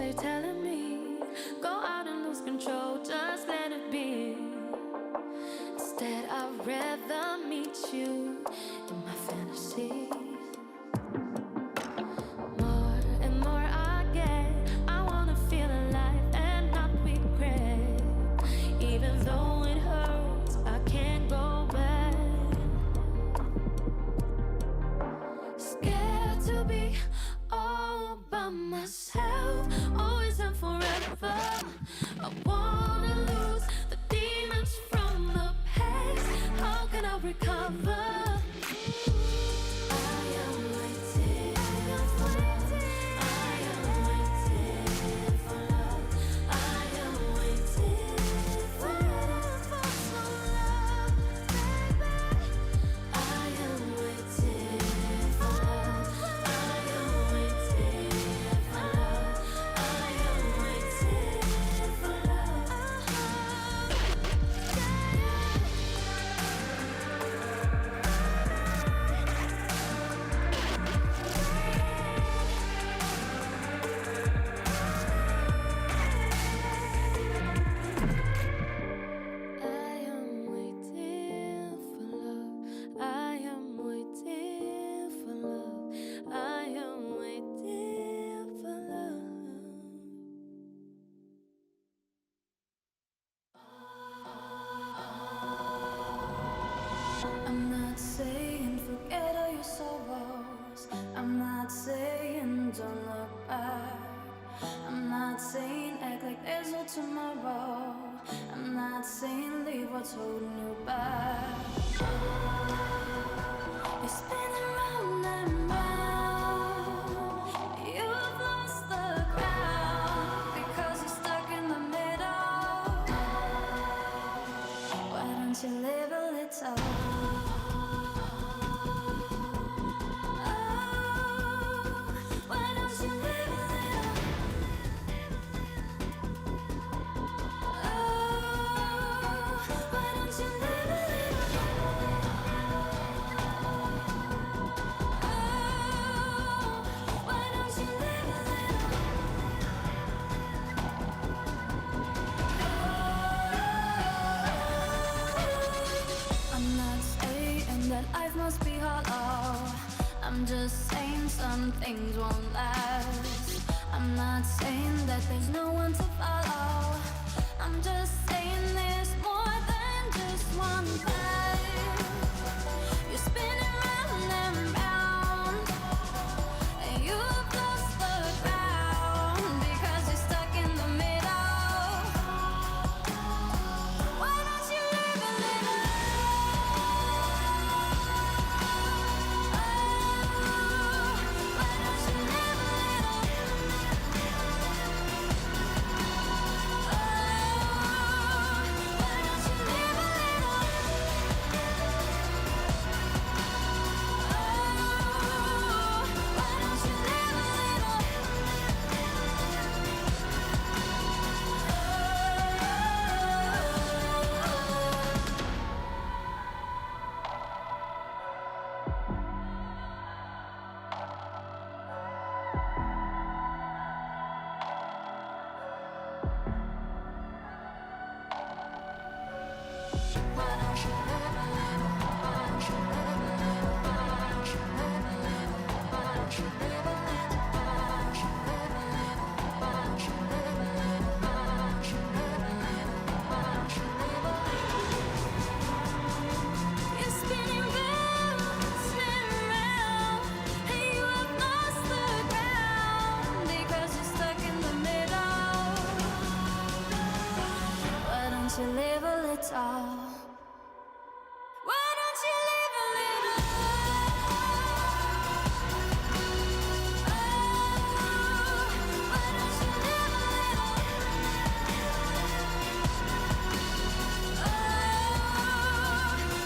you're telling me, go out and lose control, just let it be. Instead, I'd rather meet you in my fantasies. More and more I get, I wanna feel alive and not regret. Even though it hurts, I can't go back. Scared to be all by myself, always and forever. I wanna lose the demons from the past. How can I recover? I am waiting for love. I am waiting for love. I am waiting for some love, baby. I am waiting for love. I am waiting for love. I am waiting for love. I am waiting for love. I am waiting for love. I am waiting for love. I'm not saying forget all your sorrows. I'm not saying don't look back. I'm not saying act like there's no tomorrow. I'm not saying leave what's holding you back. You're spinning round and round. You've lost the ground because you're stuck in the middle. Why don't you live a little? Why don't you live a little? Why don't you live a little? Why don't you live a little? I'm not saying that life must be hollow. I'm just saying some things won't last. I'm not saying that there's no one to follow. I'm just saying there's more than just one path. You're spinning round and round, and you've lost the ground because you're stuck in the middle. Why don't you live a little? Why don't you live a little? Why don't you live a little? Why don't you live a little? You're spinning round, and you have lost the ground because you're stuck in the middle. Why don't you live a little? Why don't you live a little? Why don't you live a little?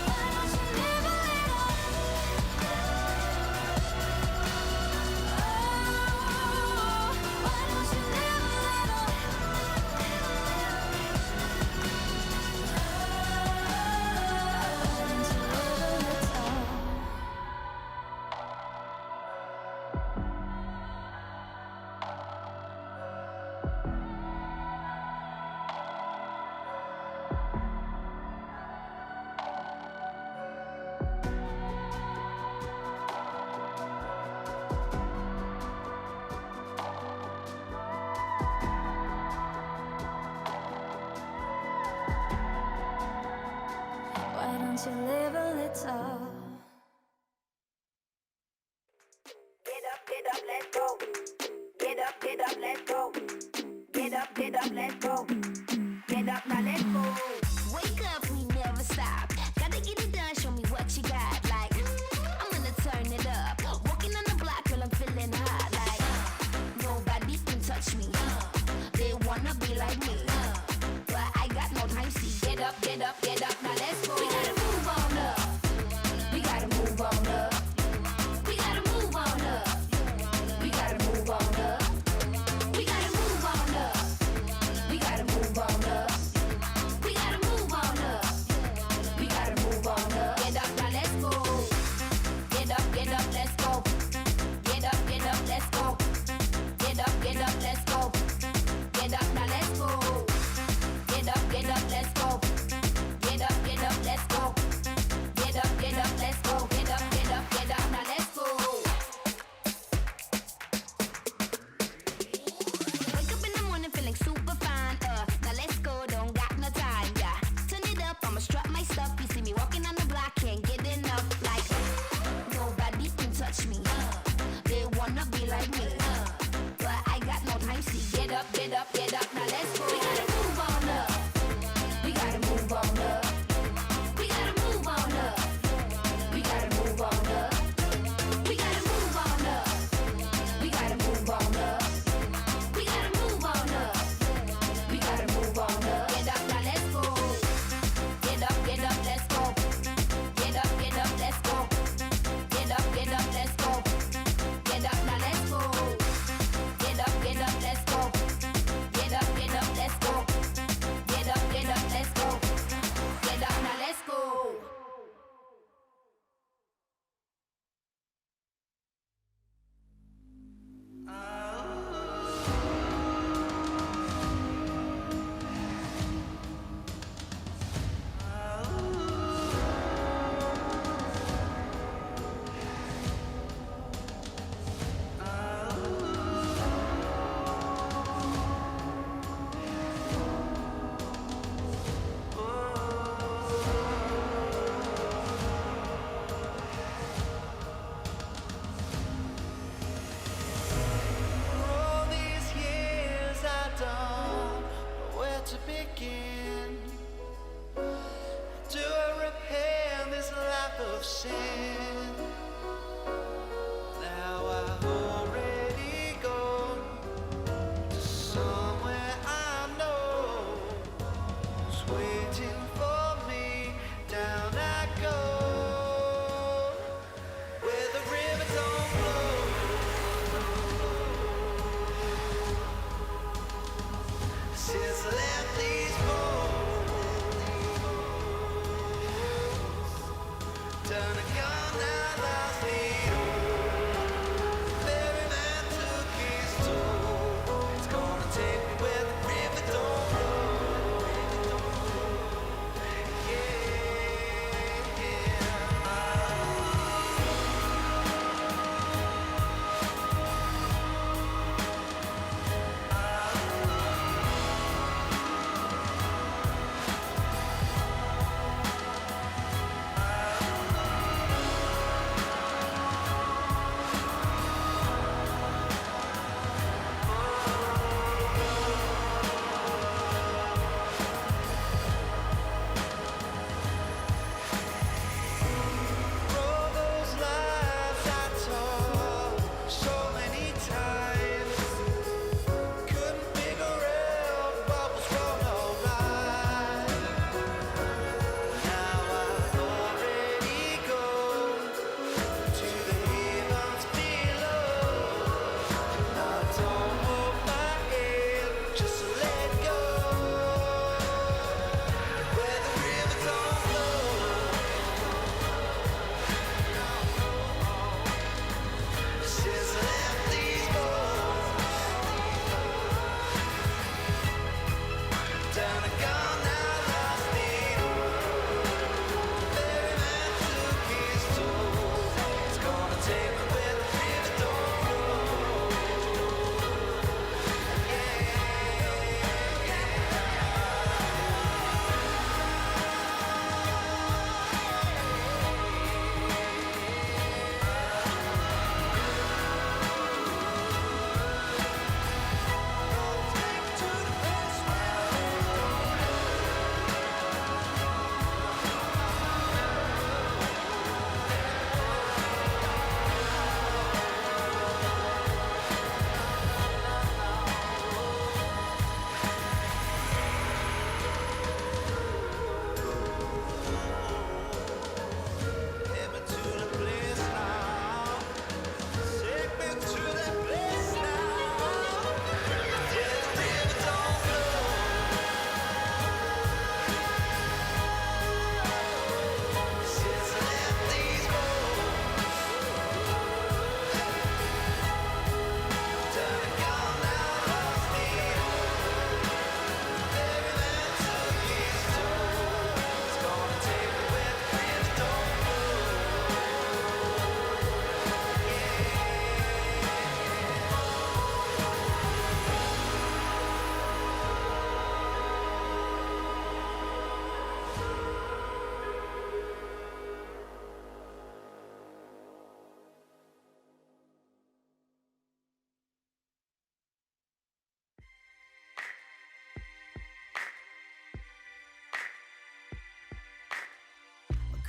Why don't you live a little? Why don't you live a little? you live a little? Get up, let's go. Get up, let's go. Get up, let's go. Get up, now let's go. Wake up, we never stop. Gotta get it done, show me what you got. Like, I'm gonna turn it up. Walking on the block, girl, I'm feeling hot. Like, nobody can touch me. They wanna be like me, but I got no time. See, get up, now let's go. We gotta move on up.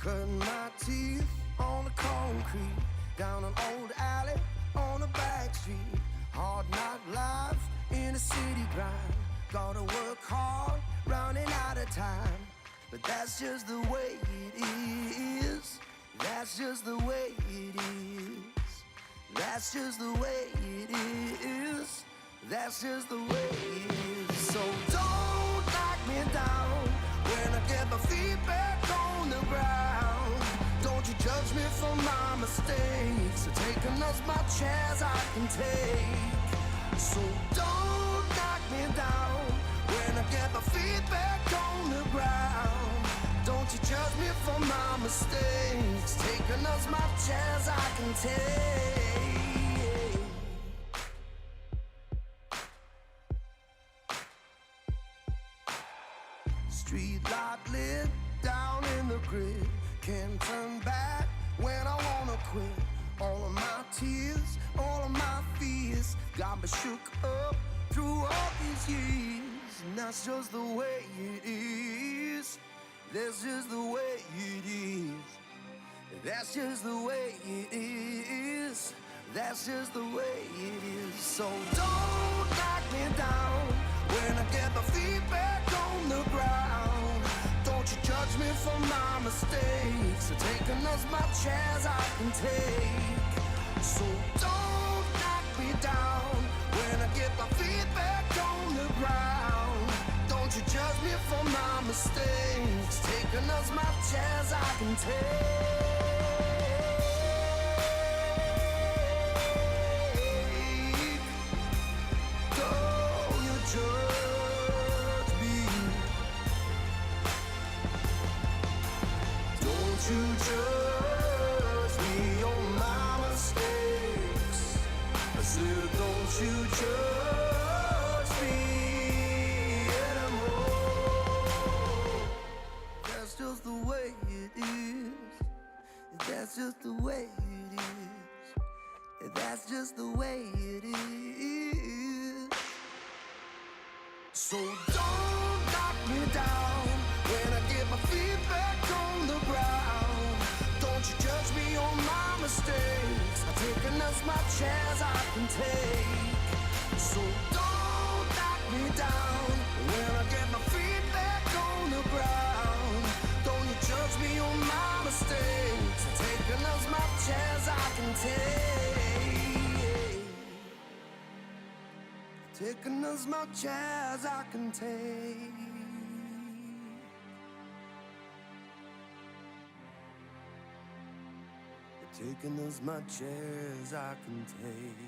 Cutting my teeth on the concrete, down an old alley on a back street. Hard knock life in a city grind. Gotta work hard, running out of time. But that's just the way it is. That's just the way it is. That's just the way it is. That's just the way it is. So don't knock me down when I get my feet back on the ground. Don't you judge me for my mistakes, taking as much as I can take. So don't knock me down when I get my feet back on the ground. Don't you judge me for my mistakes, taking as much as I can take. Street light lit down in the grid. Can't turn back when I wanna quit. All of my tears, all of my fears got me shook up through all these years. And that's just the way it is. That's just the way it is. That's just the way it is. That's just the way it is. So don't knock me down when I get my feet back on the ground. Don't you judge me for my mistakes, taking as much as I can take. So don't knock me down when I get my feet back on the ground. Don't you judge me for my mistakes, taking as much as I can take. Don't you judge me. Don't you judge me on my mistakes. I said, don't you judge me anymore. That's just the way it is. That's just the way it is. That's just the way it is. So don't knock me down when I get my feet back on the ground. Don't you judge me on my mistakes, I've taken as much as I can take. So don't knock me down when I get my feet back on the ground. Don't you judge me on my mistakes, I've taken as much as I can take. Taking as much as I can take. Taking as much as I can take.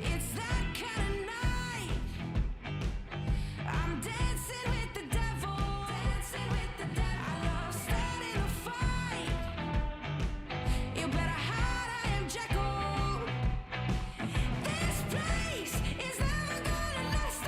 It's that kind of night. I'm dancing with the devil. Dancing with the devil. I love starting a fight. You better hide, I am Jekyll. This place is never gonna last.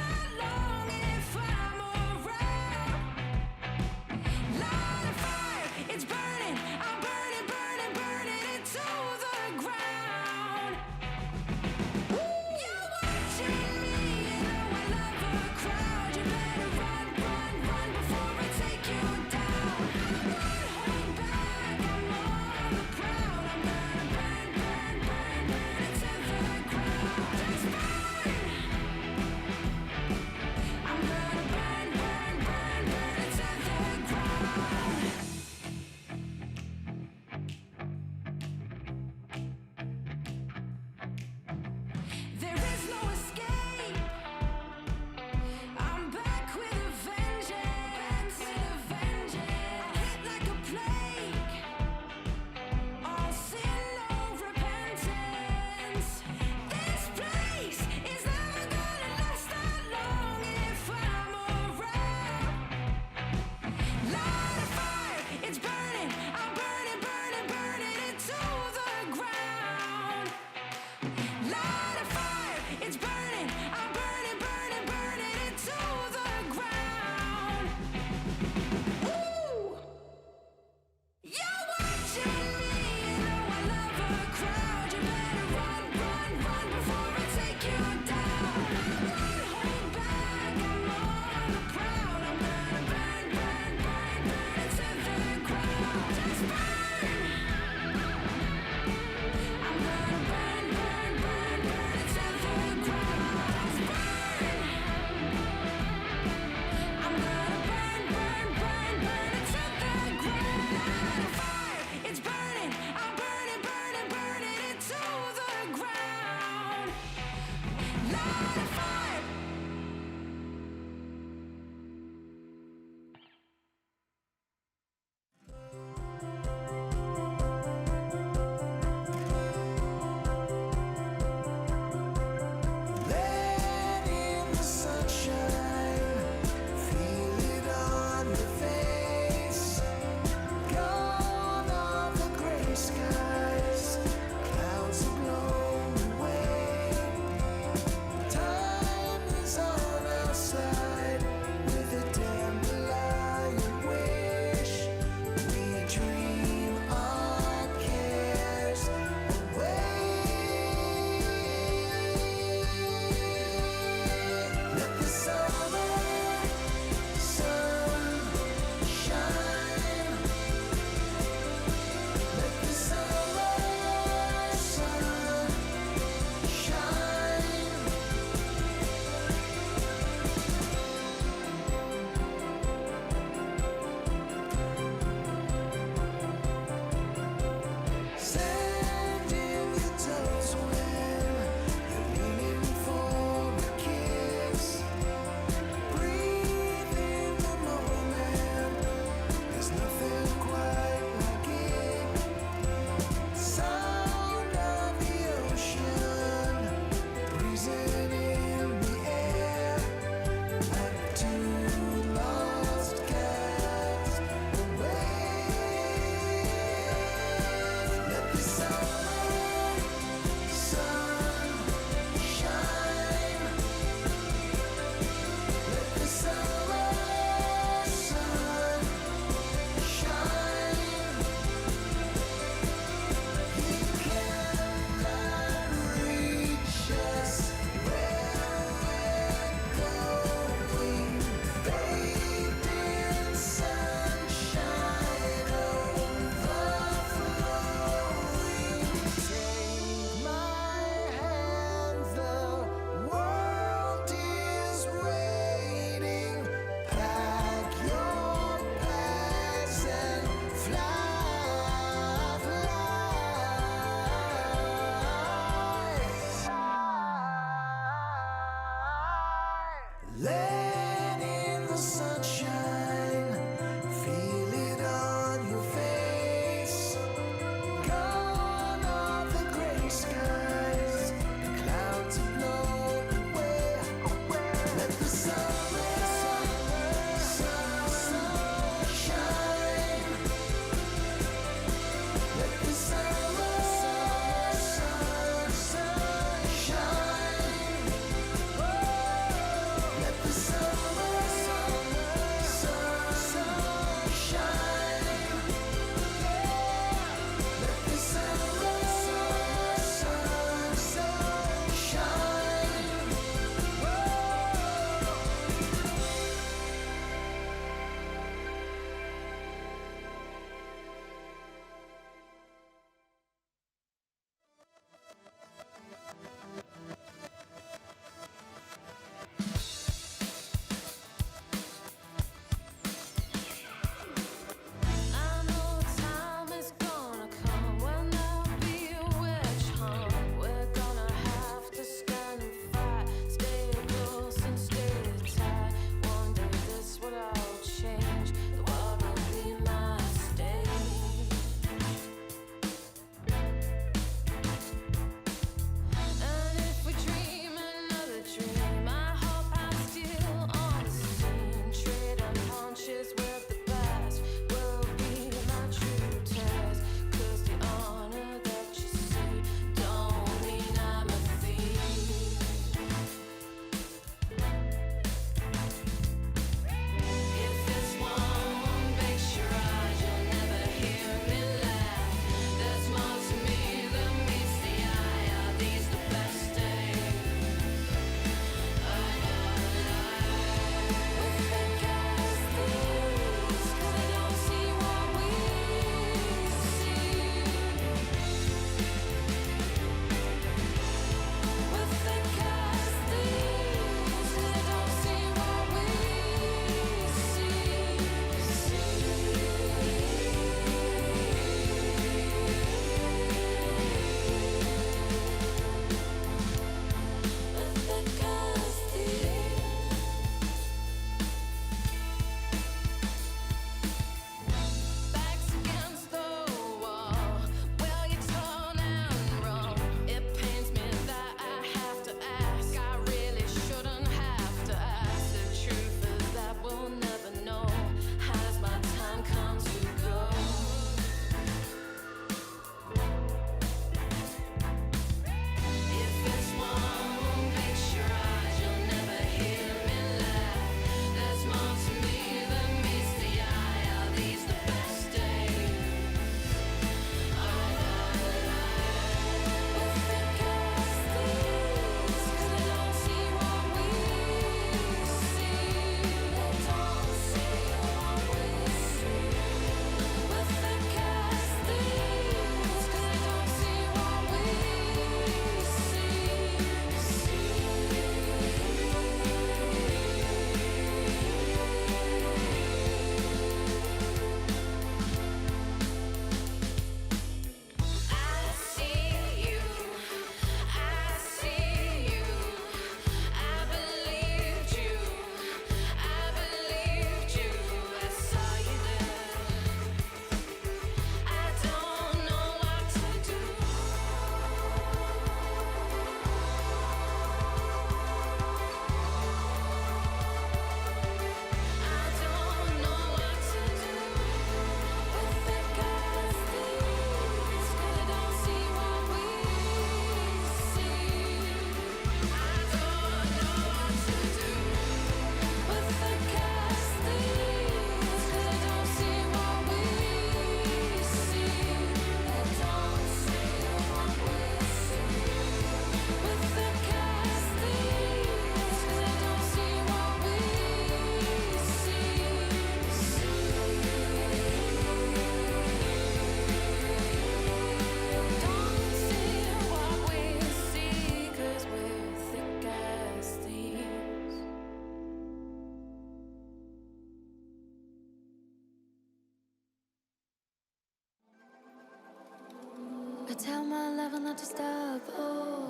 I tell my lover not to stop. Oh,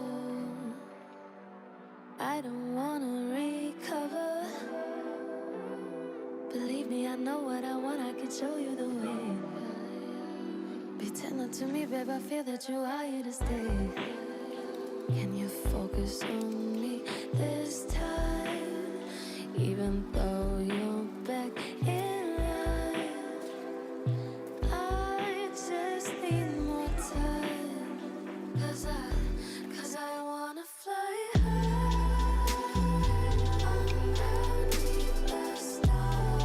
I don't wanna recover. Believe me, I know what I want. I can show you the way. Be tender to me, babe. I feel that you are here to stay. Can you focus on me this time? Even though you're back in line, I just need more time. Cause I wanna fly high underneath the stars.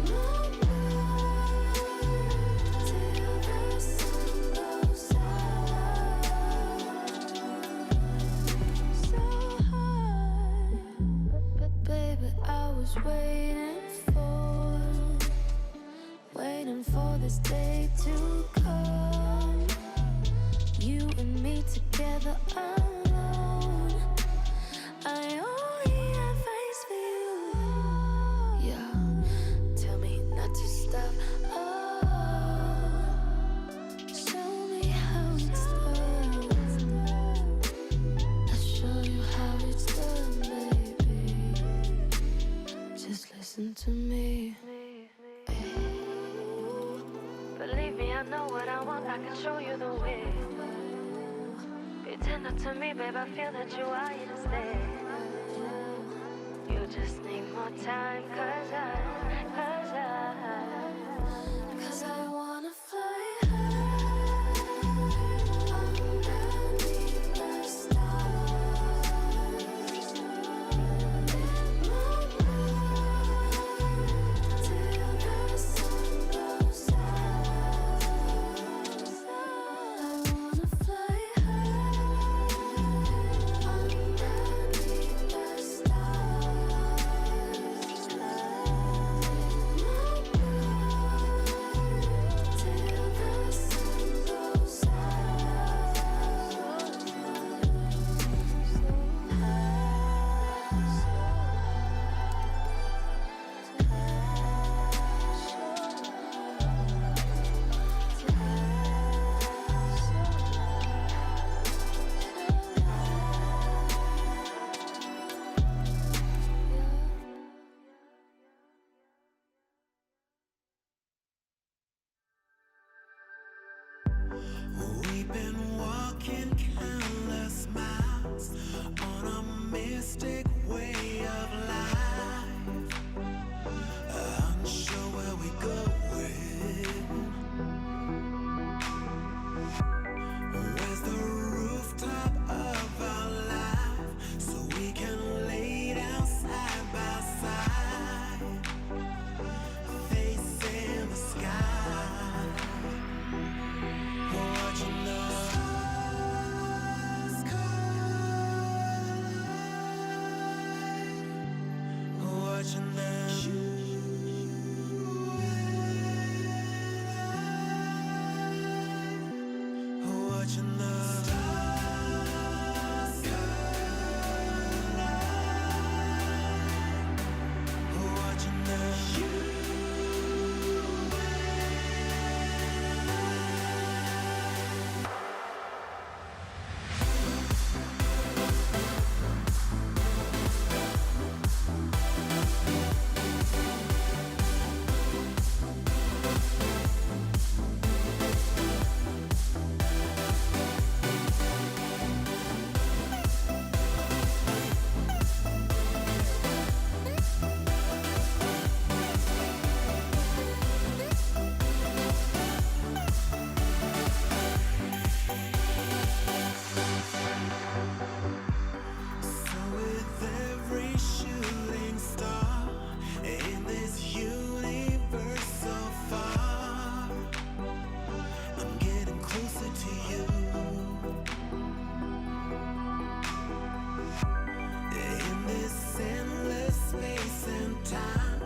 Moonlight till the sun goes down. So high, but baby, I was waiting for this day to come. You and me together alone. I only have eyes for you. Yeah, tell me not to stop. Oh, show me how it's done. I'll show you how it's done, baby. Just listen to me. Believe me, I know what I want. I can show you the way. Be tender to me, babe. I feel that you are here to stay. You just need more time, cause I wanna fly high underneath the stars. Moonlight till the sun goes down. I wanna fly high underneath the stars. We've been walking countless miles on a mystic way of life, unsure where we going. Where's the rooftop of our life so we can lay down side by side, facing the sky, watching the stars collide, watching them. Watching the stars collide, watching them. So with every shooting star in this universe so far, I'm getting closer to you. In this endless space and time,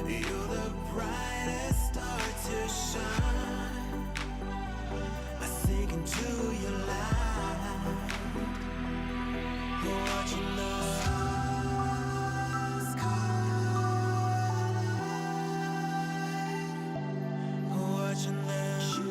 you're the brightest star to shine. I sink into your light, watching the stars collide, watching them.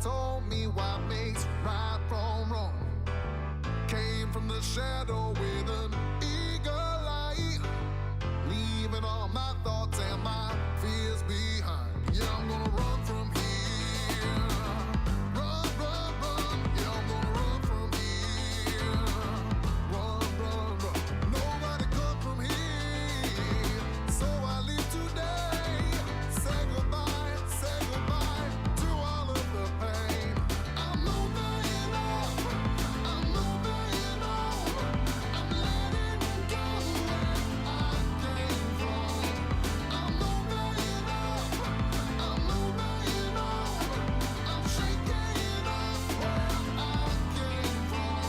told me what makes right from wrong. Came from the shadow with an eagle eye, leaving all my thoughts and my fears behind. Yeah, I'm gonna run from here. Run, run, run. Yeah, I'm gonna run from here. Run, run, run. Nobody come from here. So I leave today. Say goodbye to all of the pain. I'm moving on. I'm moving on. I'm letting go where I came from. I'm moving on. I'm moving on. I'm shaking off where I came from.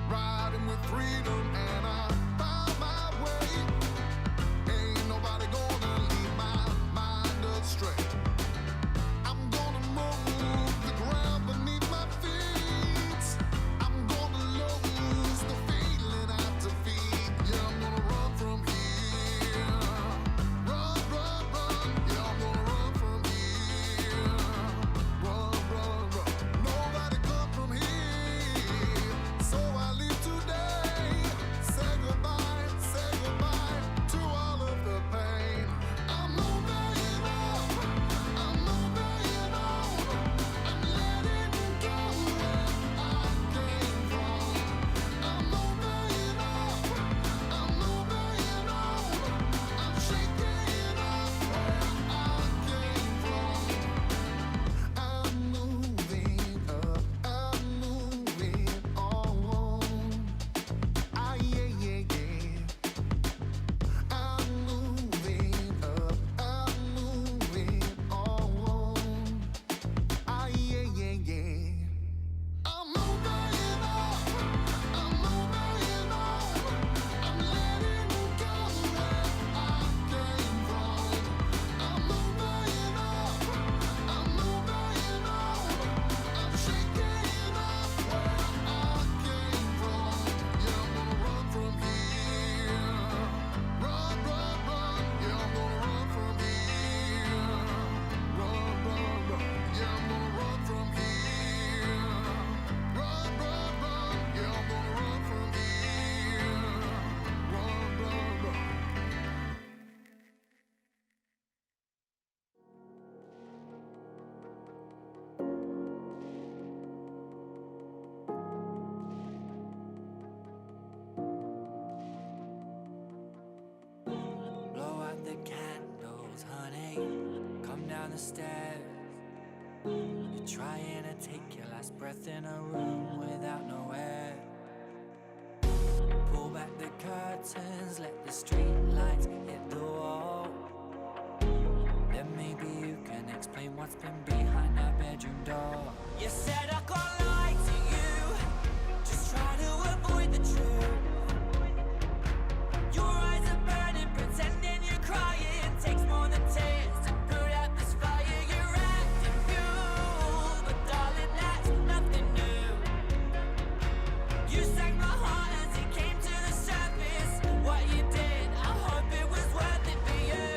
Riding with freedom and I found my way. Ain't nobody gonna lead my mind astray. I'm gonna move the ground beneath my feet. I'm gonna lose the feeling I defeat. Yeah, I'm gonna run from here. Run, run, run. Yeah, I'm gonna run from here. Run, run, run. Nobody come from here. So I leave today. Say goodbye to all of the pain. I'm moving on. I'm moving on. I'm letting go where I came from. I'm moving on. I'm moving on. I'm shaking off where I came from. I'm moving up. I'm moving on. Ah, yeah, yeah, yeah. I'm moving up. I'm moving on. Ah, yeah, yeah, yeah. I'm moving on. I'm moving on. I'm letting go where I came from. I'm moving on. I'm moving on. I'm shaking off where I came from. Yeah, I'm gonna run from here. Run, run, run. Yeah, I'm gonna run from here. Run, run, run. Yeah, I'm gonna run from here. Run, run, run. Yeah, I'm gonna run from here. Run, run, run. Blow out the candles, honey. Come down the stairs. You're trying to take your last breath in a room without no air. Pull back the curtains, let the street lights hit the wall. Then maybe you can explain what's been behind that bedroom door. You said I can't lie to you, just try to avoid the truth. Your eyes are burning, pretending you're crying. Takes more than tears to put out this fire. You're acting fuel, but darling, that's nothing new. You sank my heart as it came to the surface. What you did, I hope it was worth it for you.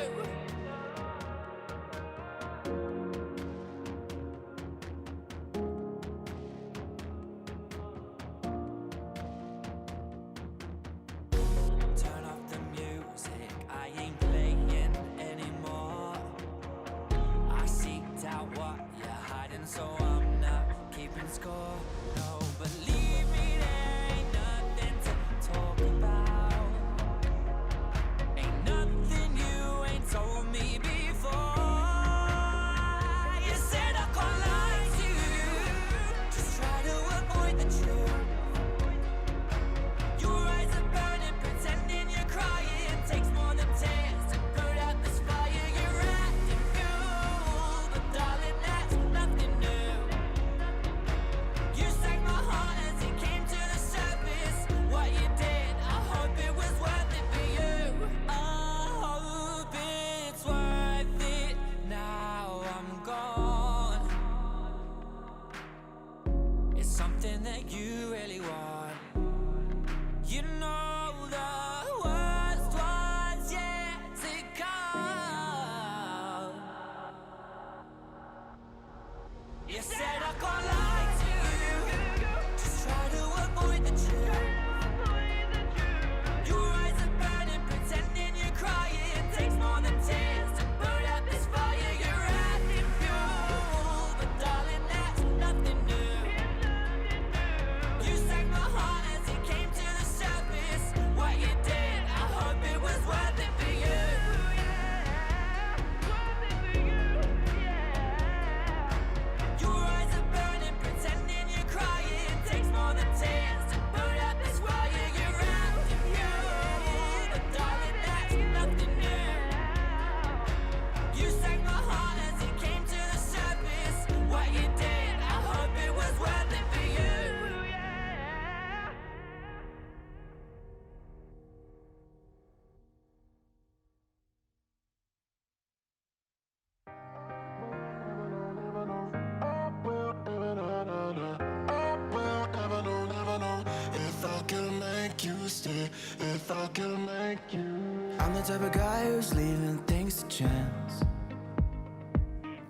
you stay if I can make you. I'm the type of guy who's leaving things to chance.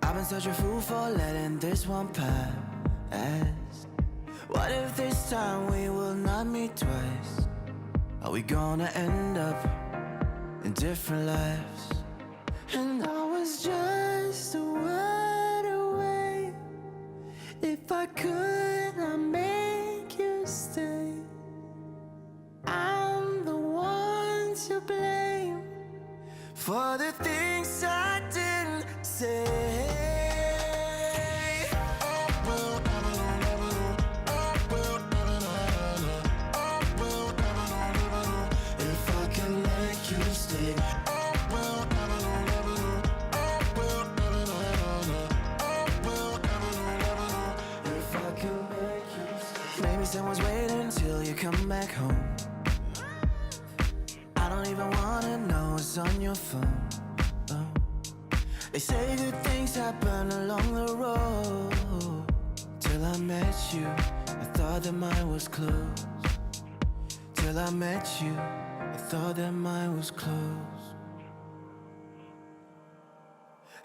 I've been such a fool for letting this one pass. What if this time we will not meet twice? Are we gonna end up in different lives? And I was just a word away. If I could, I'd make you stay. I'm the one to blame for the things I didn't say. If I can make you stay. If I can make you stay. Maybe someone's waiting till you come back home. I don't even wanna know what's on your phone. Oh. They say good things happen along the road. Till I met you, I thought that mine was closed. Till I met you, I thought that mine was closed.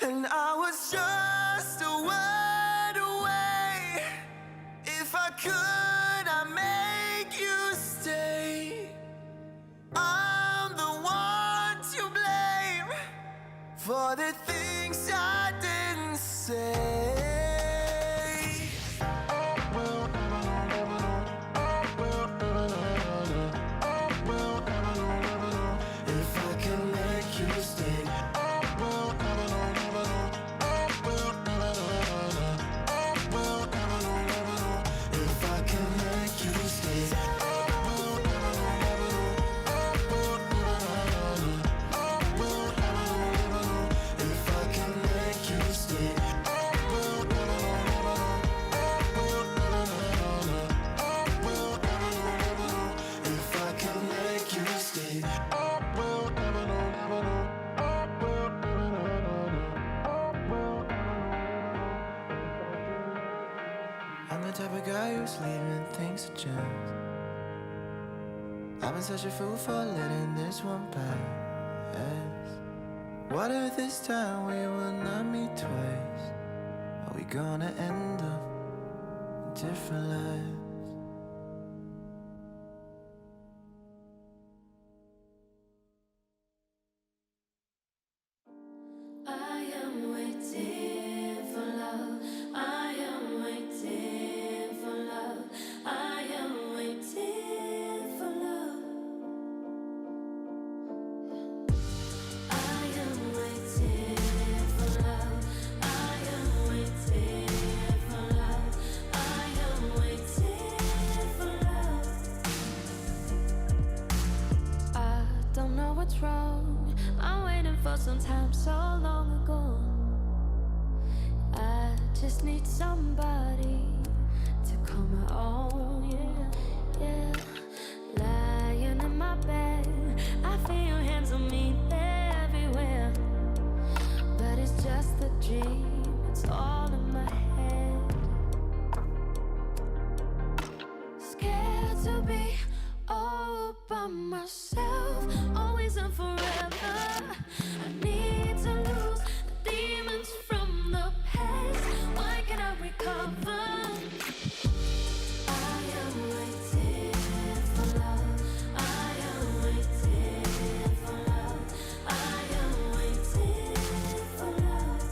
And I was just a word away. If I could, I'd make you stay. I'm the one to blame for the things I didn't say. If I can make you stay. If I can make you stay. If I can make you stay. If I can make you stay. I'm the type of guy who's leaving things to chance. I've been such a fool for letting this one pass. What if this time we will not meet twice? Are we gonna end up in different lives? I am waiting for love. I am waiting for love. I am waiting for love. I am waiting for love. I am waiting for love. I am waiting for love. I don't know what's wrong. I'm waiting for some time so long ago. I just need somebody to call my own, yeah, yeah. Lying in my bed, I feel your hands on me, they're everywhere. But it's just a dream, it's all in my head. Scared to be all by myself, always and forever. I need to lose the demons from the past. Why can't I recover? I am waiting for love. I am waiting for love. I am waiting for love.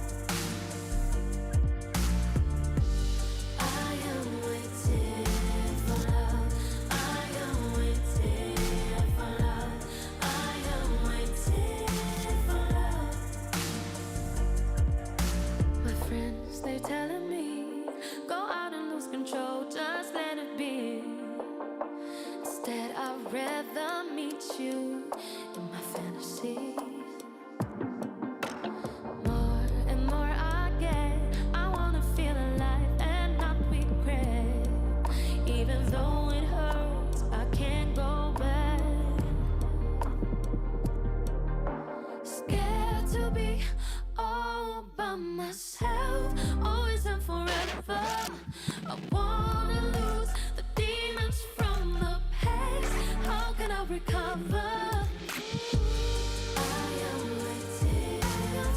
I am waiting for love. I am waiting for love. I am waiting for love. My friends, they're telling me, go out and lose control, just let it be. Instead, I'd rather meet you in my fantasies. More and more I get, I wanna feel alive and not regret. Even though it hurts, I can't go back. Scared to be all by myself, always and forever. I wanna lose the demons from the past. How can I recover. I am waiting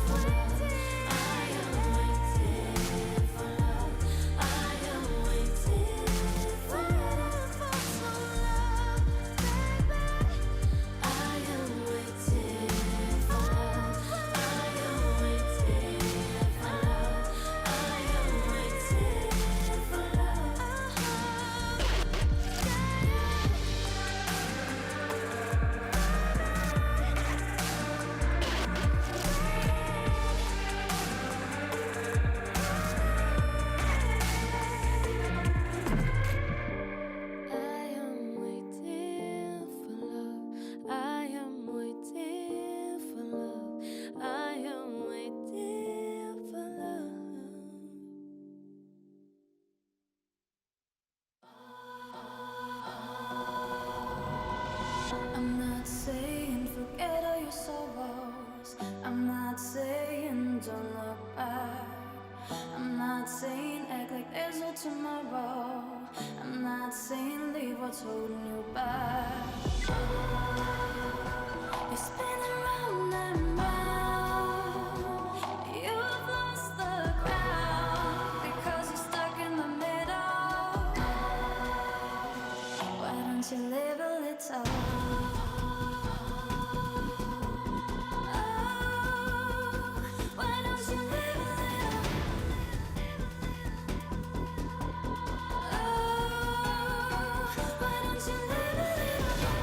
for love. I am waiting for love. I am waiting for some love, baby. I am waiting for love. I am waiting for love. I am waiting for love. I am waiting for love. I am waiting for love. I am waiting for love. I'm not saying forget all your sorrows. I'm not saying don't look back. I'm not saying act like there's no tomorrow. I'm not saying leave what's holding you back. You're spinning round and round. You've lost the ground because you're stuck in the middle. Why don't you live a little? Why don't you live a little? Why don't you live a little?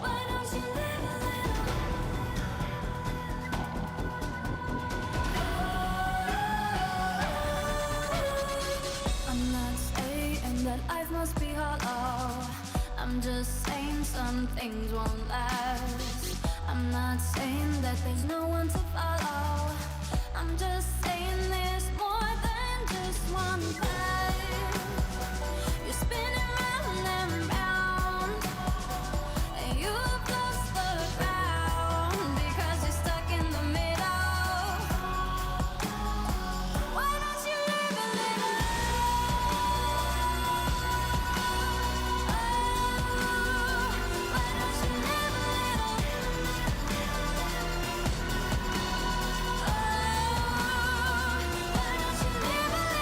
Why don't you live a little? I'm not saying that life must be hollow. I'm just saying some things won't last. I'm not saying that there's no one to follow. I'm just saying there's more than just one path. You're spinning round and round, and you've lost the ground because you're stuck in the middle. Why don't you live a little? Why don't you live a little? Why don't you live a little?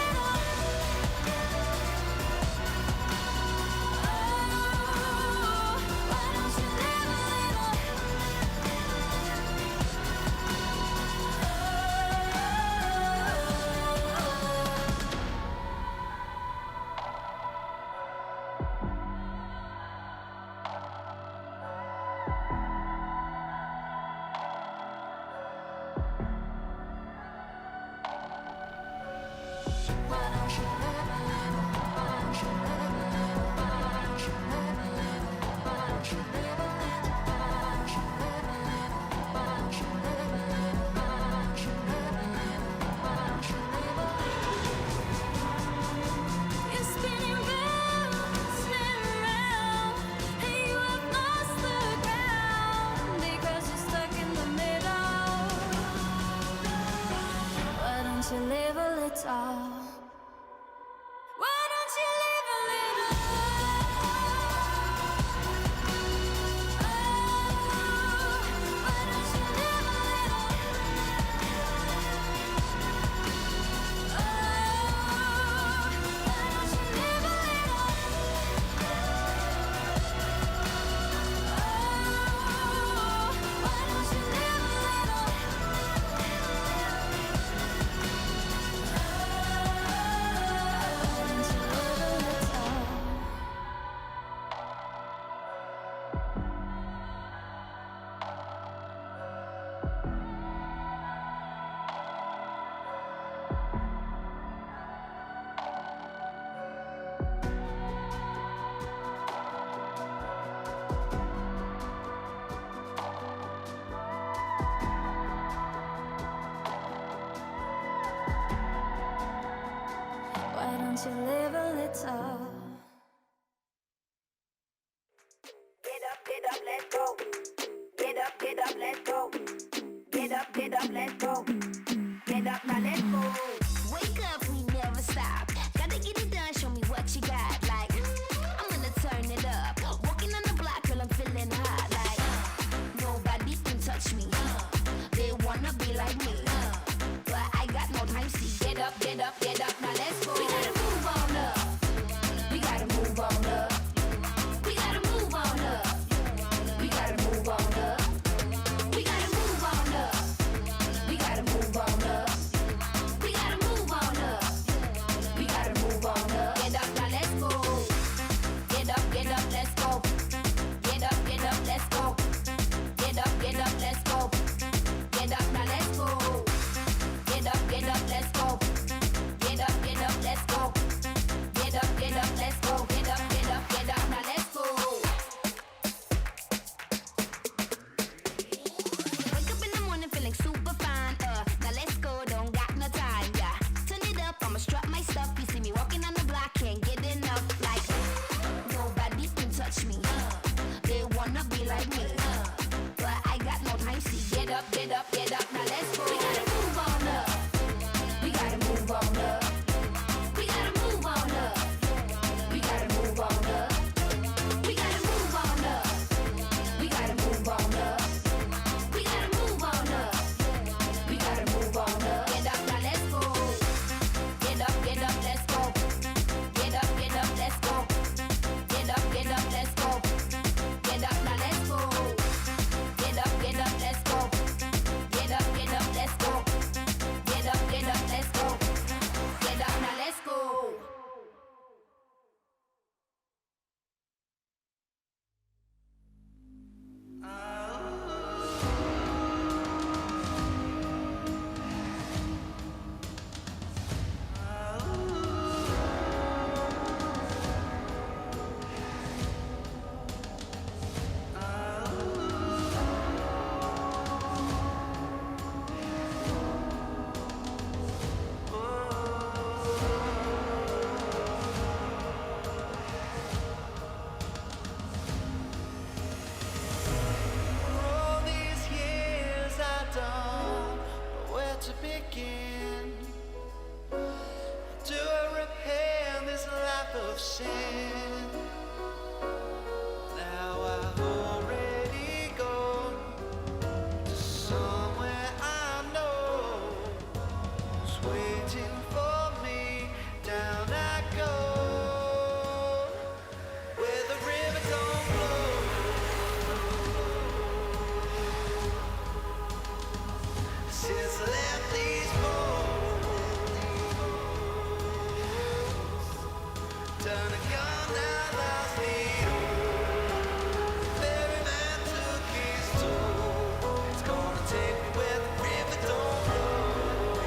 Why don't you live a little? You're spinning round, and you have lost the ground because you're stuck in the middle. Why don't you live a little? Why don't you live a little? Why don't you live a little? Why don't you live a little? Why don't you live a little? Why don't you live a little? Get up, let's go. Get up, let's go. Get up, let's go. Get up, now let's go. Wake up, we never stop. Gotta get it done, show me what of sin. Now I've already gone to somewhere I know is waiting for me. Down I go, where the river don't flow. Since I left these bones, done a gun now lost me. Every man took his toll. It's gonna take me where the river don't flow.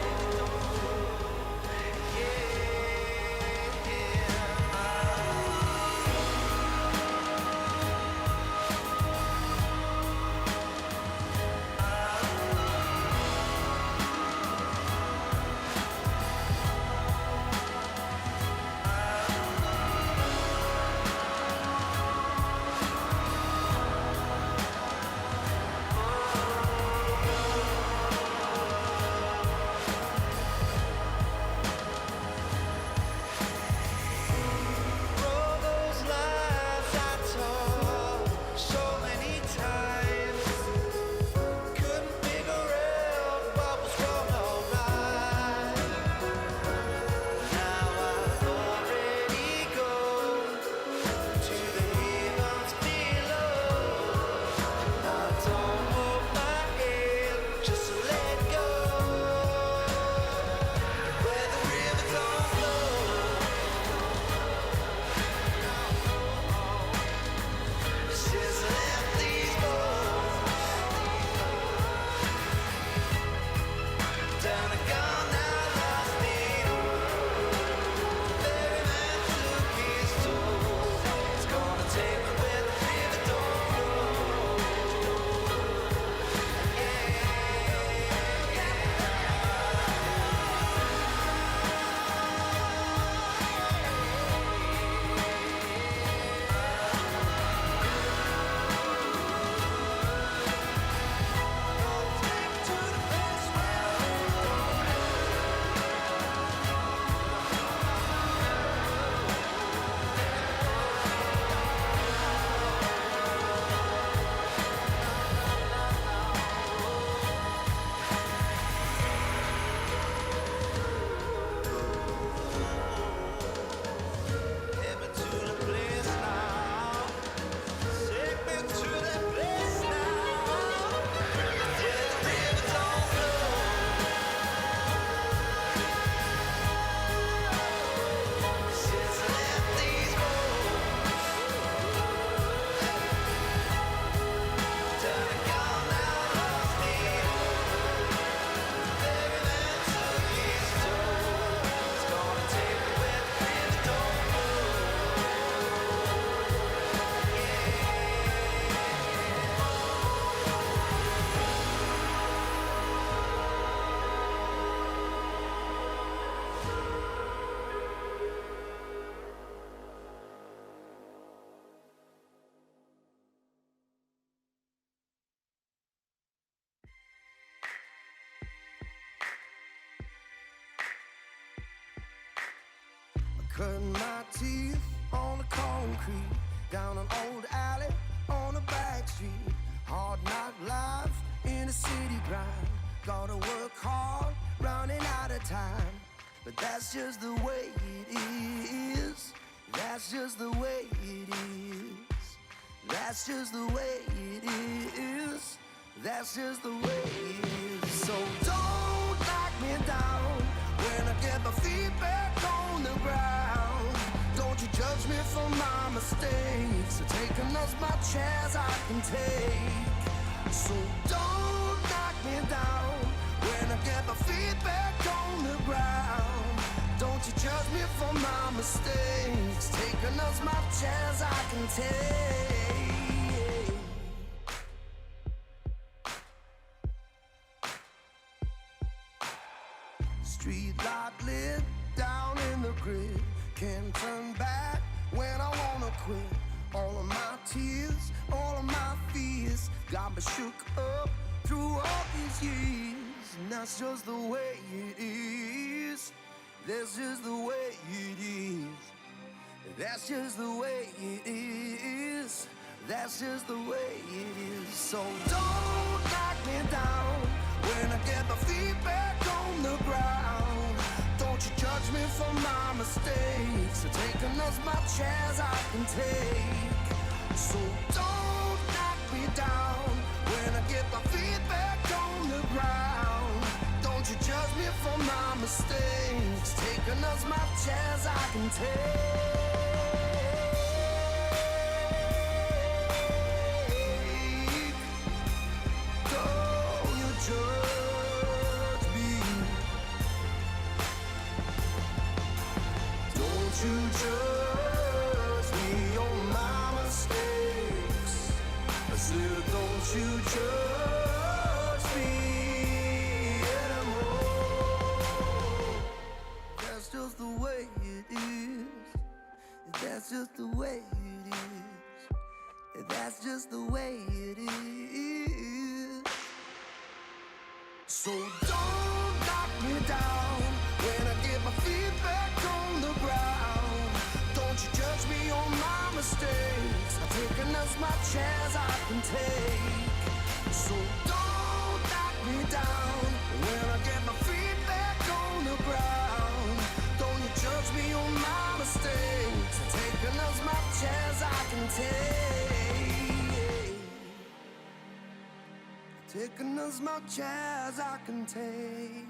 All those lives I told so many times, couldn't figure out what was wrong or right. Now I've already gone to the heavens below. I don't hold my head, just let go. Where the river don't flow. Since I left these bones, down a gone now lost me. Every man took his toll. It's gonna take me where the river don't flow. Heading to the place now. Take me to that place now. Where the river don't flow. Since I left these bones, done a gone now lost me. Every man took his toll. It's gonna take me where the river don't Cutting my teeth on the concrete, down an old alley on a back street. Hard knock life in a city grind. Gotta work hard, running out of time. But that's just the way it is. That's just the way it is. That's just the way it is. That's just the way it is. So don't knock me down when I get my feet back on the ground. Don't you judge me for my mistakes. So taking as much as I can take. So don't knock me down when I get my feet back on the ground. Don't you judge me for my mistakes. Taking as much as I can take. Street light lit down in the grid. Can't turn back when I wanna quit. All of my tears, all of my fears got me shook up through all these years. And that's just the way it is. That's just the way it is. That's just the way it is. That's just the way it is. So don't knock me down when I get my feet back on the ground. Don't you judge me for my mistakes. I've taken as much as I can take. So don't knock me down when I get my feet back on the ground. Don't you judge me for my mistakes. Taking as much as I can take. Don't you judge me. Don't you judge me on my mistakes. I said, don't you judge me anymore. That's just the way it is. That's just the way it is. That's just the way it is. So don't knock me down when I get my feet back on the ground. Don't you judge me on my mistakes. I've taken as much as I can take. So don't knock me down when I get my feet back on the ground. Don't you judge me on my mistakes. I've taken as much as I can take. Taking as much as I can take.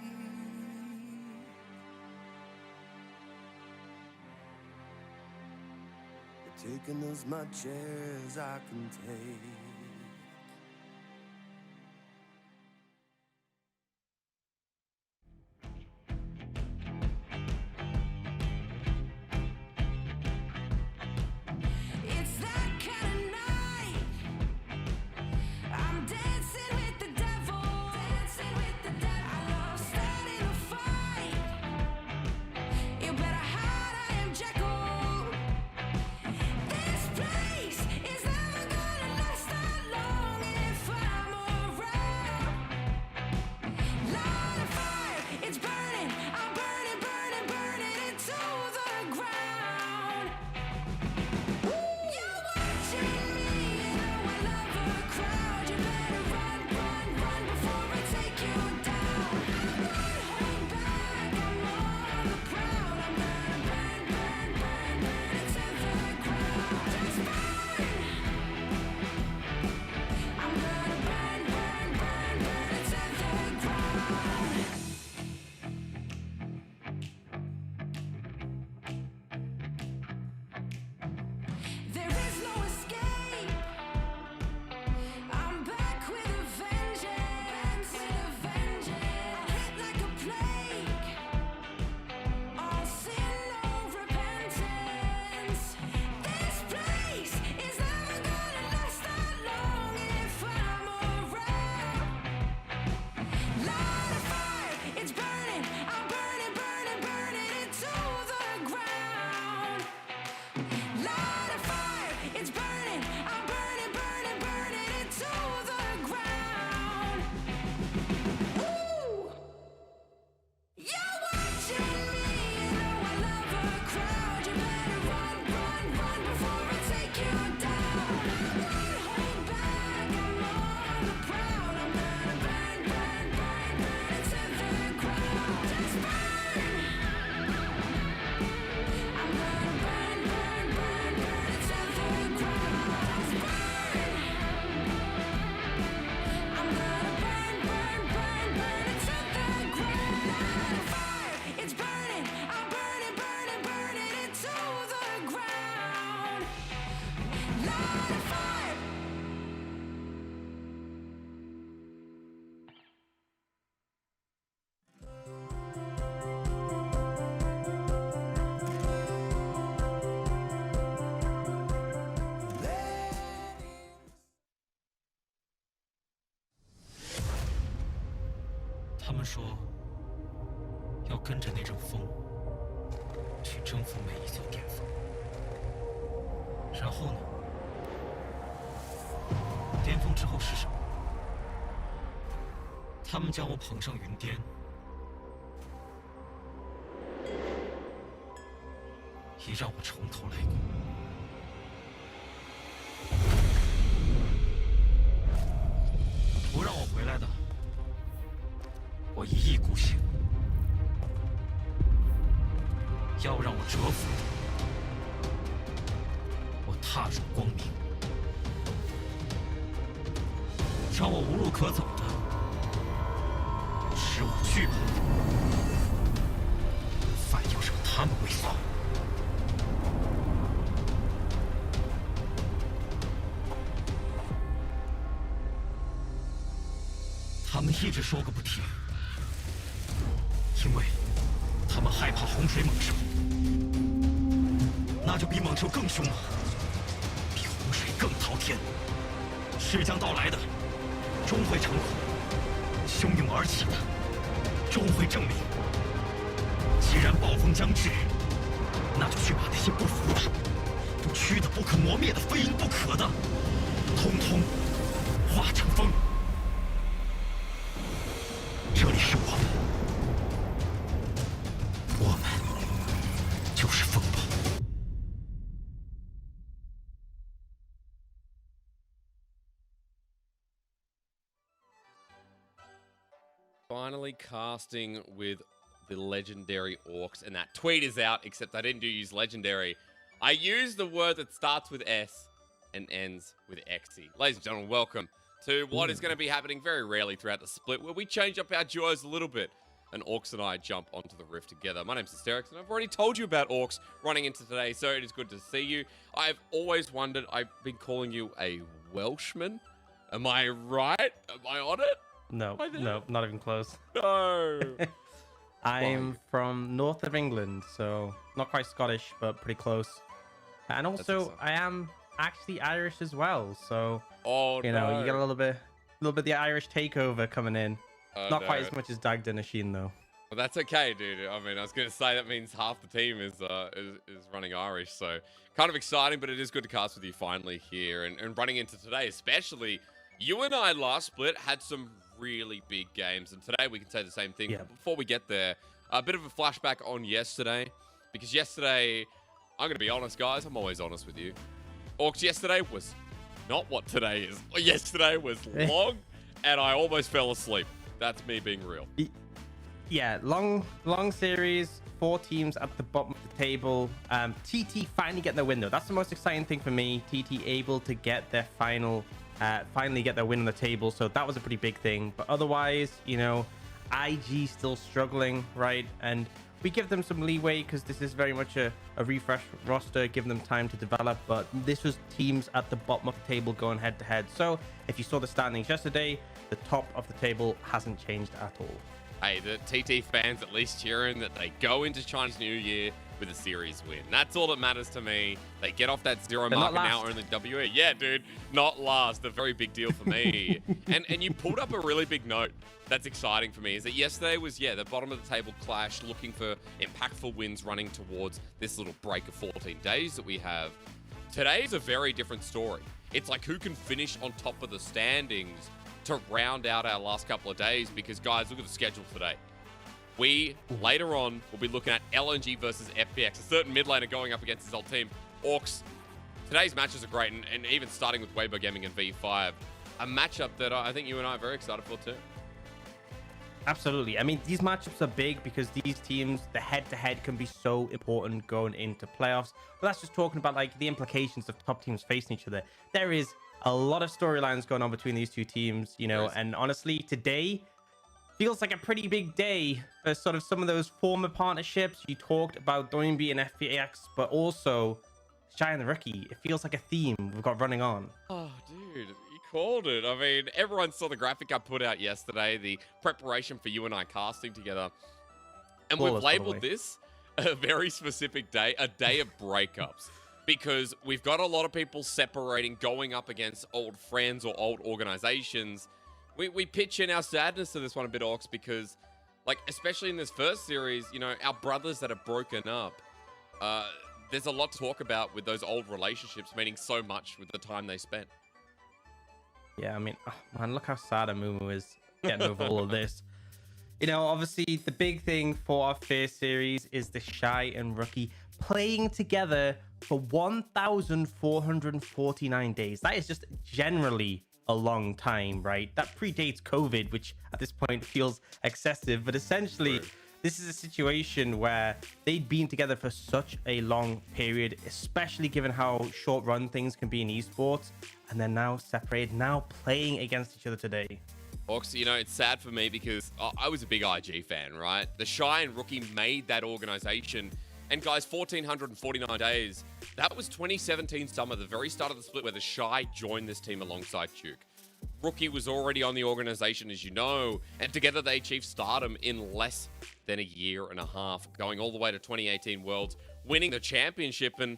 Taking as much as I can take. It's that kind of night. I'm dancing with the devil. Dancing with the devil. I love starting a fight. You better hide, I am Jekyll. This place is never gonna last that long if I'm around. Light a fire, it's burning. I'm burning, burning, burning it to the ground. You're watching me, you know I love a crowd. You better run, run, run before I take you down. I won't hold back, I'm on the prowl. I'm gonna burn, burn, burn, burn it to the ground. Just burn. I'm gonna burn, burn, burn, burn it to the ground. There is no escape. I'm back with a vengeance. I hit like a plague. All sin, no repentance. This place is never gonna last that long if I'm around. Light a fire, it's burning. I'm burning, burning, burning it to the ground. Light a fire, it's burning. I'm burning, burning, burning it to the ground. Ooh, you're watching me, you know I love a crowd. You better run, run, run before I take you down. I won't hold back, I'm on the prowl. I'm gonna burn, burn, burn, burn it to the ground. Just burn. I'm gonna burn, burn, burn, burn it to the ground. Just burn. I'm gonna burn, burn, burn, burn it to the ground. Light a fire, it's burning. I'm burning, burning, burning it to the ground. Light a fire.他们说要跟着那阵风去征服每一座巅峰，然后呢？巅峰之后是什么？他们将我捧上云巅，也让我从头来过。不让我回来的，我一意孤行；要让我折服的，我踏入光明；让我无路可走的，使我惧怕；反要让他们畏缩。他们一直说个不停，因为他们害怕洪水猛兽，那就比猛兽更凶了，比洪水更滔天。势将到来的，终会成苦；汹涌而起的，终会证明。既然暴风将至，那就去把那些不服的、不屈的、不可磨灭的、非赢不可的，统统化成风。这里是我们，我们就是风暴。Finally casting with the legendary orcs, and that tweet is out, except I didn't use legendary. I used the word that starts with S and ends with XE. Ladies and gentlemen, welcome to what is going to be happening very rarely throughout the split, where we change up our duos a little bit, and Orcs and I jump onto the rift together. My name's Hysterics, and I've already told you about Orcs running into today, so it is good to see you. I've always wondered, I've been calling you a Welshman. Am I right? Am I on it? No, no, not even close. No. I'm from north of England, so not quite Scottish, but pretty close. And also, I am actually Irish as well, so you know, you get a little bit the Irish takeover coming in. Not quite as much as Dagda Nasheen though. Well, that's okay, dude. I mean, I was going to say that means half the team is running Irish, so kind of exciting, but it is good to cast with you finally here and running into today, especially. You and I last split had some really big games, and today we can say the same thing. Yeah. But before we get there, a bit of a flashback on yesterday, because yesterday, I'm going to be honest, guys. I'm always honest with you. Orcs, yesterday was not what today is. Yesterday was long, and I almost fell asleep. That's me being real. Yeah, long series, 4 teams at the bottom of the table. TT finally getting their win though. That's the most exciting thing for me. TT able to get their finally get their win on the table. So that was a pretty big thing. But otherwise, you know, IG still struggling, right? And we give them some leeway because this is very much a refresh roster, giving them time to develop. But this was teams at the bottom of the table going head to head. So if you saw the standings yesterday, the top of the table hasn't changed at all. Hey, the TT fans at least cheering that they go into Chinese New Year with a series win. That's all that matters to me. They get off that 0 mark and now only WE. Yeah, dude, not last. A very big deal for me. and you pulled up a really big note that's exciting for me, is that yesterday was, the bottom of the table clash, looking for impactful wins running towards this little break of 14 days that we have. Today is a very different story. It's like who can finish on top of the standings to round out our last couple of days, because guys, look at the schedule today. We, later on, will be looking at LNG versus FPX, a certain mid laner going up against his old team. Orcs, today's matches are great, and even starting with Weibo Gaming and V5, a matchup that I think you and I are very excited for too. Absolutely. I mean, these matchups are big because these teams, the head-to-head can be so important going into playoffs. But that's just talking about like the implications of top teams facing each other. There is a lot of storylines going on between these two teams, you know, and honestly, today feels like a pretty big day for sort of some of those former partnerships. You talked about WBG and FPX, but also Shy and the Rookie. It feels like a theme we've got running on. Oh, dude, you called it. I mean, everyone saw the graphic I put out yesterday, the preparation for you and I casting together. And we've labeled this a very specific day, a day of breakups. Because we've got a lot of people separating, going up against old friends or old organizations. We pitch in our sadness to this one a bit, Orcs, because, like, especially in this first series, you know, our brothers that have broken up, there's a lot to talk about with those old relationships, meaning so much with the time they spent. Yeah, I mean, oh man, look how sad Amumu is getting over all of this. You know, obviously, the big thing for our first series is the Shy and Rookie playing together for 1,449 days. That is just generally a long time, right? That predates COVID, which at this point feels excessive, but essentially this is a situation where they'd been together for such a long period, especially given how short run things can be in esports, and they're now separated, now playing against each other today. Ox, you know, it's sad for me because I was a big IG fan, right? The Shy and Rookie made that organization. And guys, 1,449 days, that was 2017 summer, the very start of the split where the Shy joined this team alongside Duke. Rookie was already on the organization, as you know, and together they achieved stardom in less than a year and a half, going all the way to 2018 Worlds, winning the championship. And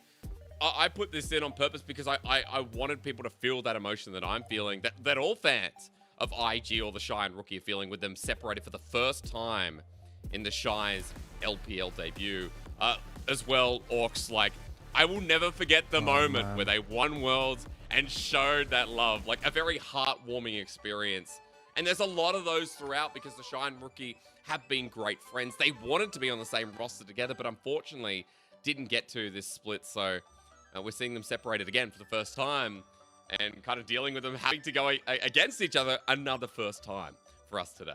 I put this in on purpose because I wanted people to feel that emotion that I'm feeling, that all fans of IG or the Shy and Rookie are feeling with them separated for the first time in the Shy's LPL debut. As well, Orcs, like, I will never forget the moment where they won Worlds and showed that love, like a very heartwarming experience. And there's a lot of those throughout because the Shy and Rookie have been great friends. They wanted to be on the same roster together, but unfortunately didn't get to this split. So we're seeing them separated again for the first time and kind of dealing with them having to go against each other another first time for us today.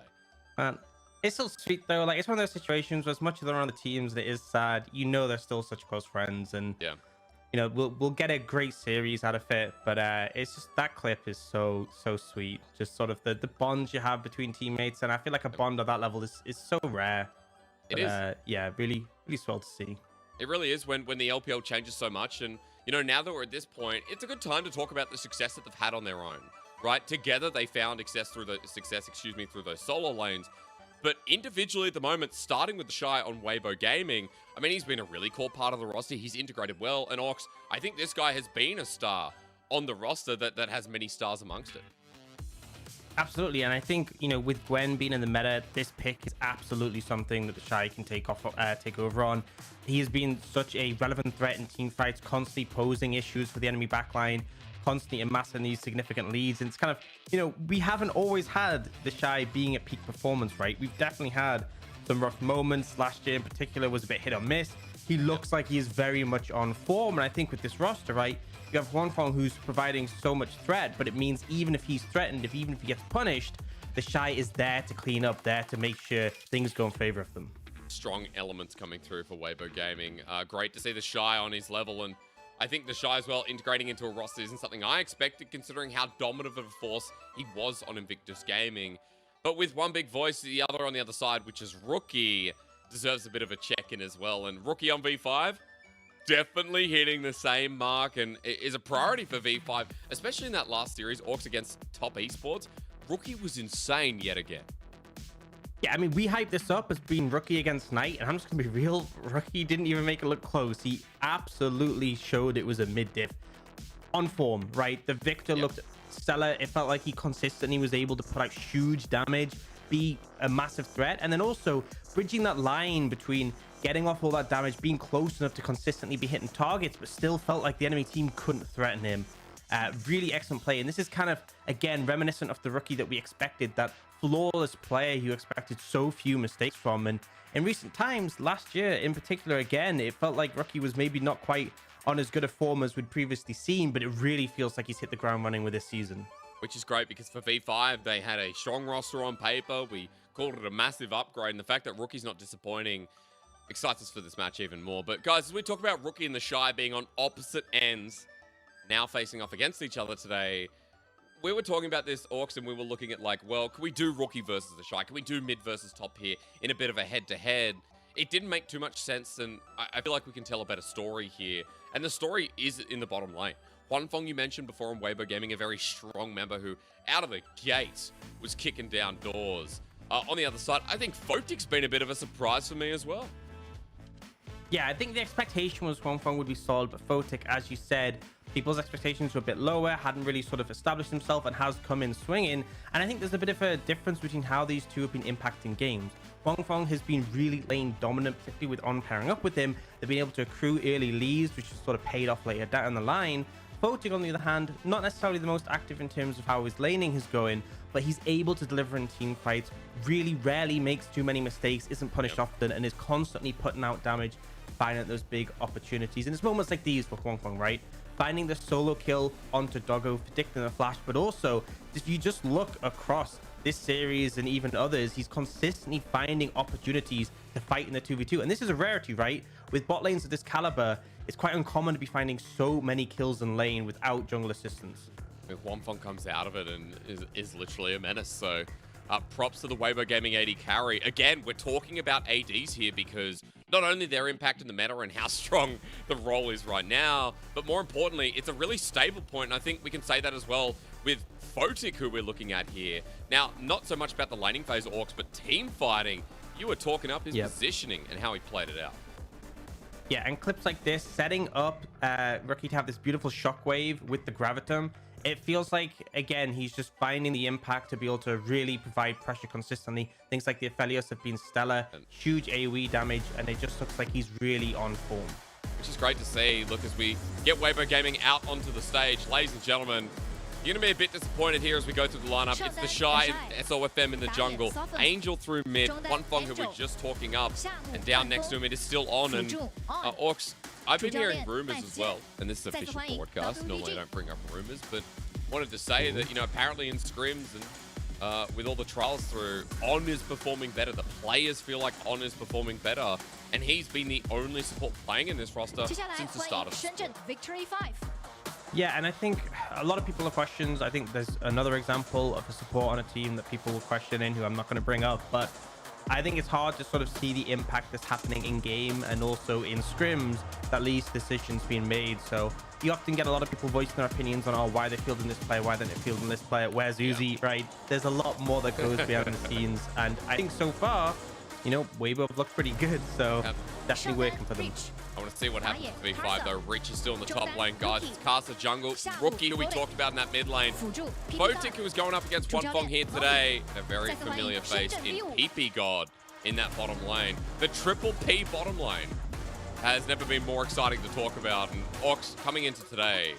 It's still sweet though. Like, it's one of those situations where as much as they're on the teams, that is sad. You know, they're still such close friends, and yeah, you know, we'll get a great series out of it. But it's just that clip is so sweet. Just sort of the bonds you have between teammates, and I feel like a bond of that level is so rare. But, it is. Yeah, really swell to see. It really is when the LPL changes so much, and you know, now that we're at this point, it's a good time to talk about the success that they've had on their own. Right, together they found success through those solo lanes. But individually at the moment, starting with the Shy on Weibo Gaming, I mean, he's been a really core part of the roster. He's integrated well. And Ox, I think this guy has been a star on the roster that has many stars amongst it. Absolutely. And I think, you know, with Gwen being in the meta, this pick is absolutely something that the Shy can take over on. He has been such a relevant threat in team fights, constantly posing issues for the enemy backline, constantly amassing these significant leads. And it's kind of, you know, we haven't always had the Shy being at peak performance, right? We've definitely had some rough moments. Last year in particular was a bit hit or miss. He looks like he is very much on form. And I think with this roster, right, you have Huanfeng who's providing so much threat, but it means even if he's threatened, even if he gets punished, the Shy is there to clean up, there to make sure things go in favor of them. Strong elements coming through for Weibo Gaming. Great to see the Shy on his level, and I think the Shy as well integrating into a roster isn't something I expected considering how dominant of a force he was on Invictus Gaming. But with one big voice, the other on the other side, which is Rookie, deserves a bit of a check-in as well. And Rookie on V5, definitely hitting the same mark and is a priority for V5, especially in that last series, Orcs against top esports. Rookie was insane yet again. Yeah, I mean, we hyped this up as being Rookie against Knight, and I'm just going to be real. Rookie didn't even make it look close. He absolutely showed it was a mid-diff. On form, right? The Victor looked stellar. It felt like he consistently was able to put out huge damage, be a massive threat, and then also bridging that line between getting off all that damage, being close enough to consistently be hitting targets, but still felt like the enemy team couldn't threaten him. Really excellent play. And this is kind of, again, reminiscent of the Rookie that we expected, that flawless player you expected so few mistakes from. And in recent times, last year in particular, again, it felt like Rookie was maybe not quite on as good a form as we'd previously seen, but it really feels like he's hit the ground running with this season. Which is great because for V5, they had a strong roster on paper. We called it a massive upgrade, and the fact that Rookie's not disappointing excites us for this match even more. But guys, as we talk about Rookie and the Shy being on opposite ends, now facing off against each other today, we were talking about this, Orcs, and we were looking at like, well, can we do Rookie versus the Shy? Can we do mid versus top here in a bit of a head-to-head? It didn't make too much sense, and I feel like we can tell a better story here. And the story is in the bottom lane. Huanfeng, you mentioned before on Weibo Gaming, a very strong member who, out of the gate, was kicking down doors. On the other side, I think Photic's been a bit of a surprise for me as well. Yeah, I think the expectation was Huanfeng would be solid, but Photic, as you said, people's expectations were a bit lower, hadn't really sort of established himself and has come in swinging. And I think there's a bit of a difference between how these two have been impacting games. Huanfeng has been really lane dominant, particularly with on pairing up with him. They've been able to accrue early leads, which has sort of paid off later down the line. Photic, on the other hand, not necessarily the most active in terms of how his laning is going, but he's able to deliver in team fights, really rarely makes too many mistakes, isn't punished often, and is constantly putting out damage finding those big opportunities. And it's moments like these for Kwang Kwang, right? Finding the solo kill onto Doggo, predicting the flash, but also if you just look across this series and even others, he's consistently finding opportunities to fight in the 2v2. And this is a rarity, right? With bot lanes of this caliber, it's quite uncommon to be finding so many kills in lane without jungle assistance. If Wonfong comes out of it and is literally a menace, so props to the Weibo Gaming AD carry. Again, we're talking about ADs here because not only their impact in the meta and how strong the role is right now, but more importantly, it's a really stable point, and I think we can say that as well with Photic, who we're looking at here. Now, not so much about the laning phase of Orcs, but team fighting. You were talking up his positioning and how he played it out. Yeah, and clips like this, setting up Rookie to have this beautiful shockwave with the Gravitum. It feels like, again, he's just finding the impact to be able to really provide pressure consistently. Things like the Aphelios have been stellar, huge AoE damage, and it just looks like he's really on form. Which is great to see. Look, as we get Weibo Gaming out onto the stage, ladies and gentlemen, you're going to be a bit disappointed here as we go through the lineup. It's the Shy and SOFM in the jungle. Angel through mid, Wonfong, who we're just talking up, and down next to him, it is still on. And Orcs, I've been hearing rumors as well, and this is official broadcast. Normally I don't bring up rumors, but wanted to say that, you know, apparently in scrims and with all the trials through, On is performing better. The players feel like On is performing better, and he's been the only support playing in this roster since the start of the Victory 5. Yeah, and I think a lot of people have questions. I think there's another example of a support on a team that people will question in, who I'm not going to bring up, but I think it's hard to sort of see the impact that's happening in game and also in scrims that leads to decisions being made. So you often get a lot of people voicing their opinions on why they're fielding this player, why they're not fielding this player, where's Uzi, right? There's a lot more that goes behind the scenes, and I think so far, you know, Weibo looked pretty good, so definitely working for them. I want to see what happens with V5 though. Reach is still in the top lane, guys. It's Casa jungle. Rookie, who we talked about in that mid lane. Photic, who was going up against Wonfong here today. A very familiar face in PP God in that bottom lane. The triple P bottom lane has never been more exciting to talk about. And Ox coming into today,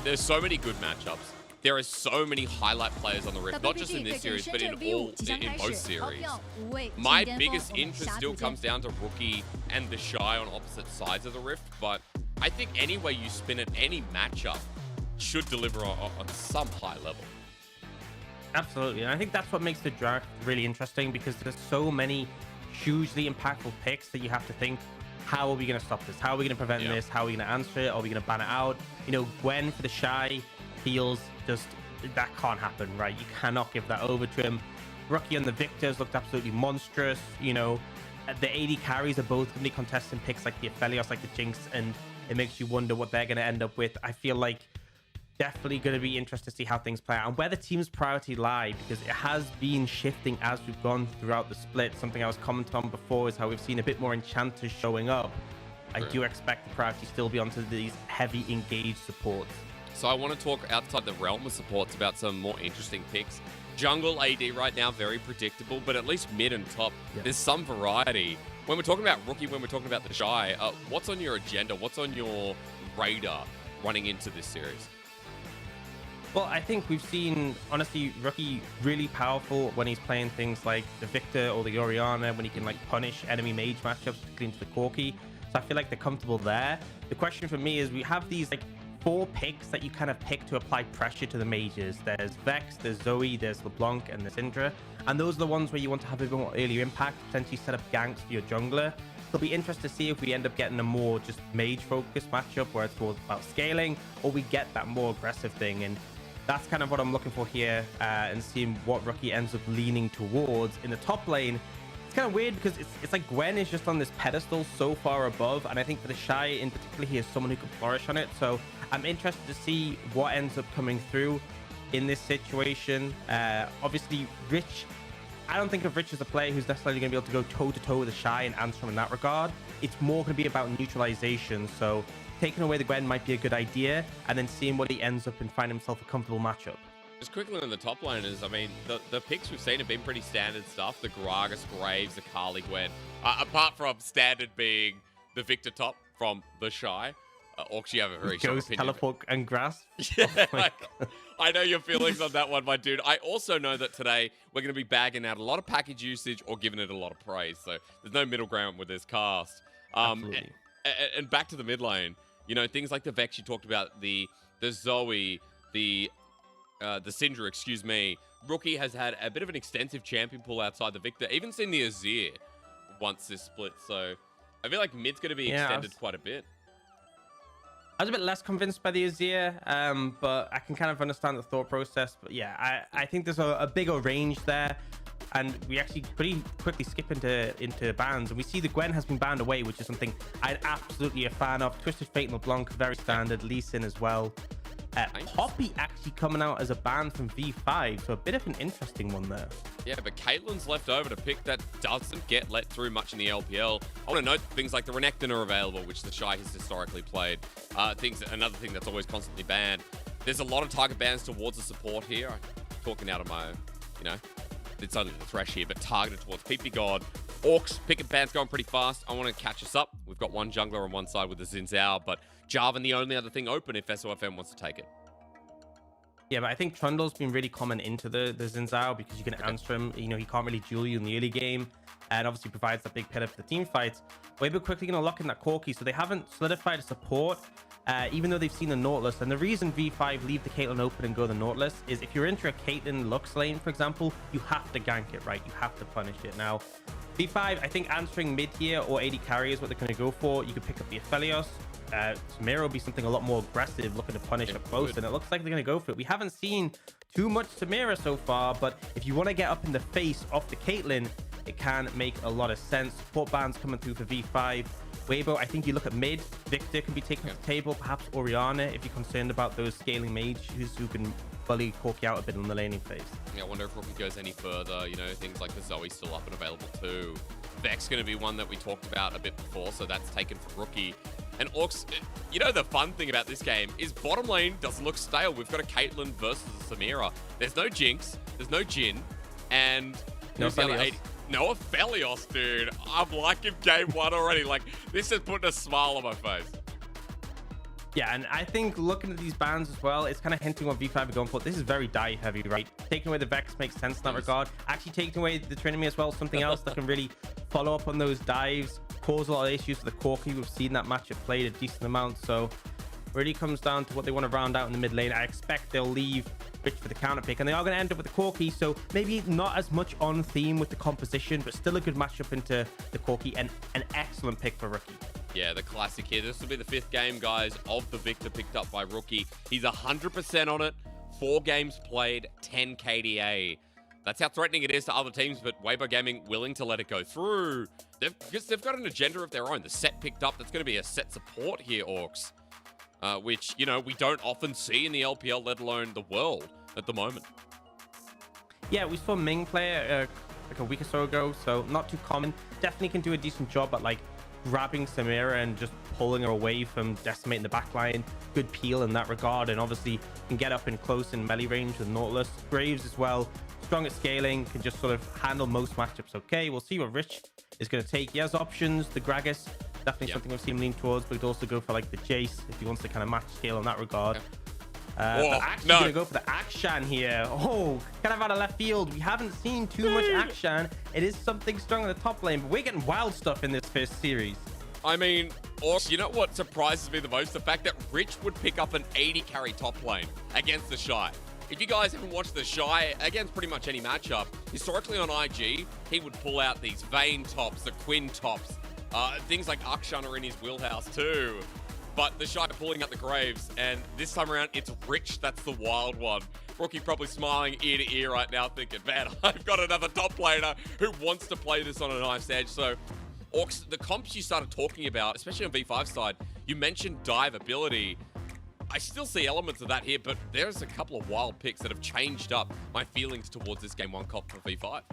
there's so many good matchups. There are so many highlight players on the Rift, not just in this series, but in both series. My biggest interest still comes down to Rookie and the Shy on opposite sides of the Rift, but I think any way you spin it, any matchup should deliver on some high level. Absolutely, and I think that's what makes the draft really interesting, because there's so many hugely impactful picks that you have to think, how are we going to stop this? How are we going to prevent this? How are we going to answer it? Are we going to ban it out? You know, Gwen for the Shy feels just that can't happen, right? You cannot give that over to him. Rookie and the Victors looked absolutely monstrous. You know, the AD carries are both going to be contesting picks like the Aphelios, like the Jinx, and it makes you wonder what they're going to end up with. I feel like definitely going to be interested to see how things play out and where the team's priority lie, because it has been shifting as we've gone throughout the split. Something I was commenting on before is how we've seen a bit more enchanters showing up. I do expect the priority still be onto these heavy engaged supports. So I want to talk outside the realm of supports about some more interesting picks. Jungle AD right now, very predictable, but at least mid and top, there's some variety. When we're talking about Rookie, when we're talking about the Shy, what's on your agenda? What's on your radar running into this series? Well, I think we've seen, honestly, Rookie really powerful when he's playing things like the Victor or the Orianna, when he can like punish enemy mage matchups, particularly into the Corki. So I feel like they're comfortable there. The question for me is, we have these like 4 picks that you kind of pick to apply pressure to the mages. There's Vex, there's Zoe, there's LeBlanc, and there's Syndra. And those are the ones where you want to have a bit more earlier impact, potentially set up ganks for your jungler. It'll be interesting to see if we end up getting a more just mage-focused matchup where it's more about scaling, or we get that more aggressive thing. And that's kind of what I'm looking for here, and seeing what Rookie ends up leaning towards in the top lane. It's kind of weird because it's like Gwen is just on this pedestal so far above, and I think for the Shy in particular, he is someone who can flourish on it. So I'm interested to see what ends up coming through in this situation. Obviously, Rich, I don't think of Rich as a player who's necessarily going to be able to go toe-to-toe with the Shy and answer him in that regard. It's more going to be about neutralization. So taking away the Gwen might be a good idea, and then seeing what he ends up and find himself a comfortable matchup. Just quickly on the top laners, I mean, the picks we've seen have been pretty standard stuff. The Gragas, Graves, the Kali Gwen. Apart from standard being the Victor top from the Shy. Orcs, you have a very strong Ghost, opinion. teleport, and grasp. Yeah, I know your feelings on that one, my dude. I also know that today we're going to be bagging out a lot of package usage or giving it a lot of praise. So there's no middle ground with this cast. Absolutely. And back to the mid lane, you know, things like the Vex you talked about, the Zoe, the Syndra, excuse me. Rookie has had a bit of an extensive champion pool outside the Victor. Even seen the Azir once this split. So I feel like mid's going to be extended quite a bit. I was a bit less convinced by the Azir, but I can kind of understand the thought process. But yeah, I think there's a bigger range there. And we actually pretty quickly skip into bans. And we see the Gwen has been banned away, which is something I'm absolutely a fan of. Twisted Fate, LeBlanc, very standard. Lee Sin as well. Poppy actually coming out as a ban from V5, so a bit of an interesting one there. Yeah, but Caitlyn's left over to pick that doesn't get let through much in the LPL. I want to note things like the Renekton are available, which the Shy has historically played. Another thing that's always constantly banned. There's a lot of target bans towards the support here. I'm talking out of my, you know, it's only the Thresh here, but targeted towards PP God. Orcs, picket bands going pretty fast. I want to catch us up. We've got one jungler on one side with the Xin Zhao, but Jarvan the only other thing open if SOFM wants to take it. Yeah, but I think Trundle's been really common into the Xin Zhao because you can answer him. You know, he can't really duel you in the early game, and obviously provides that big pillar for the team fights. Weibo quickly going to lock in that Corki, so they haven't solidified a support, even though they've seen the Nautilus. And the reason V5 leave the Caitlyn open and go the Nautilus is if you're into a Caitlyn Lux lane, for example, you have to gank it, right? You have to punish it. Now, V5, I think answering mid here or AD carry is what they're going to go for. You could pick up the Aphelios. Samira will be something a lot more aggressive, looking to punish up close, and it looks like they're going to go for it. We haven't seen too much Samira so far, but if you want to get up in the face of the Caitlyn, it can make a lot of sense. Support bands coming through for V5. Weibo, I think you look at mid. Victor can be taken off the table, perhaps Orianna if you're concerned about those scaling mages who can bully Corki out a bit on the laning phase. Yeah, I wonder if Rookie goes any further. You know, things like the Zoe still up and available too. Vex going to be one that we talked about a bit before, so that's taken for Rookie. And Orcs, you know, the fun thing about this game is bottom lane doesn't look stale. We've got a Caitlyn versus a Samira. There's no Jinx, there's no Jhin, and no Aphelios. No Aphelios, dude. I'm liking game one already. Like, this is putting a smile on my face. Yeah, and I think looking at these bans as well, it's kind of hinting what V5 are going for. This is very die heavy, right? Taking away the Vex makes sense in that regard. Actually taking away the Trinity as well, something else that can really follow up on those dives, cause a lot of issues for the Corki. We've seen that matchup played a decent amount, so really comes down to what they want to round out in the mid lane. I expect they'll leave Rich for the counter pick, and they are going to end up with the Corki, so maybe not as much on theme with the composition, but still a good matchup into the Corki, and an excellent pick for Rookie. Yeah, the classic here. This will be the 5th game, guys, of the Victor picked up by Rookie. He's 100% on it. 4 games played, 10 KDA. That's how threatening it is to other teams, but Weibo Gaming willing to let it go through. Because they've got an agenda of their own. The set picked up, that's going to be a set support here, Orcs. Which, you know, we don't often see in the LPL, let alone the world at the moment. Yeah, we saw Ming play like a week or so ago, so not too common. Definitely can do a decent job at like grabbing Samira and just pulling her away from decimating the backline. Good peel in that regard, and obviously can get up in close and melee range with Nautilus. Graves as well, strong at scaling, can just sort of handle most matchups okay. We'll see what Rich is going to take. He has options. The Gragas, definitely something we've seen him lean towards, but he'd also go for like the Jace if he wants to kind of match scale in that regard. But actually going to go for the Akshan here. Oh, kind of out of left field. We haven't seen too much Akshan. It is something strong in the top lane, but we're getting wild stuff in this first series. I mean, you know what surprises me the most? The fact that Rich would pick up an 80 carry top lane against the Shy. If you guys haven't watched the Shy against pretty much any matchup, historically on IG, he would pull out these Vayne tops, the Quinn tops, things like Akshan are in his wheelhouse too. But the Shy pulling out the Graves, and this time around, it's Rich that's the wild one. Rookie probably smiling ear to ear right now, thinking, man, I've got another top laner who wants to play this on a nice edge. So, Orcs, the comps you started talking about, especially on V5 side, you mentioned dive ability. I still see elements of that here, but there's a couple of wild picks that have changed up my feelings towards this Game 1 comp for V5.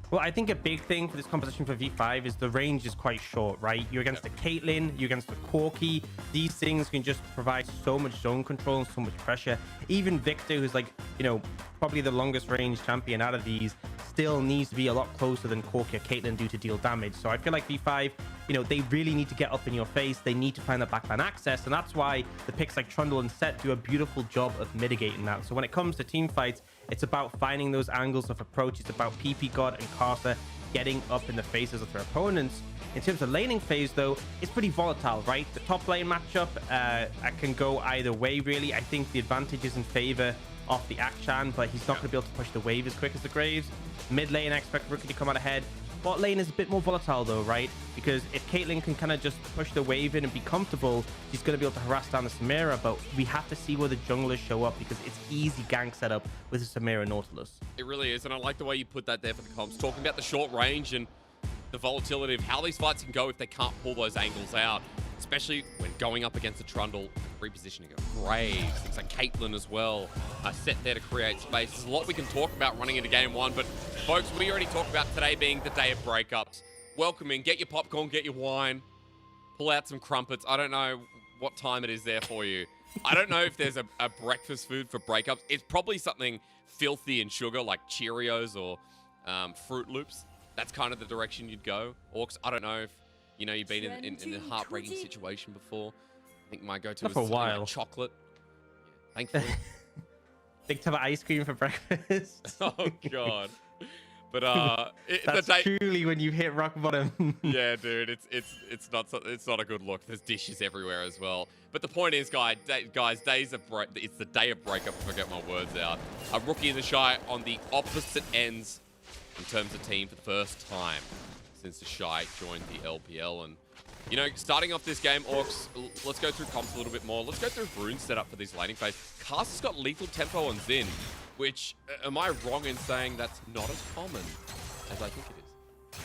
Well, I think a big thing for this composition for V5 is the range is quite short, right? You're against the Caitlyn, you're against the Corki. These things can just provide so much zone control and so much pressure. Even Victor, who's like, you know, probably the longest range champion out of these, still needs to be a lot closer than Corki or Caitlyn do to deal damage. So I feel like V5, you know, they really need to get up in your face. They need to find that backline access, and that's why the picks like Trundle and Set do a beautiful job of mitigating that. So when it comes to team fights, it's about finding those angles of approach. It's about PP God and Carter getting up in the faces of their opponents. In terms of laning phase, though, it's pretty volatile, right? The top lane matchup can go either way, really. I think the advantage is in favor of the Akshan, but he's not going to be able to push the wave as quick as the Graves. Mid lane, I expect Rookie to come out ahead. Bot lane is a bit more volatile, though, right? Because if Caitlyn can kind of just push the wave in and be comfortable, she's going to be able to harass down the Samira, but we have to see where the junglers show up because it's easy gank setup with the Samira Nautilus. It really is, and I like the way you put that there for the comps, talking about the short range and the volatility of how these fights can go if they can't pull those angles out, especially when going up against a Trundle, repositioning of Graves, things like Caitlyn as well, set there to create space. There's a lot we can talk about running into game one, but folks, we already talked about today being the day of breakups. Welcome in, get your popcorn, get your wine, pull out some crumpets. I don't know what time it is there for you. I don't know if there's a breakfast food for breakups. It's probably something filthy in sugar like Cheerios or Fruit Loops. That's kind of the direction you'd go. Orcs, I don't know if, you know, you've been in a heartbreaking situation before. I think my go-to is for a while. Like chocolate. Yeah, thankfully. Big tub of ice cream for breakfast. Oh, God. But that's truly when you hit rock bottom. Yeah, dude, it's not a good look. There's dishes everywhere as well. But the point is, guys, it's the day of breakup. If I get my words out. A Rookie in the Shy on the opposite ends in terms of team for the first time since the Shy joined the LPL. And, you know, starting off this game, Orcs, let's go through comps a little bit more. Let's go through rune setup for this laning phase. Cast has got lethal tempo on Xin, which, am I wrong in saying that's not as common as I think it is?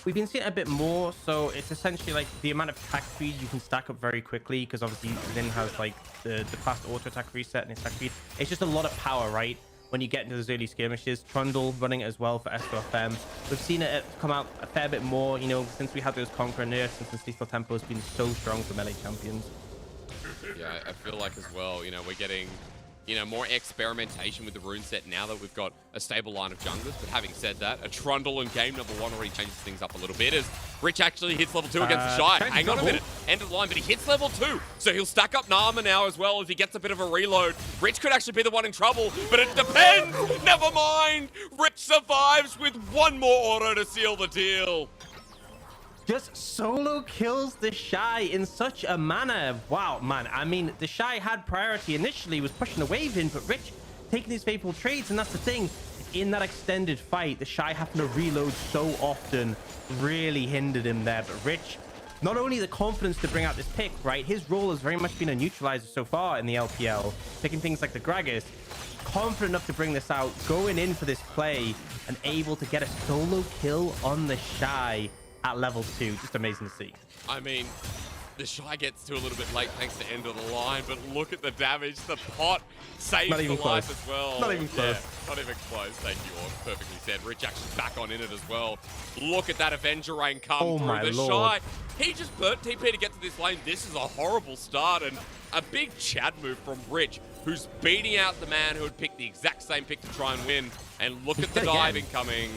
We've been seeing it a bit more, so it's essentially like the amount of attack speed you can stack up very quickly, because obviously Xin has like the fast auto attack reset and attack speed. It's just a lot of power, right? When you get into those early skirmishes, Trundle running it as well for S2FM. We've seen it come out a fair bit more, you know, since we had those Conqueror nerfs, and since lethal tempo has been so strong for melee champions. Yeah, I feel like as well, you know, we're getting, you know, more experimentation with the rune set now that we've got a stable line of junglers. But having said that, a Trundle in game number one already changes things up a little bit as Rich actually hits level 2 against the Shy. Hang on a minute. End of the line, but he hits level 2. So he'll stack up Nama now as well if he gets a bit of a reload. Rich could actually be the one in trouble, but it depends. Never mind. Rich survives with one more auto to seal the deal. Just solo kills the Shy in such a manner. Wow, man. I mean, the Shy had priority initially, was pushing the wave in, but Rich taking these faithful trades, and that's the thing. In that extended fight, the Shy having to reload so often really hindered him there. But Rich, not only the confidence to bring out this pick, right? His role has very much been a neutralizer so far in the LPL, picking things like the Gragas. Confident enough to bring this out, going in for this play, and able to get a solo kill on the Shy at level 2. Just amazing to see. I mean, the Shy gets to a little bit late thanks to end of the line, but look at the damage. The pot saves the life as well. Not even close. Yeah, not even close. Thank you, Orc. Perfectly said. Rich actually back on in it as well. Look at that Avenger Rain come through. My the Lord. Shy, he just burnt TP to get to this lane. This is a horrible start and a big Chad move from Rich, who's beating out the man who had picked the exact same pick to try and win. And look at the dive incoming.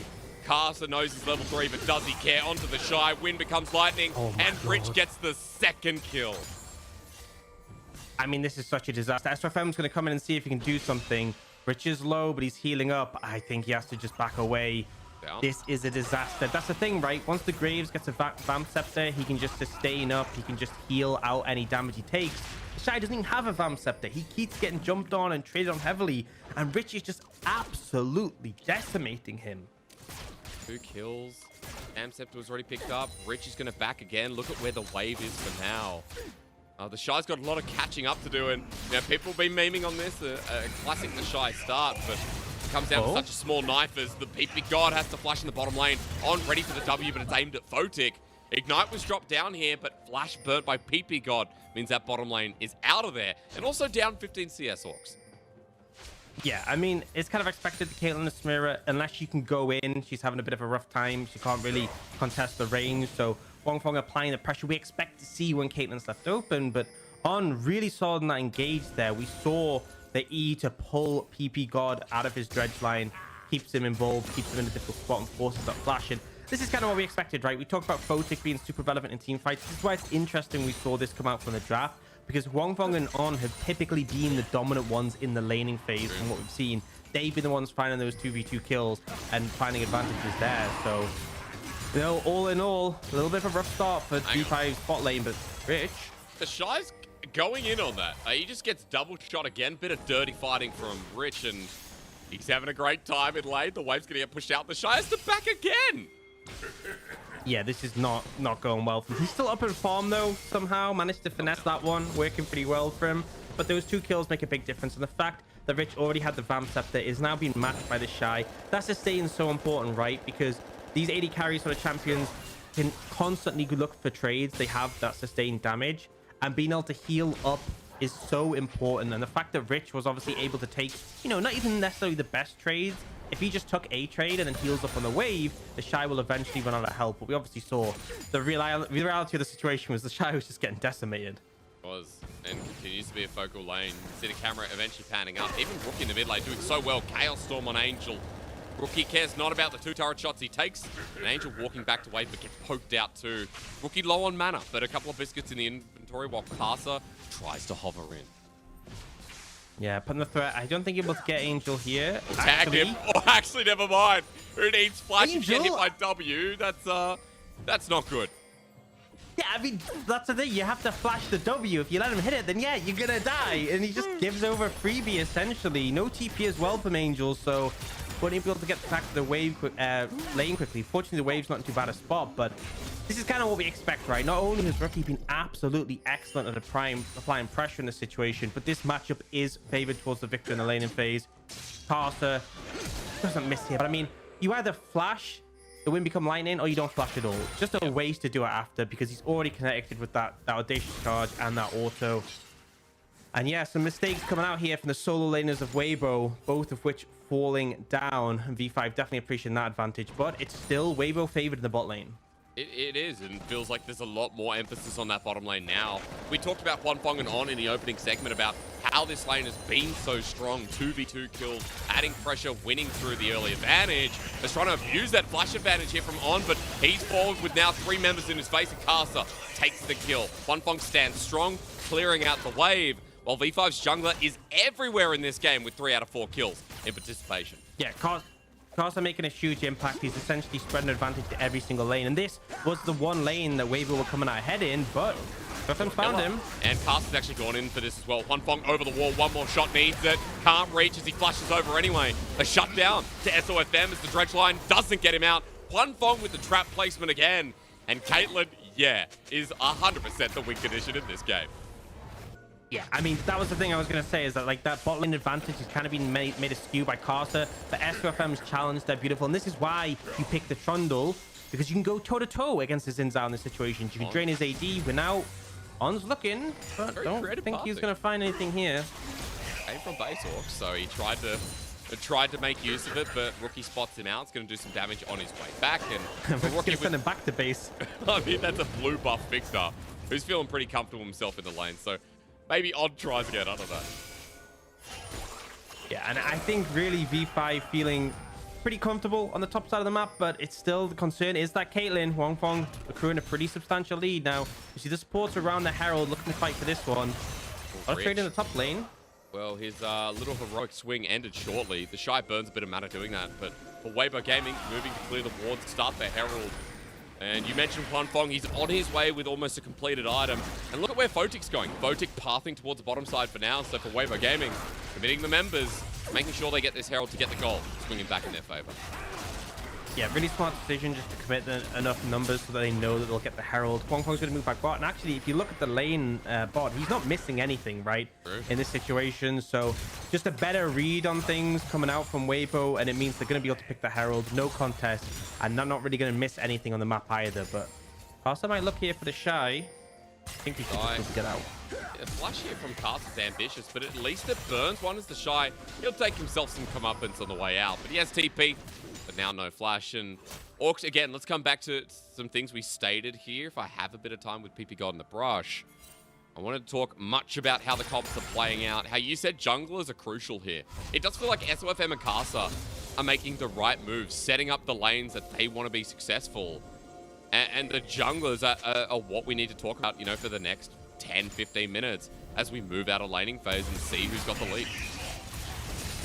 Caster knows he's level 3, but does he care? Onto the Shy. Wind becomes lightning, and Rich gets the second kill. I mean, this is such a disaster. SFM's going to come in and see if he can do something. Rich is low, but he's healing up. I think he has to just back away. Yeah. This is a disaster. That's the thing, right? Once the Graves gets a Vamp Scepter, he can just sustain up. He can just heal out any damage he takes. Shy doesn't even have a Vamp Scepter. He keeps getting jumped on and traded on heavily, and Rich is just absolutely decimating him. 2 kills. Vamp Scepter was already picked up. Rich is going to back again. Look at where the wave is for now. The Shy's got a lot of catching up to do, and you know, people have been memeing on this. A classic the Shy start, but it comes down to such a small knife as the PP God has to flash in the bottom lane. On ready for the W, but it's aimed at Photic. Ignite was dropped down here, but Flash burnt by PP God means that bottom lane is out of there. And also down 15 CS Orcs. Yeah, I mean, it's kind of expected that Caitlyn and Samira, unless she can go in, she's having a bit of a rough time. She can't really contest the range. So Wongfong applying the pressure we expect to see when Caitlyn's left open. But On really solid in that engage there. We saw the E to pull PP God out of his dredge line, keeps him involved, keeps him in a difficult spot, and forces that flash in. This is kind of what we expected, right? We talked about Photic being super relevant in team fights. This is why it's interesting we saw this come out from the draft, because Wongfong and On have typically been the dominant ones in the laning phase from what we've seen. They've been the ones finding those 2v2 kills and finding advantages there. So You know, all in all, a little bit of a rough start for V5's bot lane, but Rich. The Shy's going in on that. He just gets double shot again. Bit of dirty fighting from Rich, and he's having a great time in lane. The wave's going to get pushed out. The Shy has to back again. Yeah, this is not going well for him. He's still up in farm, though, somehow. Managed to finesse that one, working pretty well for him. But those 2 kills make a big difference. And the fact that Rich already had the Vamp Scepter is now being matched by the Shy. That sustain is so important, right? Because these AD carries for the champions can constantly look for trades. They have that sustained damage. And being able to heal up is so important. And the fact that Rich was obviously able to take, you know, not even necessarily the best trades. If he just took a trade and then heals up on the wave, the Shy will eventually run out of help. But we obviously saw the reality of the situation was the Shy was just getting decimated. Was and continues to be a focal lane. See the camera eventually panning up. Even Rookie in the mid lane doing so well. Chaos Storm on Angel. Rookie cares not about the 2 turret shots he takes. And Angel walking back to wave, but gets poked out too. Rookie low on mana, but a couple of biscuits in the inventory while Casa tries to hover in. Yeah, putting the threat. I don't think you're able to get Angel here. Tag him. Oh, actually, never mind. Who needs flash and get hit by W? That's not good. Yeah, I mean, that's the thing. You have to flash the W. If you let him hit it, then yeah, you're gonna die. And he just gives over freebie, essentially. No TP as well from Angel, so wouldn't be able to get back to the wave lane quickly. Fortunately, the wave's not in too bad a spot, but this is kind of what we expect, right? Not only has Rookie been absolutely excellent at applying pressure in this situation, but this matchup is favored towards the victor in the laning phase. Carter doesn't miss here, but I mean, you either flash the win become lightning or you don't flash at all. It's just a waste to do it after because he's already connected with that audacious charge and that auto. And yeah, some mistakes coming out here from the solo laners of Weibo, both of which falling down. And V5 definitely appreciating that advantage, but it's still Weibo favored in the bot lane. It is, and feels like there's a lot more emphasis on that bottom lane now. We talked about Huanfeng and On in the opening segment about how this lane has been so strong. 2v2 kills, adding pressure, winning through the early advantage. They're trying to abuse that flash advantage here from On, but he's fallen with now 3 members in his face, and Casa takes the kill. Huanfeng stands strong, clearing out the wave, while V5's jungler is everywhere in this game with 3 out of 4 kills in participation. Yeah, Casa making a huge impact. He's essentially spreading advantage to every single lane. And this was the one lane that Weibo were coming out ahead in, but FM's found him. And Casa's actually gone in for this as well. Huanfeng over the wall. One more shot needs it. Can't reach as he flashes over anyway. A shutdown to SOFM as the dredge line doesn't get him out. Huanfeng with the trap placement again. And Caitlyn, yeah, is 100% the win condition in this game. Yeah, I mean, that was the thing I was going to say is that, like, that bot lane advantage has kind of been made askew by Casa. But SOFM's challenge, they're beautiful. And this is why you pick the Trundle, because you can go toe-to-toe against the Zinzao in this situation. You can drain his AD. We're now... On's looking, but don't think he's going to find anything here. Came from base orc, so he tried to make use of it, but Rookie spots him out. It's going to do some damage on his way back. And Rookie's going to send him back to base. I mean, that's a blue buff fixer who's feeling pretty comfortable himself in the lane. So maybe Odd tries again, I don't know. Yeah, and I think really V5 feeling pretty comfortable on the top side of the map, but it's still the concern is that Caitlyn, Huanfeng accruing a pretty substantial lead now. You see the supports around the Herald looking to fight for this one. I'll trade in the top lane. Well, his little heroic swing ended shortly. The Shy burns a bit of mana doing that, but for Weibo Gaming, moving to clear the wards to start their Herald. And you mentioned Huanfeng, he's on his way with almost a completed item. And look at where Photic's going. Photic pathing towards the bottom side for now. So for Weibo Gaming, committing the members, making sure they get this Herald to get the goal, swinging back in their favor. Yeah, really smart decision just to commit enough numbers so that they know that they'll get the Herald. Huanfeng's going to move back bot. And actually, if you look at the lane bot, he's not missing anything, right? True. In this situation. So just a better read on things coming out from Weibo. And it means they're going to be able to pick the Herald. No contest. And they're not really going to miss anything on the map either. But Casa might look here for the Shy. I think he should just be able to get out. Yeah, flash here from Casa's ambitious, but at least it burns one as the Shy. He'll take himself some comeuppance on the way out. But he has TP. But now no flash. And Orcs, again, let's come back to some things we stated here. If I have a bit of time with PP God in the brush, I wanted to talk much about how the comps are playing out. How you said junglers are crucial here. It does feel like SOFM and Casa are making the right moves, setting up the lanes that they want to be successful. And the junglers are what we need to talk about, you know, for the next 10, 15 minutes as we move out of laning phase and see who's got the lead.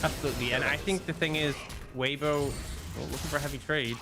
Absolutely. And I think the thing is, Weibo... looking for a heavy trade.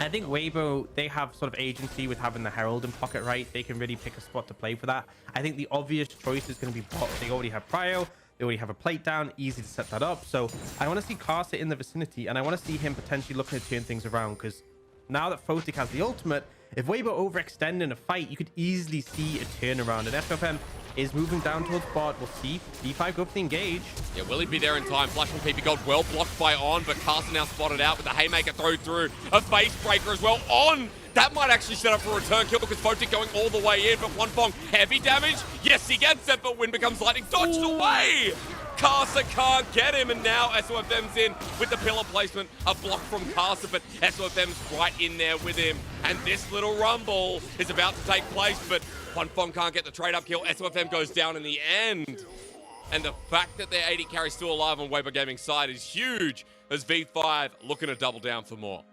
I think Weibo, they have sort of agency with having the Herald in pocket, right? They can really pick a spot to play for that. I think the obvious choice is going to be bot. They already have Prio. They already have a plate down. Easy to set that up. So I want to see Karsa in the vicinity, and I want to see him potentially looking to turn things around, because now that Photic has the ultimate, if Weibo overextend in a fight, you could easily see a turnaround. And SFM is moving down towards bot. We'll see V5 go for the engage. Yeah, will he be there in time? Flash from PP Gold, well blocked by On, but Carson now spotted out with the Haymaker through. A face breaker as well. On! That might actually set up for a return kill because Photic going all the way in, but Wanfong, heavy damage. Yes, he gets it, but Win becomes lightning. Dodged away! Karsa can't get him, and now SOFM's in with the pillar placement. A block from Karsa, but SOFM's right in there with him. And this little rumble is about to take place, but Wanfong can't get the trade-up kill. SOFM goes down in the end. And the fact that their 80 carry still alive on Weibo Gaming's side is huge, as V5 looking to double down for more.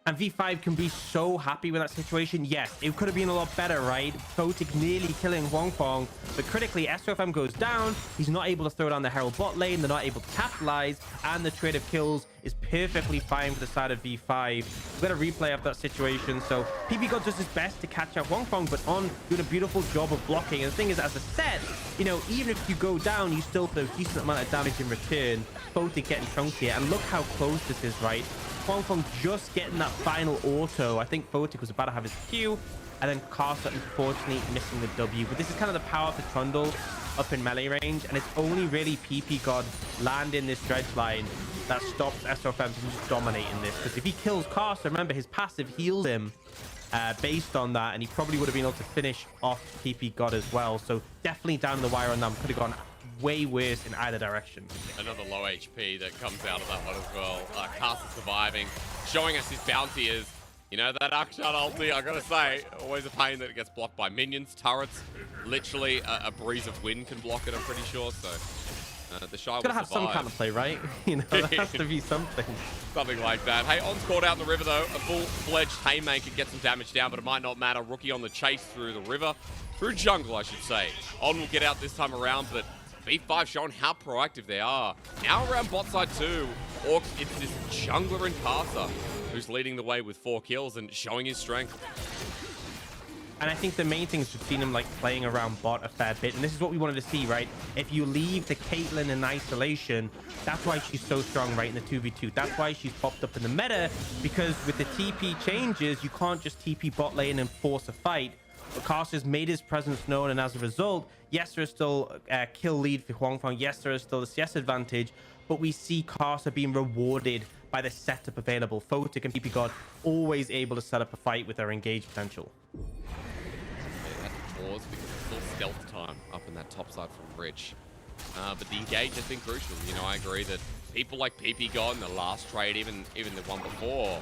And V5 can be so happy with that situation. Yes, it could have been a lot better, right? Photic nearly killing Wanfong, but critically, SOFM goes down. He's not able to throw down the Herald bot lane. They're not able to capitalize, and the trade of kills is perfectly fine for the side of V5. We've got a replay of that situation. So PP God does his best to catch out Wanfong, but On doing a beautiful job of blocking. And the thing is, as a set, you know, even if you go down, you still do a decent amount of damage in return. Photic getting chunked here, and look how close this is, right? Wanfong just getting that final auto. I think Photic was about to have his Q, and then Karsa unfortunately missing the W. But this is kind of the power of the Trundle up in melee range, and it's only really PP God landing this dredge line that stops SOFM from just dominating this. Because if he kills Karsa, remember his passive healed him based on that, and he probably would have been able to finish off PP God as well. So definitely down the wire on them. Could have gone way worse in either direction. Another low HP that comes out of that one as well. Karsa surviving, showing us his bounty is, you know, that Akshot ulti, I gotta say, always a pain that it gets blocked by minions, turrets. Literally a breeze of wind can block it, I'm pretty sure. So the Shy will Gotta have some kind of play, right? You know, there has to be something. Something like that. Hey, On's caught out in the river though. A full-fledged Haymaker gets some damage down, but it might not matter. Rookie on the chase through the river. Through jungle, I should say. On will get out this time around, but V5 showing how proactive they are. Now around bot side too. Orcs, it's this jungler in Karsa who's leading the way with 4 kills and showing his strength. And I think the main thing is we've seen him like playing around bot a fair bit. And this is what we wanted to see, right? If you leave the Caitlyn in isolation, that's why she's so strong, right, in the 2v2. That's why she's popped up in the meta, because with the TP changes, you can't just TP bot lane and force a fight. But Karsa's made his presence known, and as a result, yes, there is still a kill lead for Wanfong. Yes, there is still the CS advantage, but we see Karsa being rewarded by the setup available. Photic and PP God always able to set up a fight with their engage potential. They had to pause because it's still stealth time up in that top side from Rich. But the engage has been crucial. You know, I agree that people like PP God in the last trade, even the one before,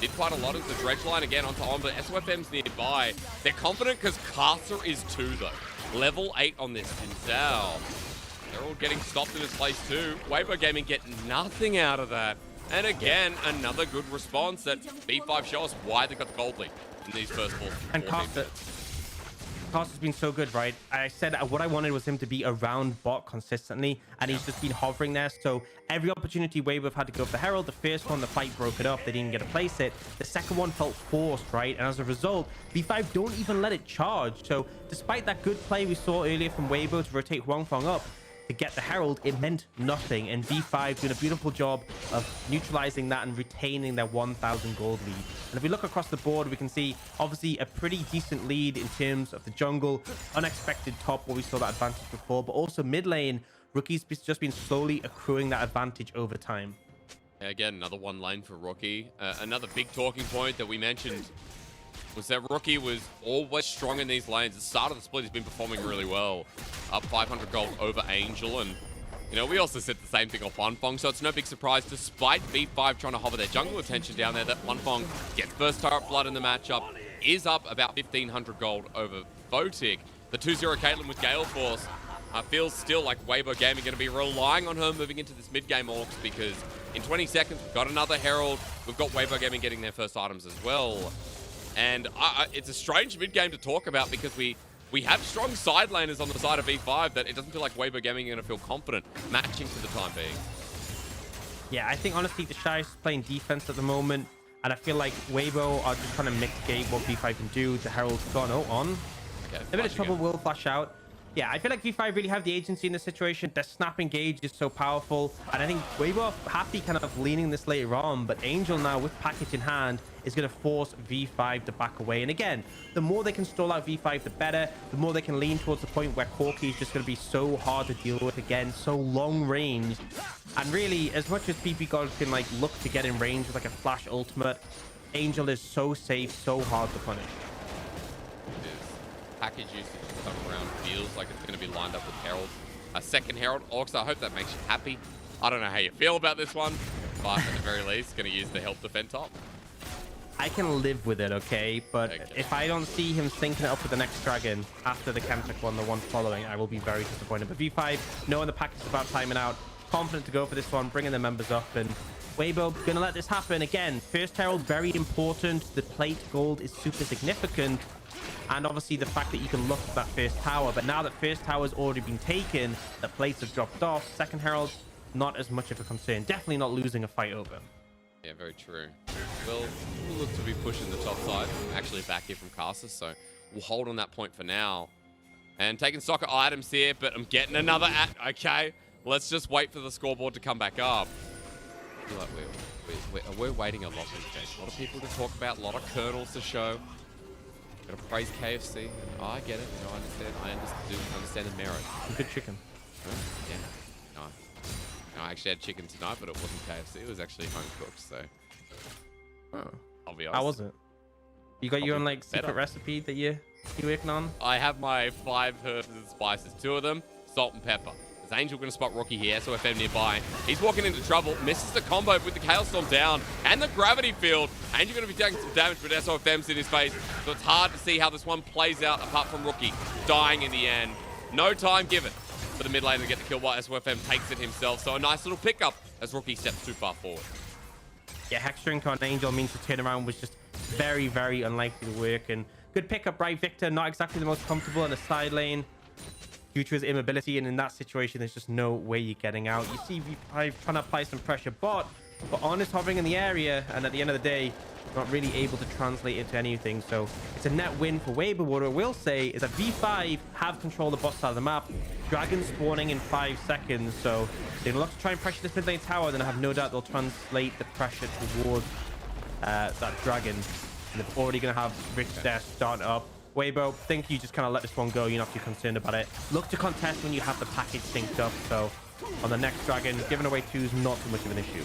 did quite a lot as the dredge line again onto On, but SOFM's nearby. They're confident because Karsa is 2 though. Level 8 on this himself. They're all getting stopped in this place too. Weibo Gaming get nothing out of that. And again, another good response that B5 show us why they got the gold lead in these first 4 And Karsa's been so good, right? I said what I wanted was him to be around bot consistently, and he's just been hovering there. So every opportunity Weibo have had to go for the Herald. The first one, the fight broke it up. They didn't get to place it. The second one felt forced, right? And as a result, V5 don't even let it charge. So despite that good play we saw earlier from Weibo to rotate Wanfong up to get the Herald, it meant nothing. And V5 doing a beautiful job of neutralizing that and retaining their 1,000 gold lead. And if we look across the board, we can see obviously a pretty decent lead in terms of the jungle, unexpected top where we saw that advantage before, but also mid lane, Rookie's just been slowly accruing that advantage over time. Yeah, again, another 1 lane for Rookie. Another big talking point that we mentioned was that Rookie was always strong in these lanes. At the start of the split, he's been performing really well. Up 500 gold over Angel, and you know, we also said the same thing off Wanfong, so it's no big surprise, despite V5 trying to hover their jungle attention down there, that Wanfong gets first turret blood in the matchup, is up about 1,500 gold over Photic. The 2-0 Caitlyn with Gale Force feels still like Weibo Gaming going to be relying on her moving into this mid-game Orcs, because in 20 seconds, we've got another Herald, we've got Weibo Gaming getting their first items as well. And it's a strange mid-game to talk about because we have strong side laners on the side of V5 that it doesn't feel like Weibo Gaming are going to feel confident matching for the time being. Yeah, I think honestly the Shy is playing defense at the moment. And I feel like Weibo are just trying to mitigate what V5 can do. The Herald's gone on. Okay, A bit of trouble will flash out. Yeah, I feel like V5 really have the agency in this situation. Their snap engage is so powerful. And I think Weibo are happy kind of leaning this later on. But Angel now with package in hand is going to force V5 to back away. And again, the more they can stall out V5, the better. The more they can lean towards the point where Corki is just going to be so hard to deal with again. So long range. And really, as much as PP God can like look to get in range with like a flash ultimate, Angel is so safe, so hard to punish. Package usage this time around feels like it's going to be lined up with Herald. A second Herald. Orcs, I hope that makes you happy. I don't know how you feel about this one, but at the very least, going to use the help defend top. I can live with it, okay? But Okay. if I don't see him syncing it up with the next dragon after the Chemtech one, the one following, I will be very disappointed. But V5, knowing the package is about timing out, confident to go for this one, bringing the members up, and Weibo gonna let this happen again. First Herald, very important. The plate gold is super significant. And obviously the fact that you can look at that first tower, but now that first tower has already been taken, the plates have dropped off. Second Herald, not as much of a concern. Definitely not losing a fight over. Yeah, very true. We'll look to be pushing the top side. Actually back here from Casas, so we'll hold on that point for now. And taking soccer items here, but I'm getting another at. Okay, let's just wait for the scoreboard to come back up. I feel like we're waiting a lot these days. A lot of people to talk about, a lot of kernels to show. Gotta praise KFC. Oh, I get it. You know, I understand the merit. Good chicken. Yeah. No, I actually had chicken tonight, but it wasn't KFC. It was actually home cooked. So, I'll be honest. How was it? You got your own like secret better. recipe that you're working on? I have my 5 herbs and spices. 2 of them, salt and pepper. Is Angel going to spot Rocky here? SOFM nearby. He's walking into trouble. Misses the combo with the Chaos Storm down and the Gravity Field. Angel going to be taking some damage, but SOFM's in his face. So it's hard to see how this one plays out apart from Rookie dying in the end. No time given for the mid lane to get the kill while SOFM takes it himself. So a nice little pickup as Rookie steps too far forward. Yeah, Hex Drink on Angel means the turnaround was just very, very unlikely to work. And good pickup, right? Victor, not exactly the most comfortable in the side lane due to his immobility, and in that situation there's just no way you're getting out. You see V5 trying to apply some pressure, but Honest hovering in the area, and at the end of the day not really able to translate into anything. So it's a net win for Weibo. What I will say is that V5 have control of the boss side of the map. Dragon spawning in 5 seconds, so they'll look to try and pressure this mid lane tower, then I have no doubt they'll translate the pressure towards that dragon. And they're already going to have Rich there starting up. Weibo, think you just kind of let this one go. You're not too concerned about it. Look to contest when you have the package synced up. So on the next dragon, giving away 2 is not too much of an issue.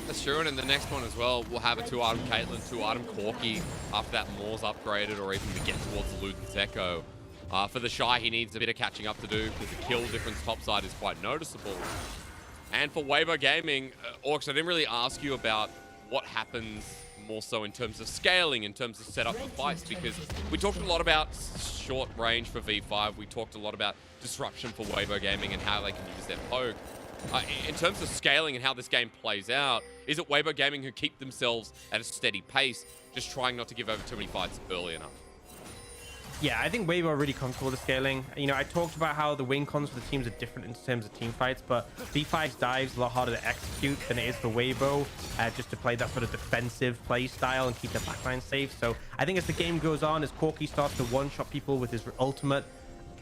That's true, and in the next one as well, we'll have a 2-item Caitlyn, 2-item Corki after that Moore's upgraded, or even to get towards the Luden's Echo. For the Shy, he needs a bit of catching up to do because the kill difference topside is quite noticeable. And for Weibo Gaming, Orcs, I didn't really ask you about what happens more so in terms of scaling, in terms of setup for fights, because we talked a lot about short range for V5. We talked a lot about disruption for Weibo Gaming and how they can use their poke. In terms of scaling and how this game plays out, is it Weibo Gaming who keep themselves at a steady pace, just trying not to give over too many fights early enough? Yeah, I think Weibo are really comfortable with the scaling. You know, I talked about how the win cons for the teams are different in terms of team fights, but V5's dives a lot harder to execute than it is for Weibo, just to play that sort of defensive play style and keep their backline safe. So I think as the game goes on, as Corki starts to one-shot people with his ultimate,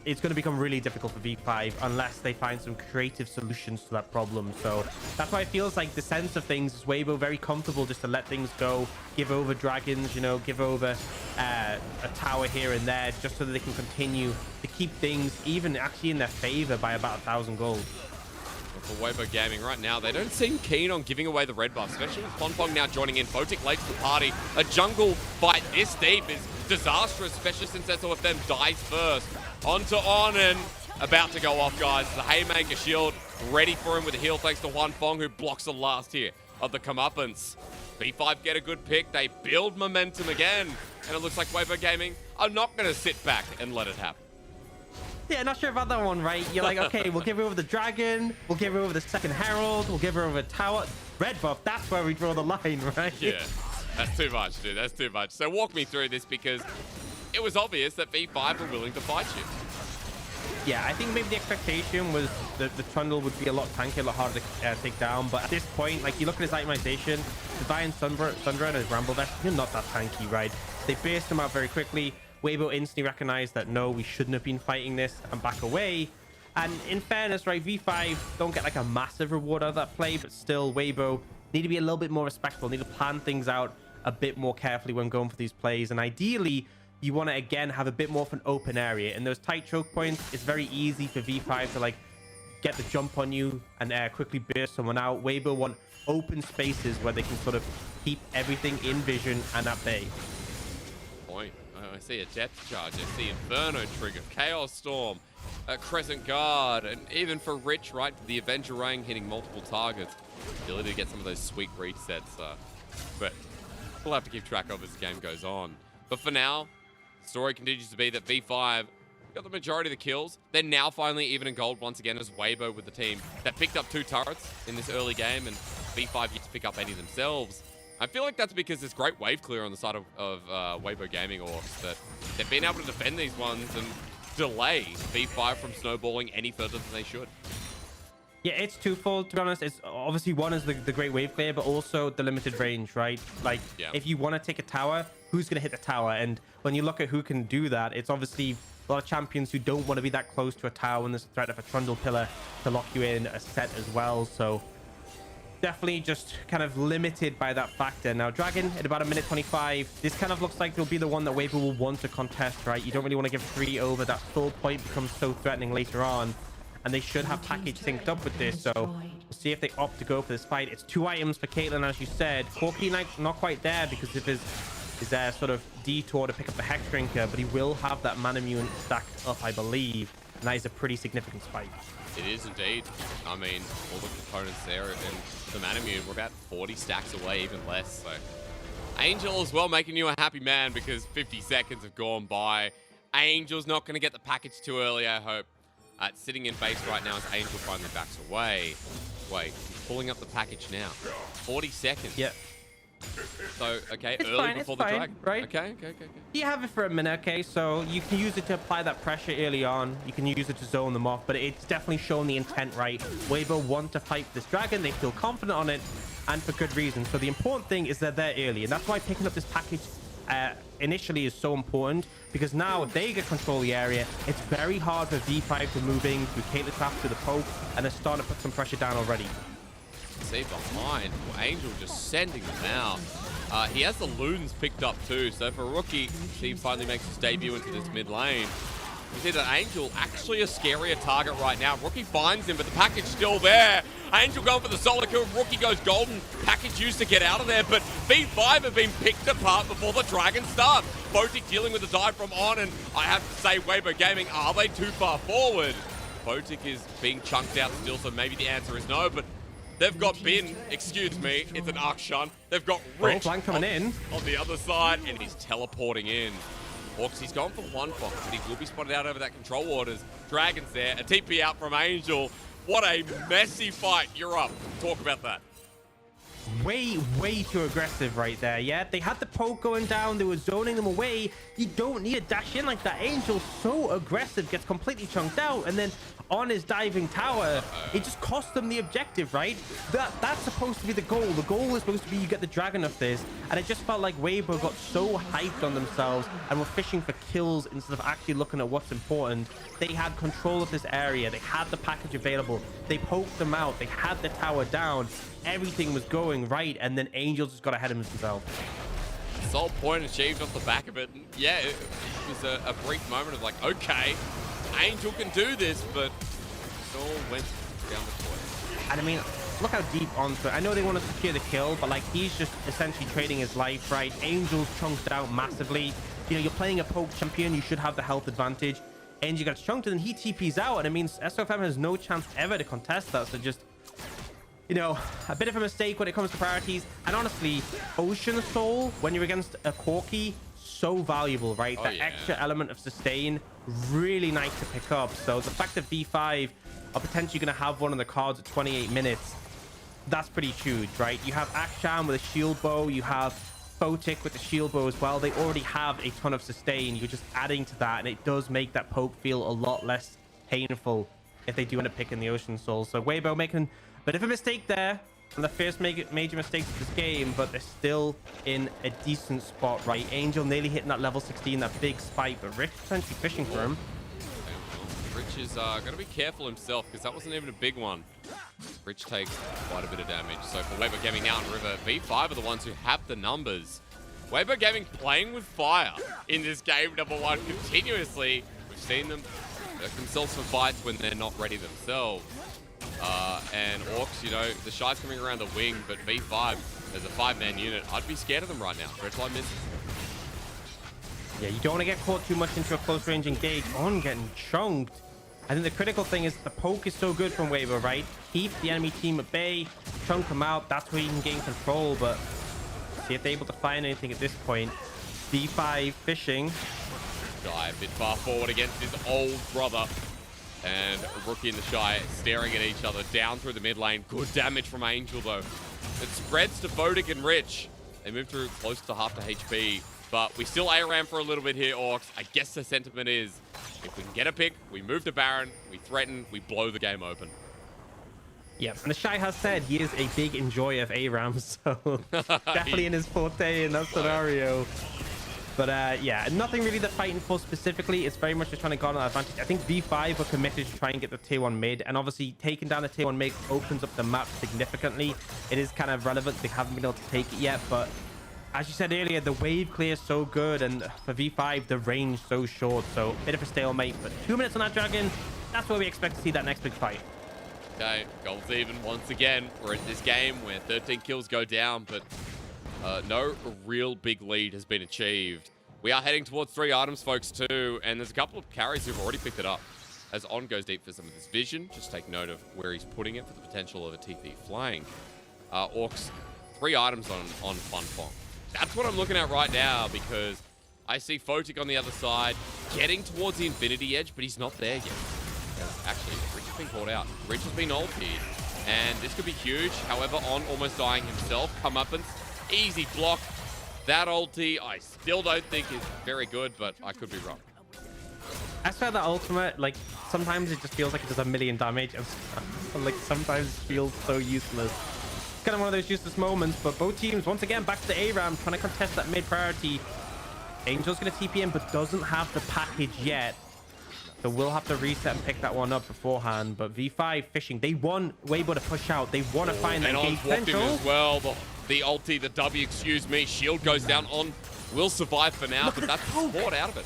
it's going to become really difficult for V5 unless they find some creative solutions to that problem. So that's why it feels like the sense of things is Weibo very comfortable just to let things go, give over dragons, you know, give over a tower here and there, just so that they can continue to keep things even actually in their favor by about 1,000 gold. For Weibo Gaming right now, they don't seem keen on giving away the red buff, especially with Ponpong now joining in. Photic late to the party. A jungle fight this deep is disastrous, especially since SOFM dies first. Onto Onin, about to go off, guys. The Haymaker shield ready for him with a heal thanks to Juan Fong, who blocks the last here of the comeuppance. V5 get a good pick. They build momentum again. And it looks like Weibo Gaming are not going to sit back and let it happen. Yeah, not sure about that one, right? You're like, okay, we'll give her over the dragon, we'll give her over the second herald, we'll give her over tower. Red buff, that's where we draw the line, right? Yeah, that's too much, dude. That's too much. So walk me through this, because it was obvious that V5 were willing to fight you. Yeah, I think maybe the expectation was that the Trundle would be a lot tankier, a lot harder to take down. But at this point, like, you look at his itemization, Divine Sundra and his Ramble Vest, you're not that tanky, right? They burst him out very quickly. Weibo instantly recognized that, no, we shouldn't have been fighting this, and back away. And in fairness, right, V5 don't get like a massive reward out of that play, but still, Weibo need to be a little bit more respectful, need to plan things out a bit more carefully when going for these plays. And ideally, you want to, again, have a bit more of an open area. In those tight choke points, it's very easy for V5 to, like, get the jump on you and quickly burst someone out. Weibo want open spaces where they can sort of keep everything in vision and at bay. Point. I see a Depth Charge, I see Inferno trigger, Chaos Storm, a Crescent Guard, and even for Rich, right, the Avenger Ring hitting multiple targets. Ability to get some of those sweet resets. But we'll have to keep track of as the game goes on. But for now, the story continues to be that V5 got the majority of the kills. They're now finally even in gold once again as Weibo with the team that picked up 2 turrets in this early game, and V5 yet to pick up any themselves. I feel like that's because there's great wave clear on the side of Weibo Gaming Orcs, that they've been able to defend these ones and delay V5 from snowballing any further than they should. Yeah, it's twofold, to be honest. It's obviously, one is the great wave clear, but also the limited range, right? Like, if you want to take a tower, who's going to hit the tower? And when you look at who can do that, it's obviously a lot of champions who don't want to be that close to a tower when there's a threat of a Trundle Pillar to lock you in a set as well. So definitely just kind of limited by that factor. Now, Dragon at about 1:25. This kind of looks like it'll be the one that Weibo will want to contest, right? You don't really want to give 3 over. That stall point becomes so threatening later on. And they should have package synced up with this. So we'll see if they opt to go for this fight. It's 2 items for Caitlyn, as you said. Corki not quite there because of his sort of detour to pick up the Hex Drinker, but he will have that Mana Mutant stacked up, I believe. And that is a pretty significant spike. It is indeed. I mean, all the components there, and the Mana Mutant, we're about 40 stacks away, even less. So Angel as well making you a happy man because 50 seconds have gone by. Angel's not going to get the package too early, I hope. Sitting in base right now as Angel finally backs away. Wait, he's pulling up the package now. 40 seconds. Yep. So, okay, it's early fine, before it's the fine, drag. Right? Okay. You have it for a minute, okay? So you can use it to apply that pressure early on. You can use it to zone them off, but it's definitely shown the intent, right? Weibo want to fight this dragon. They feel confident on it, and for good reason. So the important thing is that they're early, and that's why picking up this package initially is so important, because now if they get control of the area, it's very hard for V5 to move in through Caitlyn Trap to the poke, and they're starting to put some pressure down already. See behind, Angel just sending them out. He has the Loons picked up too, so for a rookie, he finally makes his debut into this mid lane. You see that Angel actually a scarier target right now. Rookie finds him, but the package still there. Angel going for the solo kill. Rookie goes golden. Package used to get out of there, but V5 have been picked apart before the Dragon starts. Botic dealing with the dive from On, and I have to say, Weibo Gaming, are they too far forward? Botic is being chunked out still, so maybe the answer is no, but they've got Bin, excuse me, it's an Arc-Shun. They've got Rich flank coming in on the other side, and he's teleporting in. Hawks, he's gone for 1 Fox, but he will be spotted out over that control waters. Dragon's there, a TP out from Angel. What a messy fight. You're up. Talk about that. Way too aggressive right there. Yeah, they had the poke going down. They were zoning them away. You don't need to dash in like that. Angel's so aggressive, gets completely chunked out, and then on his diving tower, it just cost them the objective, right? That's supposed to be the goal. The goal is supposed to be you get the dragon of this, and it just felt like Weibo got so hyped on themselves and were fishing for kills instead of actually looking at what's important. They had control of this area. They had the package available. They poked them out. They had the tower down. Everything was going right, and then Angel just got ahead of himself. Sole point achieved off the back of it. And yeah, it was a brief moment of like, okay, Angel can do this, but it all went down the toilet. And I mean, look how deep onto it. I know they want to secure the kill, but like he's just essentially trading his life, right? Angel's chunked out massively. You know, you're playing a poke champion, you should have the health advantage. Angel gets chunked and then he TPs out, and it means SOFM has no chance ever to contest that. So just, you know, a bit of a mistake when it comes to priorities. And honestly, Ocean Soul, when you're against a Corki, so valuable, right? Oh, that extra element of sustain, really nice to pick up. So the fact that V5 are potentially going to have one on the cards at 28 minutes, that's pretty huge, right? You have Akshan with a shield bow, you have Botic with the shield bow as well. They already have a ton of sustain. You're just adding to that, and it does make that poke feel a lot less painful if they do end up picking the Ocean Soul. So Weibo making a bit of a mistake there. And the first major mistakes of this game, but they're still in a decent spot, right? Angel nearly hitting that level 16, that big spike, but Rich potentially fishing for him. Rich is going to be careful himself because that wasn't even a big one. Rich takes quite a bit of damage. So for Weibo Gaming now in River, V5 are the ones who have the numbers. Weibo Gaming playing with fire in this game, number one, continuously. We've seen them hurt themselves for fights when they're not ready themselves. And Orcs, you know, the Shy's coming around the wing, but V5 as a 5-man unit, I'd be scared of them right now. Red line misses. Yeah, you don't want to get caught too much into a close range engage. On getting chunked. I think the critical thing is the poke is so good from Weibo, right? Keep the enemy team at bay, chunk them out. That's where you can gain control, but see if they're able to find anything at this point. V5 fishing. Guy a bit far forward against his old brother. And Rookie and the Shy staring at each other down through the mid lane. Good damage from Angel, though. It spreads to Vodik and Rich. They move through close to half the HP. But we still ARAM for a little bit here, Orcs. I guess the sentiment is, if we can get a pick, we move to Baron, we threaten, we blow the game open. Yep, and the Shy has said he is a big enjoyer of ARAM, so definitely in his forte in that scenario. But yeah, nothing really they're fighting for specifically. It's very much just trying to garner an advantage. I think V5 are committed to try and get the tier 1 mid, and obviously taking down the tier 1 mid opens up the map significantly. It is kind of relevant. They haven't been able to take it yet, but as you said earlier, the wave clear is so good, and for V5, the range so short, so a bit of a stalemate. But 2 minutes on that Dragon, that's where we expect to see that next big fight. Okay, goals even once again. We're in this game where 13 kills go down, but no real big lead has been achieved. We are heading towards 3 items, folks, too, and there's a couple of carries who've already picked it up. As On goes deep for some of this vision, just take note of where he's putting it for the potential of a TP flying. Orcs, 3 items on Fun Fong. That's what I'm looking at right now, because I see Photic on the other side getting towards the Infinity Edge, but he's not there yet. Actually, Rich has been caught out. Rich has been ultied, and this could be huge. However, On almost dying himself. Comeuppance, easy block. That ulti, I still don't think is very good, but I could be wrong. As for the ultimate, like, sometimes it just feels like it does a million damage, and like, sometimes it feels so useless. Kind of one of those useless moments, but both teams, once again, back to the ARAM, trying to contest that mid priority. Angel's going to TP in, but doesn't have the package yet. So we'll have to reset and pick that one up beforehand. But V5 fishing, they want Weibo to push out. They want to find that gate potential. As well. The ulti, the W, excuse me. Shield goes down. On will survive for now, but that's sport out of it.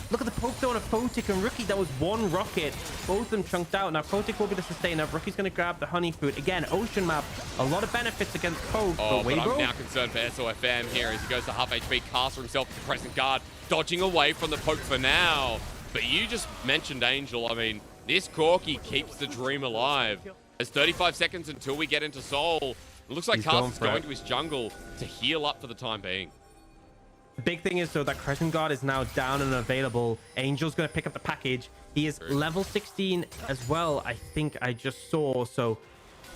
Look at the poke though on a Photic and Rookie. That was one rocket. Both of them chunked out. Now Photic will be the sustainer. Rookie's going to grab the honey food. Again, Ocean map. A lot of benefits against poke. Oh, but Weibo? I'm now concerned for SOFM here as he goes to half HP. Caster himself to Crescent Guard. Dodging away from the poke for now. But you just mentioned Angel. I mean, this Corky keeps the dream alive. There's 35 seconds until we get into Soul. It looks like Caster's going to his jungle to heal up for the time being. The big thing is, though, that Crescent Guard is now down and available. Angel's going to pick up the package. He is level 16 as well, I think I just saw. So,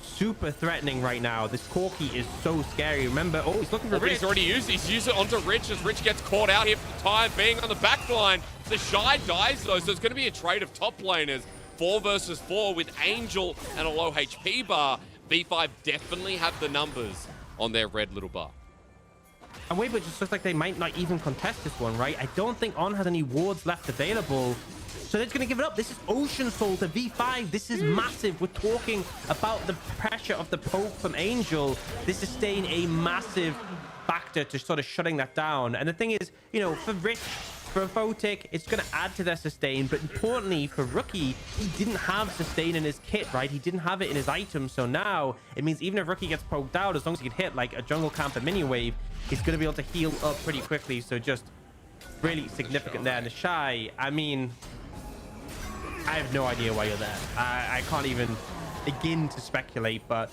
super threatening right now. This Corky is so scary. Remember, oh, he's looking for Rich. He's already used it. He's used it onto Rich as Rich gets caught out here for the time being on the back line. The Shy dies, though, so it's going to be a trade of top laners. 4 versus 4 with Angel and a low HP bar. V5 definitely have the numbers on their red little bar. And Weibo just looks like they might not even contest this one, right? I don't think On has any wards left available. So they're just going to give it up. This is Ocean Soul to V5. This is massive. We're talking about the pressure of the poke from Angel. This is staying a massive factor to sort of shutting that down. And the thing is, you know, for Rich, for Photic, it's going to add to their sustain. But importantly, for Rookie, he didn't have sustain in his kit, right? He didn't have it in his item. So now it means even if Rookie gets poked out, as long as he can hit like a jungle camp and mini wave, he's going to be able to heal up pretty quickly. So just really significant there. And the Shy, I mean, I have no idea why you're there. I can't even begin to speculate, but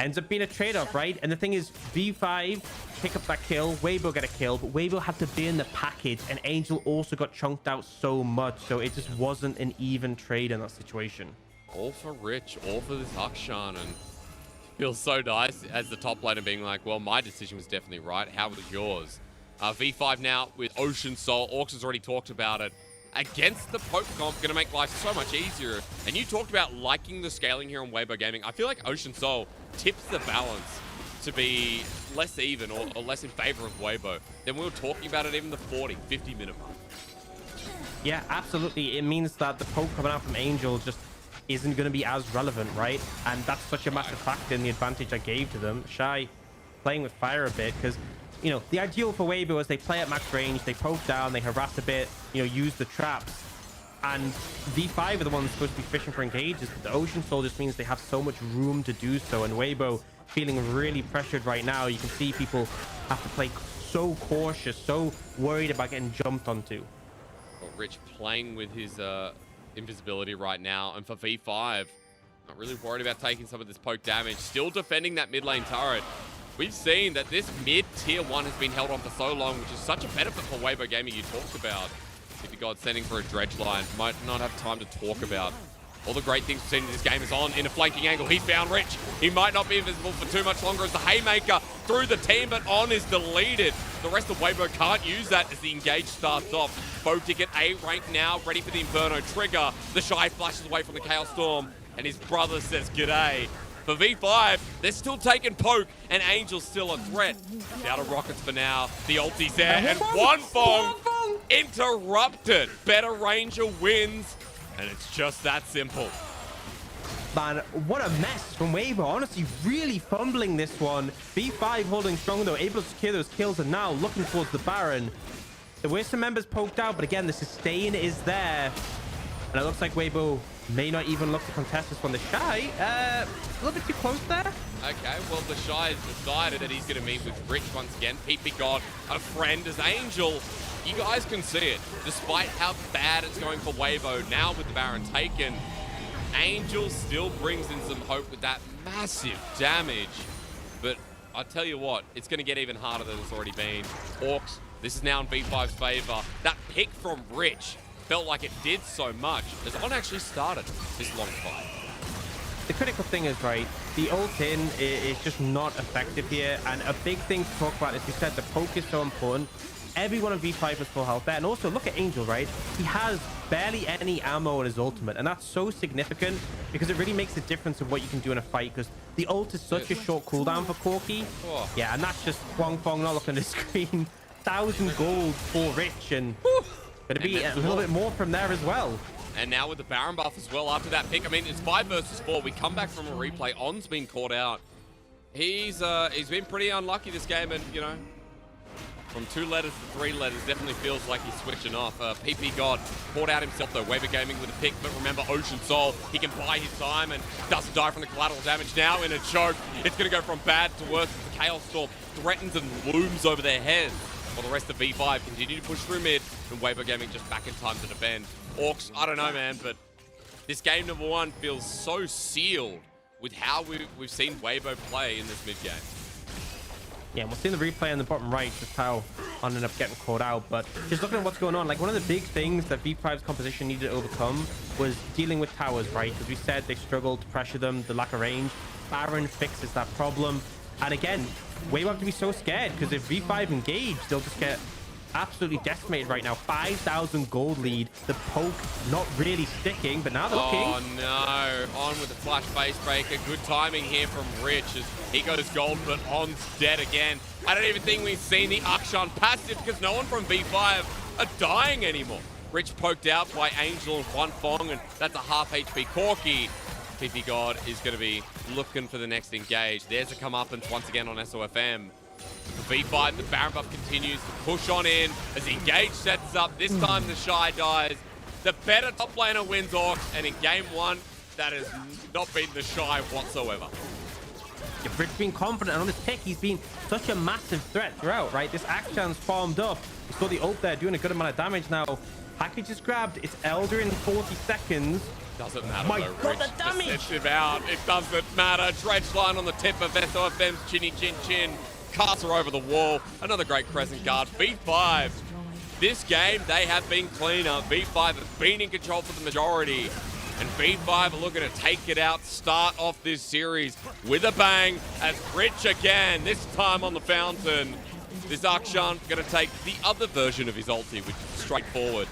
ends up being a trade-off, right? And the thing is, V5 pick up that kill, Weibo get a kill, but Weibo had to be in the package, and Angel also got chunked out so much, so it just wasn't an even trade in that situation. All for Rich, all for this Akshan, and feels so nice as the top laner being like, well, my decision was definitely right. How was yours? V5 now with Ocean Soul. Orcs has already talked about it. against the poke comp, going to make life so much easier. And you talked about liking the scaling here on Weibo Gaming. I feel like Ocean Soul tips the balance to be less even or less in favor of Weibo than we were talking about at even the 40, 50 minute mark. Yeah, absolutely. It means that the poke coming out from Angel just isn't going to be as relevant, right? And that's such a massive factor in the advantage I gave to them. Shy playing with fire a bit because, you know, the ideal for Weibo is they play at max range, they poke down, they harass a bit, you know, use the traps. And V5 are the ones supposed to be fishing for engages, but the Ocean Soul just means they have so much room to do so. And Weibo feeling really pressured right now. You can see people have to play so cautious, so worried about getting jumped onto. Well, Rich playing with his invisibility right now, and for V5, not really worried about taking some of this poke damage. Still defending that mid lane turret. We've seen that this mid tier 1 has been held on for so long, which is such a benefit for Weibo Gaming you talked about. If you God sending for a dredge line, might not have time to talk about all the great things we've seen in this game. Is on in a flanking angle. He's found Rich. He might not be invisible for too much longer as the haymaker through the team, but on is deleted. The rest of Weibo can't use that as the engage starts off. Bow ticket A rank now, ready for the Inferno trigger. The Shy flashes away from the Chaos Storm, and his brother says g'day. For V5, they're still taking poke, and Angel's still a threat. Out of rockets for now. The ulti's there, and One Fong interrupted. Better Ranger wins, and it's just that simple. Man, what a mess from Weibo. Honestly, really fumbling this one. V5 holding strong though, able to secure those kills, and now looking towards the Baron. There were some members poked out, but again, the sustain is there. And it looks like Weibo may not even look to contest this one. The Shy, a little bit too close there. Okay, well, the Shy has decided that he's going to meet with Rich once again. Pete got a friend as Angel. You guys can see it. Despite how bad it's going for Weibo, now with the Baron taken, Angel still brings in some hope with that massive damage. But I'll tell you what, it's going to get even harder than it's already been. Orcs, this is now in V5's favor. That pick from Rich felt like it did so much. As On actually started this long fight. The critical thing is, right, the ult in is just not effective here. And a big thing to talk about is we said the poke is so important. Everyone on V5 was full health there. And also, look at Angel, right? He has barely any ammo in his ultimate. And that's so significant because it really makes a difference of what you can do in a fight. Because the ult is such a short cooldown for Corki. Oh. Yeah, and that's just Wong Fong not looking at the screen. 1,000 gold for Rich. And gonna be a little bit more from there as well. And now with the Baron buff as well after that pick. I mean, it's 5 versus 4. We come back from a replay. On's been caught out. He's been pretty unlucky this game, and you know, from 2 letters to 3 letters, definitely feels like he's switching off. PP God caught out himself though. Weibo Gaming with a pick, but remember Ocean Soul, he can buy his time and doesn't die from the collateral damage. Now in a choke, it's gonna go from bad to worse as the Chaos Storm threatens and looms over their heads. While the rest of V5 continue to push through mid, and Weibo Gaming just back in time to defend. Orcs, I don't know, man, but this game number 1 feels so sealed with how we've seen Weibo play in this mid game. Yeah, and we'll see in the replay on the bottom right just how On ended up getting caught out. But just looking at what's going on, like one of the big things that V5's composition needed to overcome was dealing with towers, right? As we said, they struggled to pressure them, the lack of range. Baron fixes that problem. And again, Weibo have to be so scared because if V5 engage, they'll just get absolutely decimated right now. 5,000 gold lead. The poke not really sticking, but now they're looking. Oh no, On with the flash face breaker. Good timing here from Rich as he got his gold, but On's dead again. I don't even think we've seen the Akshan passive because no one from V5 are dying anymore. Rich poked out by Angel and One Fong, and that's a half HP Corki. PP God is going to be looking for the next engage. There's a comeuppance once again on SOFM. For V5, the Baron buff continues to push on in as the engage sets up. This time the Shy dies. The better top laner wins Orcs, and in game 1, that has not been the Shy whatsoever. Yeah, Rich being confident on this pick, he's been such a massive threat throughout, right? This Akshan's farmed up. We saw the ult there doing a good amount of damage now. Package is grabbed. It's Elder in 40 seconds. Doesn't matter. My though, God, Rich the damage! Deceptive out. It doesn't matter. Dredge line on the tip of SOFM's chinny chin chin. Casts her over the wall. Another great crescent guard. V5. This game, they have been cleaner. V5 have been in control for the majority. And V5 are looking to take it out, start off this series with a bang as Rich again, this time on the fountain. This Akshan going to take the other version of his ulti, which is straightforward.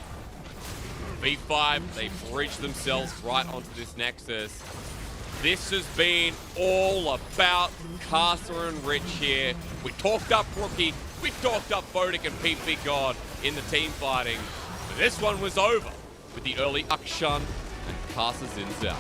V5, they bridged themselves right onto this Nexus. This has been all about Caster and Rich here. We talked up Rookie, we talked up Bodic and PP God in the team fighting. But this one was over with the early Akshan and Caster Zin's out.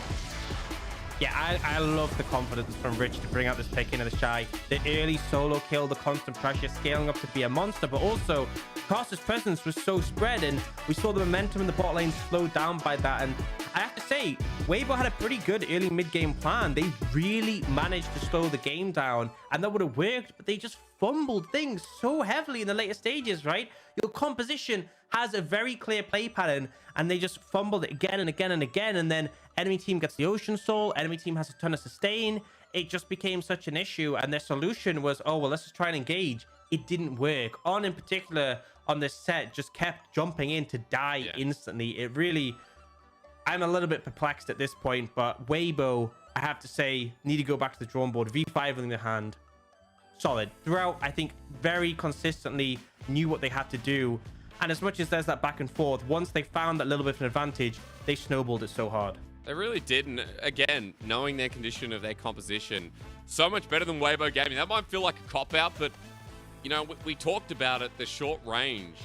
Yeah, I love the confidence from Rich to bring out this pick into the Shy. The early solo kill, the constant pressure, scaling up to be a monster, but also Caster's presence was so spread, and we saw the momentum in the bot lane slowed down by that. And I have to say, Weibo had a pretty good early mid-game plan. They really managed to slow the game down, and that would have worked, but they just fumbled things so heavily in the later stages, right? Your composition has a very clear play pattern, and they just fumbled it again and again and again, and then enemy team gets the Ocean Soul, enemy team has a ton of sustain. It just became such an issue, and their solution was, oh, well, let's just try and engage. It didn't work. On in particular, on this set, just kept jumping in to die instantly. It really... I'm a little bit perplexed at this point, but Weibo, I have to say, need to go back to the drawing board. V5 in the hand. Solid. Throughout, I think, very consistently knew what they had to do. And as much as there's that back and forth, once they found that little bit of an advantage, they snowballed it so hard. They really did. And again, knowing their condition of their composition, so much better than Weibo Gaming. That might feel like a cop-out, but, you know, we talked about it, the short range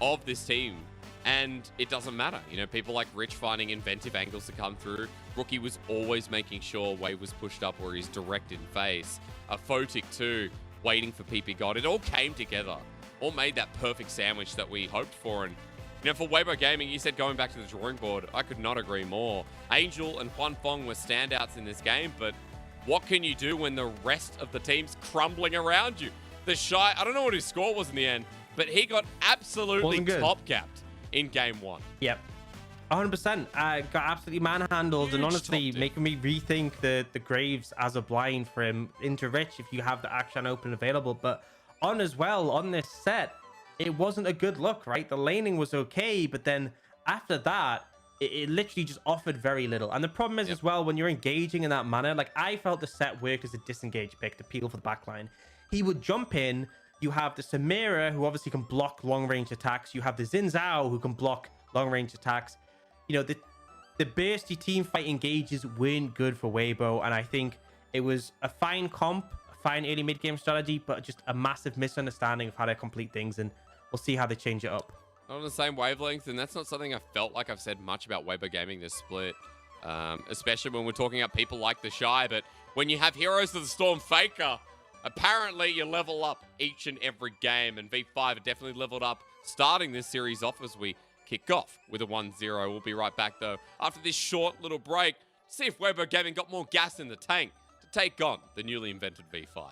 of this team. And it doesn't matter. You know, people like Rich finding inventive angles to come through. Rookie was always making sure Wave was pushed up where he's direct in face. Photic too, waiting for PP God. It all came together. All made that perfect sandwich that we hoped for. And, you know, for Weibo Gaming, you said going back to the drawing board. I could not agree more. Angel and Huan Fong were standouts in this game, but what can you do when the rest of the team's crumbling around you? The Shy, I don't know what his score was in the end, but he got absolutely top-capped in game one. Yep. 100%. Got absolutely manhandled. Huge, and honestly making me rethink the Graves as a blind for him into Rich if you have the action open available. But on as well, on this set, it wasn't a good look, right? The laning was okay, but then after that, it literally just offered very little. And the problem is as well, when you're engaging in that manner, like I felt the set worked as a disengage pick to peel for the backline. He would jump in. You have the Samira, who obviously can block long-range attacks. You have the Xin Zhao, who can block long-range attacks. You know, the bursty team fight engages weren't good for Weibo, and I think it was a fine comp, a fine early mid-game strategy, but just a massive misunderstanding of how to complete things, and we'll see how they change it up. Not on the same wavelength, and that's not something I felt like I've said much about Weibo Gaming this split, especially when we're talking about people like the Shy, but when you have Heroes of the Storm Faker, apparently you level up each and every game, and V5 are definitely leveled up starting this series off as we kick off with a 1-0. We'll be right back, though, after this short little break, to see if Weibo Gaming got more gas in the tank to take on the newly invented V5.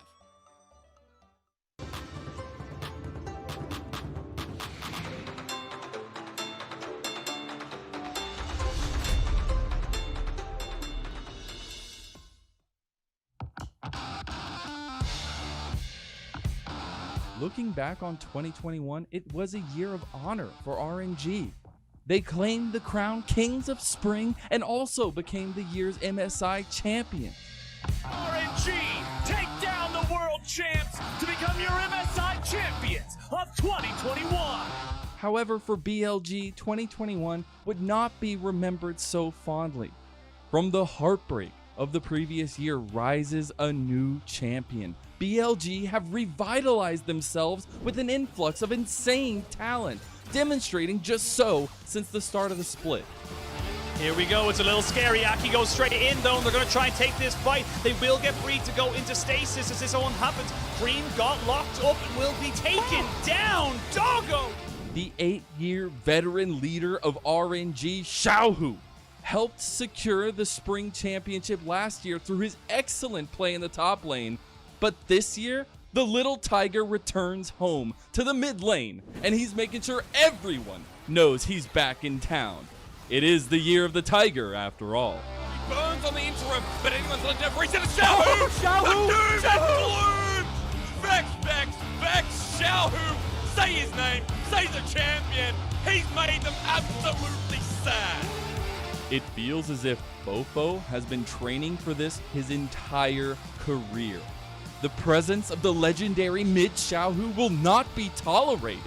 Looking back on 2021, it was a year of honor for RNG. They claimed the crown Kings of Spring and also became the year's MSI champion. RNG, take down the world champs to become your MSI champions of 2021. However, for BLG, 2021 would not be remembered so fondly. From the heartbreak of the previous year rises a new champion. BLG have revitalized themselves with an influx of insane talent, demonstrating just so since the start of the split. Here we go, it's a little scary. Aki goes straight in though, and they're going to try and take this fight. They will get free to go into stasis as this one happens. Cream got locked up and will be taken down. Doggo! The 8-year veteran leader of RNG, Xiaohu, helped secure the Spring Championship last year through his excellent play in the top lane. But this year, the little tiger returns home to the mid lane, and he's making sure everyone knows he's back in town. It is the year of the tiger, after all. He burns on the interim, but anyone's left over. He's in a Xiaohu! Xiaohu! Vex, Xiaohu! Say his name, say the champion! He's made them absolutely sad! It feels as if Fofo has been training for this his entire career. The presence of the legendary mid Xiaohu will not be tolerated.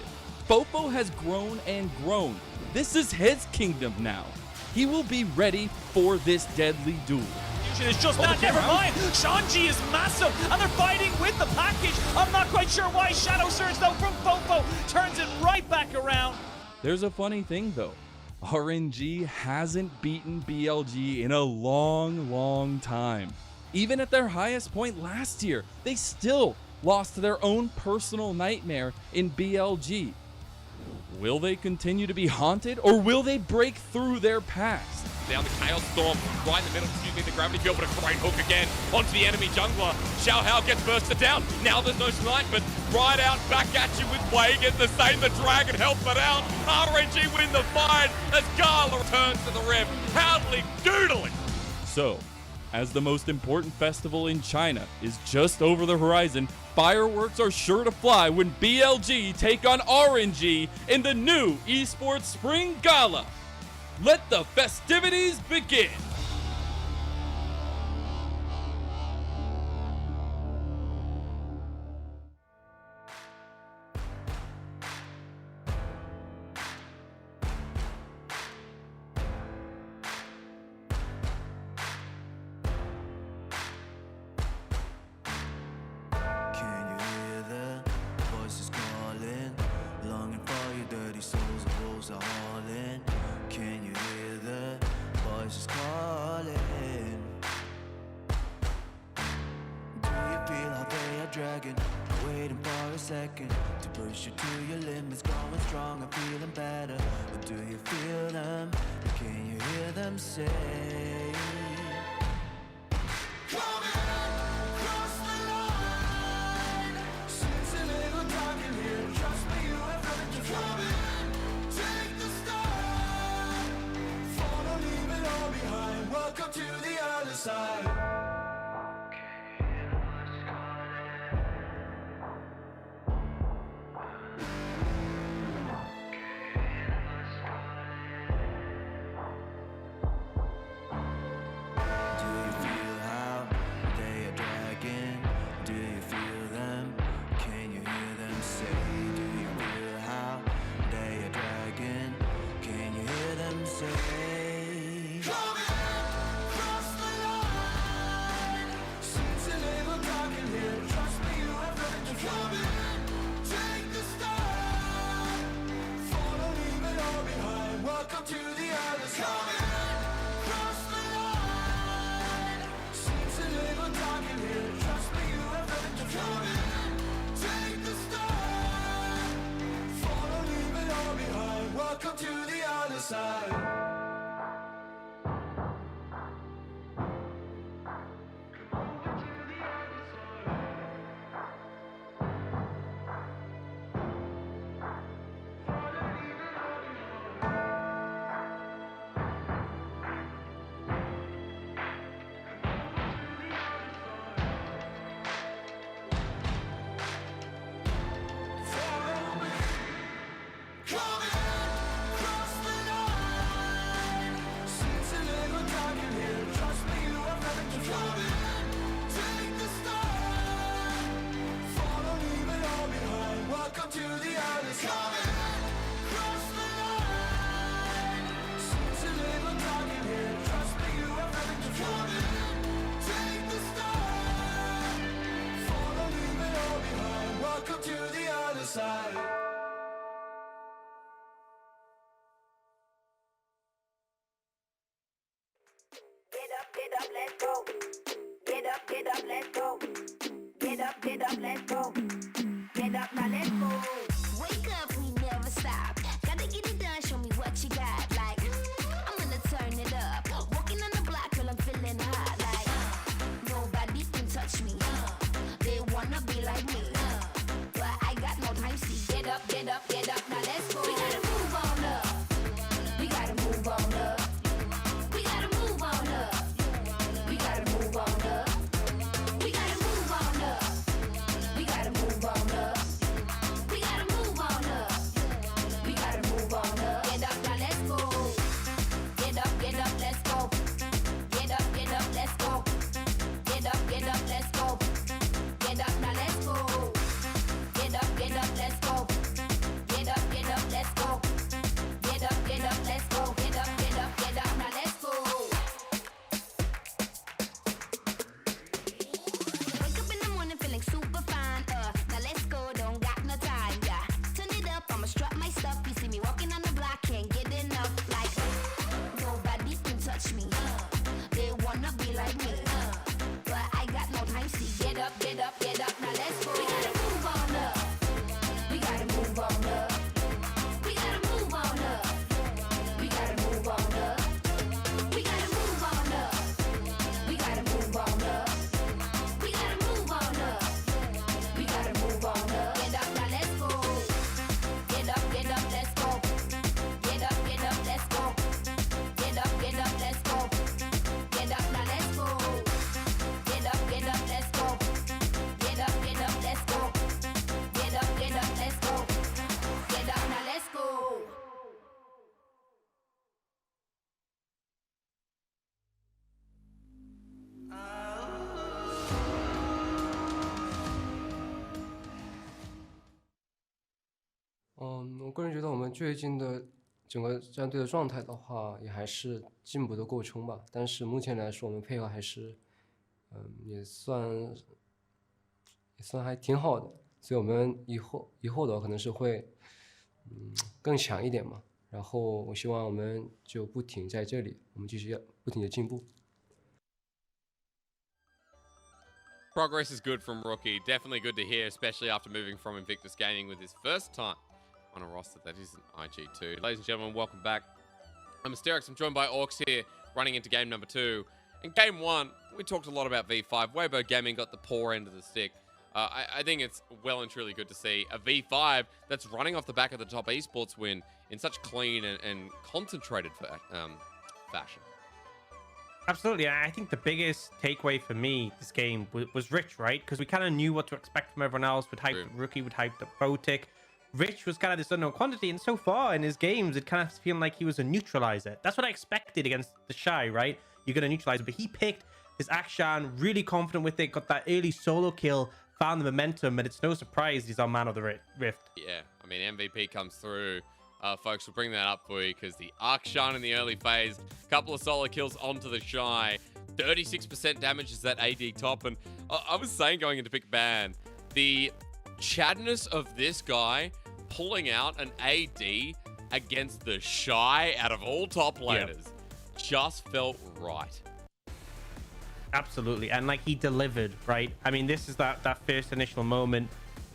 Fofo has grown and grown, This is his kingdom now. He will be ready for this deadly duel. It's just that, never mind. Shanji is massive, and they're fighting with the package. I'm not quite sure why. Shadow Surge, though, from Fofo turns it right back around. There's a funny thing, though. RNG hasn't beaten BLG in a long time. Even at their highest point last year, they still lost to their own personal nightmare in BLG. Will they continue to be haunted, or will they break through their past? Down the Chaos Storm, right in the middle, using the gravity field, but a great hook again onto the enemy jungler. Xiao Hao gets bursted down. Now there's no snipe, but right out back at you with Wei, getting the same, the dragon help it out. RNG win the fight as Gala returns to the Rift, howling, doodling. So, as the most important festival in China is just over the horizon, fireworks are sure to fly when BLG take on RNG in the new Esports Spring Gala. Let the festivities begin! Can you hear the voices calling? Longing for your dirty souls, the wolves are hauling. Can you hear the voices calling? Do you feel how they are dragging? Waiting for a second to push you to your limits, growing strong and feeling better. Or do you feel them? Can you hear them say? Welcome to the other side. Do you feel how they are dragging? Do you feel them? Can you hear them say? Do you feel how they are dragging? Can you hear them say? Welcome to the other side. Cross the line. Seems a little dark in here. Trust me, you have nothing to fear. Take the stand. Follow, leave it all behind. Welcome to the other side. Welcome to the other side. Cross the line. Seems a little dark in here. Trust me, you have nothing to fear. Take the stand. Follow, leave it all behind. Welcome to the other side. Get up, let's go. Get up, let's go. Get up, let's go. Get up, now let's go. Wake up, we never stop. Gotta get it done, show me what you got. Like, I'm gonna turn it up. Walking on the block, girl, I'm feeling hot. Like, nobody can touch me. They wanna be like me. But I got no time, see. Get up, now let's go. We gotta move on up. We gotta move on up. We gotta move on up. We gotta move on up. We gotta move on up. We gotta move on up. We gotta 个人觉得我们最近的整个战队的状态的话，也还是进步的够充吧。但是目前来说，我们配合还是，也算还挺好的。所以我们以后的话，可能是会，更强一点嘛。然后我希望我们就不停在这里，我们继续要不停的进步。Progress is good from Rookie. Definitely good to hear, especially after moving from Invictus Gaming with his first time on a roster that isn't IG2. Ladies and gentlemen, welcome back. I'm Asterix. I'm joined by Orcs here, running into game number 2. In game 1, we talked a lot about V5. Weibo Gaming got the poor end of the stick. I think it's well and truly good to see a V5 that's running off the back of the top esports win in such clean and concentrated fashion. Absolutely. I think the biggest takeaway for me this game was Rich, right? Because we kind of knew what to expect from everyone else. We'd hyped Rookie, we'd hyped up Photic. Rich was kind of this unknown quantity, and so far in his games, it kind of feeling like he was a neutralizer. That's what I expected against the Shy, right? You're going to neutralize, but he picked his Akshan, really confident with it, got that early solo kill, found the momentum, and it's no surprise he's on Man of the Rift. Yeah, I mean, MVP comes through. Folks, we'll bring that up for you because the Akshan in the early phase, couple of solo kills onto the Shy, 36% damage is that AD top, and I was saying going into Big Ban, the chadness of this guy pulling out an AD against the Shy out of all top laners just felt right. Absolutely, and like he delivered, right? I mean, this is that first initial moment,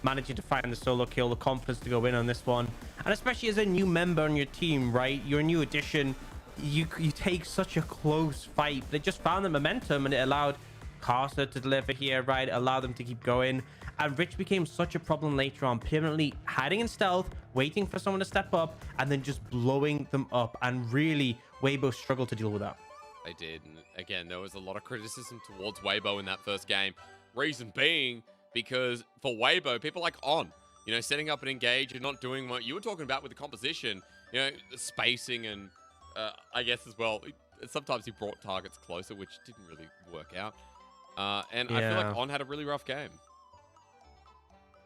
managing to find the solo kill, the confidence to go in on this one, and especially as a new member on your team, right? You're a new addition, you take such a close fight, but it just found the momentum and it allowed Carter to deliver here, right? Allowed them to keep going, and Rich became such a problem later on, permanently hiding in stealth, waiting for someone to step up, and then just blowing them up, and really Weibo struggled to deal with that. They did, and again, there was a lot of criticism towards Weibo in that first game. Reason being, because for Weibo, people like On, you know, setting up an engage and not doing what you were talking about with the composition, you know, the spacing, and I guess as well, sometimes he brought targets closer, which didn't really work out. And I feel like On had a really rough game.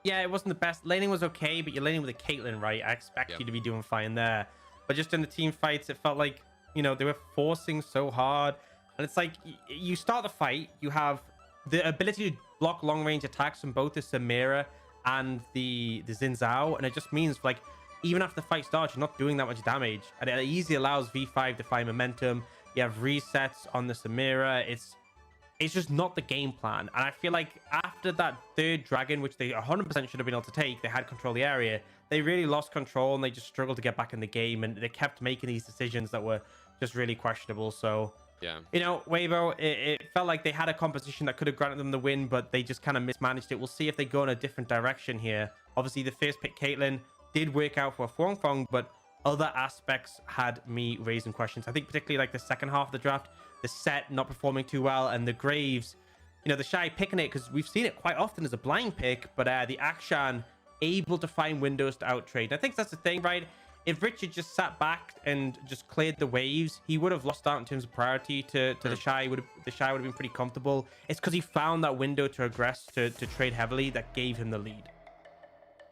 Yeah, it wasn't the best. Laning was okay, but you're laning with a Caitlyn, right? I expect you to be doing fine there. But just in the team fights, it felt like, you know, they were forcing so hard. And it's like, you start the fight, you have the ability to block long-range attacks from both the Samira and the Xin Zhao, and it just means, like, even after the fight starts, you're not doing that much damage. And it easily allows V5 to find momentum. You have resets on the Samira. It's just not the game plan. And I feel like after that third dragon, which they 100% should have been able to take, they had control of the area, they really lost control and they just struggled to get back in the game, and they kept making these decisions that were just really questionable. So, yeah, you know, Weibo, it felt like they had a composition that could have granted them the win, but they just kind of mismanaged it. We'll see if they go in a different direction here. Obviously, the first pick, Caitlyn, did work out for Fong Fong, but other aspects had me raising questions. I think particularly like the second half of the draft, the set not performing too well, and the Graves, you know, the Shy picking it, because we've seen it quite often as a blind pick, but the Akshan able to find windows to outtrade. I think that's the thing, right? If Richard just sat back and just cleared the waves, he would have lost out in terms of priority to the Shy. The Shy would have been pretty comfortable. It's because he found that window to aggress, to trade heavily, that gave him the lead.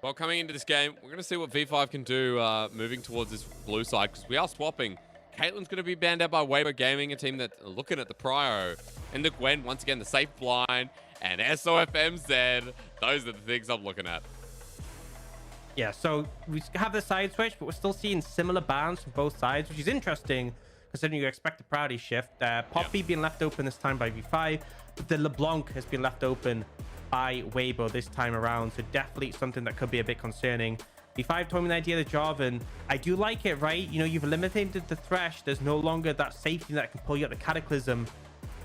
Well, coming into this game, we're going to see what V5 can do moving towards this blue side, because we are swapping. Caitlyn's going to be banned out by Weibo Gaming, a team that's looking at the prio. And the Gwen, once again, the safe blind, and SOFMZ. Those are the things I'm looking at. Yeah, so we have the side switch, but we're still seeing similar bans from both sides, which is interesting, considering you expect a priority shift. Poppy being left open this time by V5, but the LeBlanc has been left open by Weibo this time around, so definitely something that could be a bit concerning. V5 told me the idea of the Jarvan. I do like it, right? You know, you've eliminated the Thresh. There's no longer that safety that can pull you out the Cataclysm.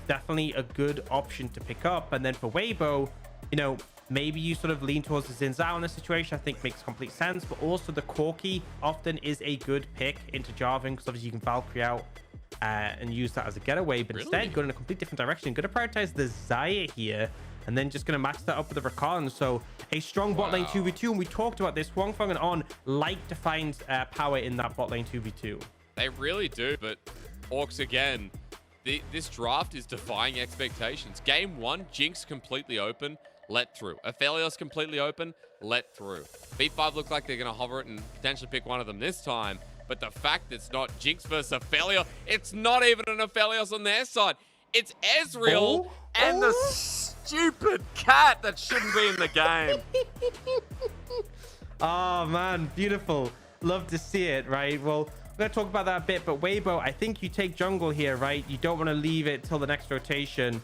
Definitely a good option to pick up. And then for Weibo, you know, maybe you sort of lean towards the Xin Zhao in this situation. I think makes complete sense. But also the Corki often is a good pick into Jarvan, because obviously you can Valkyrie out and use that as a getaway. But instead, go in a complete different direction. Going to prioritize the Xayah here, and then just going to match that up with the Rakan. So a strong bot lane 2v2, and we talked about this. Wong Feng and On like to find power in that bot lane 2v2. They really do, but Orcs again, this draft is defying expectations. Game 1, Jinx completely open. let through. Aphelios completely open, let through. V5 look like they're going to hover it and potentially pick one of them this time. But the fact it's not Jinx versus Aphelios, it's not even an Aphelios on their side. It's Ezreal and the stupid cat that shouldn't be in the game. Oh, man. Beautiful. Love to see it, right? Well, we're going to talk about that a bit, but Weibo, I think you take jungle here, right? You don't want to leave it till the next rotation.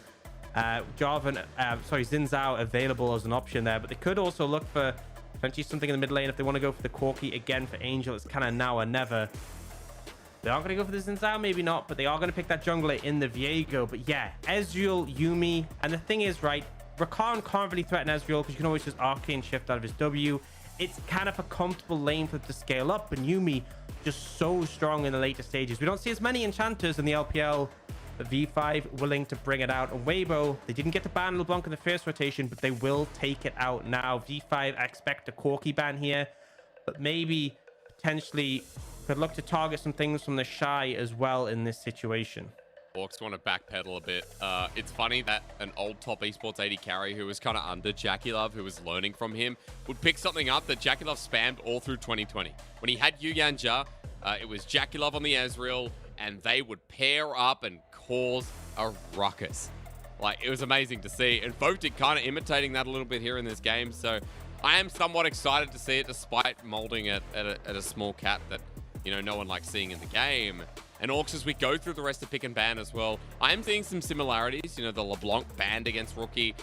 Jarvan, Xin Zhao available as an option there, but they could also look for potentially something in the mid lane if they want to go for the Corki again for Angel. It's kind of now or never. They are going to go for the Xin Zhao, maybe not, but they are going to pick that jungler in the Viego. But yeah, Ezreal, Yuumi, and the thing is, right, Rakan can't really threaten Ezreal because you can always just arcane shift out of his W. It's kind of a comfortable lane for them to scale up, and Yuumi just so strong in the later stages. We don't see as many enchanters in the LPL, but V5 willing to bring it out. And Weibo, they didn't get to ban LeBlanc in the first rotation, but they will take it out now. V5, I expect a Corki ban here, but maybe potentially could look to target some things from the Shy as well in this situation. Orcs want to backpedal a bit. It's funny that an old top esports 80 carry who was kind of under JackeyLove, who was learning from him, would pick something up that JackeyLove spammed all through 2020. When he had Yu Yanja, it was JackeyLove on the Ezreal, and they would pair up and cause a ruckus. Like, it was amazing to see. And Votic kind of imitating that a little bit here in this game. So I am somewhat excited to see it, despite molding it at a small cat that, you know, no one likes seeing in the game. And Orcs, as we go through the rest of pick and ban as well, I am seeing some similarities. You know, the LeBlanc banned against Rookie.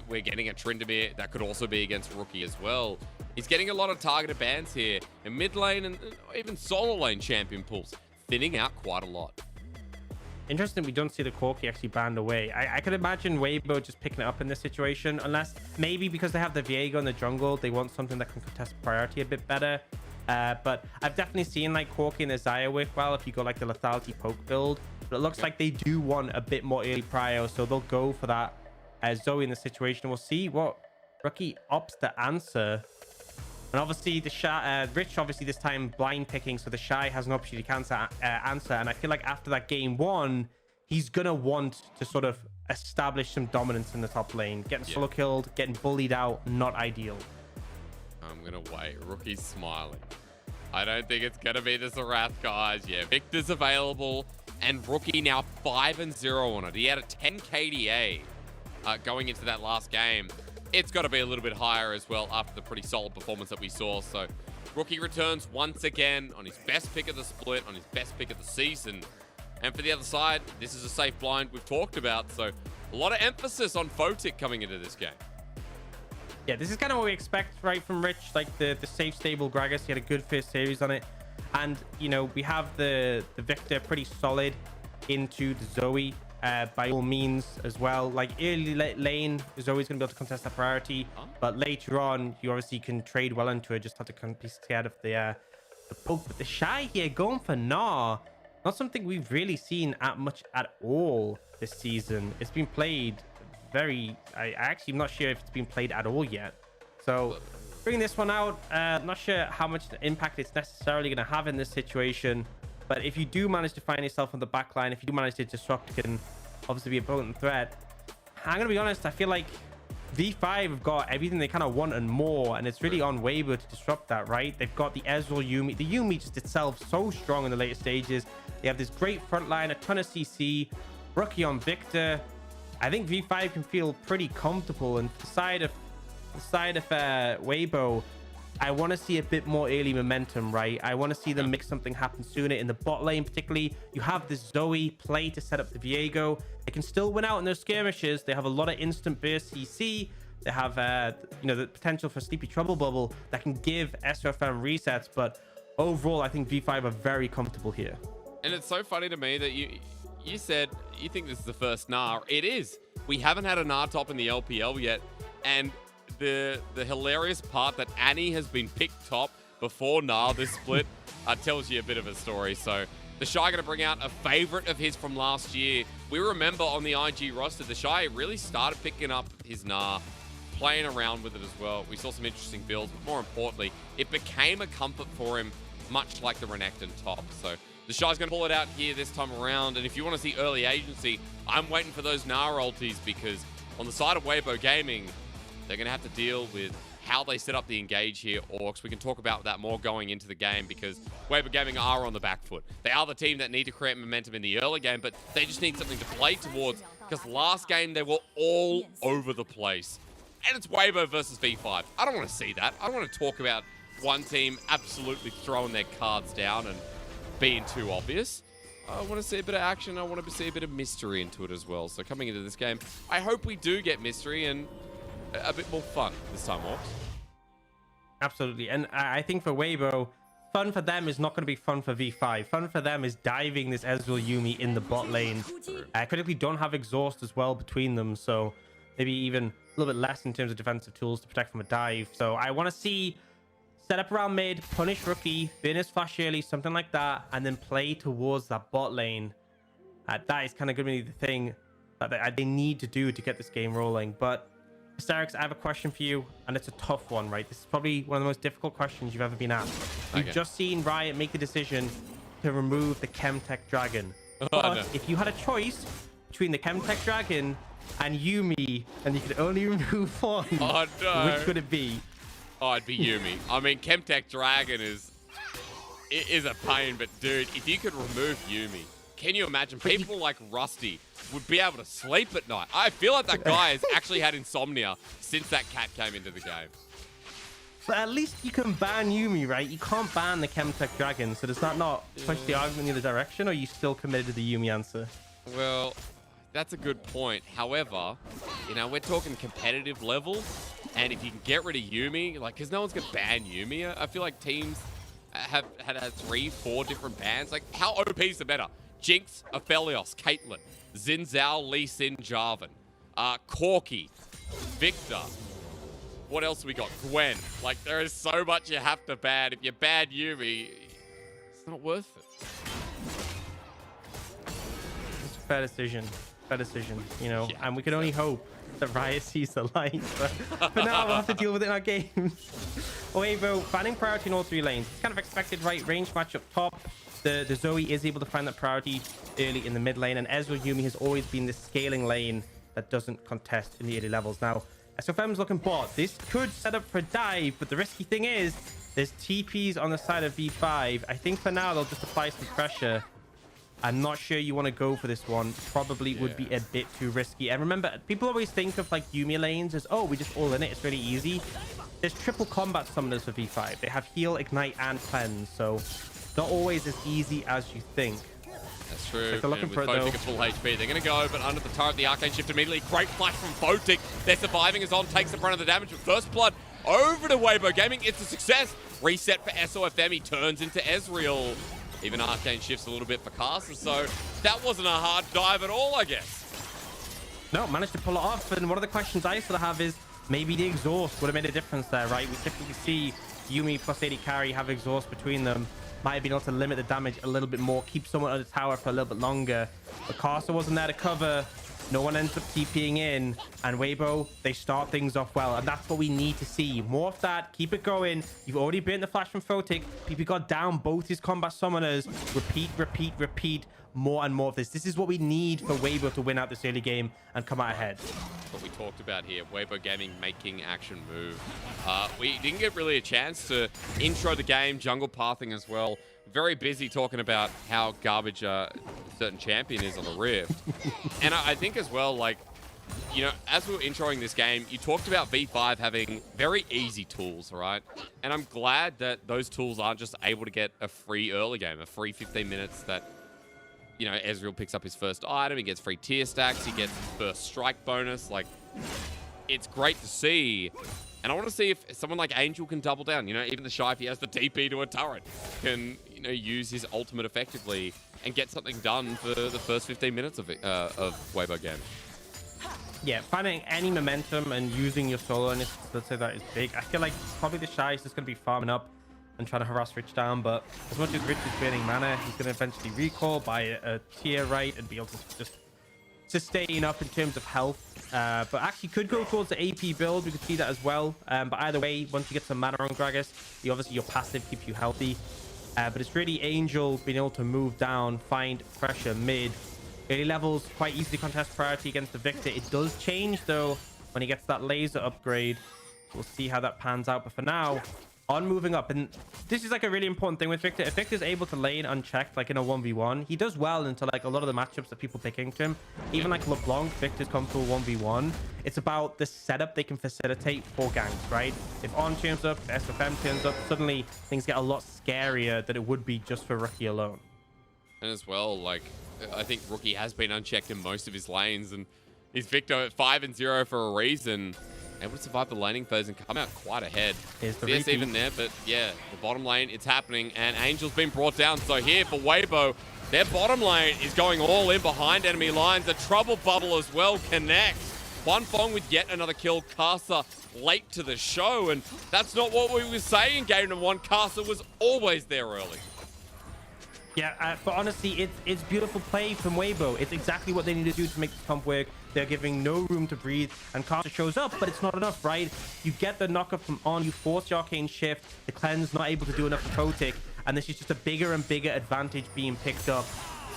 We're getting a Tryndamere that could also be against Rookie as well. He's getting a lot of targeted bans here. In mid lane and even solo lane champion pools, thinning out quite a lot. Interesting, we don't see the Corki actually banned away. I could imagine Weibo just picking it up in this situation, unless maybe because they have the Viego in the jungle, they want something that can contest priority a bit better. But I've definitely seen like Corki and the Xayah work well if you go like the lethality poke build. But it looks like they do want a bit more early prio, so they'll go for that Zoe in the situation. We'll see what Rookie opts to answer. And obviously the Shy, Rich obviously this time blind picking, so the Shy has an opportunity to answer. And I feel like after that game one, he's gonna want to sort of establish some dominance in the top lane. Getting solo killed, getting bullied out, not ideal. I'm gonna wait. Rookie's smiling. I don't think it's gonna be the Zerath, guys. Yeah, Victor's available, and Rookie now 5-0 on it. He had a 10 KDA going into that last game. It's got to be a little bit higher as well after the pretty solid performance that we saw. So Rookie returns once again on his best pick of the split, on his best pick of the season. And for the other side, this is a safe blind we've talked about. So a lot of emphasis on Photic coming into this game. Yeah, this is kind of what we expect, right, from Rich. Like the safe, stable Gragas. He had a good first series on it. And, you know, we have the Victor pretty solid into the Zoe. By all means as well. Like early lane is always going to be able to contest that priority, but later on you obviously can trade well into it. Just have to kind of be scared of the poke. But the Shy here going for Gnar, not something we've really seen much at all this season. It's been played very, I actually am not sure if it's been played at all yet. So bringing this one out, not sure how much impact it's necessarily going to have in this situation. But if you do manage to find yourself on the back line, if you do manage to disrupt, it can obviously be a potent threat. I'm going to be honest, I feel like V5 have got everything they kind of want and more, and it's really on Weibo to disrupt that, right? They've got the Ezreal Yuumi. The Yuumi just itself so strong in the later stages. They have this great front line, a ton of CC, Rookie on Victor. I think V5 can feel pretty comfortable, and the side of Weibo, I want to see a bit more early momentum, right? I want to see them make something happen sooner in the bot lane, particularly. You have this Zoe play to set up the Viego. They can still win out in those skirmishes. They have a lot of instant burst CC. They have, you know, the potential for Sleepy Trouble Bubble that can give SOFM resets. But overall, I think V5 are very comfortable here. And it's so funny to me that you said you think this is the first Gnar. It is. We haven't had a Gnar top in the LPL yet, and the hilarious part that Annie has been picked top before Gnar this split tells you a bit of a story. So the Shy going to bring out a favorite of his from last year. We remember on the IG roster, the Shy really started picking up his Gnar, playing around with it as well. We saw some interesting builds, but more importantly, it became a comfort for him, much like the Renekton top. So the Shy's going to pull it out here this time around. And if you want to see early agency, I'm waiting for those Gnar ultis, because on the side of Weibo Gaming, They're going to have to deal with how they set up the engage here, Orcs. We can talk about that more going into the game because Weber Gaming are on the back foot. They are the team that need to create momentum in the early game, but they just need something to play towards because last game they were all over the place. And it's Weber versus V5. I don't want to see that. I don't want to talk about one team absolutely throwing their cards down and being too obvious. I want to see a bit of action. I want to see a bit of mystery into it as well. So coming into this game, I hope we do get mystery and a bit more fun this time, Orcs. Absolutely. And I think for Weibo, fun for them is not going to be fun for V5. Fun for them is diving this Ezreal Yuumi in the bot lane. Critically don't have exhaust as well between them, so maybe even a little bit less in terms of defensive tools to protect from a dive. So I want to see set up around mid, punish Rookie, burn his flash early, something like that, and then play towards that bot lane. That is kind of going to be the thing that they need to do to get this game rolling. But Asterix, I have a question for you, and it's a tough one, right? This is probably one of the most difficult questions you've ever been asked. We've just seen Riot make the decision to remove the Chemtech Dragon. But if you had a choice between the Chemtech Dragon and Yuumi, and you could only remove one, which would it be? Oh, it'd be Yuumi. I mean, Chemtech Dragon is a pain, but dude, if you could remove Yuumi, can you imagine people like Rusty would be able to sleep at night? I feel like that guy has actually had insomnia since that cat came into the game. But at least you can ban Yuumi, right? You can't ban the Chemtech Dragon, so does that not push the argument in the other direction, or are you still committed to the Yuumi answer? Well, that's a good point. However, you know, we're talking competitive level, and if you can get rid of Yuumi, like, because no one's going to ban Yuumi. I feel like teams have had 3-4 different bans. Like, how OP is the better? Jinx, Aphelios, Caitlyn, Xin Zhao, Lee Sin, Jarvan, Corki, Victor. What else we got? Gwen. Like, there is so much you have to ban. If you ban Yuumi, it's not worth it. It's a fair decision. Fair decision, you know, and we can only hope that Riot sees the light. But for now, we'll have to deal with it in our games. Weibo, banning priority in all three lanes. It's kind of expected, right? Range match up top. The Zoe is able to find that priority early in the mid lane, and Ezreal Yuumi has always been the scaling lane that doesn't contest in the early levels. Now, SFM's looking bot. This could set up for a dive, but the risky thing is there's TPs on the side of V5. I think for now they'll just apply some pressure. I'm not sure you want to go for this one. Probably would be a bit too risky. And remember, people always think of like Yuumi lanes as, oh, we just all in it. It's really easy. There's triple combat summoners for V5. They have heal, ignite, and cleanse. So not always as easy as you think. That's true. They're looking for it, Photic at full HP. They're going to go, but under the turret, the Arcane Shift immediately. Great flash from Photic. They're surviving as On takes the brunt of the damage. With First Blood over to Weibo Gaming. It's a success. Reset for SOFM. He turns into Ezreal. Even Arcane shifts a little bit for Caster, so that wasn't a hard dive at all, I guess. No, managed to pull it off. And one of the questions I still have is maybe the exhaust would have made a difference there, right? We typically see Yuumi plus AD carry have exhaust between them. Might have been able to limit the damage a little bit more, keep someone on the tower for a little bit longer. But Caster wasn't there to cover. No one ends up TPing in, and Weibo, they start things off well, and that's what we need to see. More of that, keep it going. You've already burnt the flash from Photic. PP got down both his combat summoners. Repeat, repeat, repeat. More and more of this. This is what we need for Weibo to win out this early game and come out ahead. What we talked about here, Weibo Gaming making action move. We didn't get really a chance to intro the game, jungle pathing as well. Very busy talking about how garbage a certain champion is on the Rift. And I think as well, like, you know, as we were introing this game, you talked about V5 having very easy tools, right? And I'm glad that those tools aren't just able to get a free early game, a free 15 minutes that, you know, Ezreal picks up his first item, he gets free tier stacks, he gets first strike bonus. Like, it's great to see. And I want to see if someone like Angel can double down. You know, even the Shy, if he has the TP to a turret, can, you know, use his ultimate effectively and get something done for the first 15 minutes of Weibo game. Yeah, finding any momentum and using your solo, and let's say that is big. I feel like probably the Shy is just going to be farming up and trying to harass Rich down, but as much as Rich is burning mana, he's going to eventually recall by a tier right and be able to just sustain up in terms of health. But actually could go towards the AP build. We could see that as well. But either way, once you get some mana on Gragas, obviously your passive keeps you healthy. But it's really Angel being able to move down, find pressure mid. Early levels, quite easily contest priority against the Victor. It does change though when he gets that laser upgrade. We'll see how that pans out. But for now, on moving up, and this is like a really important thing with Victor. If Victor's able to lane unchecked, like in a 1v1, he does well into like a lot of the matchups that people pick into him. Even like LeBlanc, Victor's come to a 1v1. It's about the setup they can facilitate for ganks, right? If On turns up, SFM turns up, suddenly things get a lot scarier than it would be just for Rookie alone. And as well, like, I think Rookie has been unchecked in most of his lanes, and he's Victor at 5-0 for a reason. Able to survive the laning phase and come out quite ahead. CS even there, but yeah, the bottom lane, it's happening, and Angel's been brought down. So here for Weibo, their bottom lane is going all in behind enemy lines. The trouble bubble as well connects. Huanfeng with yet another kill. Casa late to the show, and that's not what we were saying in game number 1. Casa was always there early. Yeah, but honestly, it's beautiful play from Weibo. It's exactly what they need to do to make this comp work. They're giving no room to breathe, and Carter shows up, but it's not enough, right? You get the knockup from On, you force the arcane shift, the cleanse not able to do enough for Photic, and this is just a bigger and bigger advantage being picked up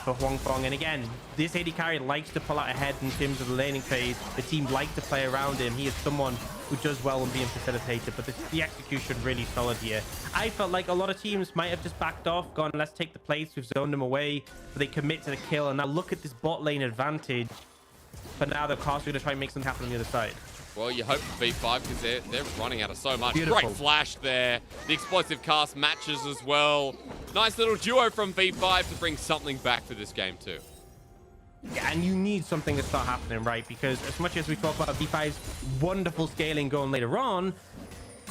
for Huanfeng. And again, this AD carry likes to pull out ahead in terms of the laning phase. The team like to play around him. He is someone who does well in being facilitated, but the execution really solid here. I felt like a lot of teams might have just backed off, gone, let's take the plates, we've zoned them away, but they commit to the kill, and now look at this bot lane advantage. But now the cast are going to try and make something happen on the other side. Well, you hope for V5 because they're running out of so much. Beautiful. Great flash there. The explosive cast matches as well. Nice little duo from V5 to bring something back for this game too. Yeah, and you need something to start happening, right? Because as much as we talk about V5's wonderful scaling going later on,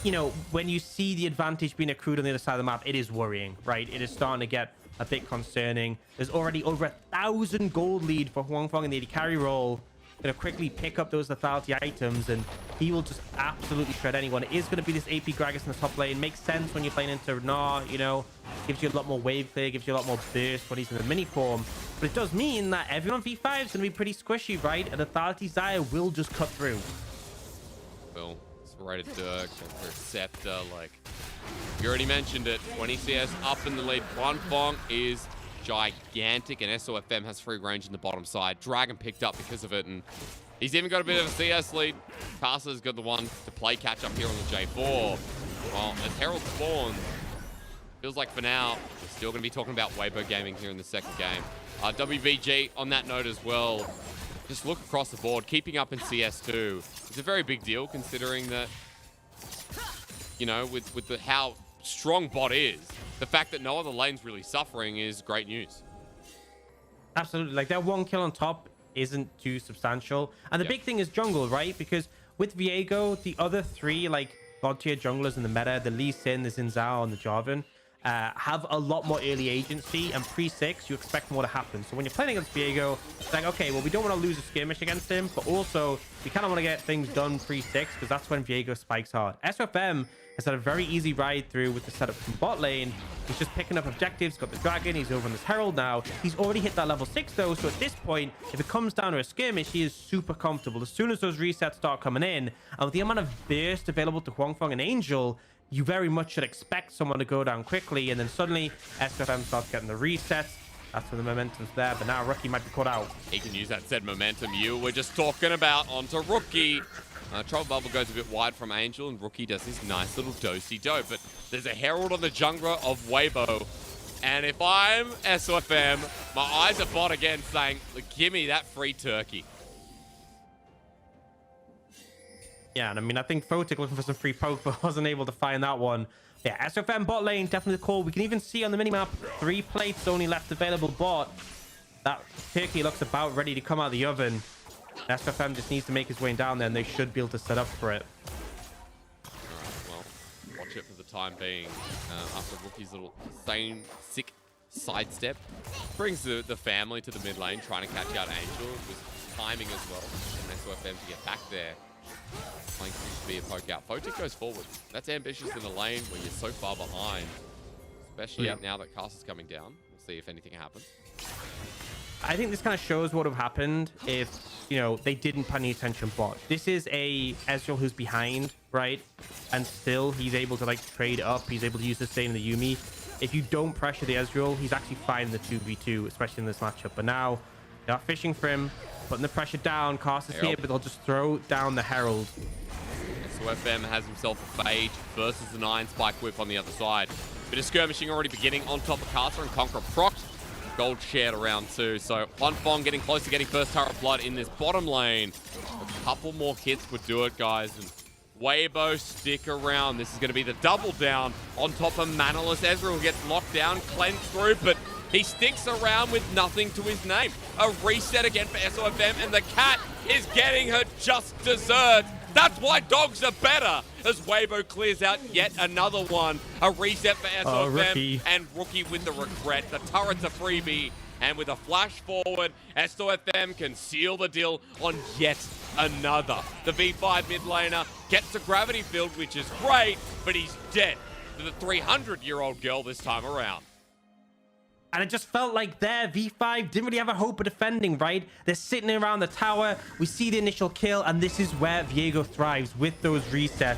you know, when you see the advantage being accrued on the other side of the map, it is worrying, right? It is starting to get a bit concerning. There's already over 1,000 gold lead for Huanfeng in the AD carry role. Gonna quickly pick up those lethality items, and he will just absolutely shred anyone. It is going to be this AP Gragas in the top lane. Makes sense when you're playing into Gnar, you know, gives you a lot more wave clear, gives you a lot more burst when he's in the mini form. But it does mean that everyone on V5 is going to be pretty squishy, right? And the lethality Zaya will just cut through. Well, Serrated Dirk, Scepter, like, you already mentioned it. 20 CS up in the lead. Huanfeng is gigantic, and SOFM has free range in the bottom side. Dragon picked up because of it, and he's even got a bit of a CS lead. Casa's got the one to play catch up here on the J4. Well, as Herald spawns, feels like for now, we're still going to be talking about Weibo Gaming here in the second game. WBG on that note as well. Just look across the board, keeping up in CS2. It's a very big deal considering that, you know, with how strong bot is, the fact that no other lane's really suffering is great news. Absolutely. Like, that one kill on top isn't too substantial. And the big thing is jungle, right? Because with Viego, the other three, like, god tier junglers in the meta, the Lee Sin, the Xin Zhao, and the Jarvan, have a lot more early agency, and pre-6 you expect more to happen. So when you're playing against Viego, it's like, okay, well, we don't want to lose a skirmish against him, but also we kind of want to get things done pre-6 because that's when Viego spikes hard. SFM has had a very easy ride through with the setup from bot lane. He's just picking up objectives, got the dragon, he's over on this herald now. He's already hit that level 6 though, so at this point, if it comes down to a skirmish, he is super comfortable. As soon as those resets start coming in, and with the amount of burst available to Huanfeng and Angel, you very much should expect someone to go down quickly, and then suddenly SFM starts getting the resets. That's when the momentum's there, but now Rookie might be caught out. He can use that said momentum you were just talking about onto Rookie. Trouble Bubble goes a bit wide from Angel, and Rookie does this nice little do-si-do, but there's a Herald on the jungler of Weibo, and if I'm SFM, my eyes are bot again saying, give me that free turkey. Yeah, and I mean, I think Photic looking for some free poke, but wasn't able to find that one. Yeah, SFM bot lane, definitely the call. We can even see on the minimap, 3 plates only left available bot. That turkey looks about ready to come out of the oven. SFM just needs to make his way down there, and they should be able to set up for it. Alright, well, watch it for the time being. After Rookie's little insane, sick sidestep. Brings the family to the mid lane, trying to catch out Angel. With timing as well, and SOFM to get back there. Playing to be a poke out. Photic goes forward. That's ambitious in the lane where you're so far behind. Especially now that Castle's coming down. We'll see if anything happens. I think this kind of shows what would have happened if, you know, they didn't pay any attention bot. This is a Ezreal who's behind, right? And still he's able to, like, trade up. He's able to use the same in the Yuumi. If you don't pressure the Ezreal, he's actually fine in the 2v2, especially in this matchup. But now They are fishing for him, putting the pressure down. Cast is here, but they'll just throw down the Herald. So FM has himself a Phage versus the 9 Spike Whip on the other side. Bit of skirmishing already beginning on top of Caster, and Conqueror procced. Gold shared around 2. So Fong getting close to getting first turret blood in this bottom lane. A couple more hits would do it, guys. And Weibo, stick around. This is going to be the double down on top of Manaless. Ezreal gets locked down, cleansed through, but he sticks around with nothing to his name. A reset again for SOFM, and the cat is getting her just desserts. That's why dogs are better, as Weibo clears out yet another one. A reset for SOFM, and Rookie with the regret. The turret's a freebie, and with a flash forward, SOFM can seal the deal on yet another. The V5 mid laner gets a gravity field, which is great, but he's dead to the 300-year-old girl this time around. And it just felt like there, V5 didn't really have a hope of defending, right? They're sitting around the tower. We see the initial kill, and this is where Viego thrives with those resets.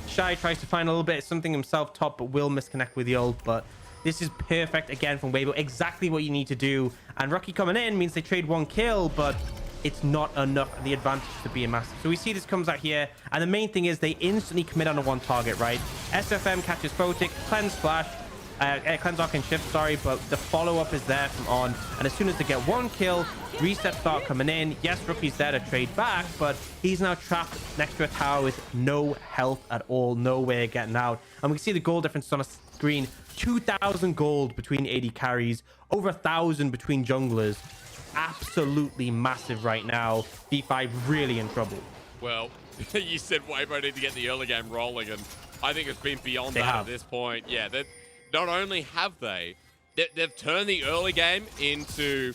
Shy tries to find a little bit of something himself top, but will misconnect with the ult. But this is perfect again from Weibo. Exactly what you need to do. And Rocky coming in means they trade 1 kill, but it's not enough the advantage to be a massive. So we see this comes out here, and the main thing is they instantly commit on a 1 target, right? SFM catches Photic, cleanse flash, cleanse arc and shift, sorry, but the follow-up is there from on, and as soon as they get 1 kill, resets start coming in. Yes, Rookie's there to trade back, but he's now trapped next to a tower with no health at all, no way of getting out. And we can see the gold difference on a screen. 2,000 gold between AD carries, over 1,000 between junglers. Absolutely massive right now. V5 really in trouble. Well, you said Weibo need to get the early game rolling, and I think it's been beyond that at this point. Yeah, not only have they've turned the early game into,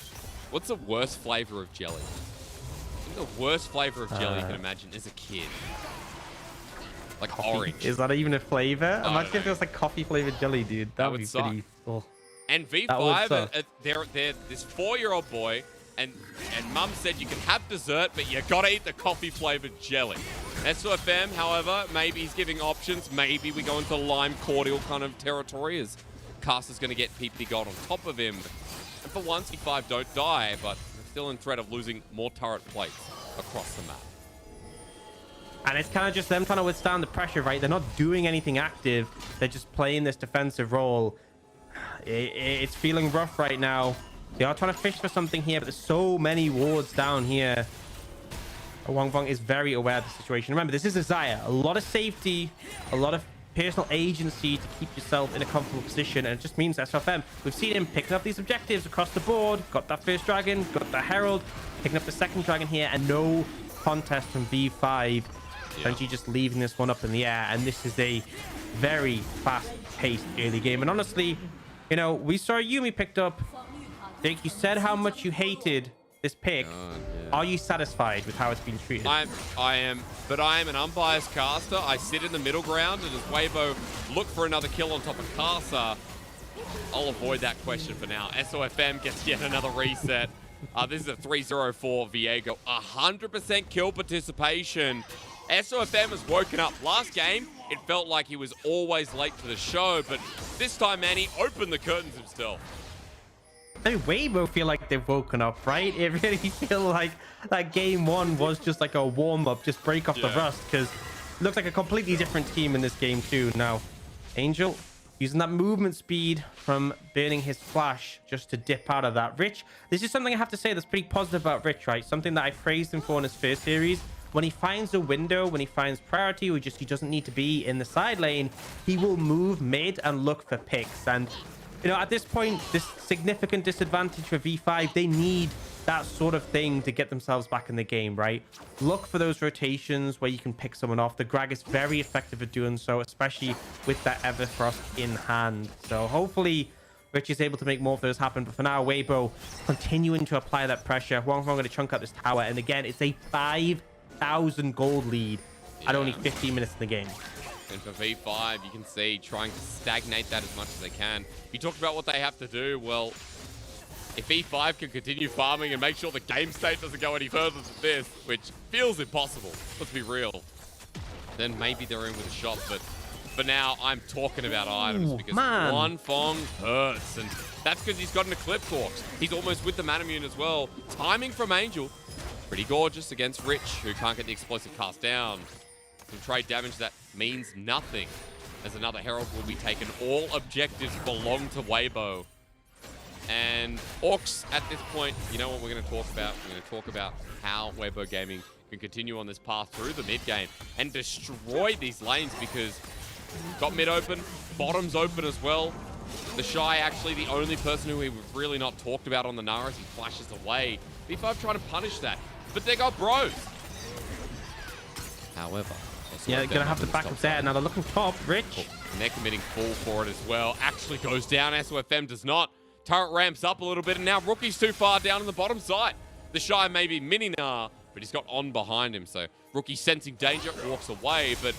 what's the worst flavor of jelly? I think the worst flavor of jelly you can imagine is a kid. Like coffee. Orange. Is that even a flavor? Imagine if it was like coffee flavored jelly, dude. That would be suck. pretty. Oh. And V5, they're this 4-year-old boy, and Mum said you can have dessert, but you gotta eat the coffee flavored jelly. SOFM, however, maybe he's giving options. Maybe we go into lime cordial kind of territory, as Caster's gonna get PP gold on top of him. And for once, V5 don't die, but they're still in threat of losing more turret plates across the map. And it's kind of just them trying to withstand the pressure, right? They're not doing anything active. They're just playing this defensive role. It's feeling rough right now. They are trying to fish for something here, but there's so many wards down here. Wang Feng is very aware of the situation. Remember, this is a Xayah. A lot of safety, a lot of personal agency to keep yourself in a comfortable position, and it just means SFM, we've seen him picking up these objectives across the board. Got that first dragon, got the Herald, picking up the second dragon here, and no contest from V5. And she just leaving this one up in the air, and this is a very fast-paced early game. And honestly, you know, we saw Yumi picked up. Jake, you said how much you hated this pick. Are you satisfied with how it's been treated? I am, but I am an unbiased caster. I sit in the middle ground, and as Weibo look for another kill on top of Caster, I'll avoid that question for now. SOFM gets yet another reset. This is a 3-0-4 Viego. 100% kill participation. SOFM has woken up. Last game, it felt like he was always late to the show, but this time, man, he opened the curtains himself. I mean, Weibo feel like they've woken up, right? It really feel like that game 1 was just like a warm-up, just break off the rust, because it looks like a completely different team in this game too. Now, Angel using that movement speed from burning his flash just to dip out of that. Rich, this is something I have to say that's pretty positive about Rich, right? Something that I praised him for in his first series. When he finds a window, when he finds priority, or just he doesn't need to be in the side lane, he will move mid and look for picks. And, you know, at this point, this significant disadvantage for V5, they need that sort of thing to get themselves back in the game, right? Look for those rotations where you can pick someone off. The Greg is very effective at doing so, especially with that Everfrost in hand. So hopefully Rich is able to make more of those happen. But for now, Weibo continuing to apply that pressure. Wang Feng going to chunk out this tower. And again, it's a 5,000 gold lead at only 15 minutes in the game. And for V5, you can see trying to stagnate that as much as they can. You talked about what they have to do. Well, if V5 can continue farming and make sure the game state doesn't go any further than this, which feels impossible, let's be real, then maybe they're in with a shot. But for now, I'm talking about items because Wang Feng hurts. And That's because he's got an Eclipse Hawks. He's almost with the Manamune as well. Timing from Angel. Pretty gorgeous against Rich, who can't get the explosive cast down. Some trade damage that means nothing, as another Herald will be taken. All objectives belong to Weibo. And Orcs, at this point, you know what we're going to talk about? We're going to talk about how Weibo Gaming can continue on this path through the mid game and destroy these lanes, because got mid open, bottom's open as well. The Shy actually the only person who we've really not talked about on the Nara as he flashes away. V5 trying to punish that, but they got bros. However, yeah, gonna have the backup there. Now they're looking top, Rich. Cool. And they're committing full for it as well. Actually goes down, SOFM does not. Turret ramps up a little bit, and now Rookie's too far down on the bottom side. The Shy maybe mini-nar, but he's got on behind him, so Rookie sensing danger, walks away, but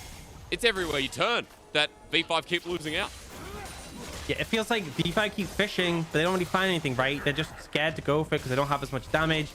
it's everywhere you turn that V5 keep losing out. Yeah, it feels like V5 keep fishing, but they don't really find anything, right? They're just scared to go for it because they don't have as much damage.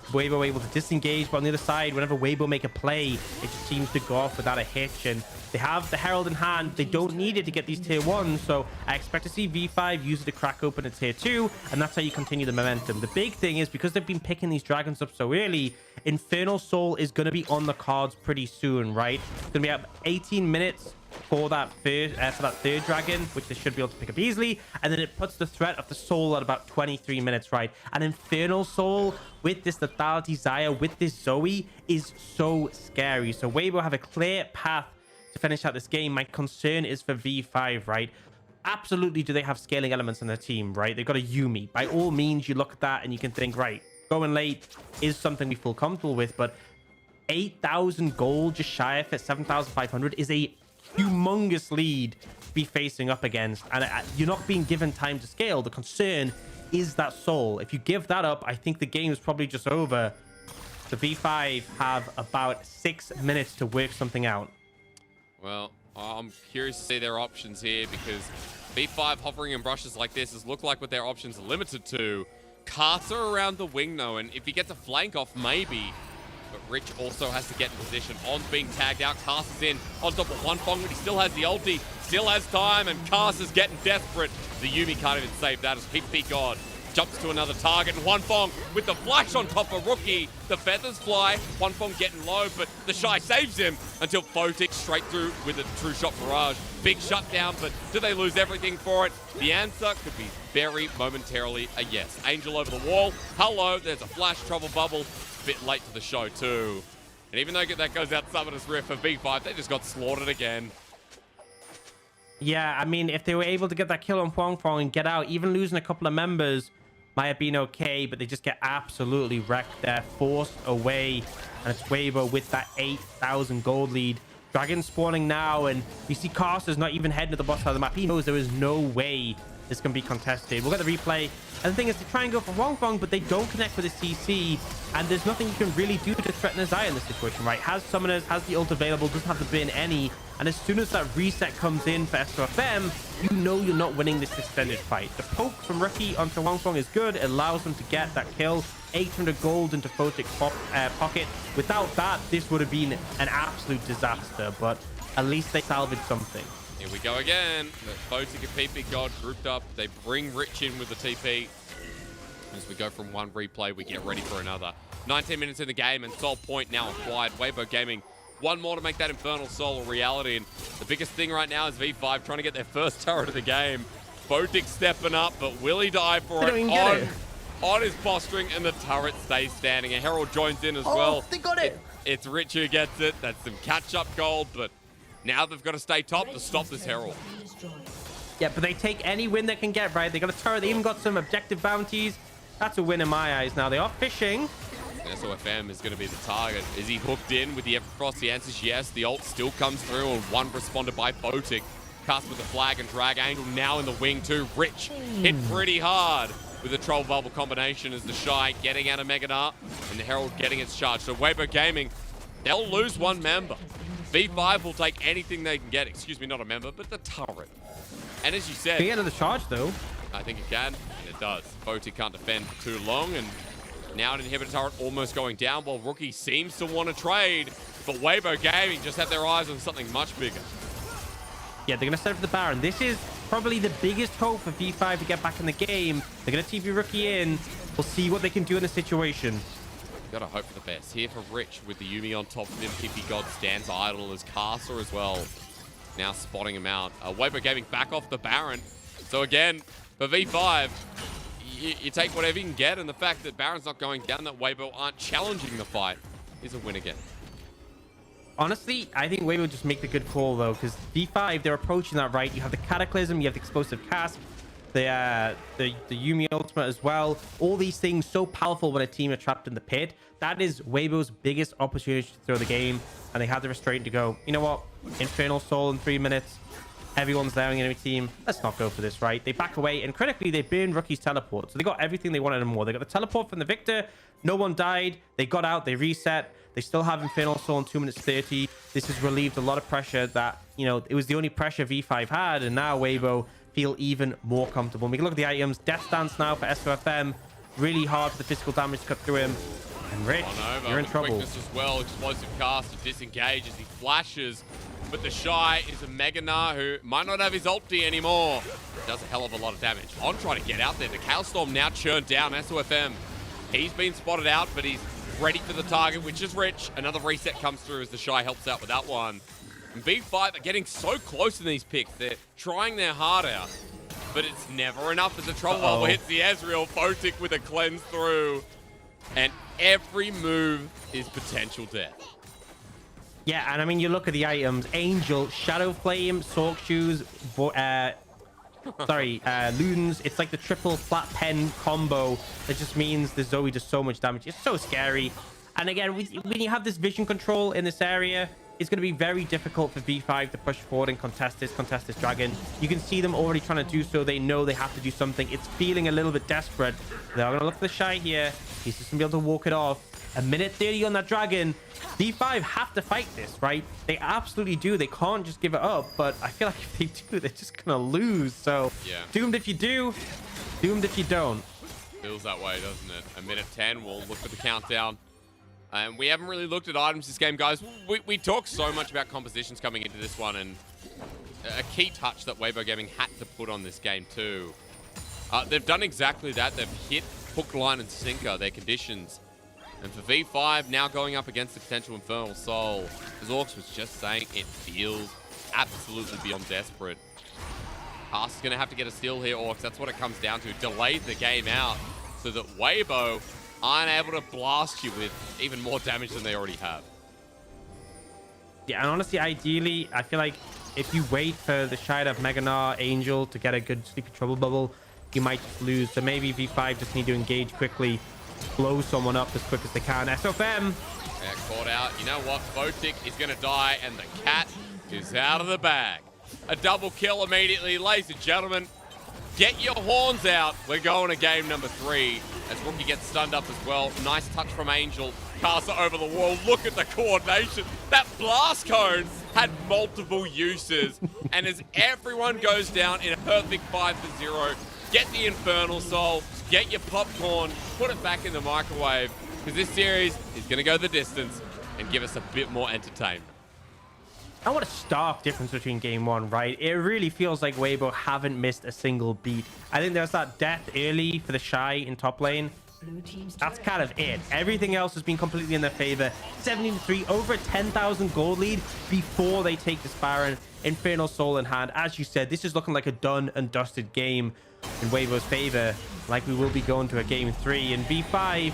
Weibo able to disengage, but on the other side, whenever Weibo make a play, it just seems to go off without a hitch. And they have the Herald in hand. They don't need it to get these tier 1s, so I expect to see V5 use it to crack open a tier 2, and that's how you continue the momentum. The big thing is, because they've been picking these dragons up so early, Infernal Soul is going to be on the cards pretty soon, right? It's going to be at 18 minutes for that third dragon, which they should be able to pick up easily, and then it puts the threat of the soul at about 23 minutes, right? An Infernal Soul with this lethality Zaya, with this Zoe, is so scary. So Weibo have a clear path to finish out this game. My concern is for V5, right? Absolutely, do they have scaling elements on their team, right? They've got a Yuumi. By all means, you look at that and you can think, right, going late is something we feel comfortable with, but 8,000 gold just shy of it, 7,500 is a humongous lead to be facing up against, and you're not being given time to scale. The concern is that soul. If you give that up, I think the game is probably just over. The V5 have about 6 minutes to work something out. Well, I'm curious to see their options here, because V5 hovering in brushes like this has looked like what their options are limited to. Carter around the wing though, and if he gets a flank off, maybe. But Rich also has to get in position. On's being tagged out. Cast is in on top of One Fong, but he still has the ulti, still has time, and Cast is getting desperate. The Yuumi can't even save that as PP God jumps to another target, and One Fong with the flash on top of Rookie. The feathers fly. One Fong getting low, but the Shy saves him until Photic straight through with a true shot barrage. Big shutdown, but do they lose everything for it? The answer could be very momentarily a yes. Angel over the wall. Hello, there's a flash trouble bubble. Bit late to the show too. And even though that goes out Summoner's Rift for V5, they just got slaughtered again. Yeah, I mean, if they were able to get that kill on Huang Fong and get out, even losing a couple of members might have been okay, but they just get absolutely wrecked there, forced away. And it's Weibo with that 8,000 gold lead. Dragon spawning now, and you see Carster's not even heading to the bottom side of the map. He knows there is no way this can be contested. We'll get the replay. And the thing is, they try and go for Huang Fong, but they don't connect with his CC. And there's nothing you can really do to threaten Azai in this situation, right? Has summoners, has the ult available, doesn't have to bin any. And as soon as that reset comes in for SOFM, you know you're not winning this extended fight. The poke from Rookie onto Huang Fong is good. It allows them to get that kill. 800 gold into Photic's pocket. Without that, this would have been an absolute disaster, but at least they salvaged something. Here we go again. The Photic and PP God grouped up. They bring Rich in with the TP. As we go from one replay, we get ready for another. 19 minutes in the game, and Soul Point now acquired. Weibo Gaming, one more to make that Infernal Soul a reality. And the biggest thing right now is V5 trying to get their first turret of the game. Photic stepping up, but will he die for it? On his posturing, and the turret stays standing. A Herald joins in as well. They got it. It's Rich who gets it. That's some catch-up gold, but now they've got to stay top to stop this Herald. Yeah, but they take any win they can get, right? They got a turret. They even got some objective bounties. That's a win in my eyes. Now they are fishing. SOFM is going to be the target. Is he hooked in with the Everfrost? The answer is yes. The ult still comes through, and one responded by Photic. Cast with the flag and drag. Angel now in the wing too. Rich hit pretty hard with the Troll Bubble combination as the Shy getting out of Meganar and the Herald getting its charge. So Weibo Gaming, they'll lose one member. V5 will take anything they can get. Excuse me, not a member, but the turret. And as you said... Can you get another charge, though? I think it can, and it does. Photic can't defend for too long, and now an inhibitor turret almost going down, while Rookie seems to want to trade, but Weibo Gaming just have their eyes on something much bigger. Yeah, they're going to set up the Baron. This is probably the biggest hope for V5 to get back in the game. They're going to TP Rookie in. We'll see what they can do in the situation. Gotta hope for the best. Here for Rich with the Yuumi on top of him. PP God stands idle as Casa as well. Now spotting him out. Weibo Gaming back off the Baron. So again, for V5, you take whatever you can get, and the fact that Baron's not going down, that Weibo aren't challenging the fight, is a win again. Honestly, I think Weibo just make the good call, though, because V5, they're approaching that right. You have the Cataclysm, you have the Explosive Cast, the Yuumi ultimate as well. All these things so powerful when a team are trapped in the pit. That is Weibo's biggest opportunity to throw the game, and they have the restraint to go, you know what, Infernal Soul in 3 minutes, everyone's there on the enemy team, let's not go for this, right? They back away, and critically, they burn Rookie's teleport, so they got everything they wanted and more. They got the teleport from the Victor, no one died, they got out, they reset, they still have Infernal Soul in 2 minutes 30. This has relieved a lot of pressure that, you know, it was the only pressure V5 had, and now Weibo feel even more comfortable. We can look at the items. Death Stance now for SOFM. Really hard for the physical damage to cut through him. And Rich, you're in trouble. Quickness as well. Explosive cast to disengage as he flashes. But the Shy is a Mega Gnar who might not have his ulti anymore. Does a hell of a lot of damage. On trying to get out there. The Chaostorm now churned down. SOFM. He's been spotted out, but he's ready for the target, which is Rich. Another reset comes through as the Shy helps out with that one. And V5 are getting so close in these picks. They're trying their heart out, but it's never enough as the Trouble Bubble hits the Ezreal. Photic with a cleanse through, and every move is potential death. Yeah, and I mean, you look at the items. Angel, Shadow Flame, Sork Shoes, Ludens. It's like the triple flat pen combo. That just means the Zoe does so much damage. It's so scary. And again, when you have this vision control in this area, it's going to be very difficult for V5 to push forward and contest this dragon. You can see them already trying to do so. They know they have to do something. It's feeling a little bit desperate. They're going to look for the Shy here. He's just going to be able to walk it off. A minute 30 on that dragon. V5 have to fight this, right? They absolutely do. They can't just give it up. But I feel like if they do, they're just going to lose. So yeah. Doomed if you do, doomed if you don't. Feels that way, doesn't it? A minute 10. We'll look for the countdown. And we haven't really looked at items this game, guys. We talk so much about compositions coming into this one, and a key touch that Weibo Gaming had to put on this game too. They've done exactly that. They've hit hook, line, and sinker, their conditions. And for V5, now going up against the potential Infernal Soul, as Orcs was just saying, it feels absolutely beyond desperate. Pass is going to have to get a steal here, Orcs. That's what it comes down to. Delay the game out so that Weibo aren't able to blast you with even more damage than they already have. Yeah, and honestly, ideally, I feel like if you wait for the Shy of Mega Gnar, Angel to get a good Sleepy Trouble Bubble, you might just lose. So maybe V5 just need to engage quickly, blow someone up as quick as they can. SOFM! Yeah, caught out. You know what? Photic is going to die, and the cat is out of the bag. A double kill immediately. Ladies and gentlemen, get your horns out. We're going to game number 3. As Rookie gets stunned up as well. Nice touch from Angel. Casa over the wall. Look at the coordination. That blast cone had multiple uses. And as everyone goes down in a perfect 5-0, get the Infernal Soul, get your popcorn, put it back in the microwave, because this series is going to go the distance and give us a bit more entertainment. And what a stark difference between game 1, right? It really feels like Weibo haven't missed a single beat. I think there's that death early for the Shy in top lane. That's kind of it. Everything else has been completely in their favor. 17-3, over a 10,000 gold lead before they take this Baron. Infernal Soul in hand. As you said, this is looking like a done and dusted game in Weibo's favor. Like we will be going to a game 3. And V5,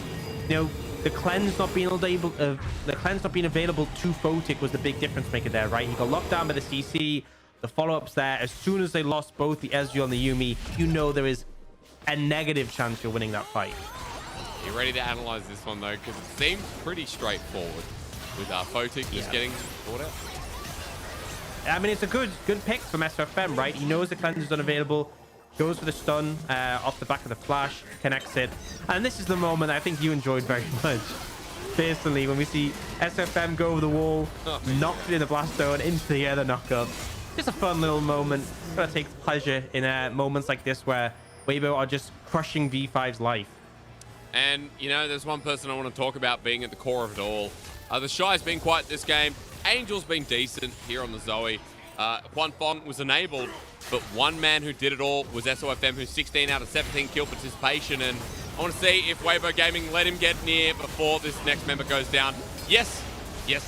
you know, the cleanse not being available to Photic was the big difference maker there, right? He got locked down by the CC. The follow-ups there. As soon as they lost both the Ezreal and the Yuumi, you know there is a negative chance you're winning that fight. You ready to analyze this one though? Because it seems pretty straightforward with Photic just getting caught out. I mean, it's a good pick from SFM, right? He knows the cleanse is unavailable. Goes for the stun off the back of the flash, connects it. And this is the moment I think you enjoyed very much. Personally, when we see SFM go over the wall, knocked it in the blast zone, into the other knockup. Just a fun little moment. Gotta take pleasure in moments like this where Weibo are just crushing V5's life. And, you know, there's one person I want to talk about being at the core of it all. The Shy's been quiet this game. Angel's been decent here on the Zoe. Juan Fong was enabled, But one man who did it all was SOFM, who's 16 out of 17 kill participation. And I want to see if Weibo Gaming let him get near before this next member goes down. Yes,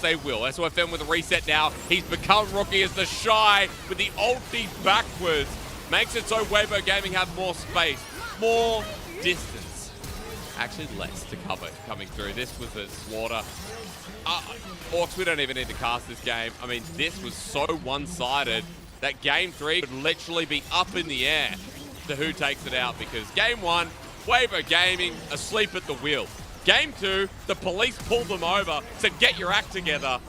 they will. SOFM with a reset now. He's become rookie as the Shy with the ulti backwards. Makes it so Weibo Gaming have more space, more distance. Actually less to cover coming through. This was a slaughter. Orcs, we don't even need to cast this game. I mean, this was so one-sided that game 3 would literally be up in the air to who takes it out, because game 1, Weibo Gaming asleep at the wheel. Game 2, the police pulled them over, said get your act together,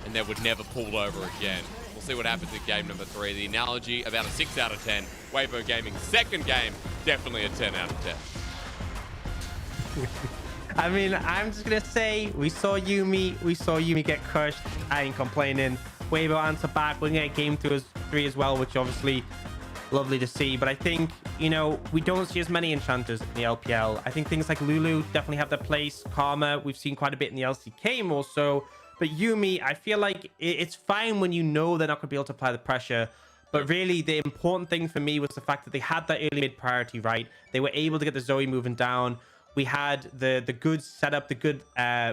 and they were never pulled over again. We'll see what happens in game number 3. The analogy, about a 6 out of 10. Weibo Gaming's second game, definitely a 10 out of 10. I mean, I'm just going to say, we saw Yuumi get crushed. I ain't complaining. Weibo answer back. We're going to get game 3 as well, which obviously lovely to see. But I think, you know, we don't see as many enchanters in the LPL. I think things like Lulu definitely have their place. Karma, we've seen quite a bit in the LCK more so. But Yuumi, I feel like it's fine when you know they're not going to be able to apply the pressure. But really, the important thing for me was the fact that they had that early mid priority, right? They were able to get the Zoe moving down. We had the good setup, the good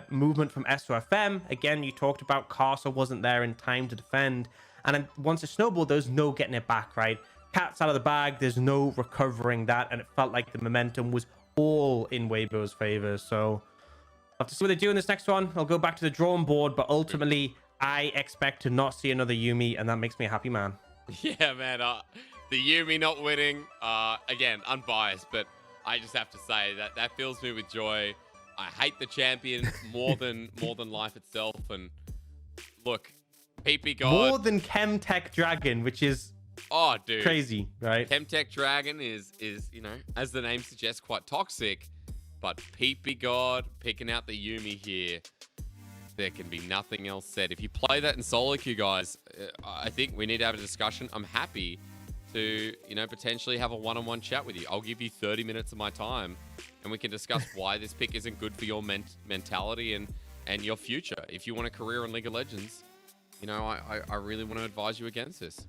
movement from SOFM. Again, you talked about Castle wasn't there in time to defend. And then once it snowballed, there's no getting it back, right? Cat's out of the bag. There's no recovering that. And it felt like the momentum was all in Weibo's favor. So I'll have to see what they do in this next one. I'll go back to the drawing board. But ultimately, I expect to not see another Yuumi. And that makes me a happy man. Yeah, man. The Yuumi not winning, again, unbiased, but I just have to say that fills me with joy. I hate the champion more than life itself. And look, PP God. More than Chemtech Dragon, which is crazy, right? Chemtech Dragon is, you know, as the name suggests, quite toxic. But PP God picking out the Yuumi here, there can be nothing else said. If you play that in solo queue, guys, I think we need to have a discussion. I'm happy to, you know, potentially have a one-on-one chat with you. I'll give you 30 minutes of my time and we can discuss why this pick isn't good for your mentality and your future. If you want a career in League of Legends, you know, I really want to advise you against this.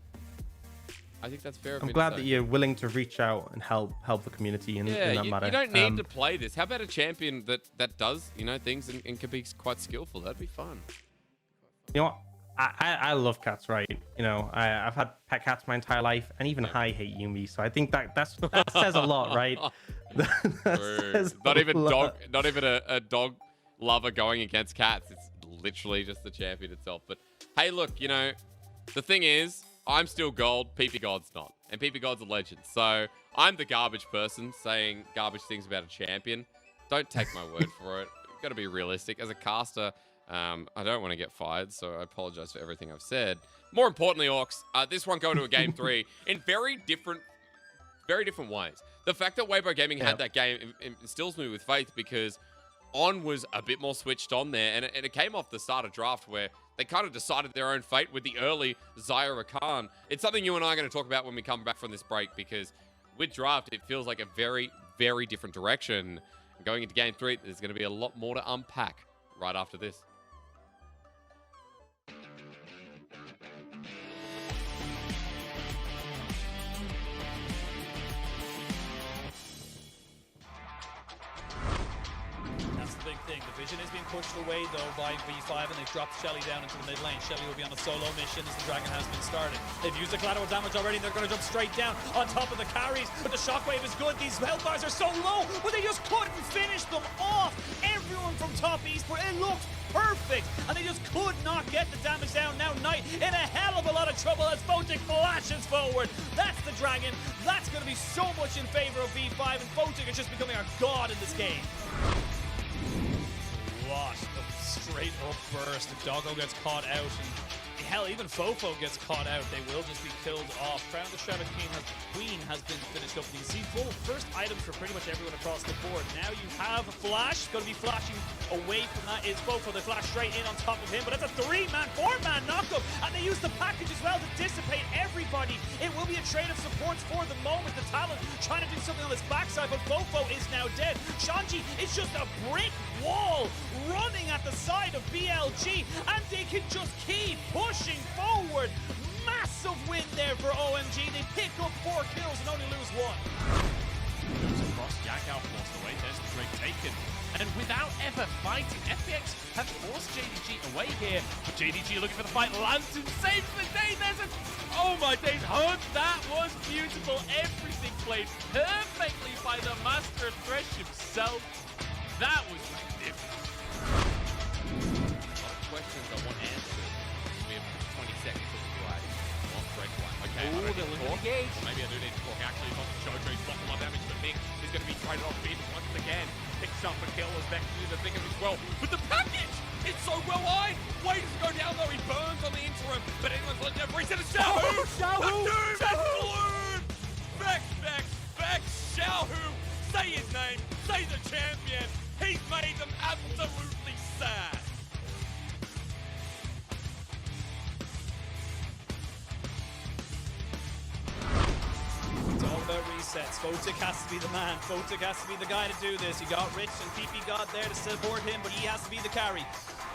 I think that's fair. I'm glad that you're willing to reach out and help the community in that matter. You don't need to play this. How about a champion that does, you know, things and can be quite skillful? That'd be fun. You know what? I love cats, right? You know, I've had pet cats my entire life, and even I hate Yuumi. So I think that says a lot, right? Not even a dog lover going against cats. It's literally just the champion itself. But hey, look, you know, the thing is, I'm still gold. PP God's not, and PP God's a legend. So I'm the garbage person saying garbage things about a champion. Don't take my word for it. You've got to be realistic. As a caster, I don't want to get fired, so I apologize for everything I've said. More importantly, Orcs, this one going to a game 3 in very different ways. The fact that Weibo Gaming had that game instills me with faith, because On was a bit more switched on there, and it came off the start of draft where they kind of decided their own fate with the early Zyra Khan. It's something you and I are going to talk about when we come back from this break, because with draft, it feels like a very, very different direction. Going into game 3, there's going to be a lot more to unpack right after this. Big thing. The vision is being pushed away though by V5, and they've dropped Shelly down into the mid lane. Shelly will be on a solo mission as the Dragon has been started. They've used the collateral damage already, and they're going to jump straight down on top of the carries. But the shockwave is good. These health bars are so low, but they just couldn't finish them off. Everyone from top eastward, it looked perfect, and they just could not get the damage down. Now Knight in a hell of a lot of trouble as Botic flashes forward. That's the Dragon. That's going to be so much in favor of V5, and Botic is just becoming our god in this game. What a straight up burst. Doggo gets caught out, and hell, even Fofo gets caught out. They will just be killed off. Crown the Shrouded Queen has been finished up. You see full first items for pretty much everyone across the board. Now you have Flash. Going to be flashing away from that is Fofo. They flash straight in on top of him, but that's a 3-man, 4-man knockup, and they use the package as well to dissipate everybody. It will be a trade of supports for the moment. The Talon trying to do something on this backside, but Fofo is now dead. Shanji is just a brick wall running at the side of BLG, and they can just keep pushing forward. Massive massive win there for OMG. They pick up 4 kills and only lose 1. Moves across, Jack out forced away, there's the trade taken. And without ever fighting, FPX have forced JDG away here. But JDG looking for the fight, Lantern saves the day, there's a... Oh my days, Hunt, that was beautiful. Everything played perfectly by the Master of Thresh himself. That was magnificent. A lot of questions I want answered. We have 20 seconds of the play. One red one. Okay, Ooh, they're looking to engage. Maybe I do need to talk. Actually, it's not the Jojo. He's blocking my damage, but Mick is going to be traded off in once again. Picks up a kill as Vex is the thick of as well. But the package! It's so well eyed! Way to go down though, he burns on the interim, but anyone's letting him reset a Xiaohu! Xiaohu! Vex, Xiaohu! Say his name, say the champion! He's made them absolutely sad! It's all about resets. Photic has to be the man. Photic has to be the guy to do this. You got Rich and PP God there to support him, but he has to be the carry.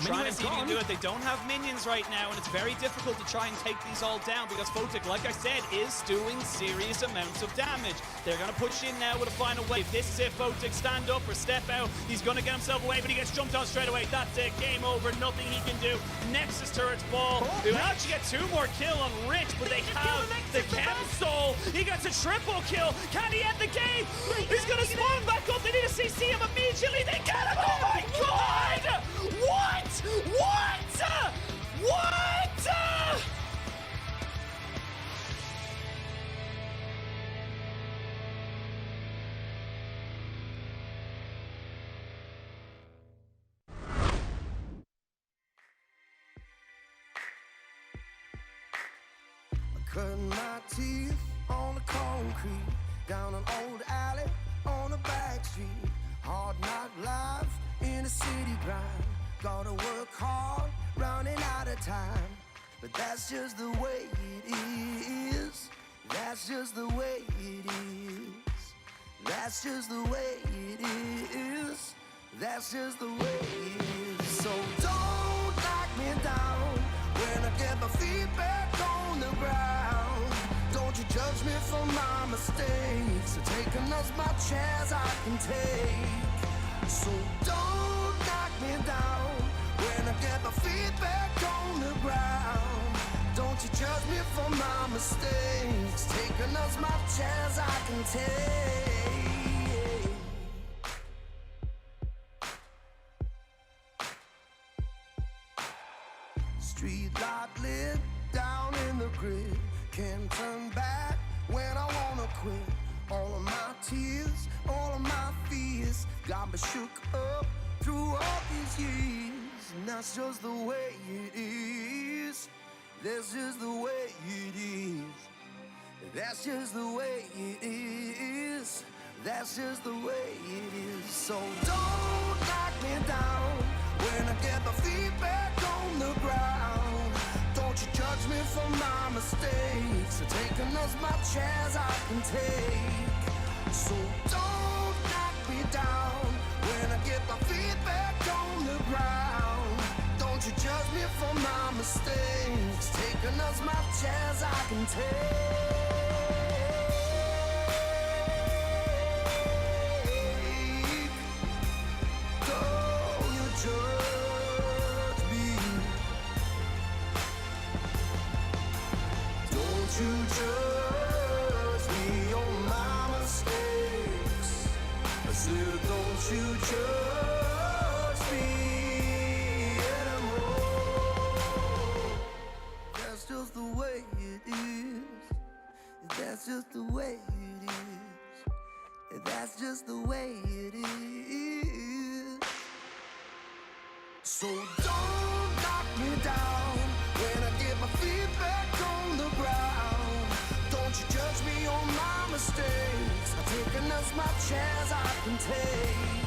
Trying to see if he can do it. They don't have minions right now, and it's very difficult to try and take these all down because Photic, like I said, is doing serious amounts of damage. They're going to push in now with a final wave. This is it. Photic stand up or step out. He's going to get himself away, but he gets jumped on straight away. That's it. Game over. Nothing he can do. Nexus turrets fall. They will actually get 2 more kill on Rich, but they have the Chemsol. He gets a triple kill. Can he end the game? He's going to spawn back up. They need to CC him immediately. They get him. Oh my god! What? Cutting my teeth on the concrete, down an old alley on a back street. Hard knock life in a city grind. Gotta work hard, running out of time. But that's just the way it is. That's just the way it is. That's just the way it is. That's just the way it is. So don't knock me down when I get my feet back on the ground. Don't you judge me for my mistakes, so taking as much as I can take. So don't knock me down when I get my feet back on the ground. Don't you judge me for my mistakes, taking as much as I can take. Street light lit down in the grid. Can't turn back when I wanna quit. All of my tears, all of my fears got me shook up through all these years. And that's just the way it is. That's just the way it is. That's just the way it is. That's just the way it is. So don't knock me down when I get my feet back on the ground. Don't you judge me for my mistakes, so taking as much as I can take. So don't knock me down when I get my feet back on the ground. Don't you judge me for my mistakes, taking as much as I can take. Don't you judge me. Don't you judge me on my mistakes. I said, don't you judge me anymore. That's just the way it is. That's just the way it is. That's just the way it is. So don't knock me down when I get my feet back on the ground. Don't you judge me on my mistakes. I've taken as much as I can take.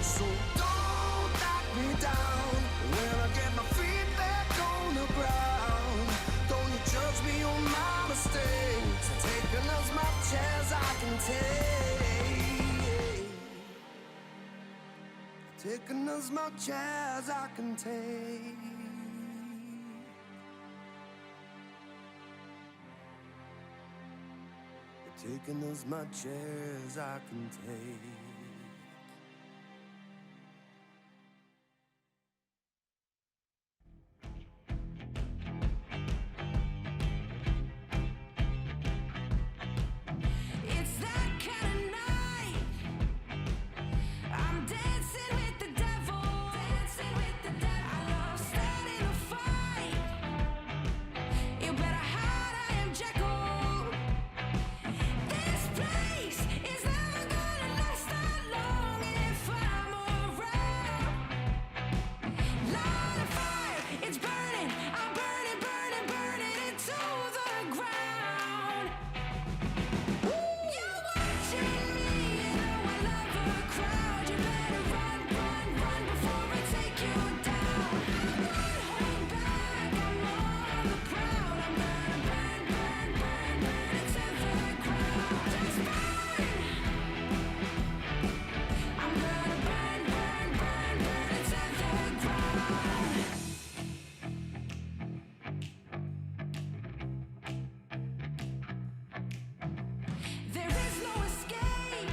So don't knock me down when I get my feet back on the ground. Don't you judge me on my mistakes. I've taken as much as I can take. Taking as much as I can take. taking as much as I can take. It's that kind of night. I'm dancing with the devil. Dancing with the devil. I love starting a fight. You better hide, I am Jekyll. This place is never gonna last that long if I'm around. Light a fire, it's burning. I'm burning, burning, burning it to the ground. You're watching me, you know I love a crowd. You better run, run, run before I take you down. I won't hold back, I'm on the prowl. I'm gonna burn, burn, burn, burn it to the ground. Just burn. I'm gonna burn, burn, burn, burn it to the ground. There is no escape.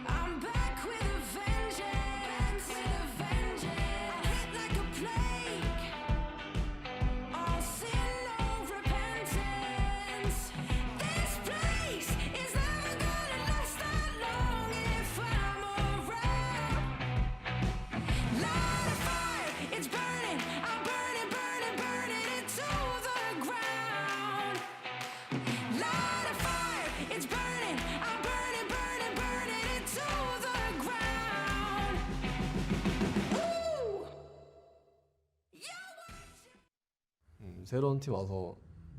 I'm back with a vengeance. I hit like a plague. All sin, no repentance. This place is never gonna last that long if I'm around. Light a fire, it's burning. I'm burning, burning, burning it to the ground. Light a fire, it's burning. I'm burning, burning, burning it to the ground. Ooh. 새로운 팀 와서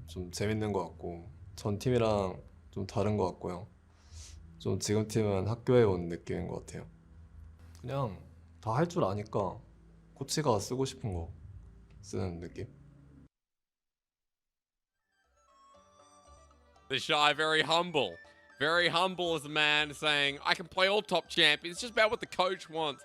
좀 재밌는 것 같고 전 팀이랑 좀 다른 것 같고요. 좀 지금 팀은 학교에 온 느낌인 것 같아요. 그냥 다 할 줄 아니까 코치가 쓰고 싶은 거 쓰는 느낌? The Shy, very humble. Very humble as a man, saying, I can play all top champions. It's just about what the coach wants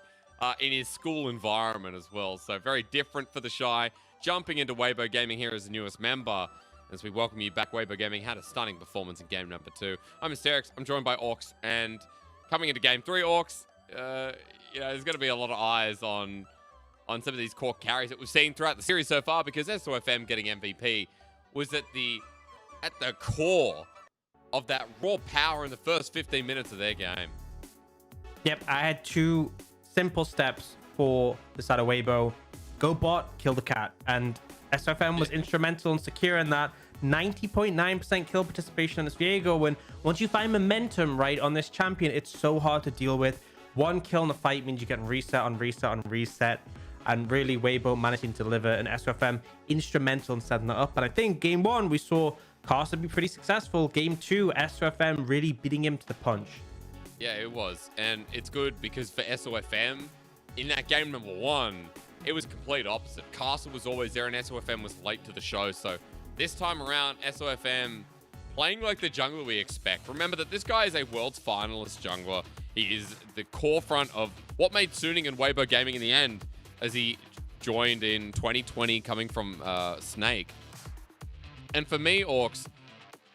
in his school environment as well. So very different for the Shy. Jumping into Weibo Gaming here as the newest member. As we welcome you back, Weibo Gaming had a stunning performance in game number 2. I'm Mysterix. I'm joined by Orcs. And coming into game 3, Orcs, there's going to be a lot of eyes on some of these core carries that we've seen throughout the series so far, because SOFM getting MVP was at the core of that raw power in the first 15 minutes of their game. Yep, I had 2 simple steps for the side of Weibo. Go bot, kill the cat. And SFM was instrumental in securing that 90.9% kill participation on this Viego. And once you find momentum right on this champion, it's so hard to deal with. 1 kill in the fight means you get reset on reset on reset. And really, Weibo managing to deliver, and SFM instrumental in setting that up. And I think game 1, we saw Carson be pretty successful. Game 2, SOFM really beating him to the punch. Yeah, it was. And it's good because for SOFM, in that game number 1, it was complete opposite. Castle was always there and SOFM was late to the show. So this time around, SOFM playing like the jungler we expect. Remember that this guy is a world's finalist jungler. He is the core front of what made Suning and Weibo Gaming in the end, as he joined in 2020 coming from Snake. And for me, Orcs,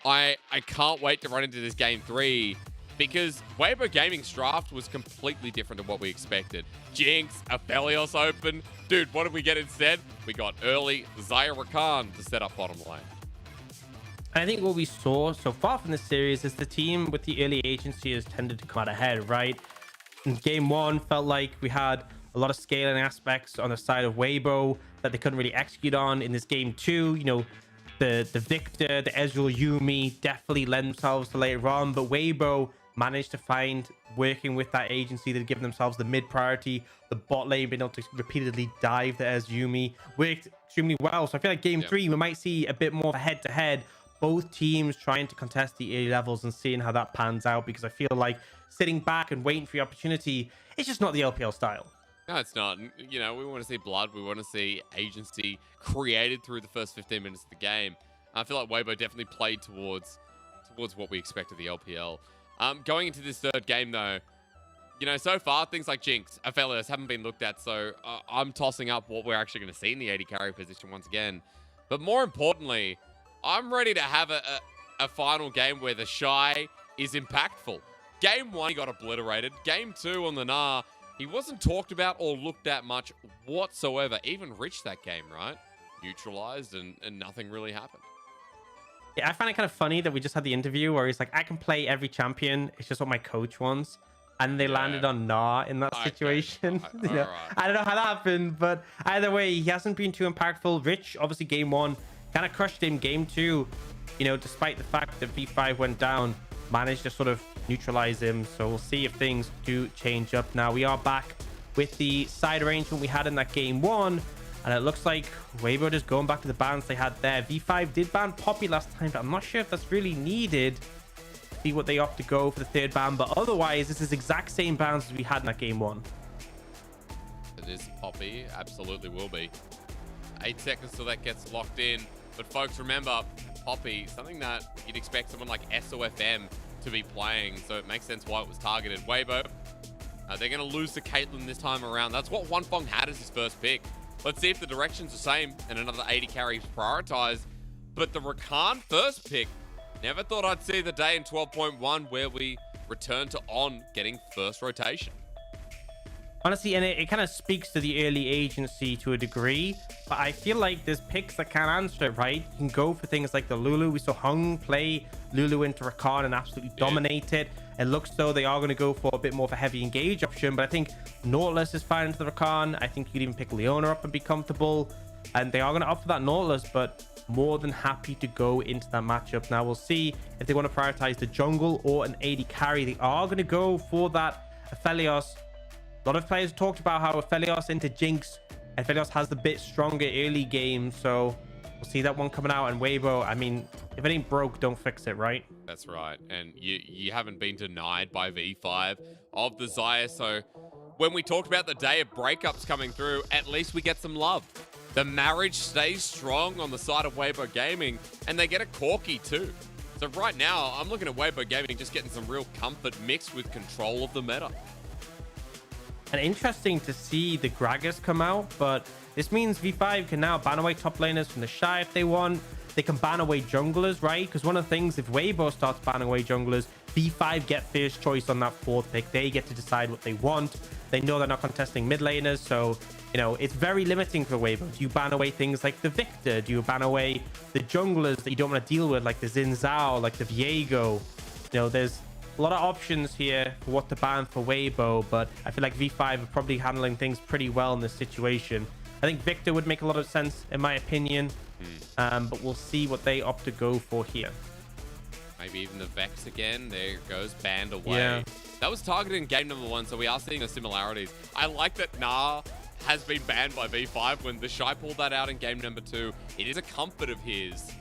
I can't wait to run into this game 3, because Weibo Gaming's draft was completely different to what we expected. Jinx, Aphelios open. Dude, what did we get instead? We got early Zyra Rakan to set up bottom lane. I think what we saw so far from this series is the team with the early agency has tended to come out ahead, right? In game 1, felt like we had a lot of scaling aspects on the side of Weibo that they couldn't really execute on. In this game 2, the Victor, the Ezreal, Yumi definitely lend themselves to later on, but Weibo managed to find, working with that agency, that give themselves the mid priority, the bot lane being able to repeatedly dive the Yumi, worked extremely well. So I feel like game 3, we might see a bit more of a head-to-head, both teams trying to contest the early levels and seeing how that pans out, because I feel like sitting back and waiting for your opportunity, it's just not the LPL style. No, it's not. We want to see blood. We want to see agency created through the first 15 minutes of the game. I feel like Weibo definitely played towards what we expect of the LPL. Going into this third game, though, so far, things like Jinx, Aphelios haven't been looked at, so I'm tossing up what we're actually going to see in the AD carry position once again. But more importantly, I'm ready to have a a final game where the Shy is impactful. Game 1, he got obliterated. Game 2 on the Nah, he wasn't talked about or looked at much whatsoever. Even Rich that game, right? Neutralized and nothing really happened. Yeah, I find it kind of funny that we just had the interview where he's like, I can play every champion. It's just what my coach wants. And they landed on Nah in that situation. You know, I don't know how that happened, but either way, he hasn't been too impactful. Rich, obviously, game 1 kind of crushed him. Game 2, you know, despite the fact that V5 went down, managed to sort of neutralize him. So we'll see if things do change up. Now we are back with the side arrangement we had in that game 1, and it looks like Weibo is going back to the bans they had there. V5 did ban Poppy last time, but I'm not sure if that's really needed. See what they opt to go for the 3rd ban, but otherwise this is exact same bans as we had in that game 1. It is Poppy, absolutely will be. 8 seconds till that gets locked in, but folks, remember Poppy, something that you'd expect someone like SOFM to be playing, so it makes sense why it was targeted. Weibo, they're going to lose to Caitlyn this time around. That's what Wanfeng had as his first pick. Let's see if the direction's the same and another 80 carries prioritized. But the Rakan first pick, never thought I'd see the day in 12.1 where we return to On getting first rotation. Honestly, and it kind of speaks to the early agency to a degree, but I feel like there's picks that can't answer it, right? You can go for things like the Lulu. We saw Hung play Lulu into Rakan and absolutely dominate it. It looks though they are going to go for a bit more of a heavy engage option, but I think Nautilus is fine into the Rakan. I think you could even pick Leona up and be comfortable, and they are going to opt for that Nautilus, but more than happy to go into that matchup. Now we'll see if they want to prioritize the jungle or an AD carry. They are going to go for that Aphelios. A lot of players talked about how Aphelios into Jinx. Aphelios has the bit stronger early game, so we'll see that one coming out. And Weibo, I mean, if it ain't broke, don't fix it, right? That's right. And you haven't been denied by V5 of the Xayah. So when we talked about the day of breakups coming through, at least we get some love. The marriage stays strong on the side of Weibo Gaming, and they get a Corki too. So right now, I'm looking at Weibo Gaming just getting some real comfort mixed with control of the meta. And interesting to see the Gragas come out, but this means V5 can now ban away top laners from the Shy if they want. They can ban away junglers, right? Because one of the things, if Weibo starts banning away junglers, V5 get first choice on that 4th pick. They get to decide what they want. They know they're not contesting mid laners, so, you know, it's very limiting for Weibo. Do you ban away things like the Victor? Do you ban away the junglers that you don't want to deal with, like the Xin Zhao, like the Viego? You know, there's a lot of options here for what to ban for Weibo, but I feel like V5 are probably handling things pretty well in this situation. I think Victor would make a lot of sense, in my opinion, but we'll see what they opt to go for here. Maybe even the Vex again. There it goes, banned away. Yeah. That was targeted in game number 1, so we are seeing the similarities. I like that Nah has been banned by V5 when the Shy pulled that out in game number 2. It is a comfort of his,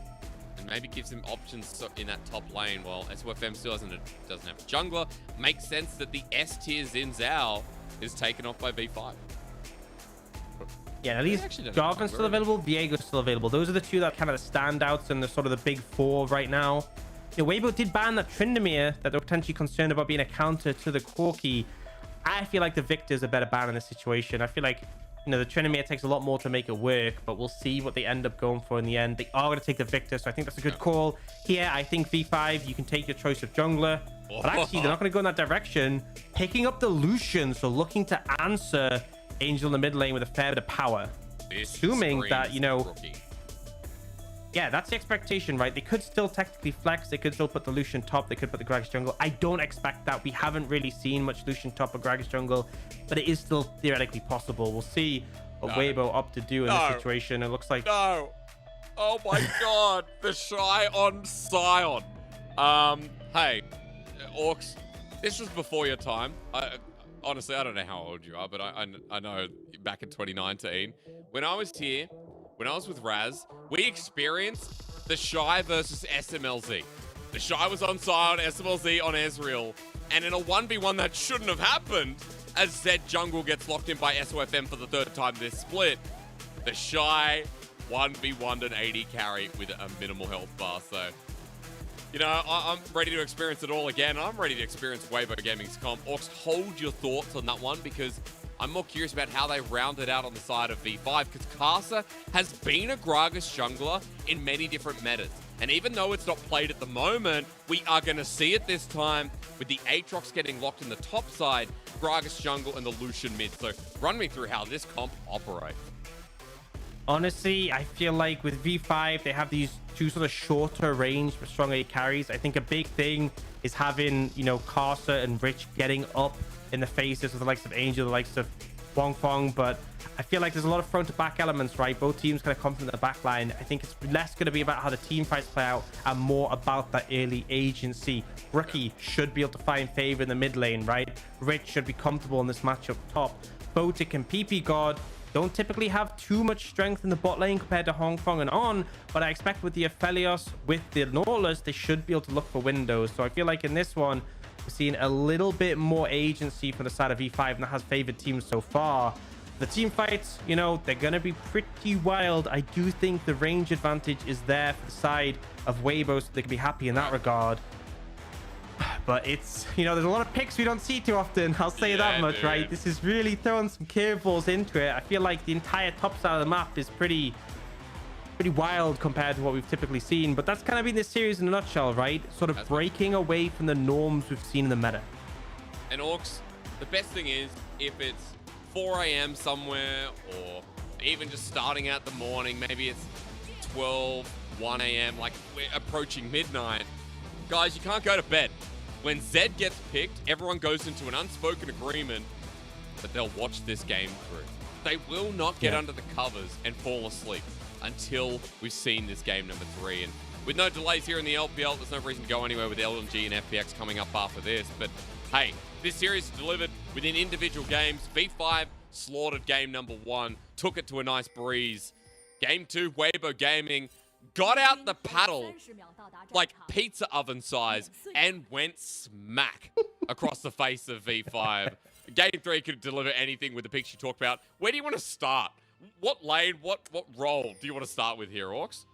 and maybe gives him options in that top lane. While SOFM still doesn't have a jungler, makes sense that the S tier Xin Zhao is taken off by V5. Yeah, at least Jarvan's still available, Viego's still available. Those are the two that kind of the standouts and the sort of the big 4 right now. You know, Weibo did ban that Tryndamere that they're potentially concerned about being a counter to the Corki. I feel like the Victor's a better ban in this situation. I feel like, you know, the Tryndamere takes a lot more to make it work, but we'll see what they end up going for in the end. They are going to take the Victor, so I think that's a good call. Here, I think V5, you can take your choice of jungler. But actually, they're not going to go in that direction. Picking up the Lucian, so looking to answer Angel in the mid lane with a fair bit of power. Assuming that, you know... Rookie. Yeah, that's the expectation, right? They could still technically flex. They could still put the Lucian top. They could put the Gragas jungle. I don't expect that. We haven't really seen much Lucian top or Gragas jungle, but it is still theoretically possible. We'll see what Weibo opt to do in this situation. It looks like... No. Oh my god. The Shy on Sion. Hey, Orcs, this was before your time. Honestly, I don't know how old you are, but I know back in 2019, when I was here, when I was with Raz, we experienced the Shy versus SMLZ. The Shy was on Sion, SMLZ on Ezreal, and in a 1v1 that shouldn't have happened, as Zed Jungle gets locked in by SOFM for the 3rd time this split, the Shy 1v1'd an 80 carry with a minimal health bar. So, you know, I'm ready to experience it all again. I'm ready to experience Weibo Gaming's comp. Orcs, hold your thoughts on that one, because I'm more curious about how they round it out on the side of V5, because Karsa has been a Gragas jungler in many different metas. And even though it's not played at the moment, we are going to see it this time with the Aatrox getting locked in the top side, Gragas jungle, and the Lucian mid. So run me through how this comp operates. Honestly, I feel like with V5, they have these two sort of shorter range but stronger carries. I think a big thing is having, you know, Karsa and Rich getting up in the faces of the likes of Angel, the likes of Wong Fong, but I feel like there's a lot of front to back elements, right? Both teams kind of come from the back line. I think it's less going to be about how the team fights play out and more about that early agency. Rookie should be able to find favor in the mid lane, right? Rich should be comfortable in this matchup top. Photic and PP God don't typically have too much strength in the bot lane compared to Hong Kong and On, but I expect with the Aphelios, with the Nautilus, they should be able to look for windows. So I feel like in this one, we're seeing a little bit more agency from the side of V5, and that has favored teams so far. The team fights, you know, they're going to be pretty wild. I do think the range advantage is there for the side of Weibo, so they can be happy in that regard. But it's, you know, there's a lot of picks we don't see too often. I'll say that much, right? This is really throwing some curveballs into it. I feel like the entire top side of the map is pretty wild compared to what we've typically seen. But that's kind of been this series in a nutshell, right? Sort of breaking away from the norms we've seen in the meta. And Orcs, the best thing is if it's 4 a.m. somewhere, or even just starting out the morning, maybe it's 12, 1 a.m., like we're approaching midnight. Guys, you can't go to bed. When Zed gets picked, everyone goes into an unspoken agreement that they'll watch this game through. They will not get under the covers and fall asleep until we've seen this game number 3. And with no delays here in the LPL, there's no reason to go anywhere with LNG and FPX coming up after this. But hey, this series is delivered within individual games. V5 slaughtered game number 1, took it to a nice breeze. Game 2, Weibo Gaming got out the paddle like pizza oven size and went smack across the face of V5. Game 3 could deliver anything with the picks you talked about. Where do you want to start? What lane, what role do you want to start with here, Orcs?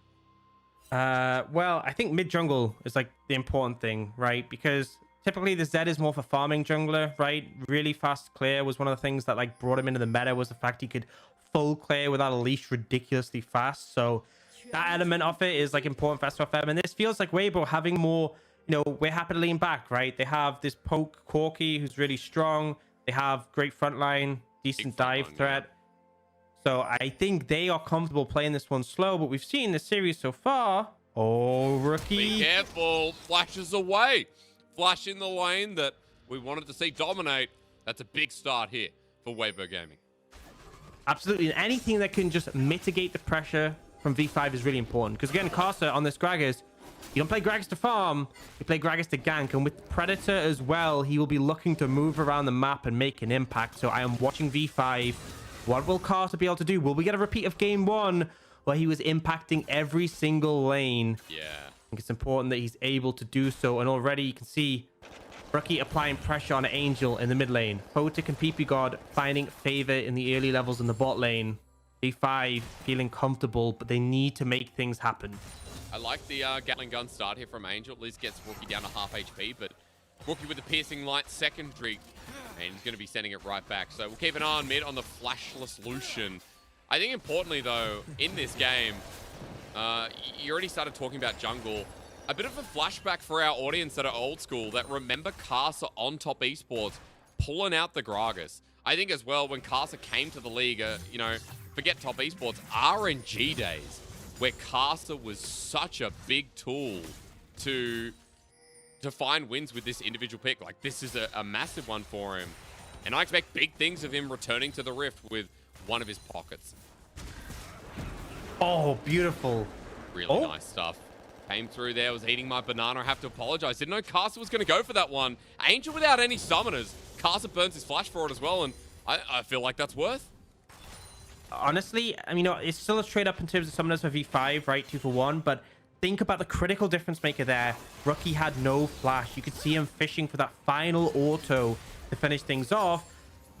Well, I think mid jungle is like the important thing, right? Because typically the Zed is more for farming jungler, right? Really fast clear was one of the things that like brought him into the meta, was the fact he could full clear without a leash ridiculously fast. So that element of it is like important for SFM. And this feels like Weibo having more, you know, we're happy to lean back, right? They have this poke Corki who's really strong. They have great frontline, decent dive threat. So I think they are comfortable playing this one slow, but we've seen the series so far. Oh, Rookie. Be careful. Flashes away. Flash in the lane that we wanted to see dominate. That's a big start here for Weibo Gaming. Absolutely. And anything that can just mitigate the pressure from V5 is really important. Because again, Karsa on this Gragas, you don't play Gragas to farm, you play Gragas to gank. And with Predator as well, he will be looking to move around the map and make an impact. So I am watching V5. What will Karsa be able to do? Will we get a repeat of game 1 where he was impacting every single lane? Yeah. I think it's important that he's able to do so. And already you can see Rookie applying pressure on Angel in the mid lane. Photic and PP God finding favor in the early levels in the bot lane. V5 feeling comfortable, but they need to make things happen. I like the Gatling gun start here from Angel. At least gets Rookie down to half HP, but Rookie with the piercing light secondary, and he's going to be sending it right back. So we'll keep an eye on mid on the flashless Lucian. I think importantly though, in this game, you already started talking about jungle. A bit of a flashback for our audience that are old school, that remember Karsa on Top Esports pulling out the Gragas. I think as well, when Karsa came to the league, you know, forget Top Esports, RNG days, where Karsa was such a big tool to find wins with this individual pick. Like, this is a massive one for him. And I expect big things of him returning to the Rift with one of his pockets. Oh, beautiful. Really nice stuff. Came through there, was eating my banana. I have to apologize. Didn't know Karsa was going to go for that one. Angel without any summoners. Karsa burns his flash for it as well, and I feel like that's worth. Honestly, I mean, you know, it's still a straight up in terms of summoners for V5, right? 2 for 1, but think about the critical difference maker there. Rookie had no flash. You could see him fishing for that final auto to finish things off.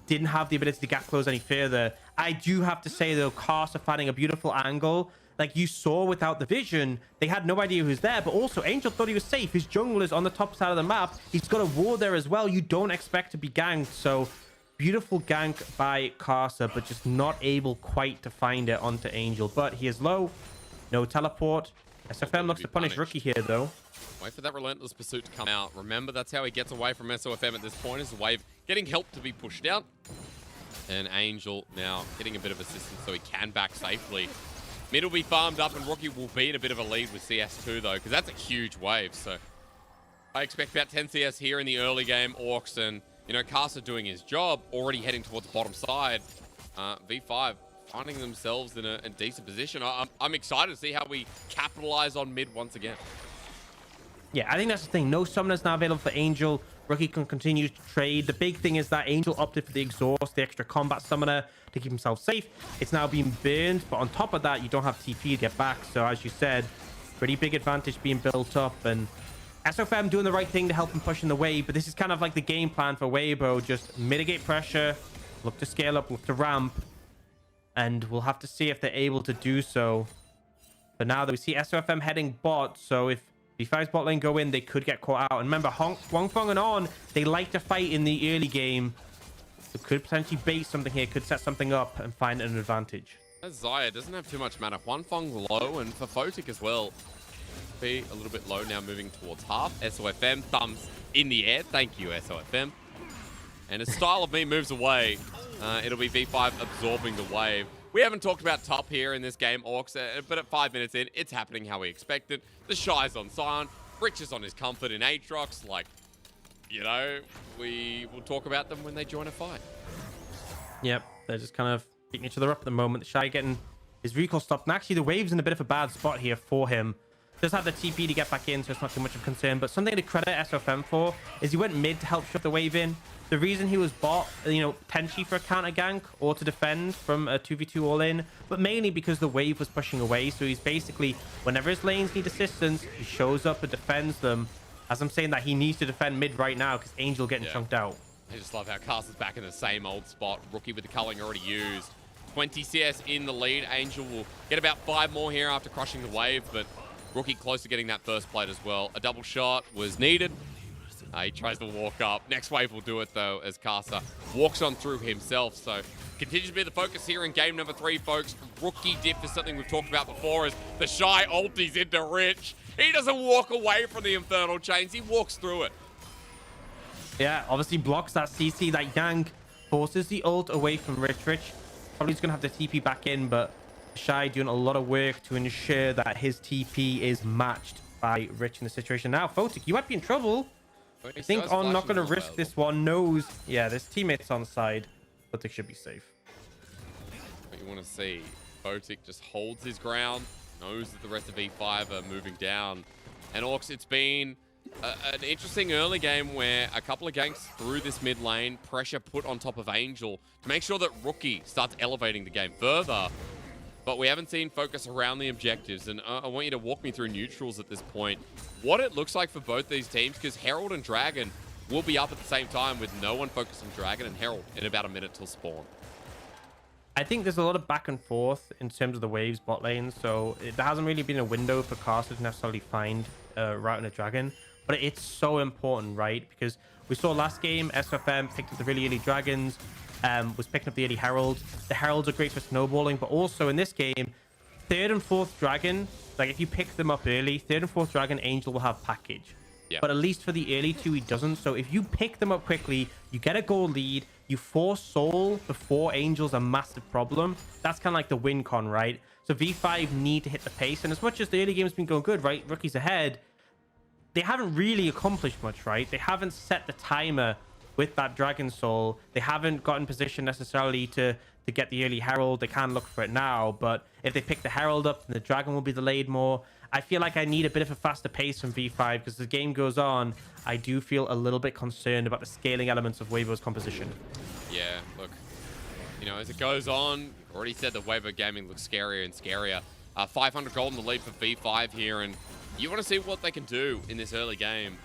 Didn't have the ability to gap close any further. I do have to say, though, Karsa finding a beautiful angle. Like you saw without the vision, they had no idea who's there, but also Angel thought he was safe. His jungler's on the top side of the map. He's got a ward there as well. You don't expect to be ganked. So Beautiful gank by Karsa, but just not able quite to find it onto Angel. But he is low. No teleport. SOFM looks to punish Rookie here, though. Wait for that relentless pursuit to come out. Remember, that's how he gets away from SOFM at this point, is the wave getting help to be pushed out. And Angel now getting a bit of assistance so he can back safely. Mid will be farmed up and Rookie will be in a bit of a lead with CS2 though, because that's a huge wave. So I expect about 10 CS here in the early game. Orcs and, you know, Karsa doing his job, already heading towards the bottom side. V5 finding themselves in a decent position. I'm excited to see how we capitalize on mid once again. Yeah, I think that's the thing. No summoners now available for Angel. Rookie can continue to trade. The big thing is that Angel opted for the exhaust, the extra combat summoner, to keep himself safe. It's now being burned, but on top of that, you don't have TP to get back. So as you said, pretty big advantage being built up. And SOFM doing the right thing to help him push in the wave. But this is kind of like the game plan for Weibo. Just mitigate pressure, look to scale up, look to ramp. And we'll have to see if they're able to do so. But now that we see SOFM heading bot, so if V5's bot lane go in, they could get caught out. And remember, Wangfeng and On, they like to fight in the early game. So could potentially bait something here, could set something up and find an advantage. Zaya doesn't have too much mana. Wangfeng low, and for Photic as well. Be a little bit low now, moving towards half. SOFM, thumbs in the air. Thank you, SOFM. And as Style of Me moves away, it'll be V5 absorbing the wave. We haven't talked about top here in this game, Orcs, but at 5 minutes in, it's happening how we expected. The Shy's on Sion, Rich is on his comfort in Aatrox. Like, you know, we will talk about them when they join a fight. Yep, they're just kind of beating each other up at the moment. The Shy getting his recall stopped. And actually, the wave's in a bit of a bad spot here for him. Does have the TP to get back in, so it's not too much of a concern. But something to credit SOFM for is he went mid to help shove the wave in. The reason he was bot, you know, potentially for a counter gank or to defend from a 2v2 all in, but mainly because the wave was pushing away. So he's basically, whenever his lanes need assistance, he shows up and defends them. As I'm saying that, he needs to defend mid right now because Angel getting chunked out. I just love how Karsa's back in the same old spot. Rookie with the culling already used. 20 CS in the lead. Angel will get about 5 more here after crushing the wave, but Rookie close to getting that first plate as well. A double shot was needed. He tries to walk up. Next wave will do it, though, as Karsa walks on through himself. So continues to be the focus here in game number 3, folks. Rookie diff is something we've talked about before, as the Shy ulties into Rich. He doesn't walk away from the Infernal Chains. He walks through it. Yeah, obviously blocks that CC. That Yang forces the ult away from Rich. Rich probably is going to have the TP back in, but Shy doing a lot of work to ensure that his TP is matched by Rich in the situation. Now, Photic, you might be in trouble. I think On not going to risk this one. Knows, yeah, there's teammates on side. Photic should be safe. What you want to see, Photic just holds his ground, knows that the rest of E5 are moving down. And Orcs, it's been an interesting early game where a couple of ganks through this mid lane, pressure put on top of Angel to make sure that Rookie starts elevating the game further. But we haven't seen focus around the objectives, and I want you to walk me through neutrals at this point. What it looks like for both these teams, because Herald and Dragon will be up at the same time with no one focused on Dragon and Herald in about a minute till spawn. I think there's a lot of back and forth in terms of the waves bot lane, so there hasn't really been a window for Karsa to necessarily find Route and a Dragon. But it's so important, right? Because we saw last game, SFM picked up the really early Dragons, was picking up the early Herald. The Heralds are great for snowballing, but also in this game, 3rd and 4th Dragon, like if you pick them up early, 3rd and 4th Dragon, Angel will have package. Yep. But at least for the early 2, he doesn't. So if you pick them up quickly, you get a goal lead, you force Soul before Angel's a massive problem. That's kind of like the win con, right? So V5 need to hit the pace. And as much as the early game's been going good, right? Rookie's ahead. They haven't really accomplished much, right? They haven't set the timer with that Dragon Soul. They haven't got in position necessarily to get the early Herald. They can look for it now, but if they pick the Herald up, then the Dragon will be delayed more. I feel like I need a bit of a faster pace from V5 because as the game goes on, I do feel a little bit concerned about the scaling elements of Weibo's composition. Yeah, look, you know, as it goes on, already said that Weibo Gaming looks scarier and scarier. 500 gold in the lead for V5 here, and you want to see what they can do in this early game.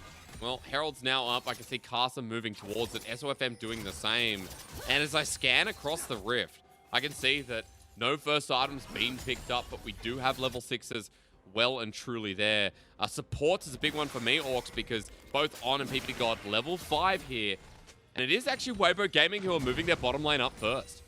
Well, Herald's now up. I can see Carson moving towards it. SOFM doing the same. And as I scan across the rift, I can see that no first items being picked up, but we do have level 6s well and truly there. Supports is a big one for me, Orcs, because both On and PP got level 5 here. And it is actually Weibo Gaming who are moving their bottom lane up first.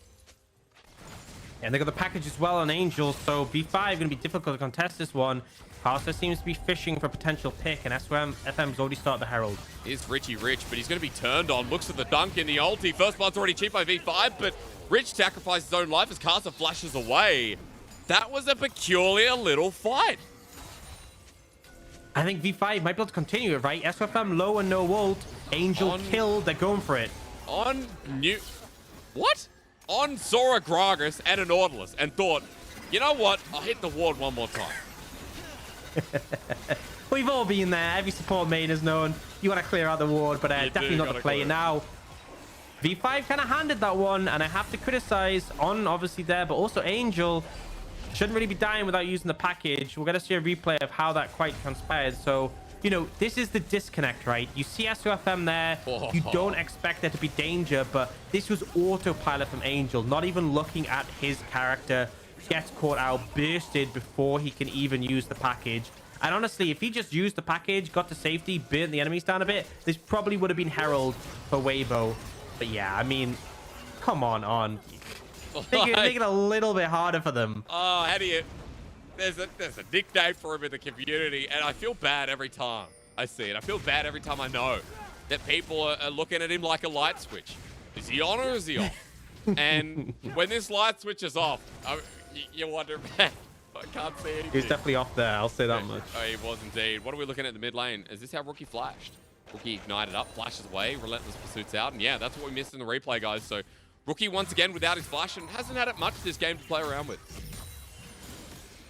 And they got the package as well on Angel, so B5 going to be difficult to contest this one. Carster seems to be fishing for a potential pick, and FM's already started the Herald. Here's Richie Rich, but he's going to be turned on. Looks at the dunk in the ulti. First blood's already cheap by V5, but Rich sacrifices his own life as Carster flashes away. That was a peculiar little fight. I think V5 might be able to continue it, right? SFM low and no ult. Angel killed. They're going for it. On Sora Gragas and a Nautilus and thought, you know what? I'll hit the ward one more time. We've all been there. Every support main has known you want to clear out the ward, but definitely not the player now. V5 kind of handed that one, and I have to criticize on obviously there, but also Angel shouldn't really be dying without using the package. We're going to see a replay of how that quite transpired. So, you know, this is the disconnect, right? You see SOFM there. You don't expect there to be danger, but this was autopilot from Angel, not even looking at his character. Gets caught out, bursted before he can even use the package. And honestly, if he just used the package, got to safety, burnt the enemies down a bit, this probably would have been Herald for Weibo. But yeah, I mean, come on. Make it a little bit harder for them. Oh, how do you... There's a nickname for him in the community, and I feel bad every time I see it. I feel bad every time I know that people are looking at him like a light switch. Is he on or is he off? And when this light switch is off, you wonder, man, I can't see anything. He's definitely off there, I'll say that much. Oh, he was indeed. What are we looking at in the mid lane? Is this how Rookie flashed? Rookie ignited up, flashes away, Relentless pursuits out, and yeah, that's what we missed in the replay, guys. So Rookie once again without his flash and hasn't had it much this game to play around with.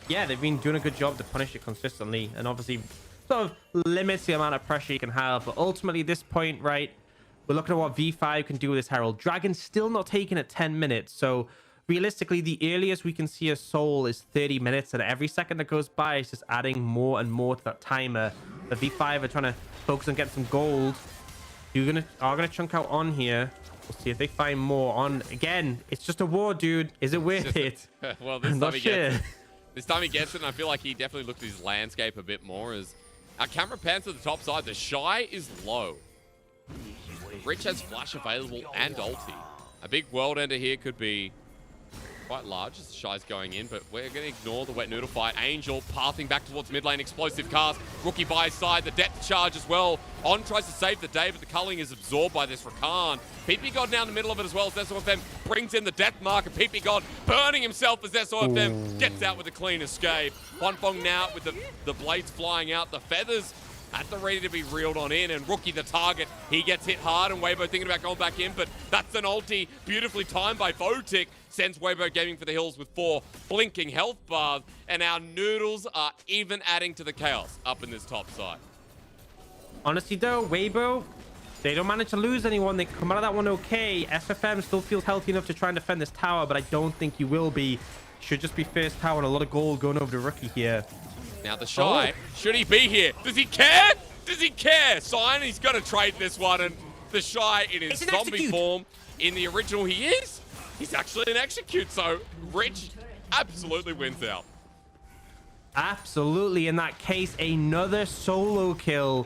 Yeah, they've been doing a good job to punish it consistently, and obviously sort of limits the amount of pressure you can have. But ultimately, at this point, right, we're looking at what V5 can do with this Herald. Dragon's still not taking it 10 minutes, so realistically, the earliest we can see a soul is 30 minutes, and every second that goes by is just adding more and more to that timer. The V5 are trying to focus on getting some gold. Are gonna chunk out on here. We'll see if they find more on. Again, it's just a war, dude. Is it worth it? Well, this time he gets it. This time he gets it, and I feel like he definitely looked at his landscape a bit more as our camera pans to the top side. The Shy is low. Rich has flash available and ulti. A big world ender here could be quite large as the Shy's going in, but we're going to ignore the wet noodle fight. Angel pathing back towards mid lane, explosive cast. Rookie by his side, the depth charge as well. On tries to save the day, but the culling is absorbed by this Rakan. PP God now in the middle of it as well as SOFM brings in the death mark, and PP God burning himself as SOFM gets out with a clean escape. Huanfeng now with the blades flying out, the feathers at the ready to be reeled on in, and Rookie the target. He gets hit hard, and Weibo thinking about going back in, but that's an ulti beautifully timed by Votic. Sends Weibo Gaming for the hills with 4 blinking health bars, and our noodles are even adding to the chaos up in this top side. Honestly though, Weibo, they don't manage to lose anyone. They come out of that one okay. SFM still feels healthy enough to try and defend this tower, but I don't think you will be. Should just be first tower and a lot of gold going over to Rookie here. Now the Shy, should he be here? Does he care? Does he care? Sign, he's got to trade this one, and the Shy in his zombie form, in the original he is. He's actually an execute, so Rich absolutely wins out. Absolutely, in that case, another solo kill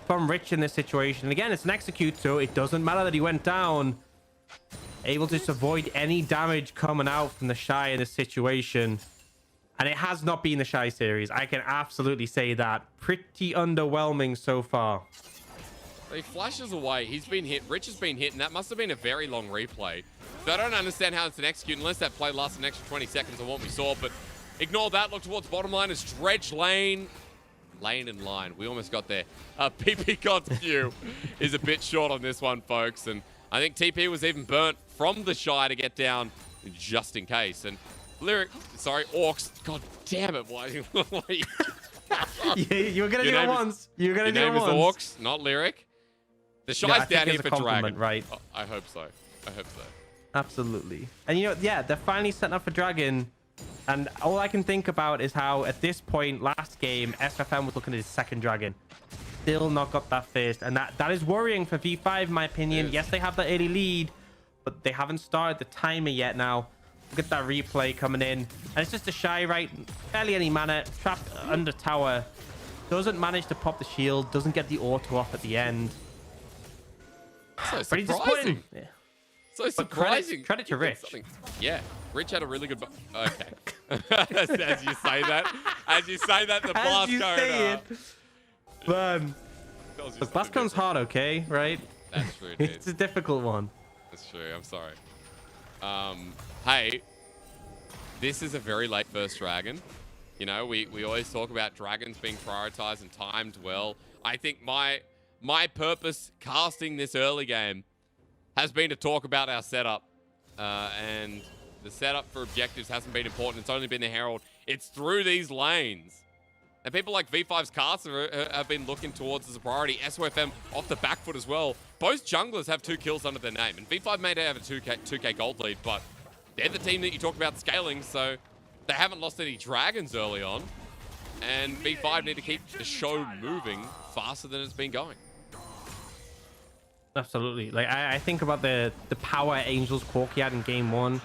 from Rich in this situation. And again, it's an execute, so it doesn't matter that he went down. Able to just avoid any damage coming out from the Shy in this situation. And it has not been the Shy series. I can absolutely say that. Pretty underwhelming so far. He flashes away. He's been hit. Rich has been hit, and that must have been a very long replay. So I don't understand how it's an execute unless that play lasts an extra 20 seconds on what we saw. But ignore that. Look towards bottom line as Dredge lane. Lane and line. We almost got there. PP God's Q is a bit short on this one, folks. And I think TP was even burnt from the Shy to get down just in case. And Orcs. God damn it. Why you were going to do it once. You were going to do it once. Your name is Orcs, not Lyric. The Shy's down here for Dragon. Right? Oh, I hope so. I hope so. Absolutely. And you know, yeah, they're finally setting up for Dragon. And all I can think about is how at this point last game, SFM was looking at his second Dragon. Still not got that first. And that is worrying for V5 in my opinion. Yes, they have the early lead, but they haven't started the timer yet now. Look at that replay coming in. And it's just a Shy, right? Barely any mana. Trapped under tower. Doesn't manage to pop the shield. Doesn't get the auto off at the end. So Pretty surprising. disappointing. Yeah. So surprising. Credit to Rich. Yeah, Rich had a really good. Okay. as you say that, the blast going. Man. Blast cone's hard, okay, right? That's true, dude. It's a difficult one. That's true. I'm sorry. Hey, this is a very late first dragon. You know, we always talk about dragons being prioritized and timed well. I think my purpose casting this early game has been to talk about our setup. And the setup for objectives hasn't been important. It's only been the Herald. It's through these lanes. And people like V5's caster have been looking towards as a priority. SOFM off the back foot as well. Both junglers have 2 kills under their name. And V5 may have a 2K gold lead, but they're the team that you talk about scaling, so they haven't lost any dragons early on. And V5 need to keep the show moving faster than it's been going. Absolutely. Like I think about the power Angels Corki had in game 1.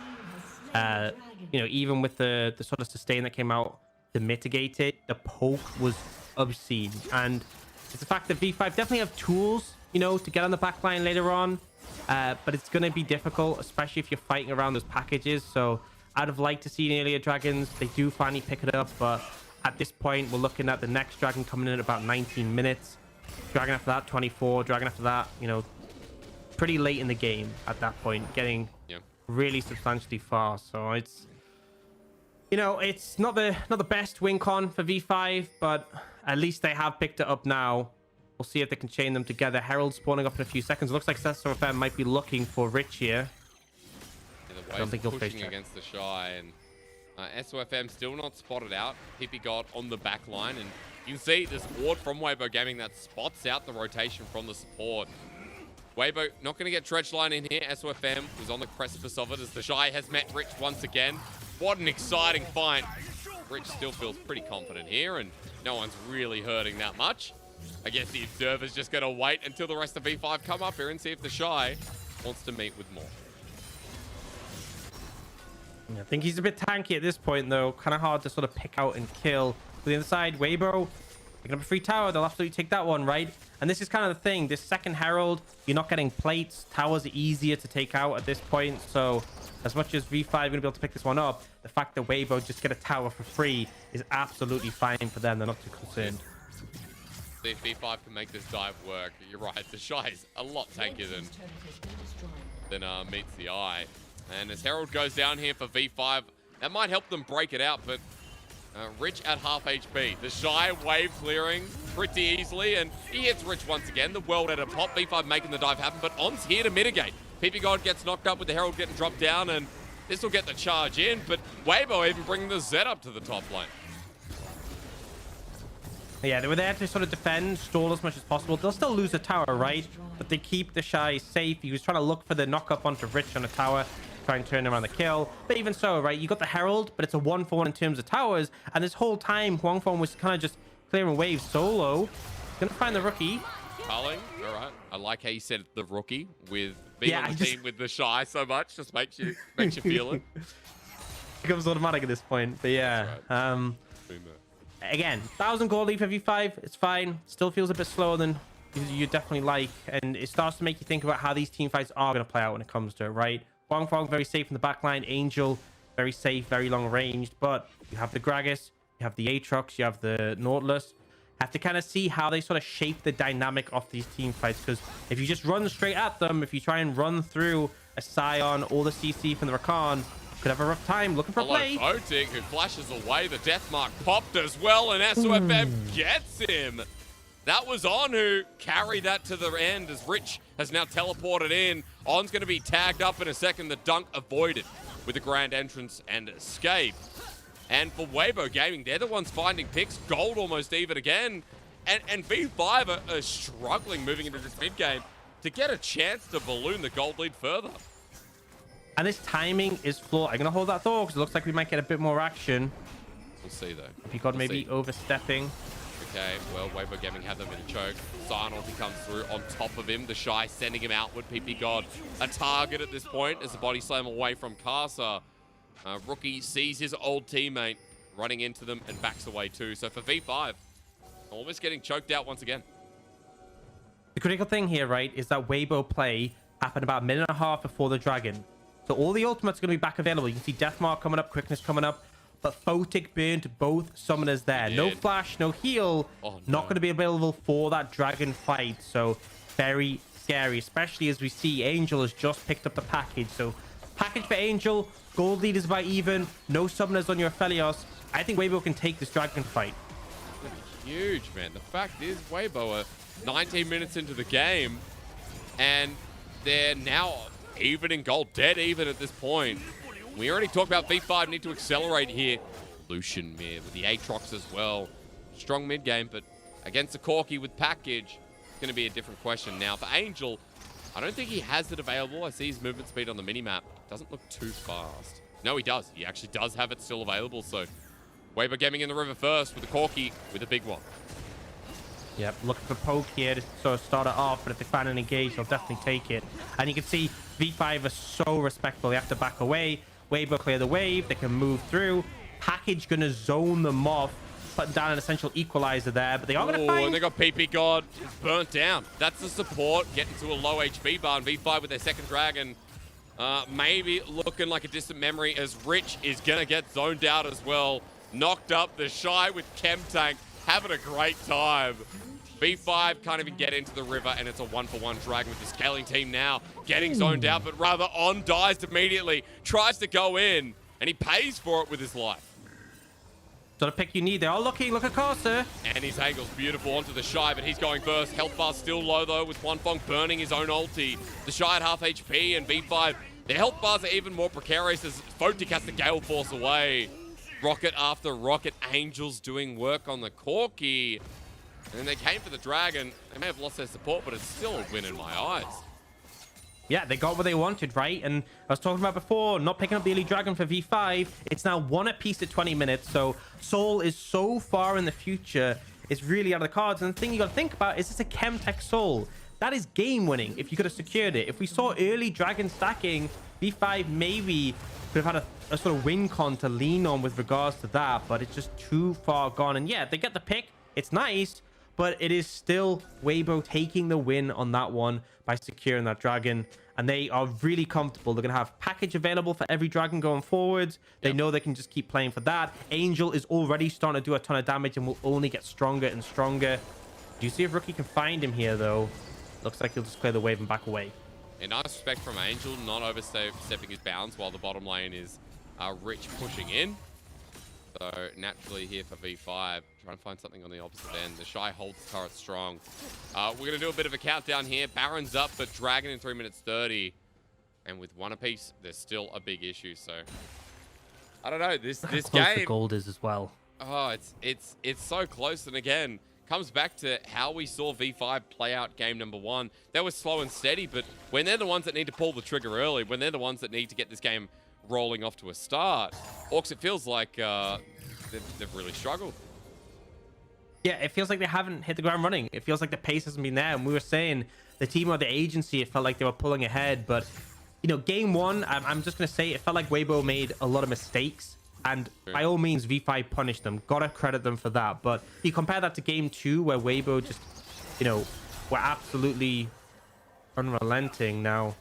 You know, even with the sort of sustain that came out to mitigate it, the poke was obscene. And it's the fact that V5 definitely have tools, you know, to get on the back line later on. But it's going to be difficult, especially if you're fighting around those packages. So I'd have liked to see earlier dragons. They do finally pick it up, but at this point, we're looking at the next dragon coming in at about 19 minutes. Dragon after that, 24. Dragon after that, you know, pretty late in the game at that point, getting really substantially far. So it's, you know, it's not the best win con for V5, but at least they have picked it up now. We'll see if they can chain them together. Herald spawning up in a few seconds. Looks like SOFM might be looking for Rich here. Yeah, I don't think he'll pushing against the Shy, and SOFM still not spotted out. Hippie got on the back line, and you can see this ward from Weibo Gaming that spots out the rotation from the support. Weibo not going to get Dredge Line in here. SOFM was on the precipice of it as the Shy has met Rich once again. What an exciting fight. Rich still feels pretty confident here, and no one's really hurting that much. I guess the Observer's just going to wait until the rest of V5 come up here and see if the Shy wants to meet with more. I think he's a bit tanky at this point, though. Kind of hard to sort of pick out and kill. To the other side, Weibo picking up a free tower. They'll absolutely take that one, right? And this is kind of the thing. This second Herald, you're not getting plates. Towers are easier to take out at this point. So as much as V5 are going to be able to pick this one up, the fact that Weibo just get a tower for free is absolutely fine for them. They're not too concerned. See if V5 can make this dive work. You're right. The Shy is a lot tankier than meets the eye. And as Herald goes down here for V5, that might help them break it out, but Rich at half HP. The Shy wave clearing pretty easily, and he hits Rich once again. The world at a pop. V5 making the dive happen, but On's here to mitigate. PP God gets knocked up with the Herald getting dropped down, and this will get the charge in, but Weibo even bringing the Z up to the top lane. Yeah, they were there to sort of defend, stall as much as possible. They'll still lose the tower, right? But they keep the Shy safe. He was trying to look for the knock up onto Rich on the tower, try and turn around the kill. But even so, right, you got the Herald, but it's a 1-for-1 in terms of towers. And this whole time, Huangfeng was kind of just clearing waves solo. He's gonna find the rookie. Carling, all right. I like how you said the rookie with being on the team with the Shy so much. Just makes you feel it. Becomes automatic at this point. But yeah, right. Again, 1,000 gold lead for V5. It's fine. Still feels a bit slower than you definitely like, and it starts to make you think about how these team fights are going to play out when it comes to it, right? Huangfeng very safe in the back line. Angel very safe, very long ranged, but you have the Gragas, you have the Aatrox, you have the Nautilus. Have to kind of see how they sort of shape the dynamic of these team fights, because if you just run straight at them, if you try and run through a Scion or the CC from the Rakan, could have a rough time looking for a play. Voting, who flashes away. The death mark popped as well, and SOFM gets him. That was On who carried that to the end as Rich has now teleported in. On's going to be tagged up in a second. The dunk avoided with the grand entrance and escape. And for Weibo Gaming, they're the ones finding picks. Gold almost even again. And V5 are struggling moving into this mid game to get a chance to balloon the gold lead further. And this timing is flawed. I'm going to hold that thought because it looks like we might get a bit more action. We'll see, though. If you got maybe overstepping. Okay, well, Weibo Gaming have them in a choke. Scion ulti comes through on top of him. The Shy sending him outward. PP God a target at this point as the body slam away from Casa. Rookie sees his old teammate running into them and backs away too. So for V5, almost getting choked out once again. The critical thing here, right, is that Weibo play happened about a minute and a half before the dragon. So all the ultimates are going to be back available. You can see Deathmark coming up, Quickness coming up. But Photic burned both summoners there. No flash, no heal. Not going to be available for that dragon fight. So very scary, especially as we see Angel has just picked up the package. So package for Angel, gold lead is about even. No summoners on your Aphelios. I think Weibo can take this dragon fight. Huge, man. The fact is, Weibo are 19 minutes into the game, and they're now even in gold, dead even at this point. We already talked about V5 need to accelerate here. Lucian mid with the Aatrox as well. Strong mid game, but against the Corki with package, it's going to be a different question. Now, for Angel, I don't think he has it available. I see his movement speed on the minimap. Doesn't look too fast. No, he does. He actually does have it still available, so Weibo gaming in the river first with the Corki with a big one. Yep, looking for poke here to sort of start it off, but if they find an engage, they'll definitely take it. And you can see V5 are so respectful. They have to back away. Weibo clear the wave. They can move through. Package going to zone them off, putting down an essential equalizer there, but they are going to find... and they got PP God burnt down. That's the support getting to a low HP bar, and V5 with their second dragon. Maybe looking like a distant memory as Rich is going to get zoned out as well. Knocked up. The Shy with Chem Tank having a great time. V5 can't even get into the river, and it's a 1-for-1 dragon with the scaling team now getting zoned out, but rather On dies immediately, tries to go in, and he pays for it with his life. Sort of pick you need. They are looking. Look at Corsair. And his angle's beautiful onto the Shy, but he's going first. Health bar still low, though, with Wanfeng burning his own ulti. The Shy at half HP, and V5, their health bars are even more precarious as Photic has to Gale Force away. Rocket after rocket. Angels doing work on the Corki. And they came for the dragon. They may have lost their support, but it's still a win in my eyes. Yeah, they got what they wanted, right? And I was talking about before, not picking up the elite dragon for V5. It's now 1 apiece at 20 minutes. So Soul is so far in the future. It's really out of the cards. And the thing you got to think about is it's a Chemtech Soul. That is game winning if you could have secured it. If we saw early dragon stacking, V5 maybe could have had a sort of win con to lean on with regards to that. But it's just too far gone. And yeah, they get the pick. It's nice. But it is still Weibo taking the win on that one by securing that dragon. And they are really comfortable. They're going to have package available for every dragon going forwards. They know they can just keep playing for that. Angel is already starting to do a ton of damage and will only get stronger and stronger. Do you see if Rookie can find him here, though? Looks like he'll just clear the wave and back away. A nice respect from Angel, not overstepping his bounds while the bottom lane is Rich pushing in. So naturally here for V5, trying to find something on the opposite end. The Shy holds the turret strong. We're going to do a bit of a countdown here. Baron's up, but Dragon in 3 minutes 30. And with 1 apiece, there's still a big issue. So I don't know. This game. The gold is as well. Oh, it's so close. And again, comes back to how we saw V5 play out game number 1. They were slow and steady, but when they're the ones that need to pull the trigger early, when they're the ones that need to get this game rolling off to a start, Orcs, it feels like they've really struggled. Yeah, it feels like they haven't hit the ground running. It feels like the pace hasn't been there. And we were saying the team or the agency, it felt like they were pulling ahead. But, you know, game 1, I'm just going to say it felt like Weibo made a lot of mistakes. And by all means, V5 punished them. Gotta credit them for that. But you compare that to game 2, where Weibo just, you know, were absolutely unrelenting. Now,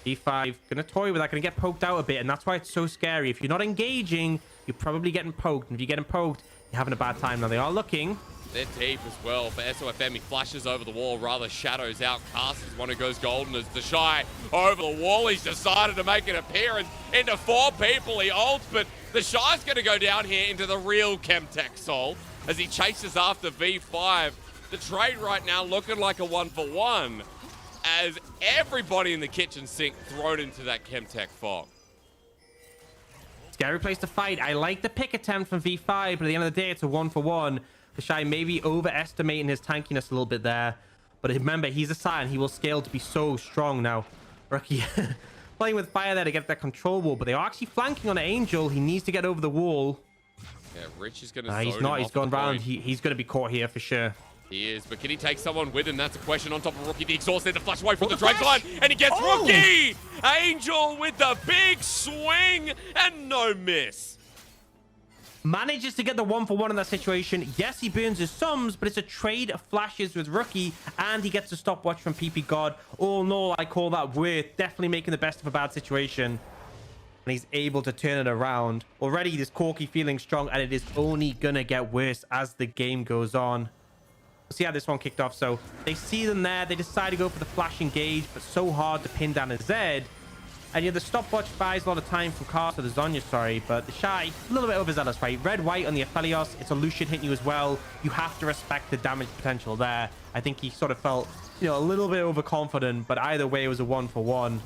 V5 gonna toy with that, gonna get poked out a bit, and that's why it's so scary. If you're not engaging, you're probably getting poked. And if you're getting poked, you're having a bad time. Now, they are looking. They're deep as well. For SOFM, he flashes over the wall, rather shadows out. Cast is one who goes golden as the Shy over the wall. He's decided to make an appearance into 4 people. He ults, but the Shy's going to go down here into the real Chemtech Soul as he chases after V5. The trade right now looking like a 1-for-1 as everybody in the kitchen sink thrown into that Chemtech fog. Scary place to fight. I like the pick attempt from V5, but at the end of the day, it's a 1-for-1. The Shy maybe overestimating his tankiness a little bit there. But remember, he's a Saiyan. He will scale to be so strong now. Rookie playing with fire there to get that control wall. But they are actually flanking on an Angel. He needs to get over the wall. Yeah, Rich is going to he's not. He's gone round. He's going to be caught here for sure. He is, but can he take someone with him? That's a question on top of Rookie. The exhaust there to flash away from the drag line, and he gets Rookie! Angel with the big swing, and no miss. Manages to get the 1-for-1 in that situation. Yes, he burns his sums, but it's a trade of flashes with Rookie, and he gets a stopwatch from PP God. All in all, I call that worth definitely making the best of a bad situation. And he's able to turn it around. Already, this Corki feeling strong, and it is only gonna get worse as the game goes on. We'll see how this one kicked off. So they see them there. They decide to go for the flash engage, but so hard to pin down a Zed. And yeah, the stopwatch buys a lot of time from Carter, the Zonya, sorry, but the Shy, a little bit overzealous, right? Red-white on the Aphelios, it's a Lucian hitting you as well. You have to respect the damage potential there. I think he sort of felt, you know, a little bit overconfident, but either way, it was a 1-for-1.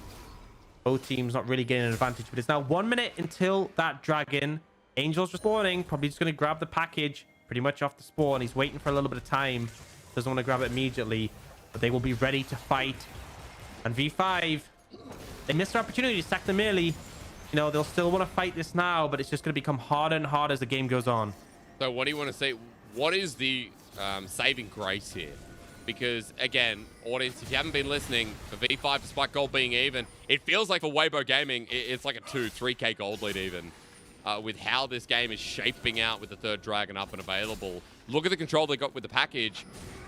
Both teams not really getting an advantage, but it's now 1 minute until that dragon. Angel's respawning, probably just going to grab the package pretty much off the spawn. He's waiting for a little bit of time. Doesn't want to grab it immediately, but they will be ready to fight. And V5... they missed their opportunity to sack them early. You know, they'll still want to fight this now, but it's just going to become harder and harder as the game goes on. So what do you want to say? What is the saving grace here? Because, again, audience, if you haven't been listening, for V5, despite gold being even, it feels like for Weibo Gaming, it's like a 2-3K gold lead even. With how this game is shaping out with the third dragon up and available. Look at the control they got with the package.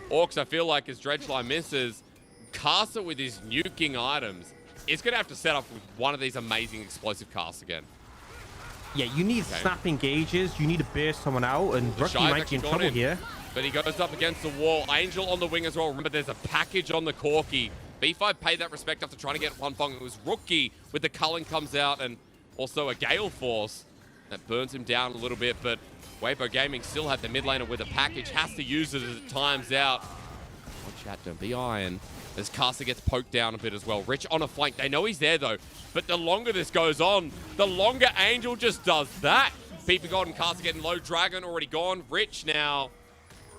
Orcs, I feel like, as Dredgeline misses, Casa with his nuking items, it's going to have to set up with one of these amazing explosive casts again. Yeah, you need snap engages. You need to burst someone out, and Rookie might be in trouble here. But he goes up against the wall. Angel on the wing as well. Remember, there's a package on the Corki. V5 paid that respect after trying to get one fong. It was Rookie with the Cullen comes out, and also a Gale Force that burns him down a little bit. But Weibo Gaming still had the mid laner with a package. Has to use it as it times out. Watch out, don't be iron. As Casa gets poked down a bit as well. Rich on a flank. They know he's there, though. But the longer this goes on, the longer Angel just does that. PP God and Casa getting low. Dragon already gone. Rich now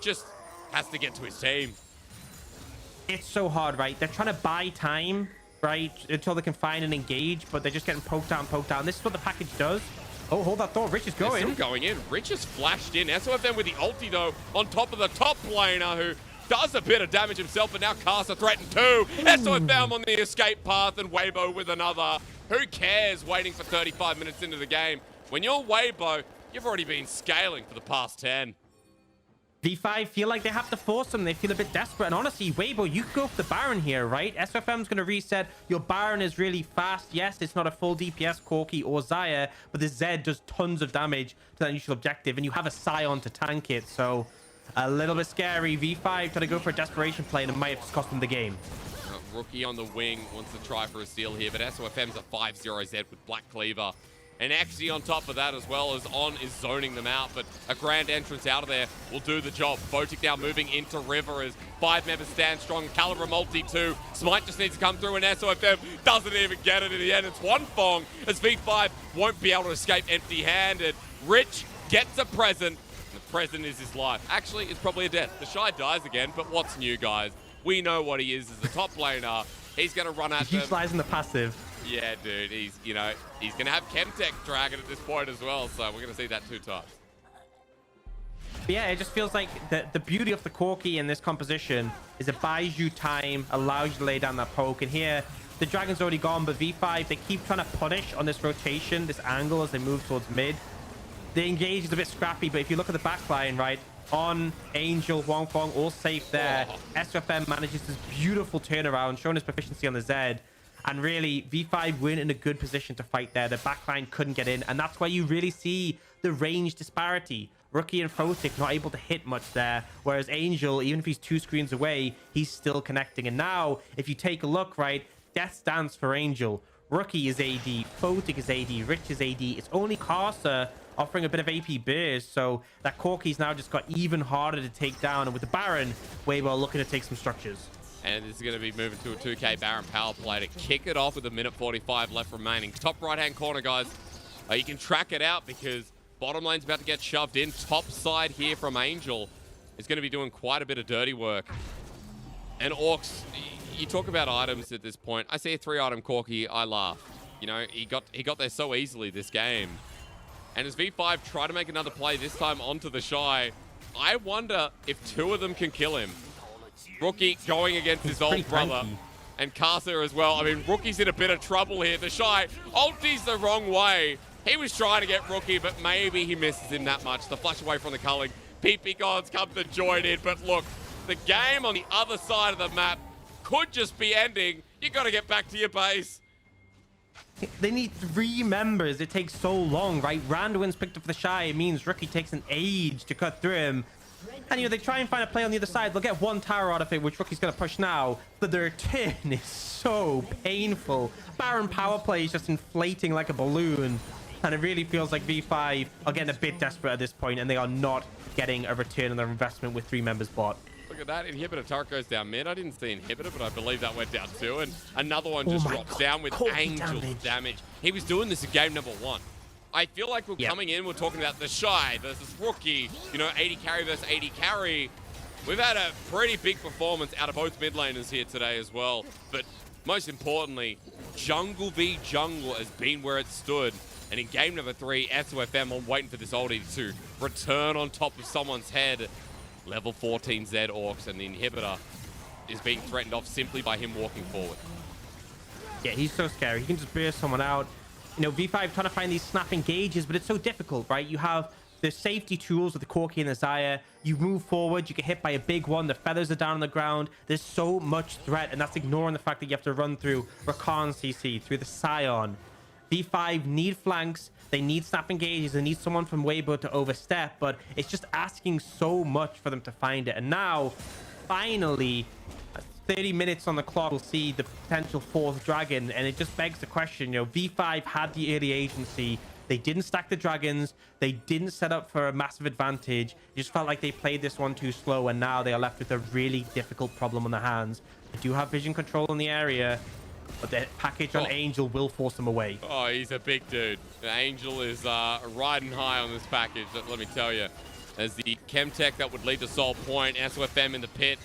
just has to get to his team. It's so hard, right? They're trying to buy time, right, until they can find and engage, but they're just getting poked out and poked out. And this is what the package does. Oh, hold that thought. Rich is going. They're still going in. Rich is flashed in. SOFM with the ulti, though, on top of the top laner, who does a bit of damage himself, but now Casa threatened too. SOFM on the escape path, and Weibo with another. Who cares waiting for 35 minutes into the game? When you're Weibo, you've already been scaling for the past 10. V5 feel like they have to force them. They feel a bit desperate. And honestly, Weibo, you could go for the Baron here, right? SFM's going to reset. Your Baron is really fast. Yes, it's not a full DPS Corki or Xayah, but the Zed does tons of damage to that initial objective. And you have a Scion to tank it. So a little bit scary. V5 trying to go for a desperation play, and it might have just cost them the game. Rookie on the wing wants to try for a steal here, but SOFM's a 5-0 Zed with Black Cleaver. And Axie on top of that, as well as On is zoning them out, but a grand entrance out of there will do the job. Photic now moving into River as 5 members stand strong. Caliber multi 2. Smite just needs to come through, and SOFM doesn't even get it in the end. It's one Fong as V5 won't be able to escape empty-handed. Rich gets a present. The present is his life. Actually, it's probably a death. The Shy dies again, but what's new, guys? We know what he is as the top laner. He's going to run at them. He flies in the passive. Yeah, dude, he's going to have Chemtech Dragon at this point as well, so we're going to see that 2 times. Yeah, it just feels like the beauty of the Corki in this composition is it buys you time, allows you to lay down that poke, and here, the Dragon's already gone, but V5, they keep trying to punish on this rotation, this angle as they move towards mid. The engage is a bit scrappy, but if you look at the backline, right, On, Angel, Huang Fong, all safe there. SFM manages this beautiful turnaround, showing his proficiency on the Zed. And really, V5 win in a good position to fight there. The backline couldn't get in. And that's where you really see the range disparity. Rookie and Photic not able to hit much there. Whereas Angel, even if he's 2 screens away, he's still connecting. And now, if you take a look, right, Death Dance for Angel. Rookie is AD. Photic is AD. Rich is AD. It's only Casa offering a bit of AP burst. So that Corki's now just got even harder to take down. And with the Baron, Weibo looking to take some structures. And this is going to be moving to a 2K Baron power play to kick it off with a minute 45 left remaining. Top right-hand corner, guys. You can track it out because bottom lane's about to get shoved in. Top side here from Angel is going to be doing quite a bit of dirty work. And Orcs, you talk about items at this point. I see a 3-item Corki, I laugh. You know, he got there so easily this game. And as V5 try to make another play, this time onto the Shy, I wonder if 2 of them can kill him. Rookie going against his old brother. And Casa as well. I mean, Rookie's in a bit of trouble here. The Shy ulties the wrong way. He was trying to get Rookie, but maybe he misses him that much. The flash away from the culling. PP Gods come to join in, but look, the game on the other side of the map could just be ending. You got to get back to your base. They need 3 members. It takes so long, right? Randuin's picked up the Shy. It means Rookie takes an age to cut through him. And, they try and find a play on the other side. They'll get 1 tower out of it, which Rookie's going to push now. But the return is so painful. Baron power play is just inflating like a balloon. And it really feels like V5 are getting a bit desperate at this point, and they are not getting a return on their investment with 3 members bot. Look at that. Inhibitor turret goes down mid. I didn't see Inhibitor, but I believe that went down too. And another one just drops down with Angel damage. He was doing this in game number 1. I feel like we're coming in, we're talking about the Shy versus Rookie, 80 carry versus 80 carry. We've had a pretty big performance out of both mid laners here today as well. But most importantly, jungle v jungle has been where it stood. And in game number 3, SOFM are waiting for this oldie to return on top of someone's head. Level 14 Z Orcs, and the Inhibitor is being threatened off simply by him walking forward. Yeah, he's so scary. He can just burst someone out. V5 trying to find these snap engages, but it's so difficult, right? You have the safety tools with the Corki and the Xayah. You move forward, you get hit by a big one. The feathers are down on the ground. There's so much threat, and that's ignoring the fact that you have to run through Rakan CC, through the Scion. V5 need flanks. They need snap engages. They need someone from Weibo to overstep, but it's just asking so much for them to find it. And now, finally, 30 minutes on the clock, we'll see the potential 4th dragon, and it just begs the question, V5 had the early agency. They didn't stack the dragons. They didn't set up for a massive advantage. It just felt like they played this one too slow, and now they are left with a really difficult problem on their hands. They do have vision control in the area, but the package on Angel will force them away. Oh, he's a big dude. The Angel is riding high on this package, let me tell you. As the Chemtech that would lead to Soul Point, SOFM in the pit,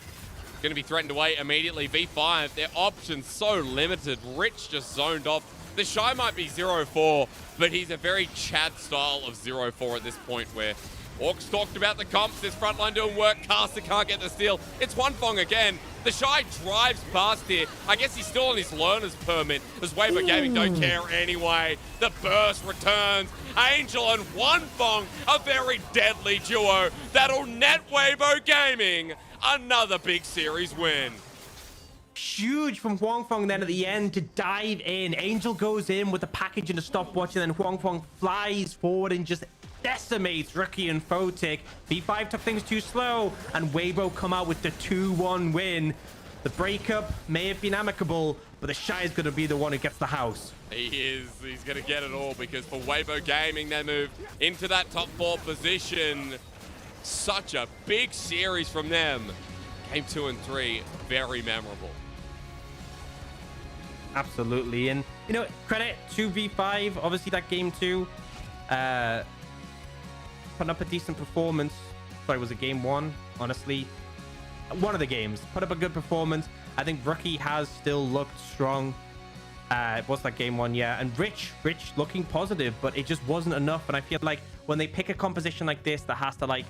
going to be threatened away immediately. V5, their options so limited. Rich just zoned off. The Shy might be 0-4, but he's a very Chad style of 0-4 at this point, where Orcs talked about the comps. This front line doing work. Caster can't get the steal. It's one Fong again. The Shy drives past here. I guess he's still on his learner's permit, as Weibo Gaming don't care anyway. The burst returns. Angel and one Fong, a very deadly duo that'll net Weibo Gaming another big series win. Huge from Huang Fong then at the end to dive in. Angel goes in with the package and a stopwatch, and then Huang Fong flies forward and just decimates Rookie and Photic. V5 took things too slow, and Weibo come out with the 2-1 win. The breakup may have been amicable, but the Shy is going to be the one who gets the house. He is. He's going to get it all, because for Weibo Gaming, they move into that top 4 position. Such a big series from them. Game 2 and 3, very memorable. Absolutely. And, credit to V5. Obviously, that game 2, putting up a decent performance. Sorry, was it game 1? Honestly, one of the games. Put up a good performance. I think Rookie has still looked strong. What's that game 1? Yeah. And Rich looking positive, but it just wasn't enough. And I feel like when they pick a composition like this that has to,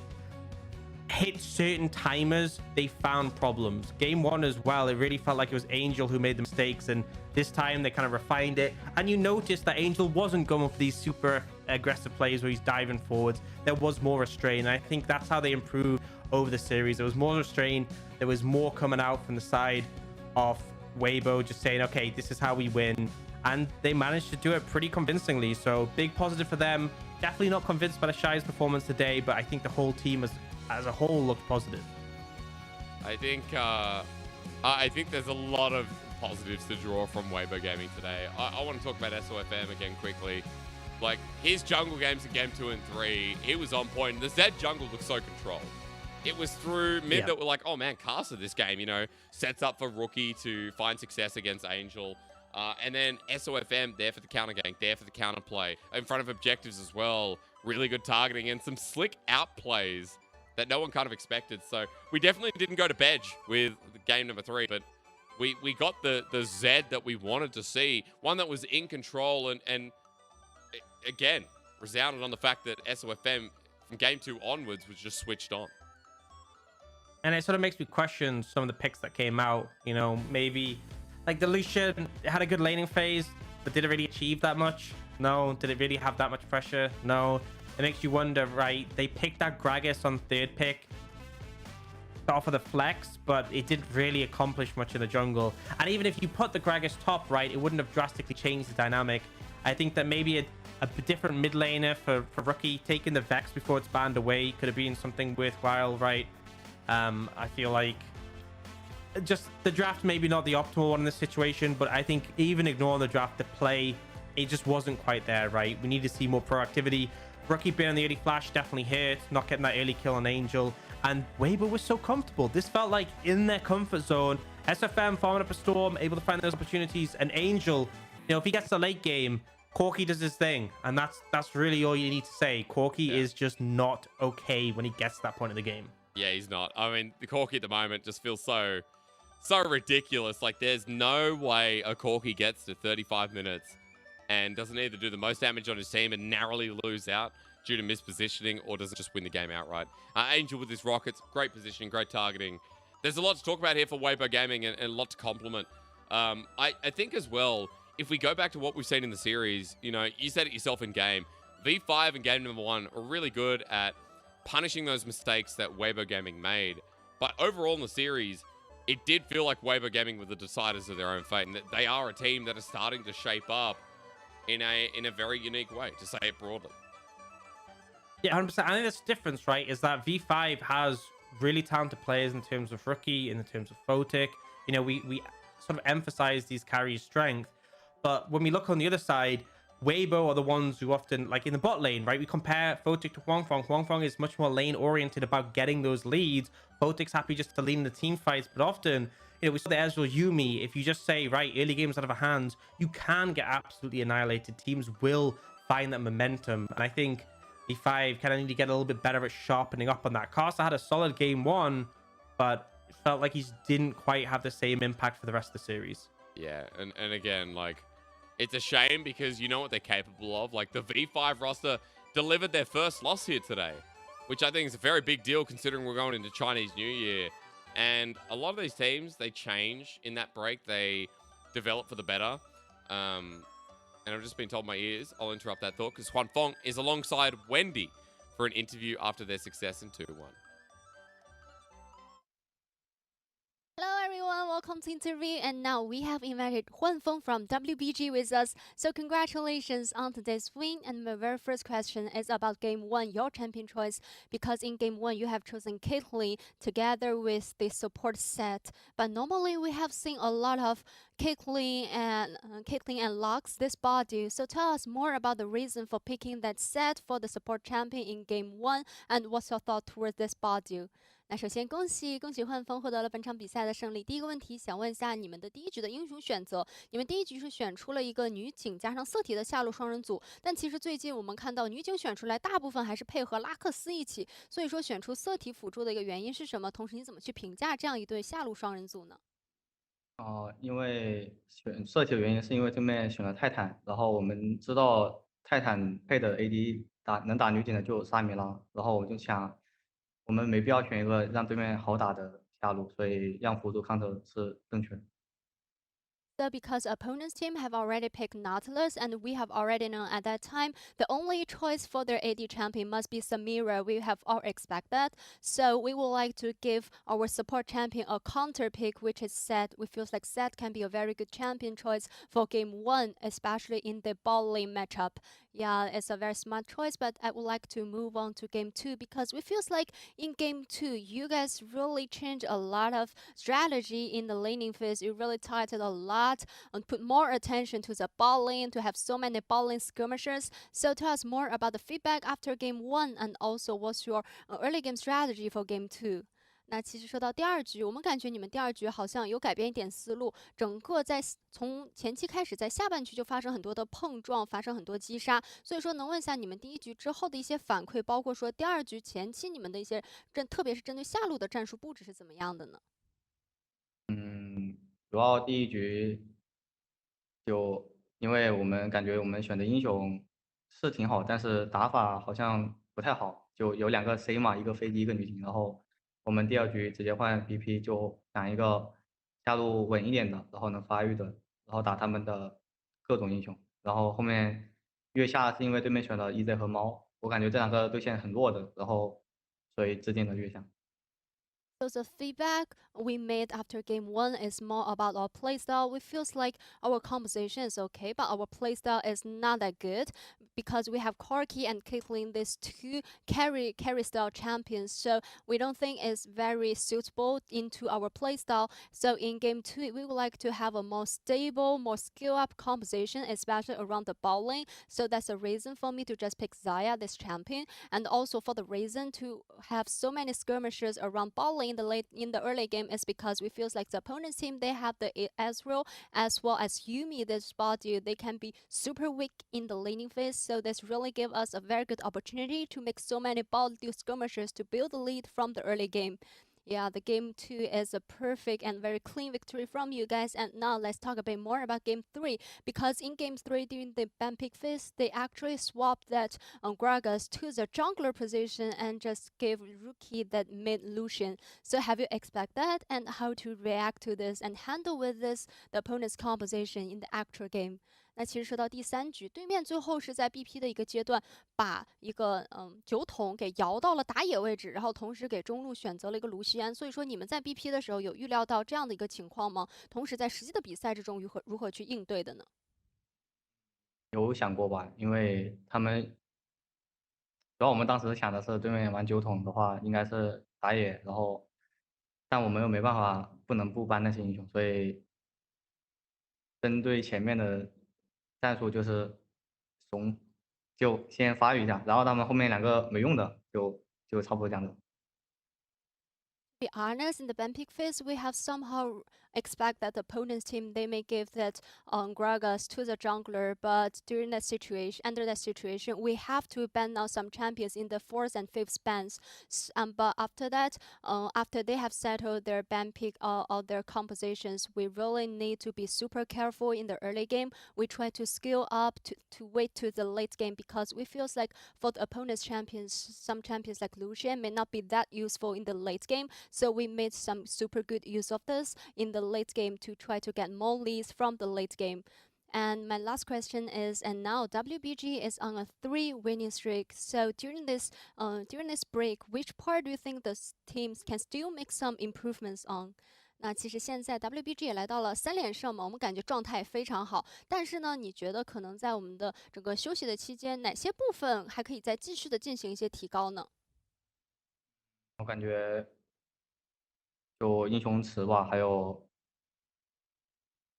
hit certain timers, they found problems. Game 1 as well, it really felt like it was Angel who made the mistakes, and this time they kind of refined it. And you notice that Angel wasn't going for these super aggressive plays where he's diving forwards. There was more restraint, and I think that's how they improved over the series. There was more restraint. There was more coming out from the side of Weibo, just saying, okay, this is how we win. And they managed to do it pretty convincingly. So big positive for them. Definitely not convinced by the Shy's performance today, but I think the whole team as a whole looked positive. I think there's a lot of positives to draw from Weibo Gaming today. I want to talk about SOFM again quickly. His jungle games in game 2 and 3, he was on point. The Zed jungle looked so controlled. It was through mid that we're like, oh man, Caster this game, sets up for Rookie to find success against Angel. And then SOFM, there for the counter gank, there for the counter play, in front of objectives as well. Really good targeting and some slick outplays that no one kind of expected. So we definitely didn't go to bed with game number 3, but we got the Z that we wanted to see. One that was in control and again, resounded on the fact that SOFM from game 2 onwards was just switched on. And it sort of makes me question some of the picks that came out. Maybe the Lucian had a good laning phase. but did it really achieve that much? No. Did it really have that much pressure? No. It makes you wonder, right? They picked that Gragas on third pick to offer the flex, but it didn't really accomplish much in the jungle. And even if you put the Gragas top, right, it wouldn't have drastically changed the dynamic. I think that maybe a different mid laner for Rookie, taking the Vex before it's banned away could have been something worthwhile, right? I feel like just the draft maybe not the optimal one in this situation, but I think even ignoring the draft, the play, it just wasn't quite there, right? We need to see more proactivity. Rookie being on the early flash definitely hurt, not getting that early kill on Angel. And Weibo was so comfortable. This felt like in their comfort zone. SFM farming up a storm, able to find those opportunities. And Angel, you know, if he gets the late game, Corki does his thing. And that's really all you need to say. Corki is just not okay when he gets to that point in the game. Yeah, he's not. I mean, the Corki at the moment just feels so ridiculous. Like, there's no way a Corki gets to 35 minutes and doesn't either do the most damage on his team and narrowly lose out due to mispositioning, or does it just win the game outright? Angel with his rockets, great positioning, great targeting. There's a lot to talk about here for Weibo Gaming and a lot to compliment. I think as well, if we go back to what we've seen in the series, you know, you said it yourself in game, V5 and game number 1 are really good at punishing those mistakes that Weibo Gaming made. But overall in the series, it did feel like Weibo Gaming were the deciders of their own fate, and that they are a team that is starting to shape up in a very unique way, to say it broadly. Yeah, 100%. I think that's the difference, right? Is that V5 has really talented players in terms of Rookie, in terms of Photic. You know, we sort of emphasize these carries' strength. But when we look on the other side, Weibo are the ones who often, like in the bot lane, right? We compare Photic to Huangfeng. Huangfeng is much more lane-oriented about getting those leads. Photic's happy just to lean in the team fights. But often, you know, we saw the Ezreal Yumi. If you just say, right, early game's out of our hands, you can get absolutely annihilated. Teams will find that momentum. And I think V5 kind of need to get a little bit better at sharpening up on that. Carsa had a solid game 1, but it felt like he didn't quite have the same impact for the rest of the series. Yeah, and again, like, it's a shame because you know what they're capable of. Like, the V5 roster delivered their first loss here today, which I think is a very big deal considering we're going into Chinese New Year. And a lot of these teams, they change in that break. They develop for the better. And I've just been told in my ears, I'll interrupt that thought, because Huanfeng is alongside Wendy for an interview after their success in 2-1. Hello everyone, welcome to interview, and now we have invited Huanfeng from WBG with us. So congratulations on today's win, and my very first question is about game 1, your champion choice, because in game 1 you have chosen Caitlyn together with the support set, but normally we have seen a lot of Caitlyn and Lux this body. So tell us more about the reason for picking that set for the support champion in game 1, and what's your thought towards this body? 那首先恭喜焕峰获得了本场比赛的胜利。第一个问题想问一下你们的第一局的英雄选择，你们第一局是选出了一个女警加上色体的下路双人组，但其实最近我们看到女警选出来大部分还是配合拉克斯一起，所以说选出色体辅助的一个原因是什么？同时你怎么去评价这样一对下路双人组呢？因为选色体的原因是因为对面选了泰坦，然后我们知道泰坦配的 AD 能打女警的就有沙弥拉，然后我就想我们没必要选一个让对面好打的下路，所以让辅助 counter 是正确的。So because opponent's team have already picked Nautilus, and we have already known at that time the only choice for their AD champion must be Samira. We have all expect that. So we would like to give our support champion a counter pick, which is Sett. We feel like Sett can be a very good champion choice for game 1, especially in the bot lane matchup. Yeah, it's a very smart choice, but I would like to move on to game 2 because it feels like in game 2, you guys really changed a lot of strategy in the laning phase. You really tightened a lot and put more attention to the bot lane, to have so many bot lane skirmishers. So tell us more about the feedback after game 1, and also what's your early game strategy for game 2. 那其实说到第二局，我们感觉你们第二局好像有改变一点思路，整个在从前期开始，在下半局就发生很多的碰撞，发生很多击杀。所以说，能问一下你们第一局之后的一些反馈，包括说第二局前期你们的一些特别是针对下路的战术布置是怎么样的呢？主要第一局就因为我们感觉我们选的英雄是挺好，但是打法好像不太好，就有2个 C 嘛，一个飞机一个女警，然后我们第二局直接换 BP， 就想一个下路稳一点的，然后能发育的，然后打他们的各种英雄，然后后面月下是因为对面选了 EZ 和猫，我感觉这两个对线很弱的，然后所以致敬了月下。So the feedback we made after game one is more about our playstyle. We feels like our composition is okay, but our playstyle is not that good because we have Corki and Caitlyn, these two carry style champions. So we don't think it's very suitable into our playstyle. So in game two, we would like to have a more stable, more skill up composition, especially around the bot lane. So that's a reason for me to just pick Xayah, this champion, and also for the reason to have so many skirmishes around bot lane in the early game is because we feels like the opponent's team, they have the Ezreal as well as Yuumi, this bot dude. They can be super weak in the laning phase, so this really give us a very good opportunity to make so many bot dude skirmishes to build the lead from the early game. Yeah, the game 2 is a perfect and very clean victory from you guys. And now let's talk a bit more about game 3. Because in game 3 during the ban pick phase, they actually swapped that Gragas to the jungler position and just gave Rookie that mid Lucian. So have you expect that and how to react to this and handle with this the opponent's composition in the actual game? 那其实说到第三局，对面最后是在 BP 的一个阶段，把一个酒桶给摇到了打野位置，然后同时给中路选择了一个卢锡安。所以说你们在 BP 的时候有预料到这样的一个情况吗？同时在实际的比赛之中如何去应对的呢？有想过吧，因为他们主要我们当时想的是对面玩酒桶的话，应该是打野，然后但我们又没办法不能不搬那些英雄，所以针对前面的战术就是怂，就先发育一下，然后他们后面两个没用的就差不多这样子。Be honest, in the ban pick phase, we have somehow expect that the opponent's team they may give that Gragas to the jungler, but during that situation, under that situation, we have to ban out some champions in the 4th and 5th bans. But after that, after they have settled their ban pick or their compositions, we really need to be super careful in the early game. We try to skill up to wait to the late game because we feels like for the opponent's champions, some champions like Lucian may not be that useful in the late game. So we made some super good use of this in the late game to try to get more leads from the late game. And my last question is, and now WBG is on a 3 winning streak. So during this break, which part do you think the teams can still make some improvements on? 那其实现在 WBG 也来到了3连胜嘛，我们感觉状态非常好。但是呢，你觉得可能在我们的整个休息的期间，哪些部分还可以再继续的进行一些提高呢？我感觉就英雄池吧，还有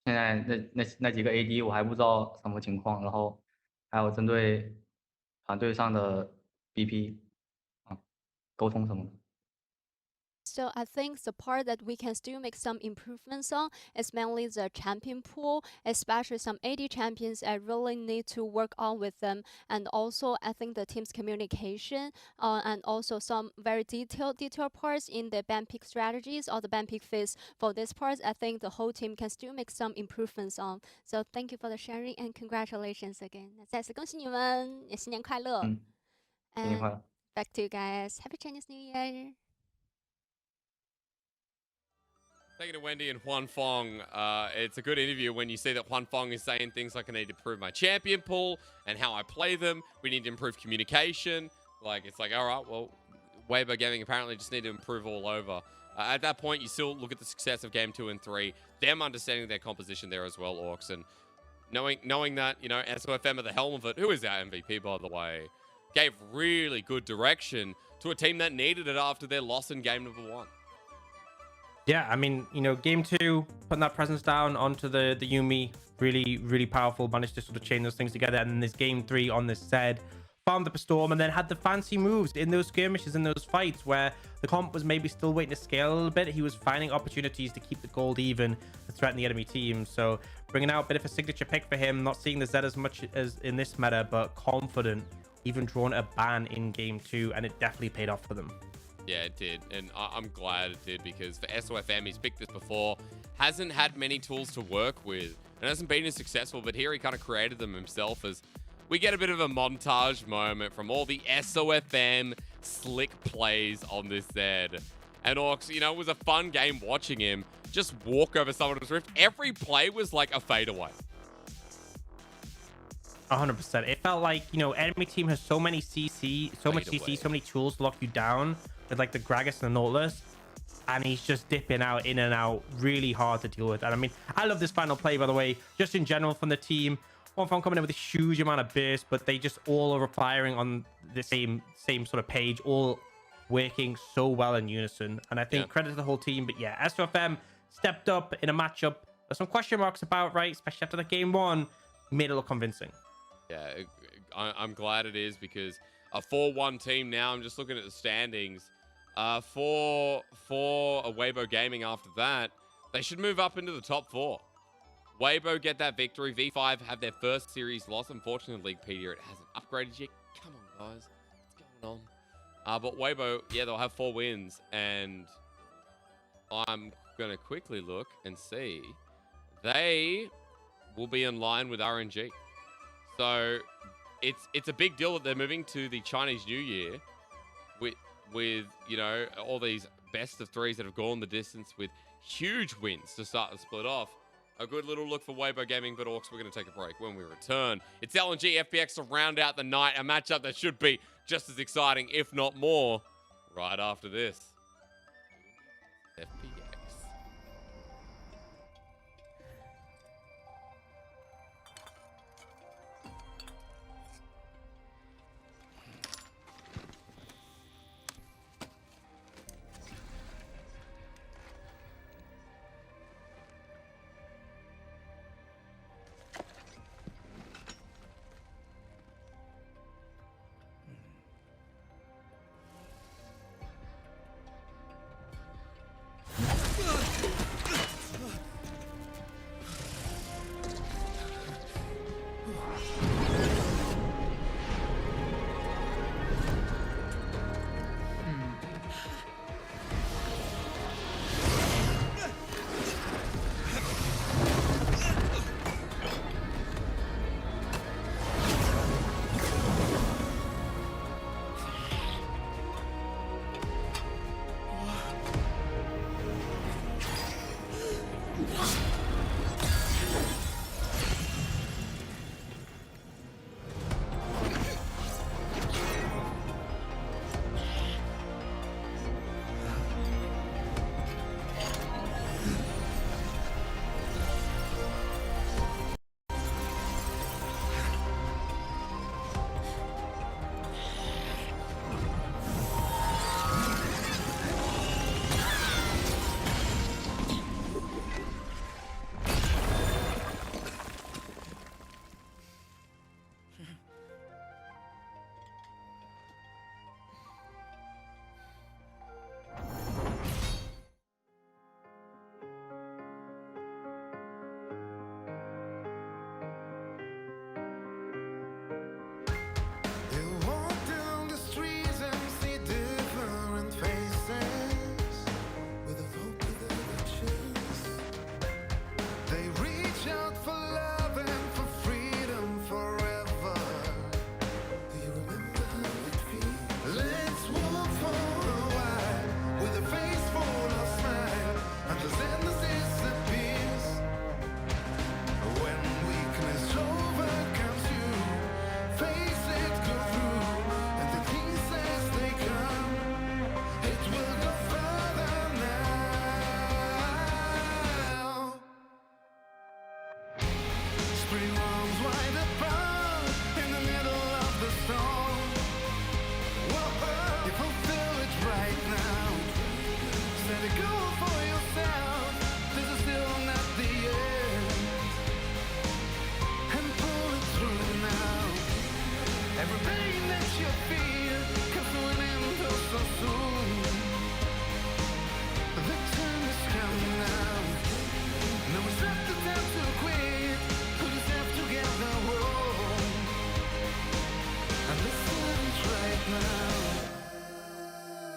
现在那几个 AD 我还不知道什么情况，然后还有针对团队上的 BP 沟通什么的。So I think the part that we can still make some improvements on is mainly the champion pool, especially some AD champions. I really need to work on with them, and also I think the team's communication, and also some very detailed parts in the ban pick strategies or the ban pick phase. For this part, I think the whole team can still make some improvements on. So thank you for the sharing and congratulations again. 再次恭喜你们，也新年快乐。新年快乐。Back to you guys. Happy Chinese New Year. Thank you to Wendy and Juan Fong. It's a good interview when you see that Juan Fong is saying things like I need to improve my champion pool and how I play them. We need to improve communication. Like, it's like, all right, well, Weber Gaming apparently just need to improve all over. At that point, you still look at the success of game 2 and 3, them understanding their composition there as well, Orcs, and knowing that, you know, SOFM at the helm of it, who is our MVP, by the way, gave really good direction to a team that needed it after their loss in game number 1. Yeah, I mean, you know, game 2, putting that presence down onto the Yuumi, really powerful, managed to sort of chain those things together. And then this game 3 on this Zed, farmed up a storm, and then had the fancy moves in those skirmishes, in those fights where the comp was maybe still waiting to scale a little bit. He was finding opportunities to keep the gold even, to threaten the enemy team. So bringing out a bit of a signature pick for him, not seeing the Zed as much as in this meta, but confident, even drawn a ban in game 2, and it definitely paid off for them. Yeah, it did. And I'm glad it did, because for SOFM, he's picked this before, hasn't had many tools to work with, and hasn't been as successful, but here he kind of created them himself as we get a bit of a montage moment from all the SOFM slick plays on this Zed. And Orcs, you know, it was a fun game watching him just walk over someone's rift. Every play was like a fadeaway. 100%. It felt like, you know, enemy team has so many CC, so much CC, so many tools to lock you down with like the Gragas and the Nautilus, and he's just dipping out, in and out, really hard to deal with. And I mean, I love this final play, by the way, just in general from the team. One from coming in with a huge amount of burst, but they just all are firing on the same sort of page, all working so well in unison. And I think credit to the whole team. But yeah, SOFM stepped up in a matchup there's some question marks about, right? Especially after the game one, made it look convincing. Yeah, I'm glad it is, because a 4-1 team now. I'm just looking at the standings. For a Weibo Gaming after that, they should move up into the top 4. Weibo get that victory. V5 have their first series loss. Unfortunately, Leaguepedia, it hasn't upgraded yet. Come on, guys. What's going on? But Weibo, yeah, they'll have 4 wins. And I'm going to quickly look and see. They will be in line with RNG. So it's a big deal that they're moving to the Chinese New Year with you know, all these best of 3s that have gone the distance with huge wins to start the split off. A good little look for Weibo Gaming, but Orcs, we're going to take a break. When we return, it's LNG FPX to round out the night, a matchup that should be just as exciting, if not more, right after this. FPX.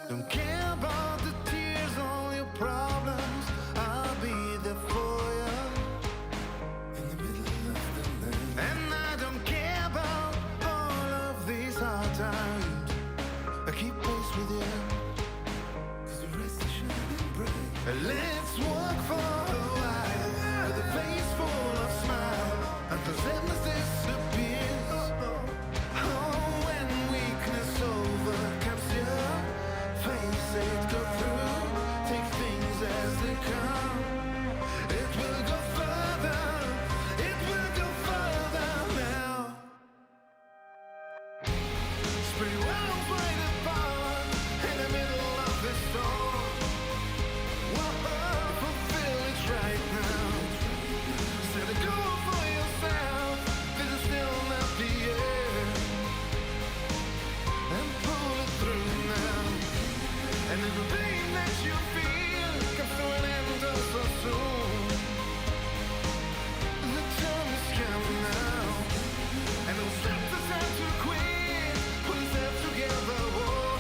Don't care about the tears, all your problems. I'll be there for you in the middle of the night. And I don't care about all of these hard times. I keep pace with you, 'cause the rest is shining bright. Let's walk for a while with a face full of smile until sadness disappears. And the pain that you feel comes to an end so soon. The time has come now, and no steps is time to quit. Put ourselves together, whoa,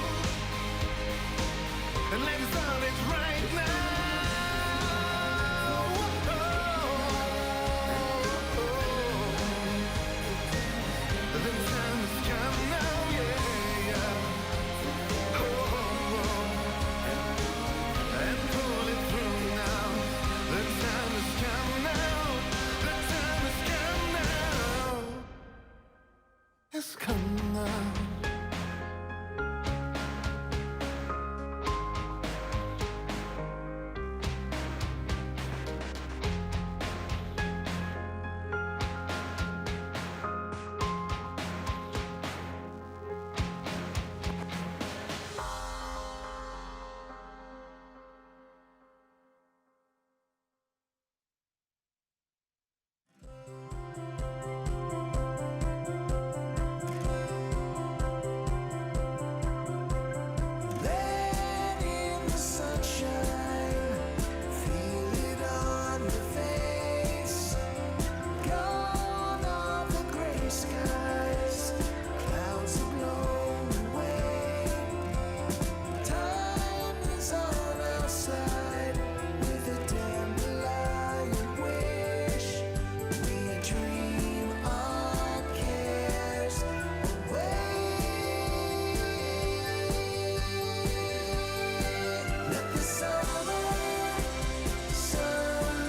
and let us on it right now. The time has come now, yeah, yeah. And pull it through now. The time has come now. The time has come now. It's come now. Let in the sunshine, feel it on your face. Gone are the gray skies, clouds are blown away. Time is on our side, with a dandelion wish. We dream our cares away. Let the summer sun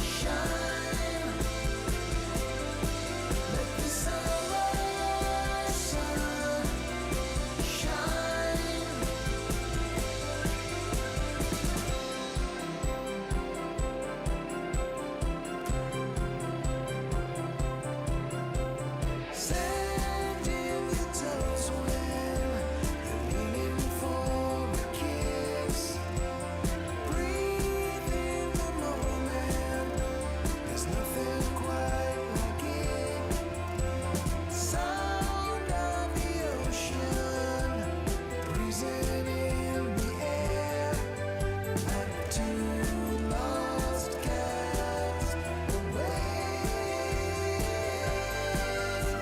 shine. Let the summer sun shine. Sand in your toes when you're leaning for a kiss. Breathe in the moment. There's nothing quite like it. Sound of the ocean, breezing in the air, like two lost cats away.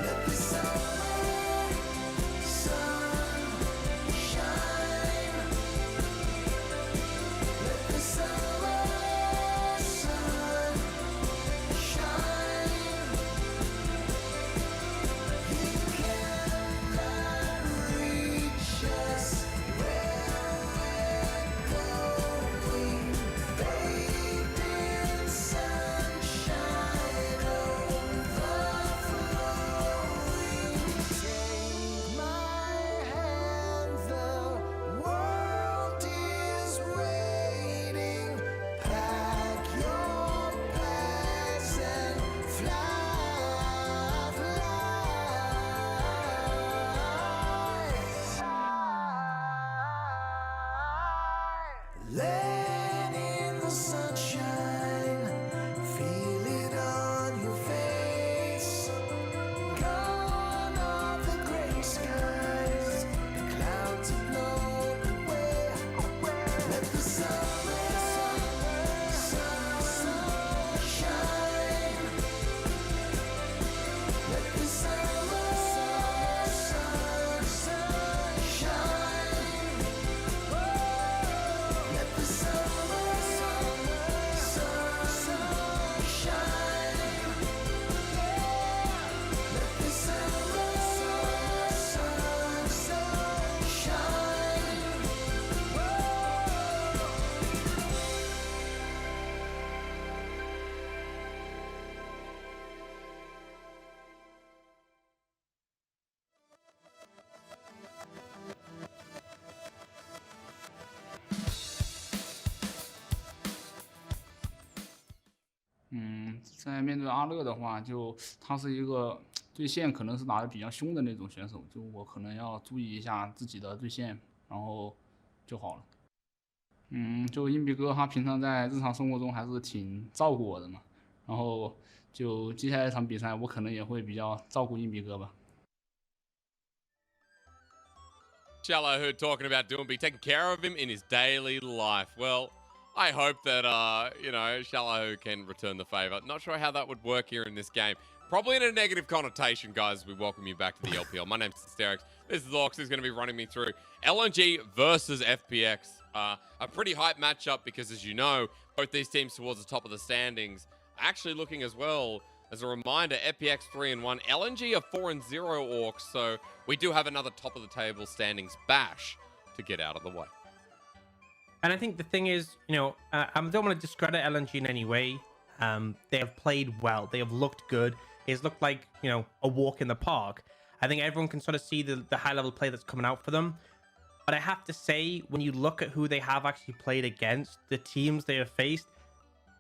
Let the summer sun shine. Let the summer sun shine. You cannot reach us where we're going. Bathed in sunshine, overflowing. Take my hand, the world is waiting. Pack your bags and let in the sunshine, feel it on your face. Gone are the gray skies, the clouds are blown away. Let the summer sun shine. Let the summer sun shine. Let the summer sun shine. Let the summer sun shine.在面对阿乐的话，就他是一个对线可能是打得比较凶的那种选手，就我可能要注意一下自己的对线，然后就好了。就硬币哥他平常在日常生活中还是挺照顾我的嘛，然后就接下来一场比赛，我可能也会比较照顾硬币哥吧。Shallow talking about Doomby taking care of him in his daily life. Well, I hope that, Shallow can return the favor. Not sure how that would work here in this game. Probably in a negative connotation, guys. We welcome you back to the LPL. My name's Hysterics. This is Orcs, who's going to be running me through LNG versus FPX. A pretty hype matchup because, as you know, both these teams towards the top of the standings. Actually looking as well, as a reminder, FPX 3-1, LNG are 4-0 Orcs, so we do have another top of the table standings bash to get out of the way. And I think the thing is, I don't want to discredit LNG in any way. They have played well. They have looked good. It's looked like, a walk in the park. I think everyone can sort of see the high-level play that's coming out for them. But I have to say, when you look at who they have actually played against, the teams they have faced,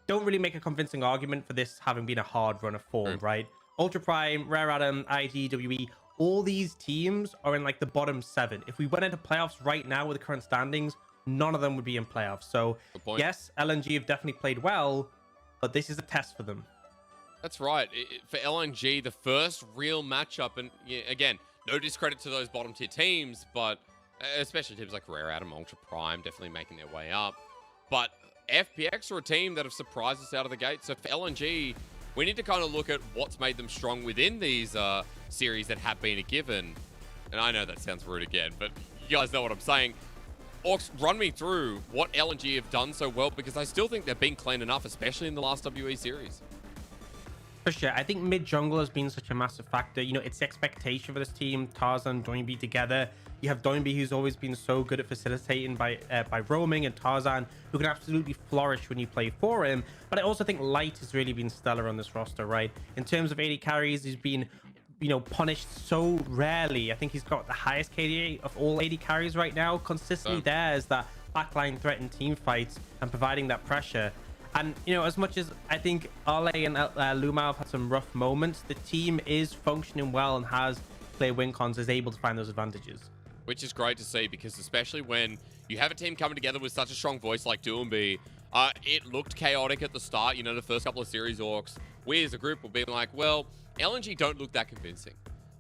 don't really make a convincing argument for this having been a hard run of form, right? Ultra Prime, Rare Atom, IGWE, all these teams are in like the bottom 7. If we went into playoffs right now with the current standings, none of them would be in playoffs. So yes, LNG have definitely played well, but this is a test for them. That's right. For LNG, the first real matchup, and again, no discredit to those bottom tier teams, but especially teams like Rare Atom, Ultra Prime, definitely making their way up. But FPX are a team that have surprised us out of the gate. So for LNG, we need to kind of look at what's made them strong within these series that have been a given. And I know that sounds rude again, but you guys know what I'm saying. Orcs, run me through what LNG have done so well, because I still think they've been clean enough, especially in the last WE series. For sure. I think mid-jungle has been such a massive factor. It's expectation for this team. Tarzan, Doinby together. You have Doinby, who's always been so good at facilitating by roaming, and Tarzan, who can absolutely flourish when you play for him. But I also think Light has really been stellar on this roster, right? In terms of AD carries, he's been, punished so rarely. I think he's got the highest KDA of all AD carries right now. Consistently there is that backline threat in team fights and providing that pressure. And, as much as I think Ale and Luma have had some rough moments, the team is functioning well and has clear win cons, is able to find those advantages. Which is great to see, because especially when you have a team coming together with such a strong voice like Doomby, it looked chaotic at the start, the first couple of series Orcs. We as a group were being like, well, LNG don't look that convincing.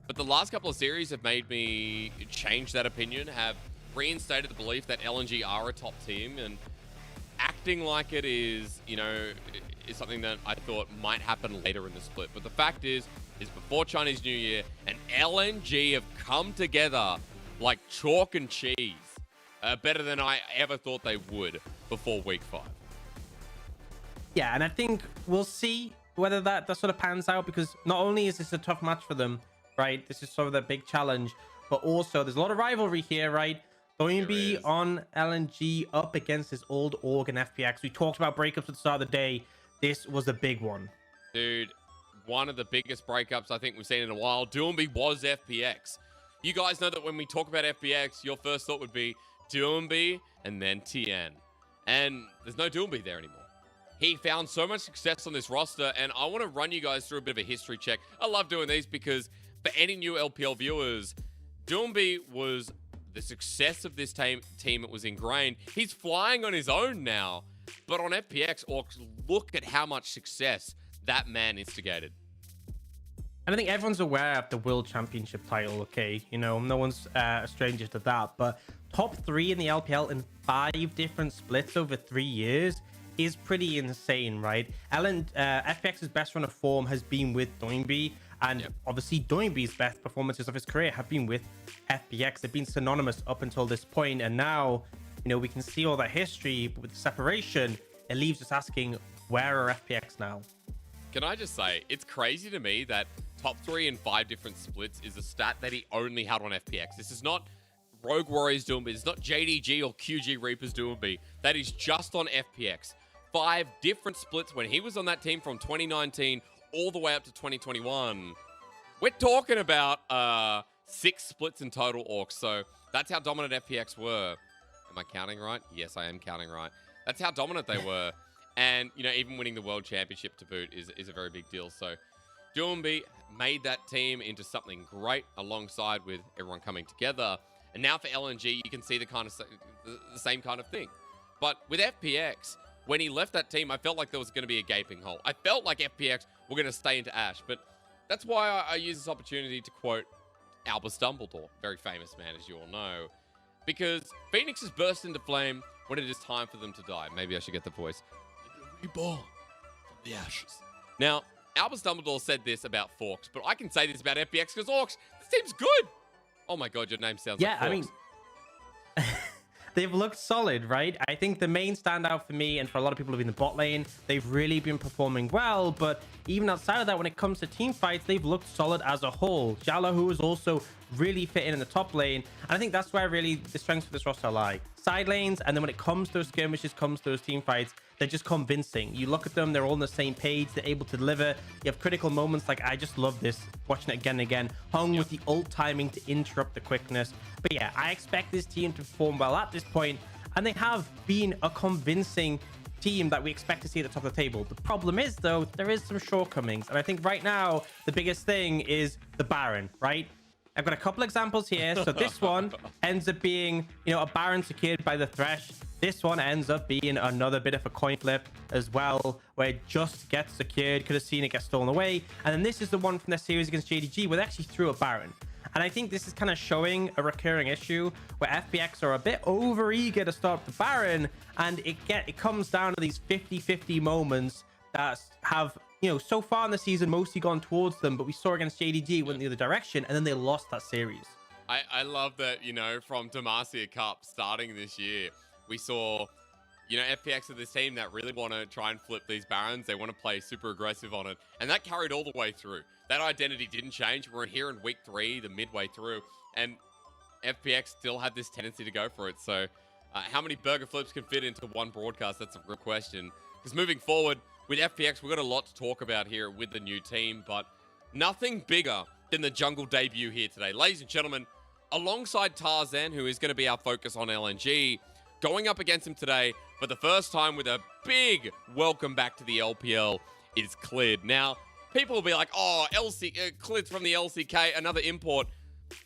But the last couple of series have made me change that opinion, have reinstated the belief that LNG are a top team, and acting like it is, is something that I thought might happen later in the split. But the fact is before Chinese New Year, and LNG have come together like chalk and cheese, better than I ever thought they would before week 5. Yeah, and I think we'll see whether that sort of pans out, because not only is this a tough match for them, right? This is sort of their big challenge, but also there's a lot of rivalry here, right? Doinby on LNG up against his old org and FPX. We talked about breakups at the start of the day. This was a big one. Dude, one of the biggest breakups I think we've seen in a while. Doomby was FPX. You guys know that when we talk about FPX, your first thought would be Doomby and then TN. And there's no Doomby there anymore. He found so much success on this roster, and I want to run you guys through a bit of a history check. I love doing these because for any new LPL viewers, Doomby was the success of this team. It was ingrained. He's flying on his own now, but on FPX, Orcs, look at how much success that man instigated. And I think everyone's aware of the World Championship title, okay? No one's a stranger to that. But top 3 in the LPL in 5 different splits over 3 years is pretty insane, right? FPX's best run of form has been with Doinby. And obviously, Doinby's best performances of his career have been with FPX. They've been synonymous up until this point. And now, we can see all that history, but with the separation, it leaves us asking, where are FPX now? Can I just say, it's crazy to me that top 3 in 5 different splits is a stat that he only had on FPX. This is not Rogue Warriors Doomby. It's not JDG or QG Reapers Doomby. That is just on FPX. 5 different splits when he was on that team from 2019 all the way up to 2021. We're talking about 6 splits in total, Orcs. So that's how dominant FPX were. Am I counting right? Yes, I am counting right. That's how dominant they were. And, even winning the World Championship to boot is a very big deal. So Doomby made that team into something great alongside with everyone coming together. And now for LNG, you can see the same kind of thing. But with FPX, when he left that team, I felt like there was going to be a gaping hole. I felt like FPX were going to stay into Ash. But that's why I use this opportunity to quote Albus Dumbledore, very famous man, as you all know. because phoenixes burst into flame when it is time for them to die. Maybe I should get the voice. Reborn from the ashes. Now, Albus Dumbledore said this about Forks, but I can say this about FPX because Orcs, this team's good. Oh my god, your name sounds like Forks. I mean, they've looked solid, right? I think the main standout for me and for a lot of people who've been in the bot lane, they've really been performing well. But even outside of that, when it comes to team fights, they've looked solid as a whole. Jallahu is also really fitting in the top lane. And I think that's where really the strengths of this roster lie. Side lanes, and then when it comes to those skirmishes, comes to those team fights, they're just convincing. You look at them, they're all on the same page, they're able to deliver. You have critical moments like, I just love this, watching it again and again, hung with the ult timing to interrupt the quickness. But yeah, I expect this team to perform well at this point, and they have been a convincing team that we expect to see at the top of the table. The problem is, though, there is some shortcomings, and I think right now, the biggest thing is the Baron, right? I've got a couple examples here. So this one ends up being, a Baron secured by the Thresh. This one ends up being another bit of a coin flip as well, where it just gets secured. Could have seen it get stolen away. And then this is the one from their series against JDG where they actually threw a Baron. And I think this is kind of showing a recurring issue where FPX are a bit over eager to start the Baron, and it comes down to these 50-50 moments that have, so far in the season mostly gone towards them, but we saw against JDG went the other direction, and then they lost that series. I love that, from Demacia Cup starting this year, we saw, FPX are this team that really want to try and flip these Barons. They want to play super aggressive on it, and that carried all the way through. That identity didn't change. We're here in week 3, the midway through, and FPX still had this tendency to go for it. So how many burger flips can fit into one broadcast? That's a real question. Because moving forward, with FPX, we've got a lot to talk about here with the new team, but nothing bigger than the jungle debut here today. Ladies and gentlemen, alongside Tarzan, who is going to be our focus on LNG, going up against him today for the first time with a big welcome back to the LPL is Clid. Now, people will be like, oh, Clid's from the LCK, another import.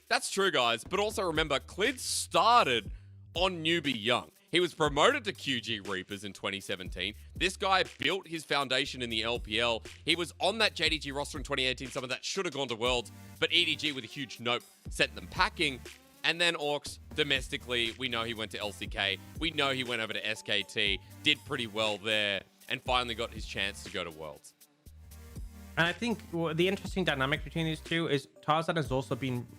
That's true, guys, but also remember, Clid started on Newbie Young. He was promoted to QG Reapers in 2017. This guy built his foundation in the LPL. He was on that JDG roster in 2018, some of that should have gone to Worlds, but EDG with a huge nope sent them packing. And then Orcs, domestically, we know he went to LCK. We know he went over to SKT, did pretty well there, and finally got his chance to go to Worlds. And I think the interesting dynamic between these two is Tarzan has also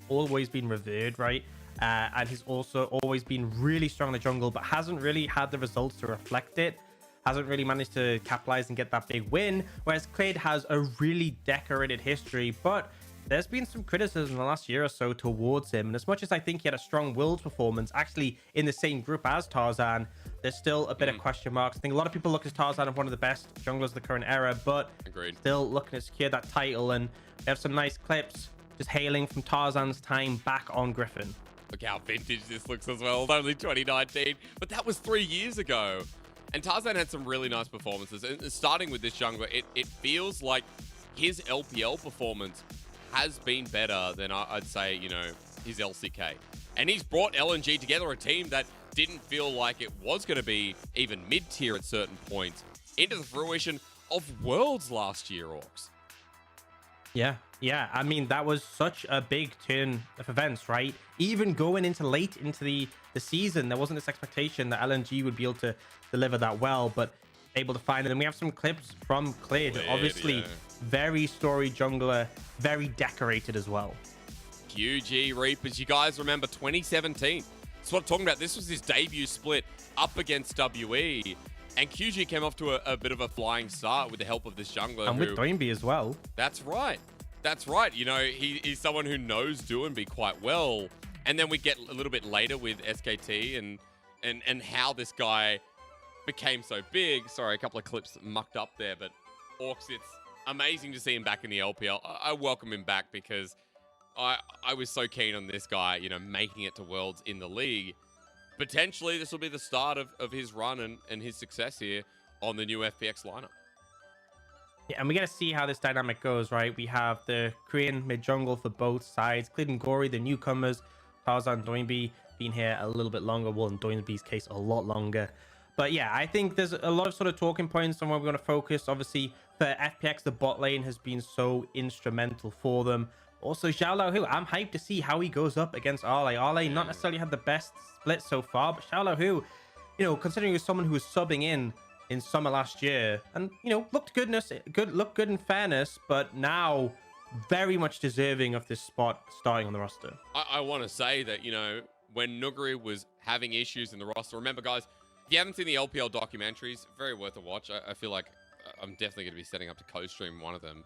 always been revered, right? And he's also always been really strong in the jungle, but hasn't really had the results to reflect it. Hasn't really managed to capitalize and get that big win. Whereas Clid has a really decorated history, but there's been some criticism in the last year or so towards him. And as much as I think he had a strong Worlds performance, actually in the same group as Tarzan, there's still a bit of question marks. I think a lot of people look at Tarzan as one of the best junglers of the current era, but still looking to secure that title. And we have some nice clips just hailing from Tarzan's time back on Griffin. Look how vintage this looks as well. It's only 2019, but that was 3 years ago. And Tarzan had some really nice performances. And starting with this jungler, it feels like his LPL performance has been better than I'd say, his LCK. And he's brought LNG together, a team that didn't feel like it was going to be even mid-tier at certain points, into the fruition of Worlds last year, Orcs. Yeah. I mean, that was such a big turn of events, right? Even going into late into the season, there wasn't this expectation that LNG would be able to deliver that well, but able to find it. And we have some clips from Clid, obviously very storied jungler, very decorated as well. QG Reapers, you guys remember 2017? That's what I'm talking about. This was his debut split up against WE. And QG came off to a bit of a flying start with the help of this jungler. And with Doinby as well. That's right. He's someone who knows Doinby quite well. And then we get a little bit later with SKT and how this guy became so big. Sorry, a couple of clips mucked up there. But Orcs, it's amazing to see him back in the LPL. I welcome him back because I was so keen on this guy, making it to Worlds in the league. Potentially, this will be the start of his run and his success here on the new FPX lineup. Yeah, and we got to see how this dynamic goes, right? We have the Korean mid-jungle for both sides. Clid and Gory, the newcomers. Tarzan, Doinby, been here a little bit longer. Well, in Doinby's case, a lot longer. But yeah, I think there's a lot of sort of talking points on where we're going to focus. Obviously, for FPX, the bot lane has been so instrumental for them. Also, Xiao Lao I'm hyped to see how he goes up against Arle. Arle not necessarily had the best split so far, but Xiao Lao you know, considering he was someone who was subbing in summer last year, and you know, looked good in fairness, but now very much deserving of this spot starting on the roster. I want to say that, you know, when Nuguri was having issues in the roster, remember guys, if you haven't seen the LPL documentaries, very worth a watch. I feel like I'm definitely going to be setting up to co-stream one of them.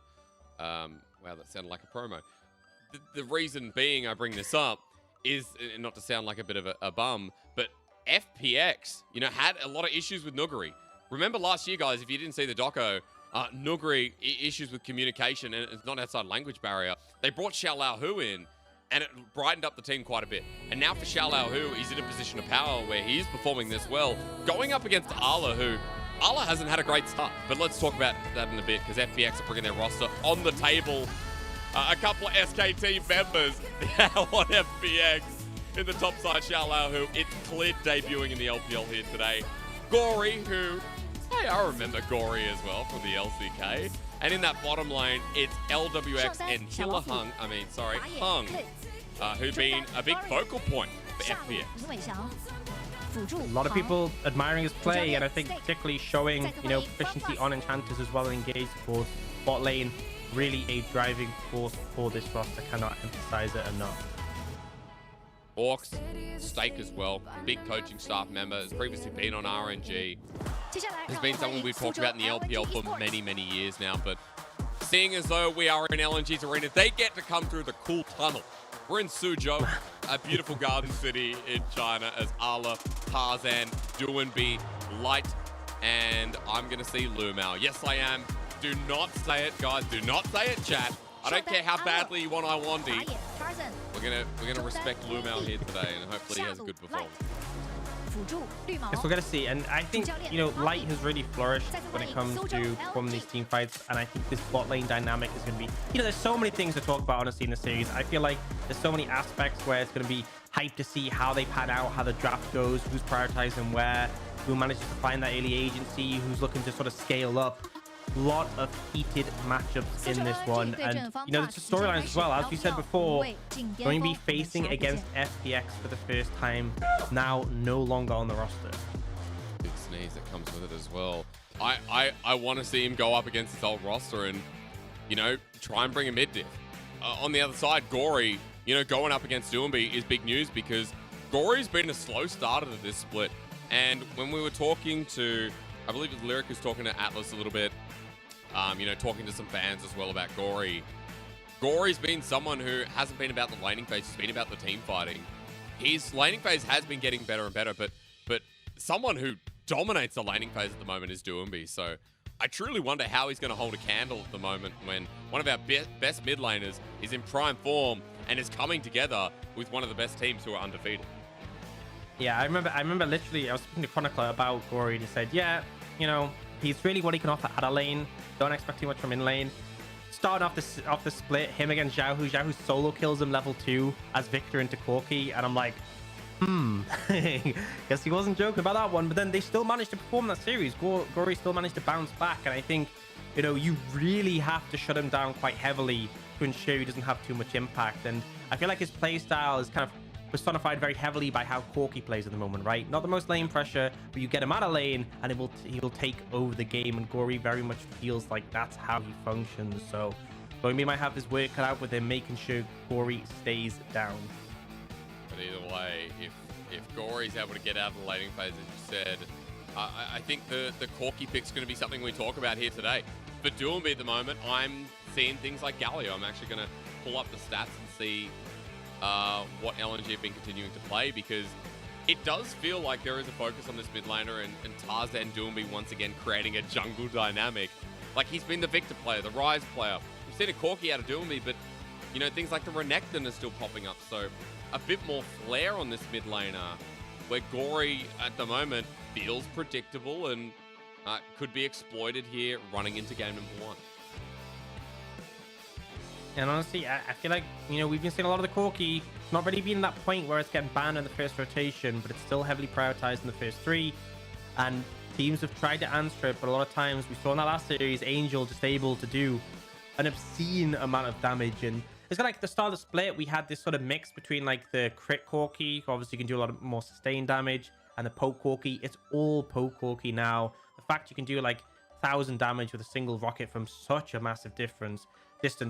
Wow, that sounded like a promo. The reason being I bring this up is, not to sound like a bit of a bum, but FPX, you know, had a lot of issues with Nuguri. Remember last year, guys, if you didn't see the doco, Nuguri issues with communication, and it's not outside language barrier. They brought Xiao Lao in, and it brightened up the team quite a bit. And now for Xiao Lao he's in a position of power where he is performing this well, going up against Arla, who Arla hasn't had a great start. But let's talk about that in a bit, because FPX are bringing their roster on the table. A couple of SKT members on FPX in the top side. Xiao Lao it's clear debuting in the LPL here today. Gory, who, hey, I remember Gory as well from the LCK. And in that bottom lane, it's LWX and Hung, who've been a big focal point for FPX. A lot of people admiring his play, and I think particularly showing, you know, proficiency on enchanters as well, and engaged, of course. Bot lane, really a driving force for this roster. Cannot emphasize it enough. Orcs, Stake as well, big coaching staff member, has previously been on RNG. Has been someone we've talked about in the LPL for many, many years now, but seeing as though we are in LNG's arena, they get to come through the cool tunnel. We're in Suzhou, a beautiful garden city in China, as Arla, Tarzan, Duanbi, Light, and I'm going to see Lumao. Yes, I am. Do not say it, guys. Do not say it, chat. I don't care how badly you want Iwandi. We're gonna respect Lumao here today, and hopefully he has a good performance. Yes, we're gonna see, and I think, you know, Light has really flourished when it comes to performing these team fights, and I think this bot lane dynamic is gonna be, you know, there's so many things to talk about honestly in the series. I feel like there's so many aspects where it's gonna be hyped to see how they pan out, how the draft goes, who's prioritizing where, who manages to find that early agency, who's looking to sort of scale up. Lot of heated matchups in this one, and you know, it's storylines as well. As we said before, going to be facing against FPX for the first time, now no longer on the roster. Big sneeze that comes with it as well. I want to see him go up against his old roster and, you know, try and bring a mid diff. On the other side, Gory, you know, going up against Duanbi is big news, because Gory's been a slow starter to this split. And when we were talking to, I believe it was Lyric who's talking to Atlas a little bit, you know, talking to some fans as well about Gory. Gory's been someone who hasn't been about the laning phase, it's been about the team fighting. His laning phase has been getting better and better, but someone who dominates the laning phase at the moment is Duanbi. So I truly wonder how he's going to hold a candle at the moment when one of our best mid laners is in prime form and is coming together with one of the best teams who are undefeated. Yeah, I remember literally, I was speaking to Chronicler about Gory, and he said, yeah, you know, he's really what he can offer at a lane. Don't expect too much from in lane. Starting off the split, him against Xiaohu. Xiaohu solo kills him level 2 as Victor into Corki, and I'm like, guess he wasn't joking about that one. But then they still managed to perform that series. Gory still managed to bounce back, and I think, you know, you really have to shut him down quite heavily to ensure he doesn't have too much impact. And I feel like his play style is kind of personified very heavily by how Corki plays at the moment, right? Not the most lane pressure, but you get him out of lane and he will take over the game, and Gory very much feels like that's how he functions. So we might have his work cut out with him, making sure Gory stays down. But either way, if Gory's able to get out of the laning phase, as you said, I think the Corki pick's going to be something we talk about here today. For Duanbi at the moment, I'm seeing things like Galio. I'm actually going to pull up the stats and see what LNG have been continuing to play, because it does feel like there is a focus on this mid laner, and Tarzan Duanbi once again creating a jungle dynamic. Like, he's been the Victor player, the Rise player. We've seen a Corki out of Duanbi, but, you know, things like the Renekton are still popping up. So a bit more flair on this mid laner, where Gory at the moment feels predictable and could be exploited here running into game number 1. And honestly, I feel like, you know, we've been seeing a lot of the Corki. It's not really been that point where it's getting banned in the first rotation, but it's still heavily prioritized in the first 3. And teams have tried to answer it, but a lot of times we saw in that last series, Angel just able to do an obscene amount of damage. And it's kind of like the start of the split. We had this sort of mix between like the crit Corki, obviously you can do a lot of more sustained damage, and the poke Corki. It's all poke Corki now. The fact you can do like 1,000 damage with a single rocket from such a massive distance,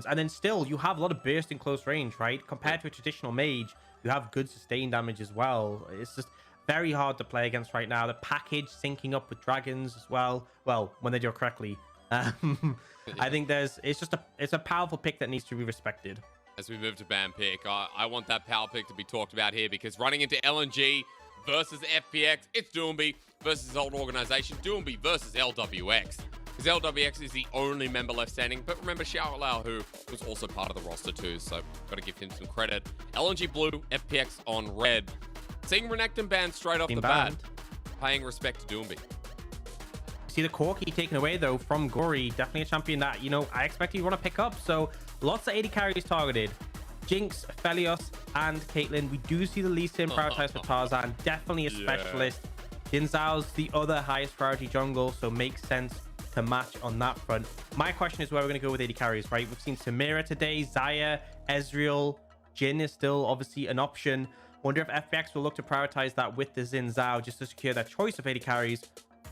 and then still you have a lot of burst in close range, right? Compared to a traditional mage, you have good sustained damage as well. It's just very hard to play against right now. The package syncing up with dragons as well. Well, when they do it correctly. I think it's a powerful pick that needs to be respected. As we move to ban pick, I want that power pick to be talked about here, because running into LNG versus FPX, it's Doomby versus his old organization, Doomby versus LWX. Because LWX is the only member left standing, but remember Xiao Lao, who was also part of the roster too, so got to give him some credit. LNG blue, FPX on red. Seeing Renekton banned straight off the bat, paying respect to Doomby. See the Corki taken away though from Gory, definitely a champion that, you know, I expect you want to pick up. So lots of 80 carries targeted. Jinx, Felios, and Caitlyn. We do see the Lee Sin prioritized for Tarzan, definitely a specialist. Jin Zhao's the other highest priority jungle, so makes sense to match on that front. My question is where we're going to go with 80 carries, right? We've seen Samira today, Xayah, Ezreal, Jin is still obviously an option. Wonder if FPX will look to prioritize that with the Xin Zhao just to secure that choice of 80 carries.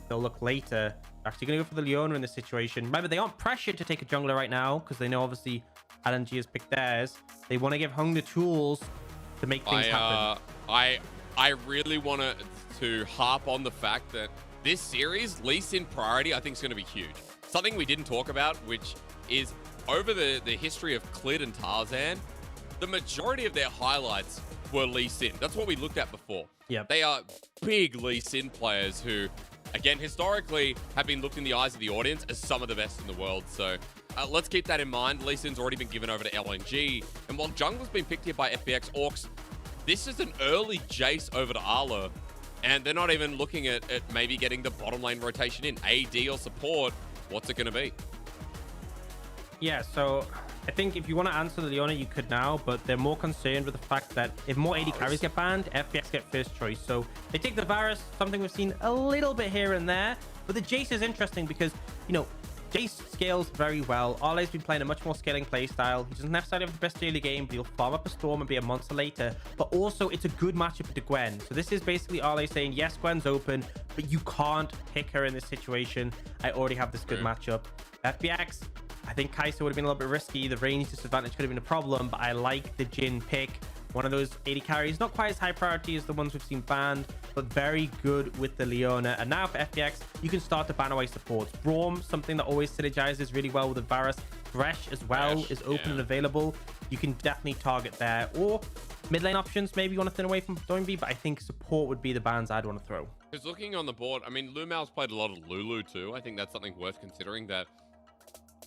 They'll look later. Actually going to go for the Leona in this situation. Remember, they aren't pressured to take a jungler right now because they know obviously LNG has picked theirs. They want to give Hung the tools to make things happen. I really want to harp on the fact that this series, Lee Sin priority, I think is going to be huge. Something we didn't talk about, which is over the history of Clid and Tarzan, the majority of their highlights were Lee Sin. That's what we looked at before. Yeah. They are big Lee Sin players who, again, historically have been looked in the eyes of the audience as some of the best in the world. So let's keep that in mind. Lee Sin's already been given over to LNG. And while jungle's been picked here by FPX Orcs, this is an early Jace over to Arlo. And they're not even looking at maybe getting the bottom lane rotation in. AD or support, what's it going to be? Yeah, so I think if you want to answer the Leona, you could now, but they're more concerned with the fact that if more 80 carries get banned, FPX get first choice. So they take the Varus, something we've seen a little bit here and there, but the Jace is interesting because, you know, Jace scales very well. Arle's been playing a much more scaling playstyle. He doesn't necessarily have the best early game, but he'll farm up a Storm and be a monster later. But also, it's a good matchup with the Gwen. So this is basically Arle saying, yes, Gwen's open, but you can't pick her in this situation. I already have this good matchup. FPX, I think Kai'Sa would have been a little bit risky. The range disadvantage could have been a problem, but I like the Jin pick. One of those 80 carries, not quite as high priority as the ones we've seen banned, but very good with the Leona. And now for FPX, you can start to ban away supports. Braum, something that always synergizes really well with the Varus. Thresh as well is open and available. You can definitely target there. Or mid lane options, maybe you want to thin away from Doinby, but I think support would be the bans I'd want to throw. Because looking on the board, I mean, Lumao's played a lot of Lulu too. I think that's something worth considering, that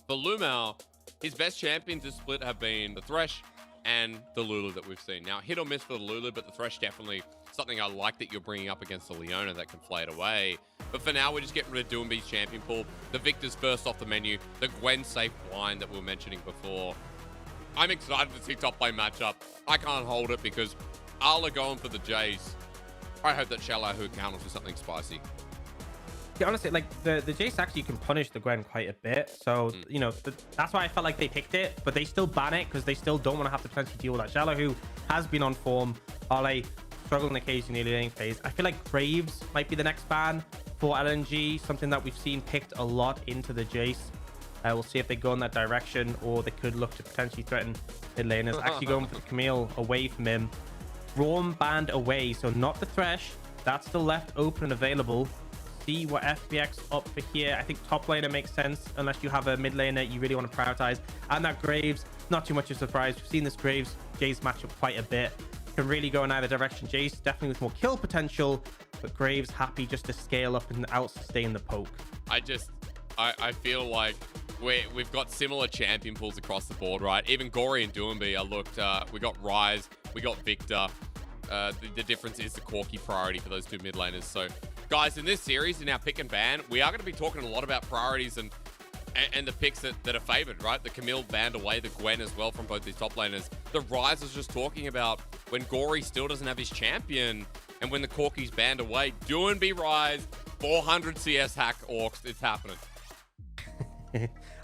for Lumao, his best champions this split have been the Thresh and the Lulu that we've seen. Now, hit or miss for the Lulu, but the Thresh definitely something I like that you're bringing up against the Leona that can play it away. But for now, we're just getting rid of Doomby's champion pool. The Victor's first off the menu. The Gwen safe blind that we were mentioning before. I'm excited to see top lane matchup. I can't hold it because Arla going for the Jace. I hope that Xiao Lao counters with something spicy. Yeah, honestly, like the Jace actually can punish the Gwen quite a bit. So, you know, that's why I felt like they picked it, but they still ban it because they still don't want to have to potentially deal with that. Xiao Lao, who has been on form, Arle struggling occasionally in the laning phase. I feel like Graves might be the next ban for LNG, something that we've seen picked a lot into the Jace. We'll see if they go in that direction, or they could look to potentially threaten mid laners. Actually going for the Camille away from him. Braum banned away, so not the Thresh. That's still left open and available. See what FPX up for here. I think top laner makes sense unless you have a mid laner you really want to prioritize. And that Graves, not too much of a surprise. We've seen this Graves Jace matchup quite a bit. Can really go in either direction. Jace definitely with more kill potential, but Graves happy just to scale up and out sustain the poke. I feel like we've got similar champion pools across the board, right? Even Gory and Doomby are looked. We got Ryze, we got Victor. The difference is the Corki priority for those two mid laners. So, guys, in this series, in our pick and ban, we are going to be talking a lot about priorities and the picks that are favored, right? The Camille banned away, the Gwen as well from both these top laners. The Ryze was just talking about when Gory still doesn't have his champion, and when the Corki's banned away, Doomby Ryze, 400 CS hack Orcs, it's happening.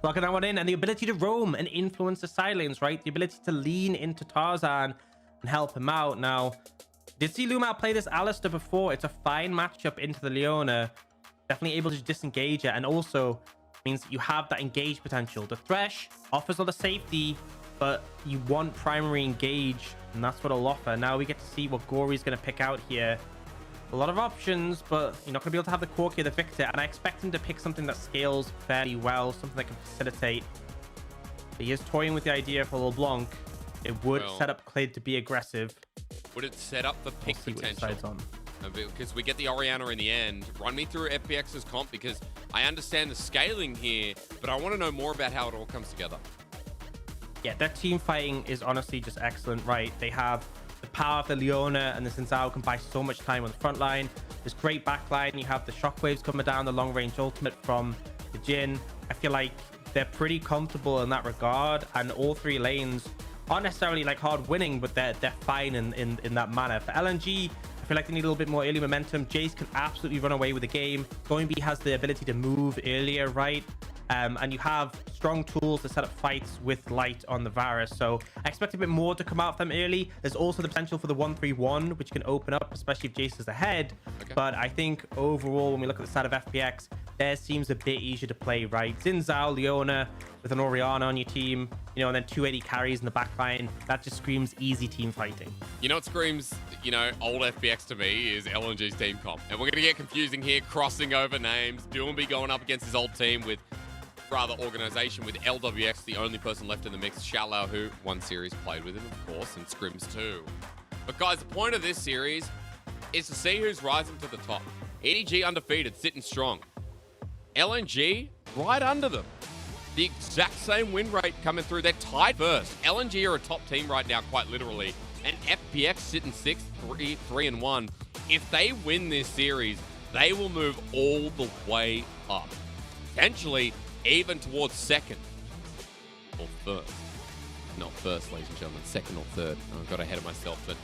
Locking that one in. And the ability to roam and influence the side lanes, right? The ability to lean into Tarzan and help him out. Now, did see Luma play this Alistair before. It's a fine matchup into the Leona. Definitely able to disengage it. And also means that you have that engage potential. The Thresh offers all the safety, but you want primary engage, and that's what it'll offer. Now we get to see what Gory's going to pick out here. A lot of options, but you're not going to be able to have the Corki or the Victor, and I expect him to pick something that scales fairly well, something that can facilitate. But he is toying with the idea for LeBlanc. It would set up Clid to be aggressive. Would it set up the pick potential? On. Because we get the Orianna in the end. Run me through FPX's comp, because I understand the scaling here, but I want to know more about how it all comes together. Yeah, their team fighting is honestly just excellent, right? They have the power of the Leona, and the Xin Zhao can buy so much time on the front line. There's great backline. You have the shockwaves coming down, the long-range ultimate from the Jhin. I feel like they're pretty comfortable in that regard, and all three lanes aren't necessarily like hard winning, but they're fine in that manner. For LNG, I feel like they need a little bit more early momentum. Jace can absolutely run away with the game. Goimby has the ability to move earlier, right? And you have strong tools to set up fights with light on the Varus. So I expect a bit more to come out of them early. There's also the potential for the 1-3-1, which can open up, especially if Jace is ahead. Okay. But I think overall, when we look at the side of FPX, theirs seems a bit easier to play, right? Xin Zhao, Leona with an Orianna on your team, you know, and then 280 carries in the back line. That just screams easy team fighting. You know what screams, you know, old FPX to me is LNG's team comp. And we're going to get confusing here, crossing over names. Doomby going up against his old team with rather organization, with LWX, the only person left in the mix. Shallow, who one series played with him, of course, and Scrims too. But guys, the point of this series is to see who's rising to the top. EDG undefeated, sitting strong. LNG right under them. The exact same win rate coming through. They're tied first. LNG are a top team right now, quite literally. And FPX sitting 6th, 3-1. If they win this series, they will move all the way up. Potentially even towards second or third. Not first, ladies and gentlemen. Second or third. I got ahead of myself, but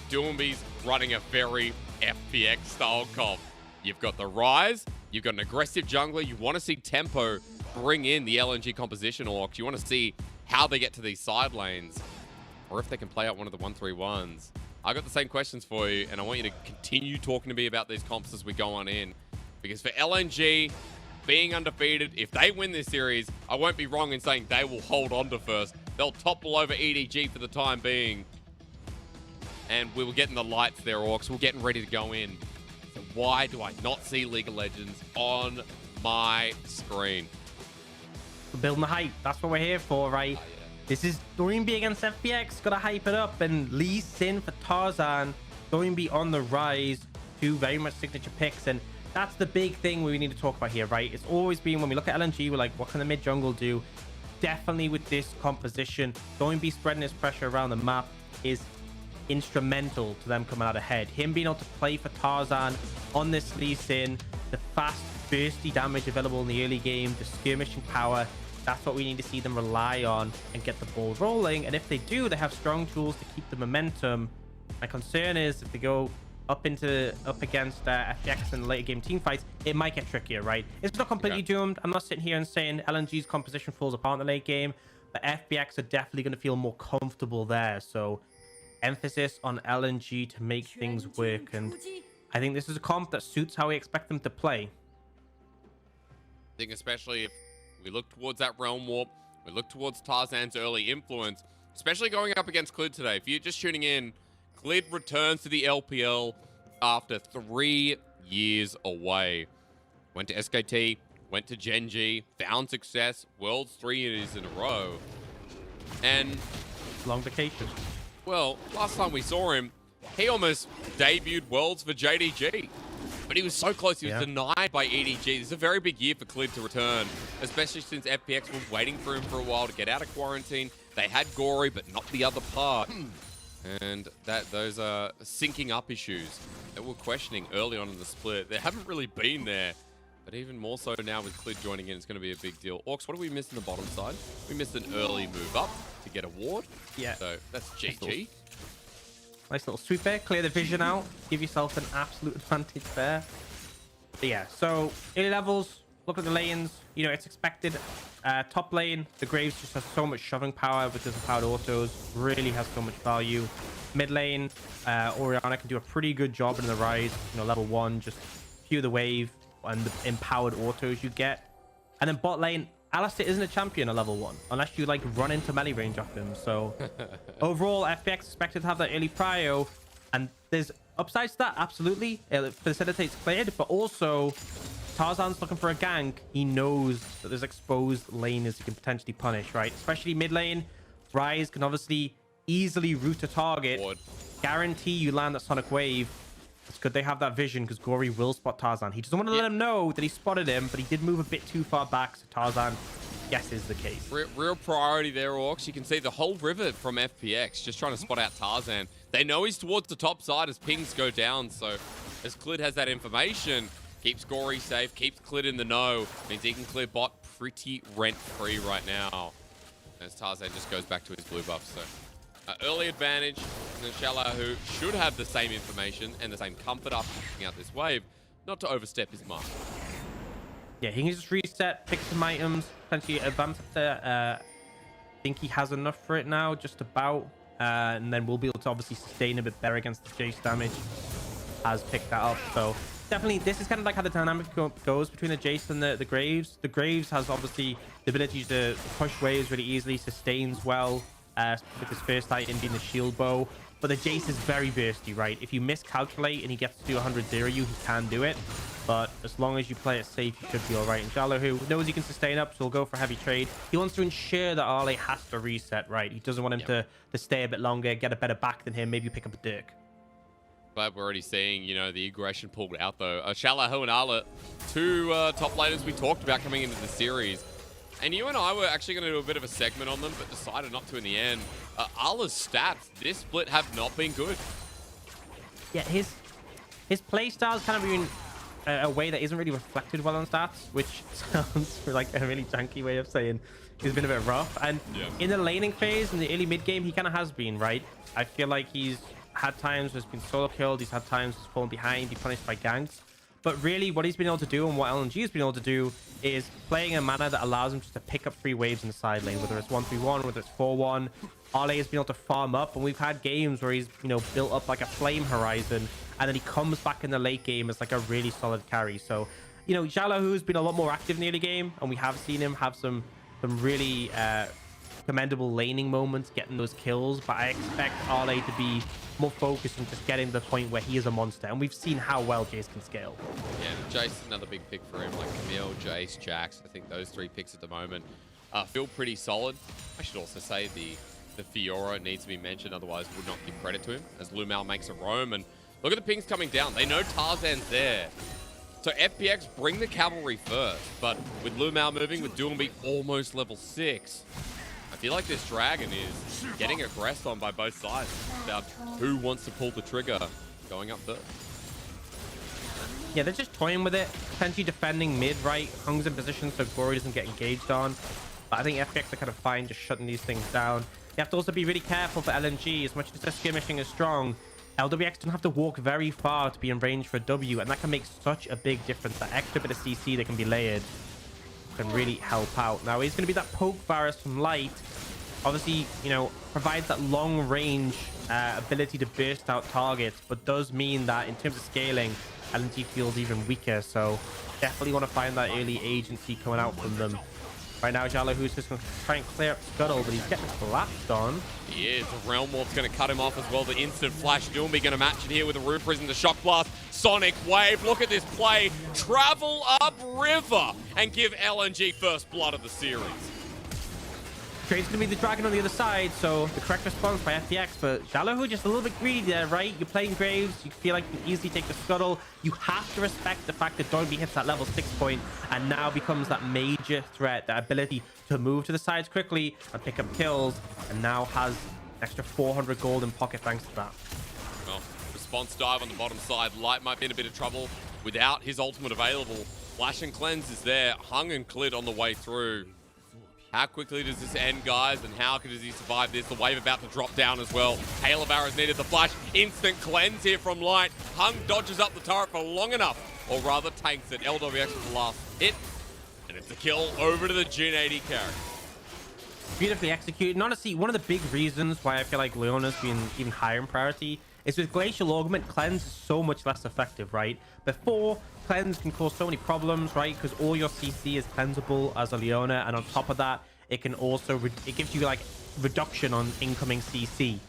Doomby's running a very FPX style comp. You've got the Rise. You've got an aggressive jungler. You want to see tempo bring in the LNG composition orcs. You want to see how they get to these side lanes, or if they can play out one of the 1-3-1s. I got the same questions for you, and I want you to continue talking to me about these comps as we go on in. Because for LNG, being undefeated, if they win this series, I won't be wrong in saying they will hold on to first. They'll topple over EDG for the time being. And we were getting the lights there, orcs. We're getting ready to go in. So why do I not see League of Legends on my screen? We're building the hype. That's what we're here for, right? Oh, yeah. This is Doimby against FPX. Gotta hype it up. And Lee Sin for Tarzan. Doimby on the rise. Two very much signature picks. And that's the big thing we need to talk about here, right? It's always been, when we look at LNG, we're like, what can the mid jungle do? Definitely with this composition, Doimby spreading his pressure around the map is instrumental to them coming out ahead. Him being able to play for Tarzan on this Lee Sin, the fast, bursty damage available in the early game, the skirmishing power, that's what we need to see them rely on and get the ball rolling. And if they do, they have strong tools to keep the momentum. My concern is if they go up against FPX in the later game team fights, it might get trickier, right? It's not completely doomed. I'm not sitting here and saying LNG's composition falls apart in the late game, but FPX are definitely going to feel more comfortable there. So emphasis on LNG to make things work, and I think this is a comp that suits how we expect them to play. I think especially if we look towards that Realm Warp, we look towards Tarzan's early influence, especially going up against Clid today. If you're just tuning in, Clid returns to the LPL after 3 years away. Went to SKT, went to Gen G, found success, Worlds 3 years in a row. And long vacation. Well, last time we saw him, he almost debuted Worlds for JDG. But he was so close, he was denied by EDG. This is a very big year for Clid to return, especially since FPX was waiting for him for a while to get out of quarantine. They had Gory, but not the other part. And those are syncing up issues that we're questioning early on in the split. They haven't really been there, but even more so now with Clid joining in, it's going to be a big deal. Orcs, what do we miss in the bottom side? We missed an early move up to get a ward. Yeah. So that's GG. Nice little sweep there. Clear the vision out. Give yourself an absolute advantage there. But yeah, so early levels, look at the lanes. You know, it's expected. Top lane, the Graves just has so much shoving power because of powered autos. Really has so much value. Mid lane, Orianna can do a pretty good job in the Rise. You know, level 1, just cue the wave and the empowered autos you get. And then bot lane, Alistair isn't a champion at level 1 unless you like run into melee range of him. So overall, FPX expected to have that early prio, and there's upsides to that. Absolutely, it facilitates cleared, but also Tarzan's looking for a gank. He knows that there's exposed laners he can potentially punish, right? Especially mid lane. Rise can obviously easily route a target. Guarantee you land that Sonic Wave. It's good they have that vision because Gory will spot Tarzan. He doesn't want to let him know that he spotted him, but he did move a bit too far back, so Tarzan guesses the case. Real priority there, Orcs. You can see the whole river from FPX just trying to spot out Tarzan. They know he's towards the top side as pings go down, so as Clid has that information, keeps Gory safe, keeps Clid in the know, means he can clear bot pretty rent-free right now. As Tarzan just goes back to his blue buff, so early advantage. Shala, who should have the same information and the same comfort after picking out this wave, not to overstep his mark. Yeah, he can just reset, pick some items, potentially advance up there. I think he has enough for it now, just about. And then we'll be able to obviously sustain a bit better against the Jace damage. Has picked that up, so definitely this is kind of like how the dynamic goes between the Jace and the Graves. The Graves has obviously the ability to push waves really easily, sustains well. With his first item being the shield bow, but the Jace is very bursty, right? If you miscalculate and he gets to do 100-0 you, he can do it, but as long as you play it safe, you should be all right. And Jalo, who knows he can sustain up, so he'll go for heavy trade. He wants to ensure that Arle has to reset, right? He doesn't want him to stay a bit longer, get a better back than him, maybe pick up a Dirk. But we're already seeing, you know, the aggression pulled out though. Shallow and Arla, two top laners we talked about coming into the series. And you and I were actually going to do a bit of a segment on them, but decided not to in the end. Arla's stats this split have not been good. Yeah, his playstyle's kind of been a way that isn't really reflected well on stats, which sounds like a really janky way of saying he's been a bit rough. And in the laning phase, in the early mid game, he kind of has been, right? I feel like he's had times where he's been solo killed, he's had times he's fallen behind, he's punished by ganks. But really, what he's been able to do and what LNG has been able to do is playing a mana that allows him just to pick up free waves in the side lane, whether it's 1-3-1, whether it's 4-1. Arle has been able to farm up, and we've had games where he's, you know, built up like a flame horizon, and then he comes back in the late game as like a really solid carry. So, you know, Jalahu has been a lot more active in the early game, and we have seen him have some really commendable laning moments, getting those kills. But I expect Arle to be more focused on just getting to the point where he is a monster, and we've seen how well Jace can scale. Yeah, Jace is another big pick for him, like Camille, Jace, Jax. I think those three picks at the moment feel pretty solid. I should also say the Fiora needs to be mentioned, otherwise would not give credit to him, as Lumal makes a roam. And look at the pings coming down. They know Tarzan's there. So FPX bring the cavalry first, but with Lumal moving, with Doombeat almost level 6, I feel like this dragon is getting aggressed on by both sides about who wants to pull the trigger going up first. Yeah, they're just toying with it, potentially defending mid, right? Hung's in position so Gory doesn't get engaged on. But I think FPX are kind of fine just shutting these things down. You have to also be really careful for LNG. As much as their skirmishing is strong, LWX don't have to walk very far to be in range for a W, and that can make such a big difference. That extra bit of CC that can be layered can really help out. Now, he's going to be that poke virus from Light. Obviously, you know, provides that long range ability to burst out targets, but does mean that in terms of scaling, LNG feels even weaker. So definitely want to find that early agency coming out from them. Right now, Jalo, who's just going to try and clear up Scuttle, but he's getting collapsed on. He is. The Realm Warp's going to cut him off as well. The instant flash. Doombeat going to match it here with a Rune Prison, the Shock Blast. Sonic Wave. Look at this play. Travel up river and give LNG first blood of the series. Trade's going to be the dragon on the other side, so the correct response by FPX, but Jalo just a little bit greedy there, right? You're playing Graves, you feel like you can easily take the Scuttle. You have to respect the fact that Doombeat hits that level 6 point and now becomes that major threat, that ability to move to the sides quickly and pick up kills, and now has an extra 400 gold in pocket thanks to that. Well, response dive on the bottom side. Light might be in a bit of trouble without his ultimate available. Flash and Cleanse is there. Hung and Clid on the way through. How quickly does this end, guys, and how does he survive this? The wave about to drop down as well. Hail of Arrows needed the flash. Instant cleanse here from Light. Hung dodges up the turret for long enough, or rather tanks it. LWX with the last hit. And it's a kill over to the Jin 80 character. Beautifully executed. And honestly, one of the big reasons why I feel like Leona's been even higher in priority is with Glacial Augment, Cleanse is so much less effective, right? Before, Cleanse can cause so many problems, right? Because all your CC is cleansable as a Leona, and on top of that, it can also it gives you like reduction on incoming CC.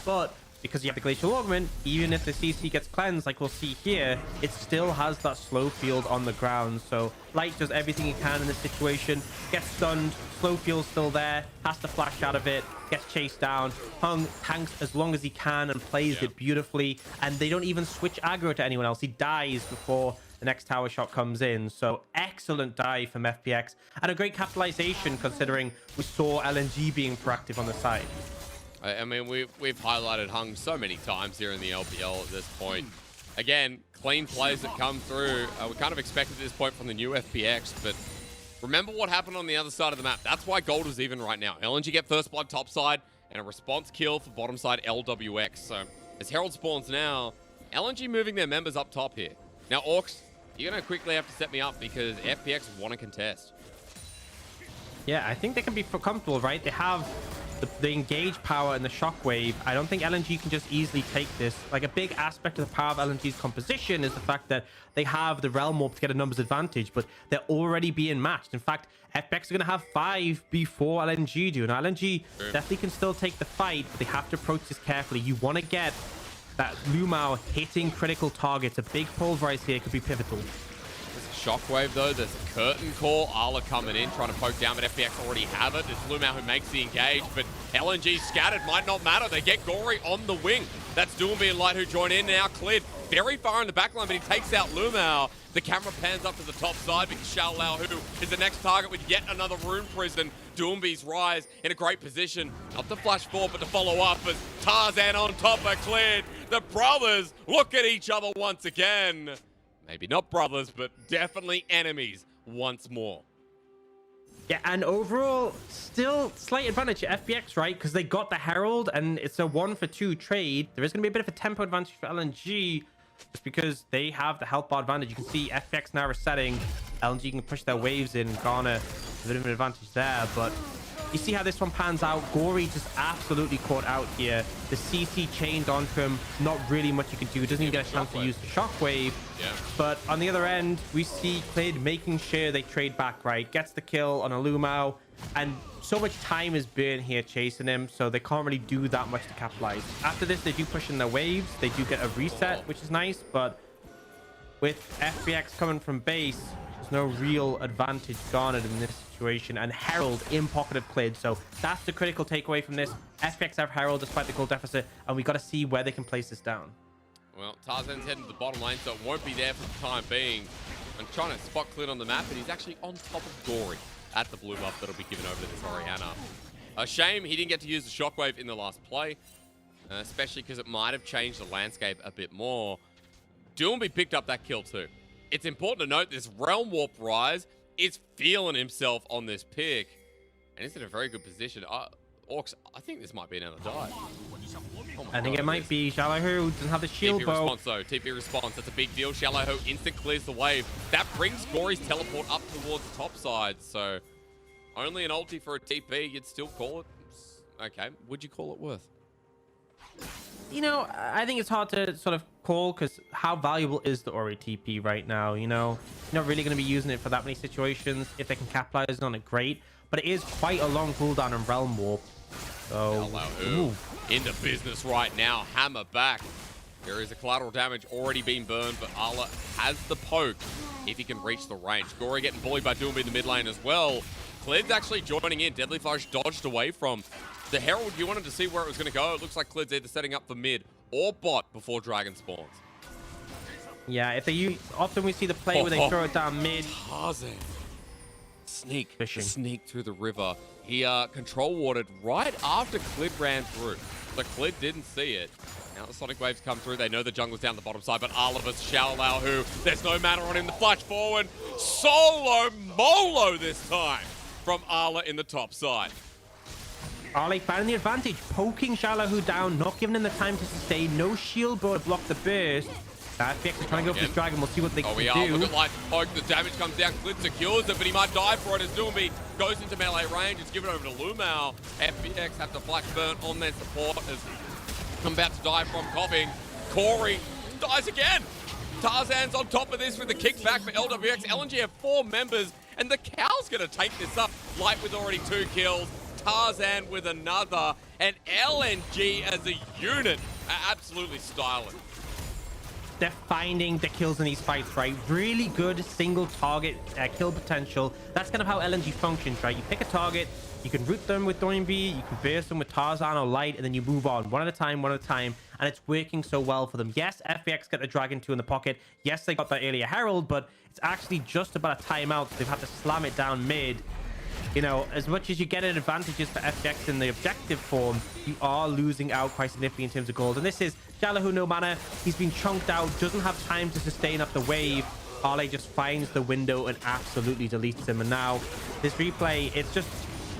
But because you have the Glacial Augment, even if the CC gets cleansed, like we'll see here, it still has that slow field on the ground. So Light does everything he can in this situation, gets stunned, slow field's still there, has to flash out of it, gets chased down. Hung tanks as long as he can and plays it beautifully, and they don't even switch aggro to anyone else. He dies before the next tower shot comes in. So excellent dive from FPX, and a great capitalization considering we saw LNG being proactive on the side. I mean, we've highlighted Hung so many times here in the LPL at this point. Again, clean plays that come through. We kind of expected this point from the new FPX, but remember what happened on the other side of the map. That's why gold is even right now. LNG get first blood top side, and a response kill for bottom side LWX. So as Herald spawns now, LNG moving their members up top here. Now, Orcs, you're going to quickly have to set me up because FPX want to contest. Yeah, I think they can be comfortable, right? They have the engage power and the shockwave. I don't think LNG can just easily take this. Like, a big aspect of the power of LNG's composition is the fact that they have the Realm Warp to get a numbers advantage, but they're already being matched. In fact, FPX are going to have 5 before LNG do. Now, LNG definitely can still take the fight, but they have to approach this carefully. You want to get that Lumao hitting critical targets. A big pulverize here could be pivotal. Shockwave though, there's a curtain call. Arla coming in, trying to poke down, but FPX already have it. It's Lumao who makes the engage, but LNG scattered, might not matter. They get Gory on the wing. That's Doomby and Light who join in now. Cleared very far in the backline, but he takes out Lumao. The camera pans up to the top side because Xiao Lao, who is the next target with yet another rune prison. Doomby's rise in a great position. Not to flash forward, but to follow up as Tarzan on top are cleared. The brothers look at each other once again. Maybe not brothers, but definitely enemies once more. Yeah, and overall, still slight advantage to FPX, right? Because they got the Herald, and it's a 1-for-2 trade. There is going to be a bit of a tempo advantage for LNG, just because they have the health bar advantage. You can see FPX now resetting. LNG can push their waves in, garner a bit of an advantage there, but you see how this one pans out. Gory just absolutely caught out here. The CC chained onto him. Not really much you can do. Doesn't even get a chance to use the shockwave. Yeah. But on the other end, we see Clid making sure they trade back, right? Gets the kill on a Lumao. And so much time is burned here chasing him, so they can't really do that much to capitalize. After this, they do push in their waves. They do get a reset, which is nice. But with FPX coming from base, there's no real advantage garnered in this situation, and Herald in pocket of Clid. So that's the critical takeaway from this. FPX have Herald despite the gold deficit, and we got to see where they can place this down. Well, Tarzan's heading to the bottom lane, so it won't be there for the time being. I'm trying to spot Clid on the map, and he's actually on top of Gory at the blue buff that'll be given over to this Orianna. A shame he didn't get to use the shockwave in the last play, especially because it might have changed the landscape a bit more. Doomby picked up that kill too. It's important to note this Realm Warp Rise is feeling himself on this pick, and he's in a very good position. Orcs, I think this might be another dive. Oh I think it might be Shallow, doesn't have the shield TP bow. response though, TP response, that's a big deal. Shallow instant clears the wave. That brings Gory's teleport up towards the top side, so only an ulti for a TP, you'd still call it. Okay, would you call it worth? You know, I think it's hard to sort of call, because how valuable is the Ori TP right now? You know, you're not really going to be using it for that many situations. If they can capitalize on it, great. But it is quite a long cooldown in Realm Warp. So, into business right now. Hammer back. There is a collateral damage already been burned, but Arla has the poke if he can reach the range. Gory getting bullied by Doomby in the mid lane as well. Clid's actually joining in. Deadly Flash dodged away from the Herald. You wanted to see where it was going to go. It looks like Clid's either setting up for mid or bot before Dragon spawns. Yeah, if they use, often we see the play where they throw it down mid. Tarzan. Sneak. Fishing. Sneak through the river. He control watered right after Clid ran through. So Clid didn't see it. Now the Sonic Waves come through. They know the jungle's down the bottom side, but Arla's Xiao Lao, who there's no mana on him. The flash forward. Solo Molo this time from Arla in the top side. Arla finding the advantage, poking Shallow down, not giving him the time to sustain. No shield bow to block the burst. FPX is trying to go for this dragon. We'll see what they can we do. are. Look at Light Poke. The damage comes down. Clid secures it, but he might die for it as Doomby goes into melee range. It's given over to Lumao. FPX have to flash burn on their support as I'm about to die from coughing. Corey dies again. Tarzan's on top of this with the kickback for LWX. LNG have 4 members, and the Cow's going to take this up. Light with already 2 kills. Tarzan with another. And LNG as a unit are absolutely styling. They're finding the kills in these fights, right? Really good single target kill potential. That's kind of how LNG functions, right? You pick a target, you can root them with Doinby, you can burst them with Tarzan or Light, and then you move on one at a time, and it's working so well for them. Yes, FPX get the Dragon 2 in the pocket. Yes, they got that earlier Herald, but it's actually just about a timeout, so they've had to slam it down mid. You know, as much as you get advantages for FPX in the objective form, you are losing out quite significantly in terms of gold. And this is Jalahu, no mana. He's been chunked out, doesn't have time to sustain up the wave. Ale just finds the window and absolutely deletes him. And now this replay, it's just,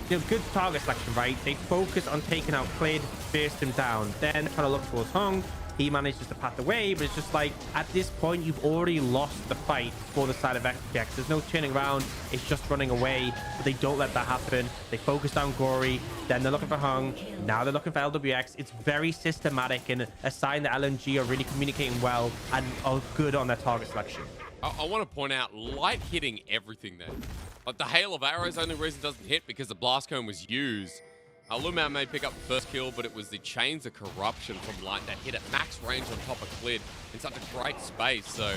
you know, good target selection, right? They focus on taking out Clid, burst him down, then trying to look towards Hung. He manages to path away, but it's just like, at this point, you've already lost the fight for the side of FPX. There's no turning around. It's just running away, but they don't let that happen. They focus down Gory, then they're looking for Hung. Now they're looking for LWX. It's very systematic and a sign that LNG are really communicating well and are good on their target selection. I want to point out, Light hitting everything there. Like, the Hail of Arrows, only reason it doesn't hit because the Blast Cone was used. Lumao may pick up the first kill, but it was the Chains of Corruption from Light that hit at max range on top of Clid in such a great space. So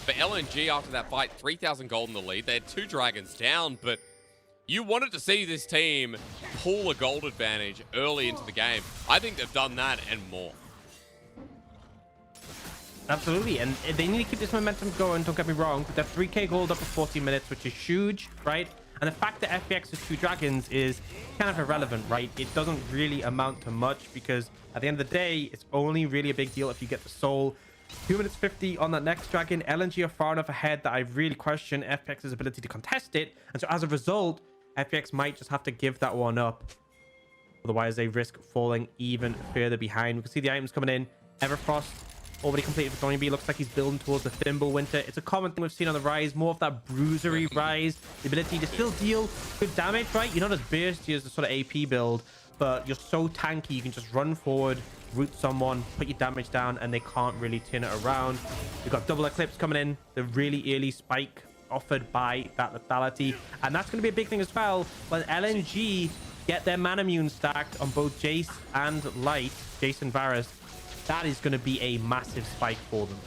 for LNG after that fight, 3,000 gold in the lead. They had 2 dragons down, but you wanted to see this team pull a gold advantage early into the game. I think they've done that and more. Absolutely, and they need to keep this momentum going, don't get me wrong, but they're 3k gold up for 40 minutes, which is huge, right? And the fact that FPX has 2 dragons is kind of irrelevant, right? It doesn't really amount to much because at the end of the day, it's only really a big deal if you get the soul. 2 minutes 50 on that next dragon. LNG are far enough ahead that I really question FPX's ability to contest it. And so as a result, FPX might just have to give that one up. Otherwise, they risk falling even further behind. We can see the items coming in. Everfrost already completed for Doinby. Looks like he's building towards the Thimble Winter. It's a common thing we've seen on the Rise. More of that bruisery Rise. The ability to still deal good damage, right? You're not as bursty as the sort of AP build, but you're so tanky. You can just run forward, root someone, put your damage down, and they can't really turn it around. We've got double Eclipse coming in. The really early spike offered by that lethality. And that's going to be a big thing as well when LNG get their Manamune stacked on both Jace and Light, Jace and Varus. That is going to be a massive spike for them.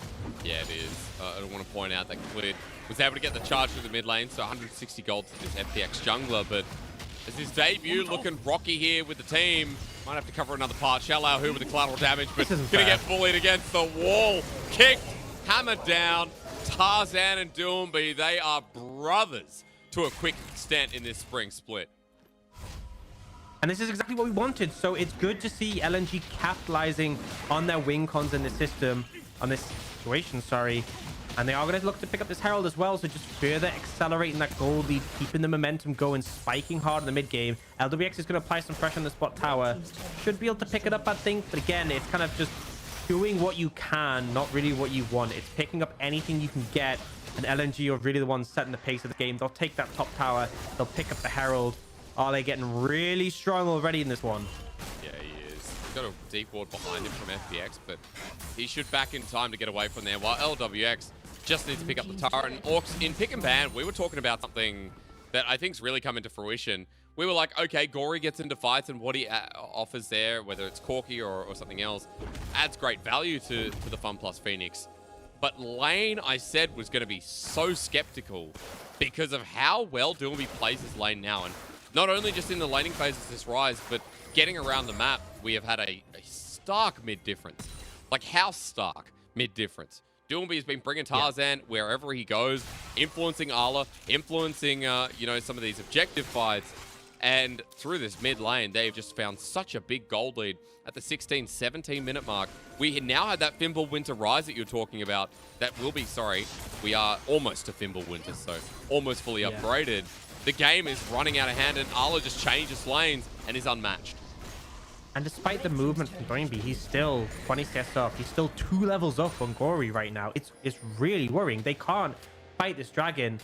Yeah, it is. I want to point out that Clid was able to get the charge through the mid lane, so 160 gold to this FPX jungler, but as his debut looking rocky here with the team, might have to cover another part. Shallow who with the collateral damage, but going to get bullied against the wall. Kicked, hammered down. Tarzan and Doomby, they are brothers to a quick extent in this spring split. And this is exactly what we wanted. So it's good to see LNG capitalizing on their win cons in the system, on this situation, sorry. And they are going to look to pick up this Herald as well. So just further accelerating that gold lead, keeping the momentum going, spiking hard in the mid game. LWX is going to apply some pressure on the spot tower. Should be able to pick it up, I think. But again, it's kind of just doing what you can, not really what you want. It's picking up anything you can get. And LNG are really the ones setting the pace of the game. They'll take that top tower. They'll pick up the Herald. Are they getting really strong already in this one? Yeah, he is. He's got a deep ward behind him from FPX, but he should back in time to get away from there, while LWX just needs to pick up the tower. And Orcs, in pick and ban, we were talking about something that I think's really come into fruition. We were like, okay, Gory gets into fights, and what he offers there, whether it's Corki or something else, adds great value to the Fun Plus Phoenix. But lane, I said, was going to be so skeptical because of how well Doomby plays his lane now. And not only just in the laning phases of this Rise, but getting around the map, we have had a stark mid difference. Like, how stark mid difference? Doomby has been bringing Tarzan wherever he goes, influencing Ala, influencing, you know, some of these objective fights. And through this mid lane, they've just found such a big gold lead at the 16, 17 minute mark. We now have that Fimble Winter Rise that you're talking about. That will be, sorry, we are almost to Fimble Winter, so almost fully upgraded. The game is running out of hand, and Arlo just changes lanes and is unmatched. And despite the movement from Doinby, he's still 20 CS up. He's still 2 levels up on Gory right now. It's really worrying. They can't fight this dragon.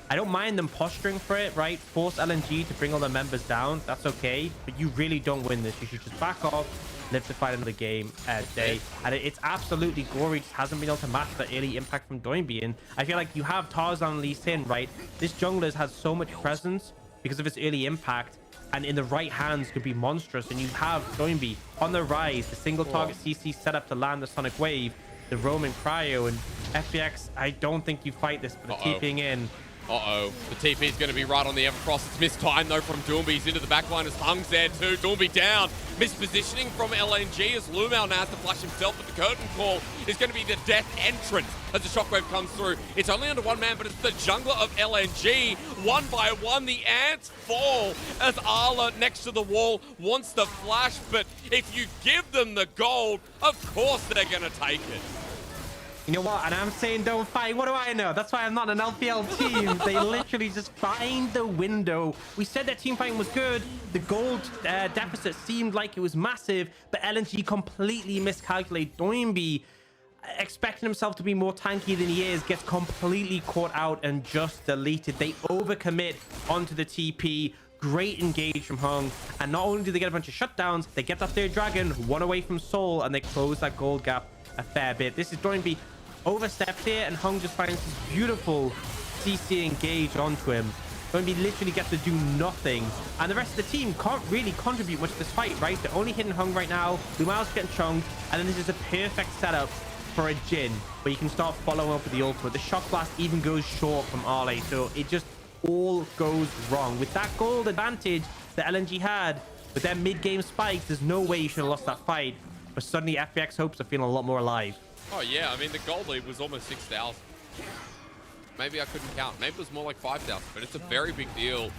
I don't mind them posturing for it, right? Force LNG to bring all their members down. That's okay. But you really don't win this. You should just back off, live to fight another game day. And it's absolutely Gory just hasn't been able to match the early impact from Doinby. And I feel like you have Tarzan Lee Sin, right? This jungler's has so much presence because of its early impact. And in the right hands could be monstrous. And you have Doinby on the rise, the single target CC set up to land the Sonic Wave, the Roman Cryo, and FPX. I don't think you fight this, but the TPing in. The TP is going to be right on the Evercross. It's missed time, though, from Doomby. He's into the backline as Hung's there, too. Doomby down. Mispositioning from LNG as Lumao now has to flash himself, but the curtain call is going to be the death entrance as the shockwave comes through. It's only under 1 man, but it's the jungler of LNG. 1 by 1, the ants fall as Arla next to the wall wants the flash, but if you give them the gold, of course they're going to take it. You know what? And I'm saying don't fight. What do I know? That's why I'm not an LPL team. They literally just find the window. We said that team fighting was good. The gold deficit seemed like it was massive, but LNG completely miscalculated. Doinby, expecting himself to be more tanky than he is, gets completely caught out and just deleted. They overcommit onto the TP. Great engage from Hung. And not only do they get a bunch of shutdowns, they get that third dragon, 1 away from Soul, and they close that gold gap a fair bit. This is Doinby oversteps here, and Hung just finds this beautiful CC engage onto him. Doinby literally gets to do nothing, and the rest of the team can't really contribute much to this fight, right? They're only hitting Hung right now. Lumao's getting chunked, and then this is a perfect setup for a Jhin, where you can start following up with the ultimate. The shock blast even goes short from Arle, so it just all goes wrong. With that gold advantage that LNG had, with their mid-game spikes, there's no way you should have lost that fight. But suddenly FPX hopes are feeling a lot more alive. Oh, yeah. I mean, the gold lead was almost 6,000. Maybe I couldn't count. Maybe it was more like 5,000. But it's a very big deal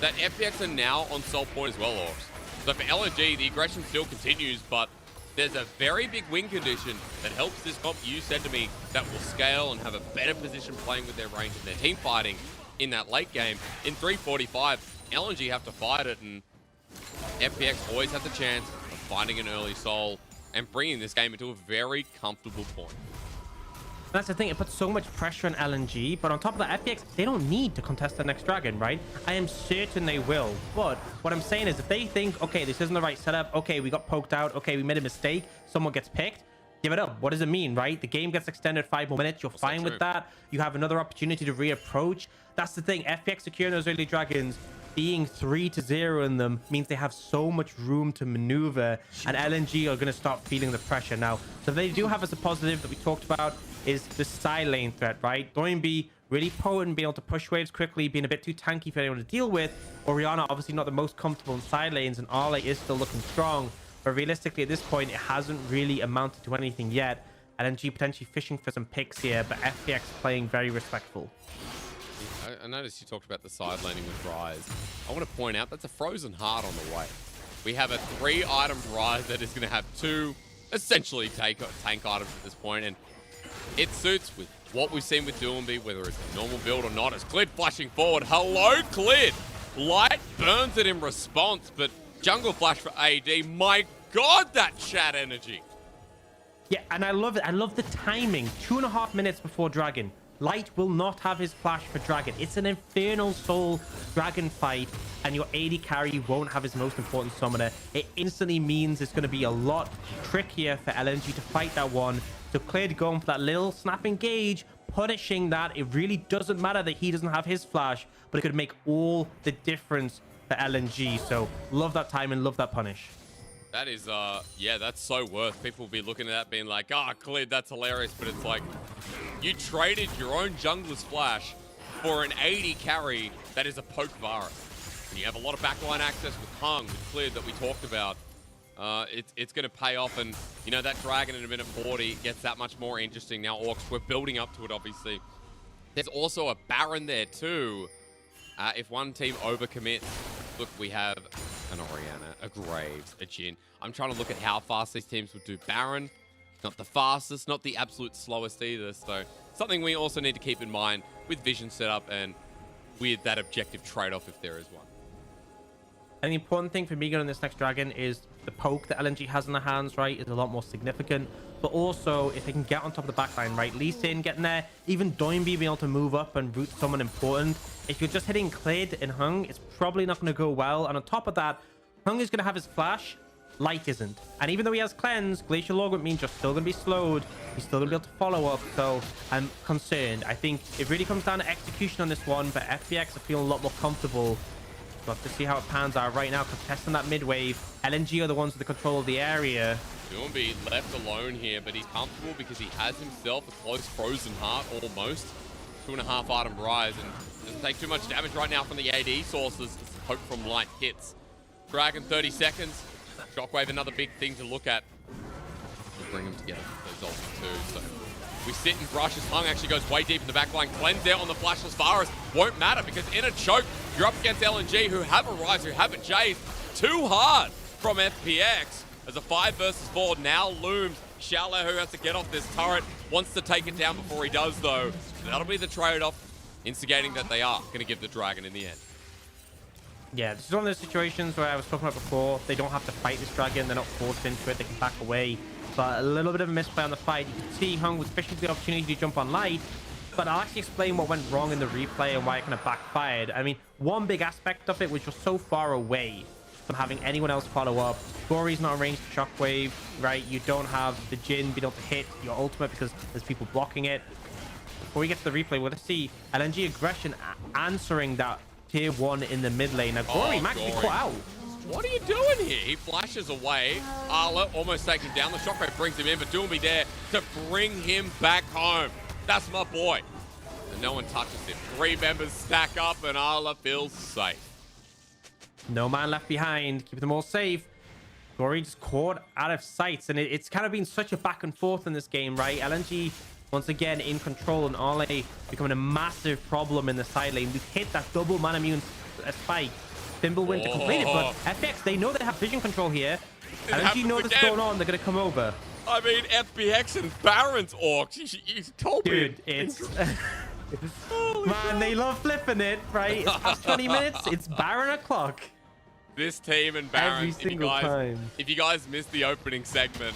that FPX are now on sell point as well, Orcs. So for LNG, the aggression still continues, but there's a very big win condition that helps this comp. You said to me that will scale and have a better position playing with their range and their team fighting in that late game. In 3:45, LNG have to fight it, and FPX always have the chance of finding an early soul and bringing this game into a very comfortable point. That's the thing, it puts so much pressure on LNG, but on top of that, FPX, they don't need to contest the next dragon, right? I am certain they will, but what I'm saying is if they think, okay, this isn't the right setup, okay, we got poked out, okay, we made a mistake, someone gets picked, give it up. What does it mean, right? The game gets extended 5 more minutes, you're fine with that. You have another opportunity to reapproach. That's the thing, FPX securing those early dragons, being 3-0 in them means they have so much room to maneuver, and LNG are going to start feeling the pressure now. So they do have as a positive that we talked about is the side lane threat, right? Doinby really potent, being able to push waves quickly, being a bit too tanky for anyone to deal with. Orianna obviously not the most comfortable in side lanes, and Arle is still looking strong. But realistically at this point, it hasn't really amounted to anything yet. LNG potentially fishing for some picks here, but FPX playing very respectful. I noticed you talked about the side laning with Rise. I want to point out that's a frozen heart on the way. We have a 3-item Rise that is going to have 2 essentially tank items at this point, and it suits with what we've seen with Doomby, whether it's a normal build or not. As Clid flashing forward. Hello, Clid. Light burns it in response, but jungle flash for AD. My God, that chat energy. Yeah, and I love it. I love the timing. 2.5 minutes before Dragon. Light will not have his flash for Dragon. It's an Infernal Soul Dragon fight, and your AD carry won't have his most important summoner. It instantly means it's going to be a lot trickier for LNG to fight that one. So Clid going for that little snap engage, punishing that. It really doesn't matter that he doesn't have his flash, but it could make all the difference for LNG. So love that time and love that punish. That is, yeah, that's so worth. People will be looking at that being like, ah, Clid, that's hilarious. But it's like, you traded your own jungler's flash for an 80 carry that is a poke Varus. And you have a lot of backline access with Hung, with Clid that we talked about. It's going to pay off, and, you know, that dragon in a minute 40 gets that much more interesting. Now, Orcs, we're building up to it, obviously. There's also a Baron there, too. If one team overcommits, look, we have an Orianna, a Graves, a Jhin. I'm trying to look at how fast these teams would do. Baron, not the fastest, not the absolute slowest either. So something we also need to keep in mind with vision setup and with that objective trade-off if there is one. And the important thing for me on this next dragon is the poke that LNG has in their hands, right, is a lot more significant. But also, if they can get on top of the backline, right, Lee Sin getting there, even Doinby being able to move up and root someone important. If you're just hitting Clid and Hung, it's probably not going to go well. And on top of that, Hung is going to have his flash. Light isn't. And even though he has cleanse, glacial augment means you're still going to be slowed. He's still going to be able to follow up. So I'm concerned. I think it really comes down to execution on this one. But FPX are feeling a lot more comfortable. We'll have to see how it pans out right now. Contesting that mid wave. LNG are the ones with the control of the area. Doomby left alone here, but he's comfortable because he has himself a close frozen heart almost. 2.5 item rise and doesn't take too much damage right now from the AD sources. Just hope from Light hits. Dragon 30 seconds. Shockwave another big thing to look at. We'll bring them together with those ulti too. So we sit and brushes. Hung actually goes way deep in the back line. Cleanse out on the flashless Varus. Won't matter because in a choke, you're up against LNG who have a rise, who have a Jace. Too hard from FPX. As a 5 versus 4 now looms. Shallow, who has to get off this turret, wants to take it down before he does though. That'll be the trade-off, instigating that they are going to give the dragon in the end. Yeah, this is one of those situations where I was talking about before. They don't have to fight this dragon. They're not forced into it. They can back away. But a little bit of a misplay on the fight. You can see Hung was fishing for the opportunity to jump on Light. But I'll actually explain what went wrong in the replay and why it kind of backfired. I mean, one big aspect of it was you're so far away from having anyone else follow up. Gory's not ranged to Shockwave, right? You don't have the Jhin being able to hit your ultimate because there's people blocking it. Before we get to the replay, we're going to see LNG aggression answering that tier 1 in the mid lane. Now, Gory might be caught out. What are you doing here? He flashes away. Arla almost taking him down. The Shockwave brings him in, but Doomby there to bring him back home. That's my boy. And no one touches him. 3 members stack up, and Arla feels safe. No man left behind. Keep them all safe. Gory just caught out of sights. And it's kind of been such a back and forth in this game, right? LNG, once again, in control. And Arle becoming a massive problem in the side lane. We've hit that double mana immune spike. Thimblewind to complete it. But FPX, they know they have vision control here. LNG know what's going on. They're going to come over. I mean, FPX and Baron's orcs. You told me. Dude, it's... Man, they love flipping it, right? It's past 20 minutes. It's Baron o'clock. This team and Baron, every single time. If you guys missed the opening segment,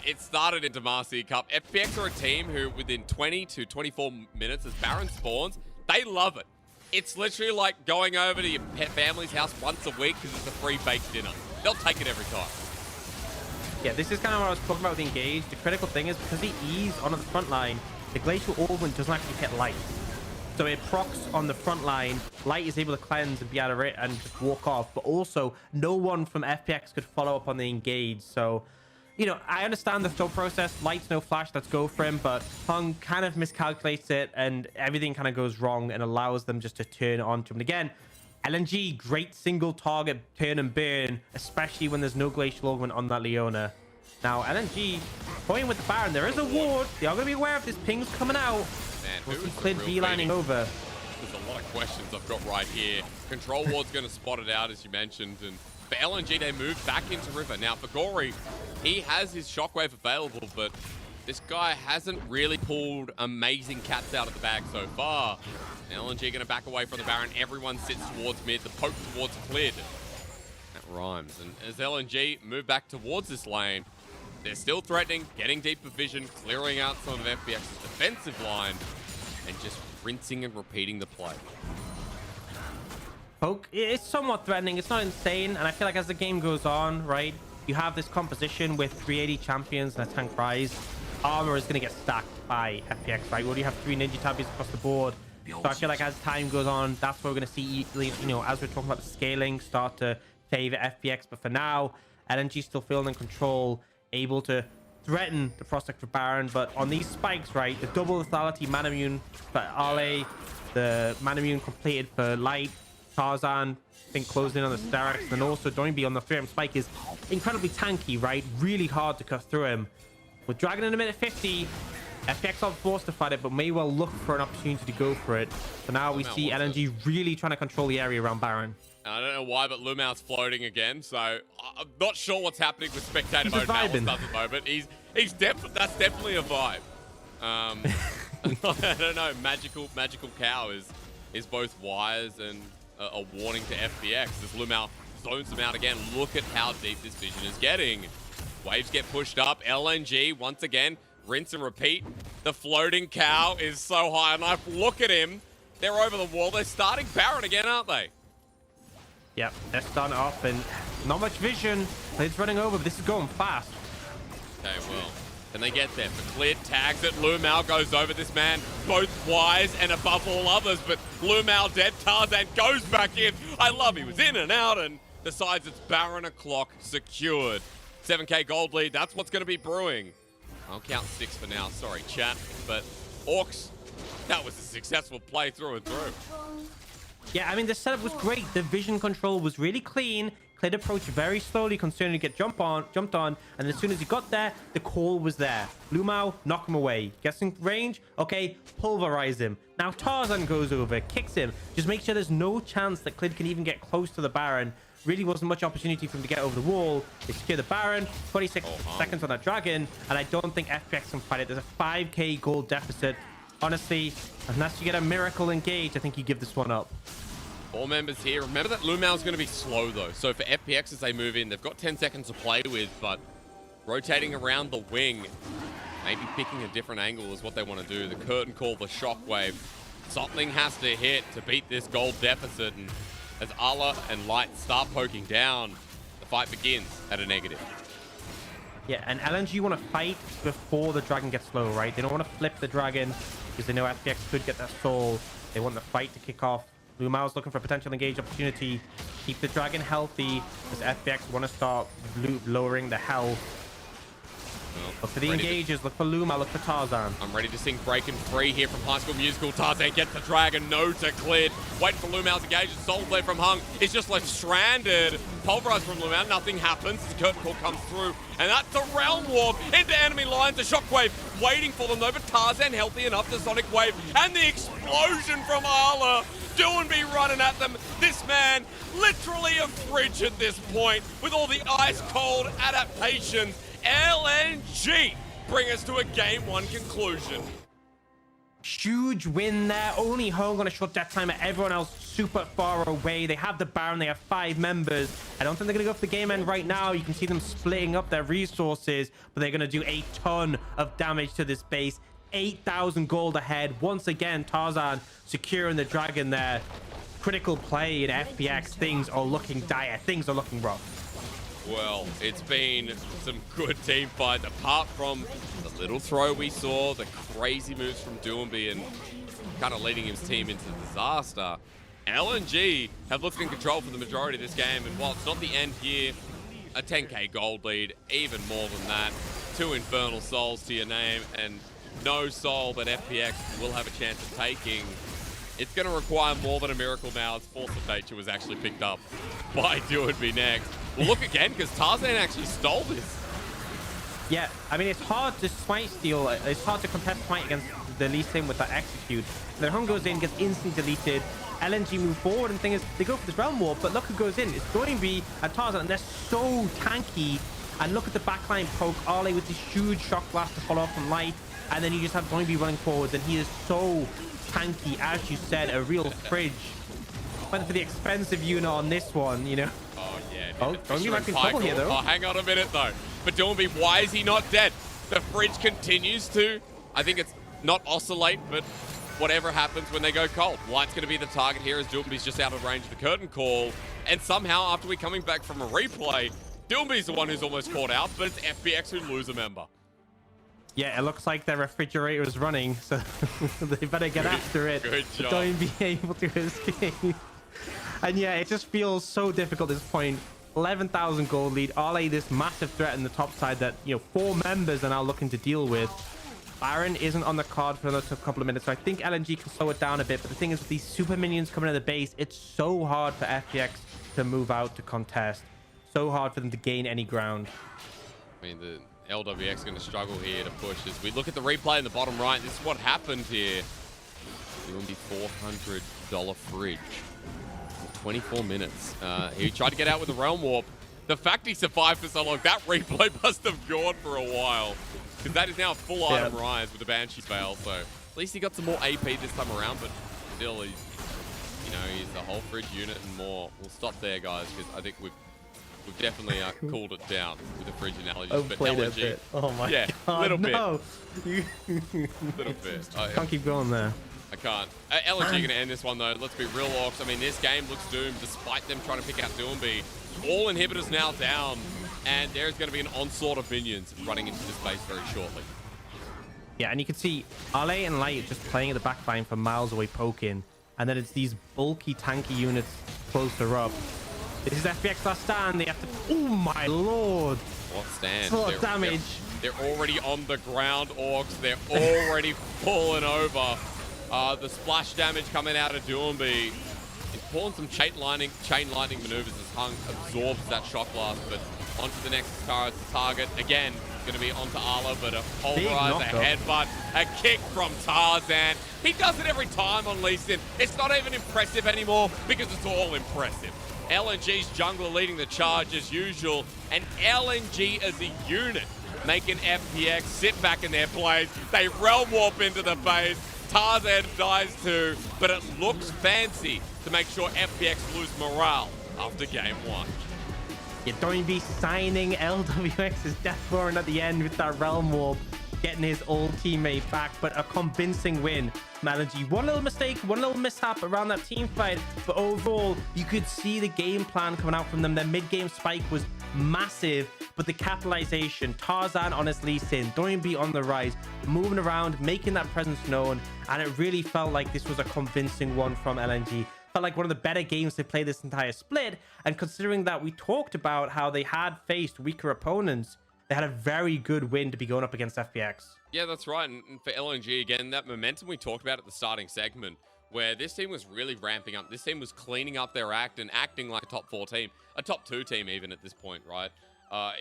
it started in Demacia Cup. FPX are a team who, within 20 to 24 minutes, as Baron spawns, they love it. It's literally like going over to your pet family's house once a week because it's a free baked dinner. They'll take it every time. Yeah, this is kind of what I was talking about with Engage. The critical thing is because he eased onto the front line, the Glacial Augment doesn't actually hit Light. So it procs on the front line. Light is able to cleanse and be out of it and just walk off. But also, no one from FPX could follow up on the Engage. So, you know, I understand the thought process. Light's no flash, let's go for him. But Hung kind of miscalculates it and everything kind of goes wrong and allows them just to turn onto him. And again, LNG, great single target turn and burn, especially when there's no Glacial Augment on that Leona. Now, LNG going with the Baron. There is a ward. They are going to be aware of this. Ping's coming out. Man, we'll see Clid V-lining over. There's a lot of questions I've got right here. Control Ward's going to spot it out, as you mentioned. And for LNG, they move back into River. Now, for Gory, he has his Shockwave available, but this guy hasn't really pulled amazing cats out of the bag so far. LNG going to back away from the Baron. Everyone sits towards mid. The poke towards Clid. That rhymes. And as LNG move back towards this lane, they're still threatening, getting deeper vision, clearing out some of FPX's defensive line, and just rinsing and repeating the play. Poke, it's somewhat threatening. It's not insane. And I feel like as the game goes on, right, you have this composition with 380 champions and a tank rise. Armor is going to get stacked by FPX, right? We already have 3 ninja champions across the board. So I feel like as time goes on, that's where we're going to see, you know, as we're talking about the scaling, start to favor FPX. But for now, LNG still feeling in control, able to threaten the prospect for Baron. But on these spikes, right, the double lethality mana immune for Arle, the mana immune completed for Light, Tarzan, I think closing in on the Sterak's, and also Doinby on the 3M spike is incredibly tanky, right? Really hard to cut through him. With Dragon in a minute 50, FPX are forced to fight it, but may well look for an opportunity to go for it. So now we see LNG really trying to control the area around Baron. I don't know why, but Lumau's floating again, so I'm not sure what's happening with spectator mode at the moment. That's definitely a vibe. I don't know. Magical Cow is both wise and a warning to FPX as Lumau zones them out again. Look at how deep this vision is getting. Waves get pushed up. LNG, once again, rinse and repeat. The floating cow is so high on life. Look at him. They're over the wall. They're starting Baron again, aren't they? Yep, they're starting off and not much vision. It's running over, but this is going fast. Okay, well, can they get there? For clear tags it. Lumao goes over this man, both wise and above all others, but Lumao dead. Tarzan goes back in. I love he was in and out and decides it's Baron o'clock secured. 7k gold lead, that's what's going to be brewing. I'll count 6 for now, sorry chat, but Orcs, that was a successful play through and through. Yeah, I mean, the setup was great. The vision control was really clean. Cleared approach very slowly, considering to get jumped on, and as soon as he got there, the call was there. Lumao, knock him away. Guessing range? Okay, pulverize him. Now Tarzan goes over, kicks him. Just make sure there's no chance that Clid can even get close to the Baron. Really wasn't much opportunity for him to get over the wall. They secure the Baron, 26 seconds on that Dragon, and I don't think FPX can fight it. There's a 5k gold deficit. Honestly, unless you get a miracle engage, I think you give this one up. 4 members here. Remember that Lumao's going to be slow, though. So for FPX, as they move in, they've got 10 seconds to play with, but rotating around the wing, maybe picking a different angle is what they want to do. The curtain call, the shockwave. Something has to hit to beat this gold deficit, and as Ala and Light start poking down, the fight begins at a negative. Yeah, and LNG want to fight before the Dragon gets low, right? They don't want to flip the Dragon because they know FPX could get that soul. They want the fight to kick off. Lumao's looking for a potential engage opportunity. Keep the Dragon healthy because FPX want to start lowering the health. Look for the engages. Look for Lumao. Look for Tarzan. I'm ready to sing Breaking Free here from High School Musical. Tarzan gets the Dragon. No to cleared. Waiting for Lumao's engage. Soul Flare from Hung. It's just left stranded. Pulverized from Lumao. Nothing happens. The curtain call comes through. And that's a Realm Warp into enemy lines. A Shockwave waiting for them though. But Tarzan healthy enough to Sonic Wave. And the explosion from Arla. Doinby running at them. This man literally a fridge at this point with all the ice cold adaptations. LNG bring us to a game 1 conclusion. Huge win there. Only Hung on a short death timer. Everyone else super far away. They have the Baron. They have 5 members. I don't think they're going to go for the game end right now. You can see them splitting up their resources, but they're going to do a ton of damage to this base. 8,000 gold ahead. Once again, Tarzan securing the Dragon there. Critical play in FPX. Things are looking dire. Things are looking rough. Well, it's been some good team fights, apart from the little throw we saw, the crazy moves from Doinby and kind of leading his team into disaster. LNG have looked in control for the majority of this game, and while it's not the end here, a 10k gold lead, even more than that. 2 Infernal Souls to your name, and no soul that FPX will have a chance of taking. It's going to require more than a miracle now, as Force of Nature was actually picked up by Doinby next. Well, look again, because Tarzan actually stole this. Yeah, I mean, it's hard to smite steal. It's hard to contest smite against the Lee Sin with that execute. Their Hung goes in, gets instantly deleted. LNG move forward, and the thing is, they go for this Realm Warp, but look who goes in. It's Doinby and Tarzan, and they're so tanky. And look at the backline poke. Arle with this huge shock blast to follow up from Light. And then you just have Doinby running forwards, and he is so tanky, as you said, a real fridge. Went for the expensive unit on this one, you know. Oh, yeah. Oh, Doinby might be in trouble here, though. Oh, hang on a minute, though. But Doinby, why is he not dead? The fridge continues to, I think it's not oscillate, but whatever happens when they go cold. Light's going to be the target here as Doinby's just out of range of the curtain call. And somehow, after we're coming back from a replay, Doinby's the one who's almost caught out, but it's FPX who lose a member. Yeah, it looks like their refrigerator is running, so they better get after it. Good job. Don't be able to escape. And yeah, it just feels so difficult at this point. 11,000 gold lead. Arle, this massive threat in the top side that, you know, 4 members are now looking to deal with. Baron isn't on the card for another couple of minutes, so I think LNG can slow it down a bit. But the thing is, with these super minions coming to the base, it's so hard for FPX to move out to contest. So hard for them to gain any ground. I mean, the LWX going to struggle here to push as we look at the replay in the bottom right. This is what happened here. Doinby $400 fridge for 24 minutes. He tried to get out with the Realm Warp. The fact he survived for so long, that replay must have gone for a while. Because that is now a full item rise with the Banshee fail. So at least he got some more AP this time around, but still he's you know, he's the whole fridge unit and more. We'll stop there, guys, because I think we've definitely cooled it down with the fridge analogies. But Played it a LNG, bit. Oh my yeah, god, little no. little bit. Can't keep going there. I can't. LNG going to end this one, though. Let's be real, Orcs. I mean, this game looks doomed despite them trying to pick out Doomby. All inhibitors now down, and there's going to be an onslaught of minions running into this base very shortly. Yeah, and you can see Ale and Light just playing at the back line from miles away, poking. And then it's these bulky, tanky units closer up. This is FPX last stand. They have to... Oh, my lord. What stand? It's a lot of damage. They're already on the ground, Orcs. They're already falling over. The splash damage coming out of Doomby. It's pulling some chain lightning maneuvers as Hung absorbs that shock blast, but onto the next car as the target. Again, going to be onto Arlo, but a pulverize, a headbutt, a kick from Tarzan. He does it every time on Lee Sin. It's not even impressive anymore because it's all impressive. LNG's jungler leading the charge as usual, and LNG as a unit making FPX sit back in their place. They realm warp into the base. Tarzan dies too, but it looks fancy to make sure FPX lose morale after game one. Yeah, Doinby signing LWX's death warrant at the end with that realm warp, getting his old teammate back, but a convincing win from LNG. One little mistake, one little mishap around that team fight, but overall, you could see the game plan coming out from them. Their mid-game spike was massive, but the capitalization, Tarzan on his Lee Sin, Doinby on the rise, moving around, making that presence known, and it really felt like this was a convincing one from LNG. Felt like one of the better games they played this entire split, and considering that we talked about how they had faced weaker opponents, they had a very good win to be going up against FPX. Yeah, that's right. And for LNG, again, that momentum we talked about at the starting segment, where this team was really ramping up. This team was cleaning up their act and acting like a top 4 team, a top 2 team even at this point, right?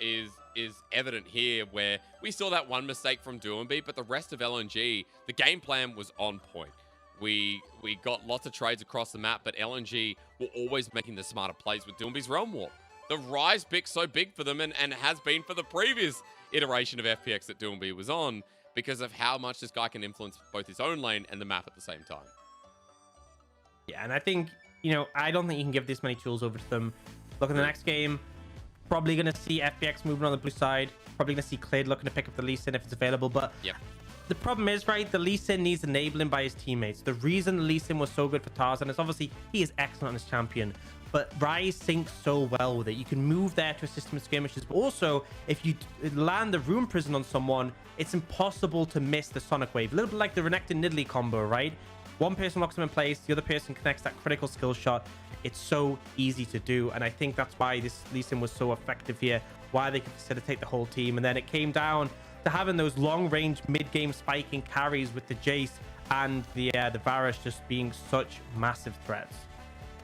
Is evident here, where we saw that one mistake from Doomby, but the rest of LNG, the game plan was on point. We got lots of trades across the map, but LNG were always making the smarter plays with Doomby's Realm Warp. The rise pick's so big for them, and has been for the previous iteration of FPX that Doomby was on, because of how much this guy can influence both his own lane and the map at the same time. Yeah, and I think, you know, I don't think you can give this many tools over to them. Look at the next game, probably going to see FPX moving on the blue side, probably going to see Clade looking to pick up the Lee Sin if it's available, but yep. The problem is, right, the Lee Sin needs enabling by his teammates. The reason Lee Sin was so good for Tarzan is obviously he is excellent on his champion, but Ryze syncs so well with it. You can move there to a system of skirmishes, but also if you land the Rune Prison on someone, it's impossible to miss the Sonic Wave. A little bit like the Renekton Nidalee combo, right? One person locks them in place, the other person connects that critical skill shot. It's so easy to do, and I think that's why this Lee Sin was so effective here, why they could facilitate the whole team. And then it came down to having those long-range mid-game spiking carries with the Jace and the Varus just being such massive threats.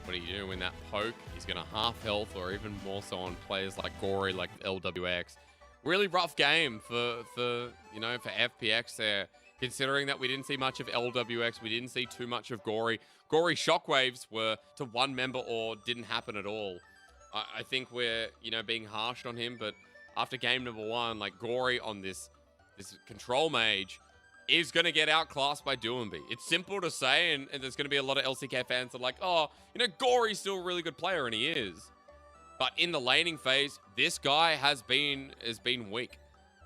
What do you do when that poke is going to half health, or even more so on players like Gory, like LWX? Really rough game for FPX there, considering that we didn't see much of LWX, we didn't see too much of Gory. Gory shockwaves were to one member or didn't happen at all. I think we're, being harsh on him, but after game number 1, like Gory on this control mage is going to get outclassed by Doomby. It's simple to say, and there's going to be a lot of LCK fans that are like, oh, Gory's still a really good player, and he is. But in the laning phase, this guy has been weak,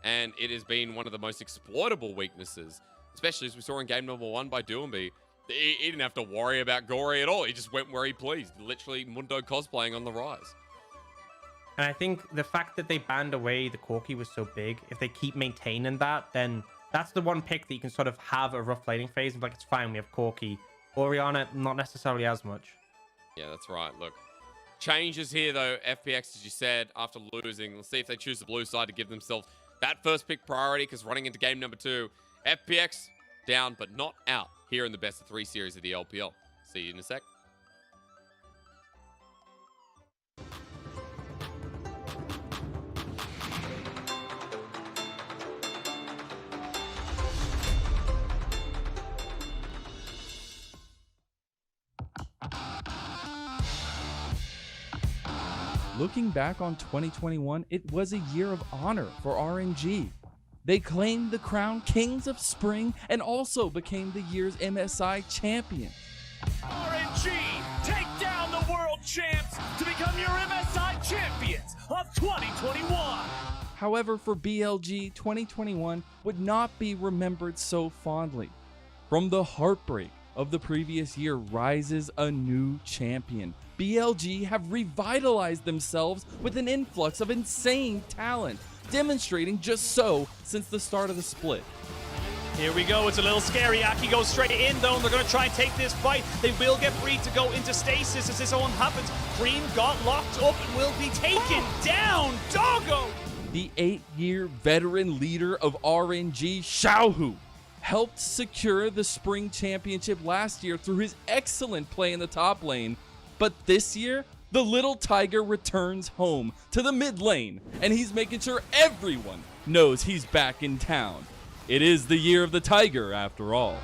and it has been one of the most exploitable weaknesses, especially as we saw in game number 1 by Doomby. He didn't have to worry about Gory at all. He just went where he pleased, literally Mundo cosplaying on the rise. And I think the fact that they banned away the Corki was so big. If they keep maintaining that, then that's the one pick that you can sort of have a rough laning phase. Like, it's fine, we have Corki. Orianna, not necessarily as much. Yeah, that's right. Look, changes here, though. FPX, as you said, after losing. Let's see if they choose the blue side to give themselves that first pick priority, because running into game number 2, FPX down but not out here in the best of 3 series of the LPL. See you in a sec. Looking back on 2021, it was a year of honor for RNG. They claimed the crown Kings of Spring and also became the year's MSI champion. RNG 2021. However, for BLG, 2021 would not be remembered so fondly. From the heartbreak of the previous year rises a new champion. BLG have revitalized themselves with an influx of insane talent, demonstrating just so since the start of the split. Here we go, it's a little scary. Aki goes straight in though, and they're going to try and take this fight. They will get free to go into stasis as this all happens. Cream got locked up and will be taken down. Doggo! The 8-year veteran leader of RNG, Xiaohu, helped secure the Spring Championship last year through his excellent play in the top lane. But this year, the little tiger returns home to the mid lane, and he's making sure everyone knows he's back in town. It is the year of the tiger, after all.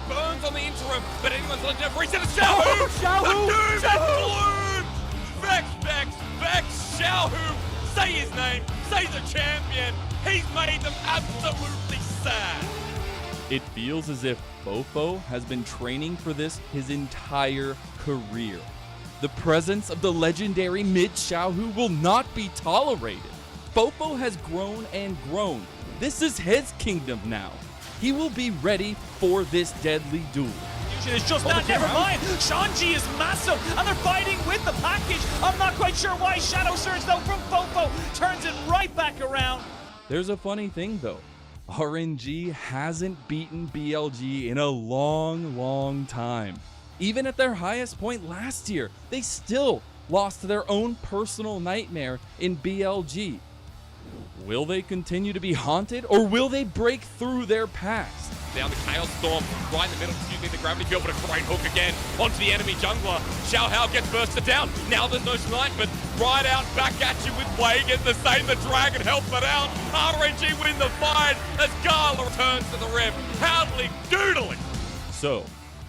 Burns on the interim, but anyone's looking at reset of Xiaohu! Xiaohu! Interlude! Vex, Vex, Vex, Xiaohu! Say his name, say the champion! He's made them absolutely sad! It feels as if Fofo has been training for this his entire career. The presence of the legendary mid Xiaohu will not be tolerated. Fofo has grown and grown. This is his kingdom now. He will be ready for this deadly duel. It's just that, never mind. Shanji is massive, and they're fighting with the package. I'm not quite sure why. Shadow Surge, though, from Fofo turns it right back around. There's a funny thing, though. RNG hasn't beaten BLG in a long time. Even at their highest point last year, they still lost to their own personal nightmare in BLG. Will they continue to be haunted, or will they break through their past? Down the Chaos Storm, right in the middle, the gravity field, but a great hook again onto the enemy jungler. Xiao Hao gets bursted down. Now there's no snipe, but right out back at you with Wei, getting the same. The dragon helps it out. RNG win the fight as Gala returns to the Rift. Howdly doodly. So,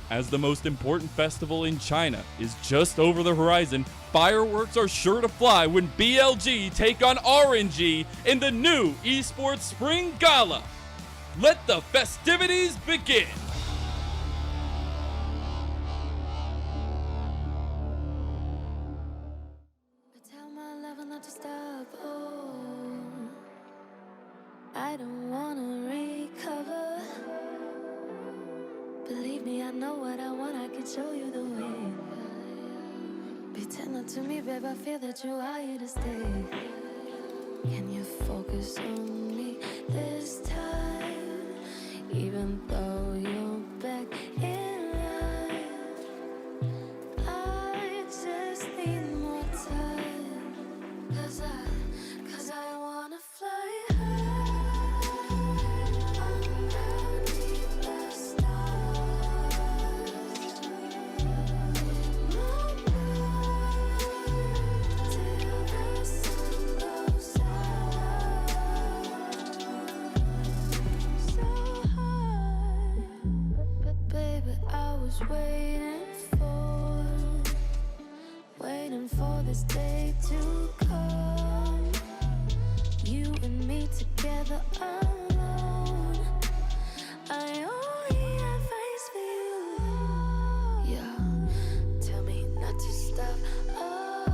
as the most important festival in China is just over the horizon, fireworks are sure to fly when BLG take on RNG in the new Esports Spring Gala. Let the festivities begin! Tell my lover not to stop, oh, I don't wanna recover. Believe me, I know what I want, I can show you the way. Pretend not to me, babe, I feel that you are here to stay. Can you focus on me this time? Even though you're back in line, I just need more time. Cause I wanna fly high underneath the stars. Till the sun goes down. But baby, I was waiting for this day to come. You and me together alone. I only have eyes for you. Yeah, tell me not to stop. Oh,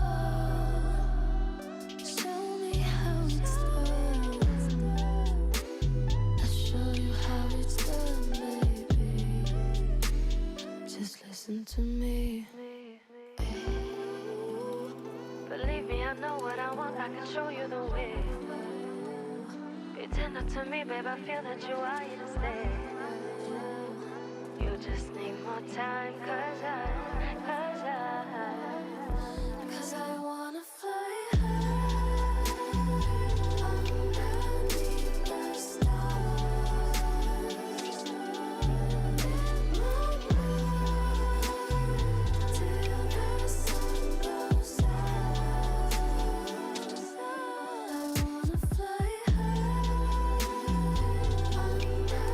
show me how it's done. I'll show you how it's done, baby. Just listen to me. Believe me, I know what I want, I can show you the way. Pretend not to me, babe, I feel that you are here to stay. You just need more time, cause I wanna fly high underneath the stars. Till the sun goes down. I wanna fly high underneath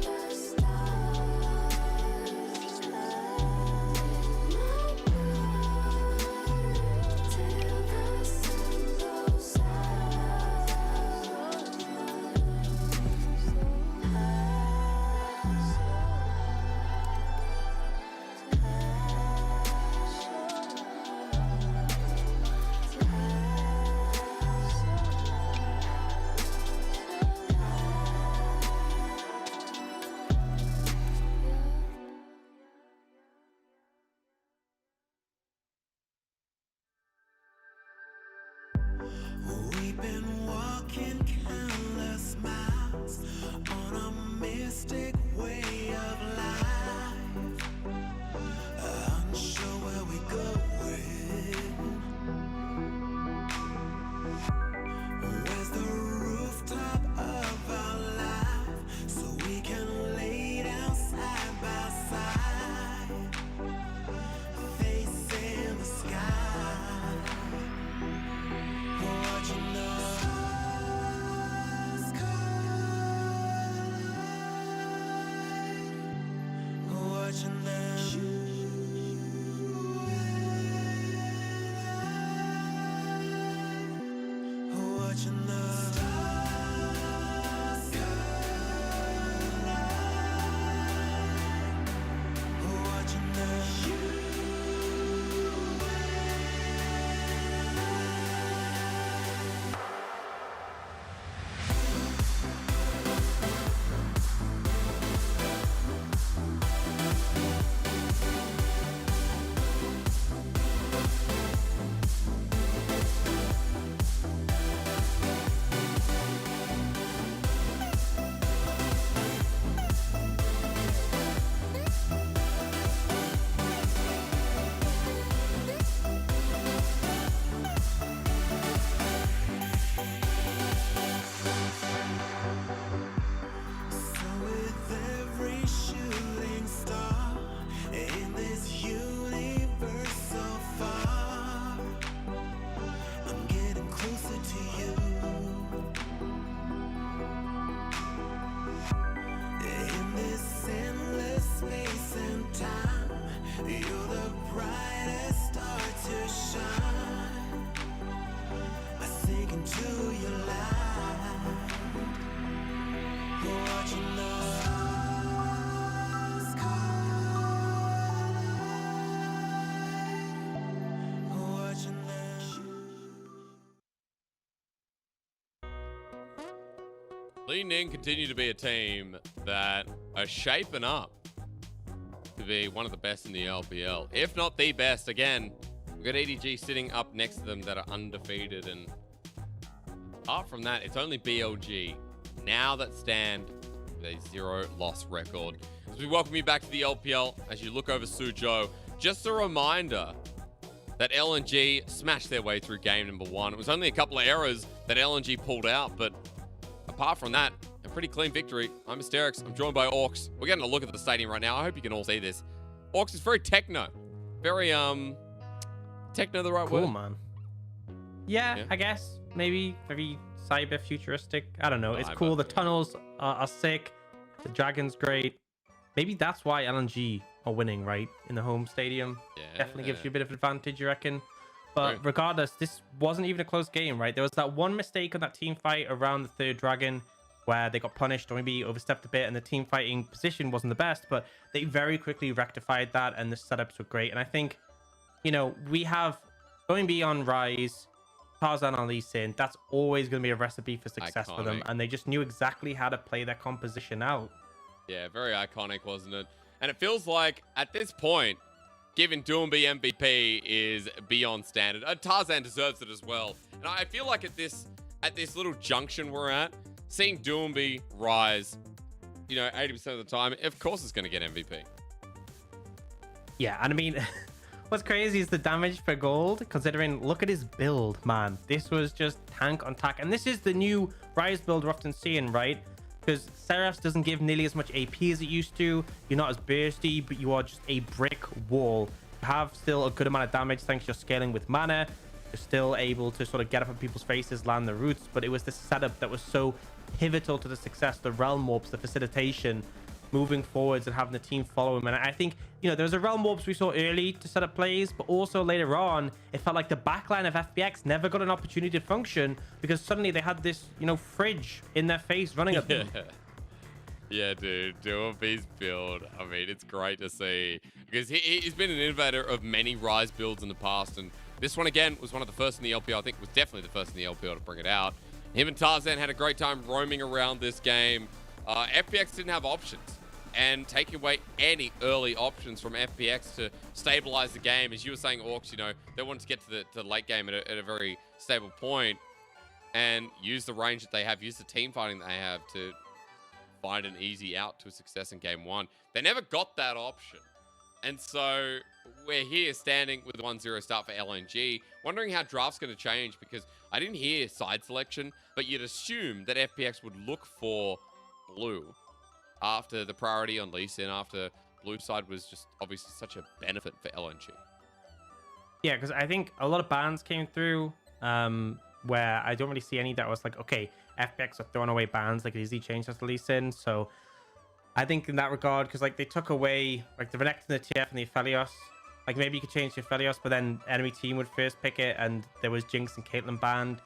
the stars. We've been walking countless miles on a mystic way of life, unsure where we going. Where's the rooftop of our life so we can lay down side by side, facing the sky, watching the stars collide, watching them. Watching the stars collide, watching the Li Ning continue to be a team that are shaping up to be one of the best in the LPL, if not the best. Again, we've got EDG sitting up next to them that are undefeated, and apart from that, it's only BLG now that stand with a 0-loss record. As we welcome you back to the LPL, as you look over Suzhou, just a reminder that LNG smashed their way through game number 1. It was only a couple of errors that LNG pulled out, but apart from that, a pretty clean victory. I'm Mysterix. I'm joined by Orcs. We're getting a look at the stadium right now. I hope you can all see this. Orcs is very techno. Very, techno the right word? Cool, man. Yeah, I guess. Maybe very cyber futuristic. I don't know. It's cool. The tunnels are sick. The dragon's great. Maybe that's why LNG are winning, right? In the home stadium. Yeah. Definitely gives you a bit of advantage, you reckon? But regardless, this wasn't even a close game, right? There was that one mistake on that team fight around the third dragon where they got punished or maybe overstepped a bit and the team fighting position wasn't the best, but they very quickly rectified that and the setups were great. And I think, you know, we have going beyond Rise, Tarzan and Lee Sin, that's always going to be a recipe for success for them. And they just knew exactly how to play their composition out. Yeah, very iconic, wasn't it? And it feels like at this point, giving Doumbé MVP is beyond standard. Tarzan deserves it as well. And I feel like at this little junction we're at, seeing Doumbé rise, you know, 80% of the time, of course it's going to get MVP. Yeah, and I mean, what's crazy is the damage per gold, considering, look at his build, man. This was just tank on tack. And this is the new Rise build we're often seeing, right? Because Seraph's doesn't give nearly as much AP as it used to. You're not as bursty, but you are just a brick wall. You have still a good amount of damage thanks to your scaling with mana. You're still able to sort of get up in people's faces, land the roots, but it was the setup that was so pivotal to the success, the realm warps, the facilitation, moving forwards and having the team follow him. And I think, you know, there was a realm warps we saw early to set up plays, but also later on, it felt like the backline of FPX never got an opportunity to function because suddenly they had this, you know, fridge in their face running at them. Yeah, dude, Doumbé's build, I mean, it's great to see because he's been an innovator of many Rise builds in the past, and this one again was one of the first in the LPL. I think was definitely the first in the LPL to bring it out. Him and Tarzan had a great time roaming around this game. FPX didn't have options, and taking away any early options from FPX to stabilize the game, as you were saying, Orcs, you know, they wanted to get to the late game at a very stable point. and use the range that they have, use the team fighting they have to find an easy out to a success in game 1. They never got that option. And so we're here standing with a 1-0 start for LNG, wondering how draft's going to change, because I didn't hear side selection, but you'd assume that FPX would look for blue after the priority on Lee Sin, after blue side was just obviously such a benefit for LNG. Yeah, because I think a lot of bans came through where I don't really see any that was like, okay, FPX are throwing away bans, like it easily changed as the Lee Sin. So I think in that regard, because like they took away like the Renekton, the TF, and the Aphelios. Like maybe you could change the Aphelios, but then enemy team would first pick it, and there was Jinx and Caitlyn banned.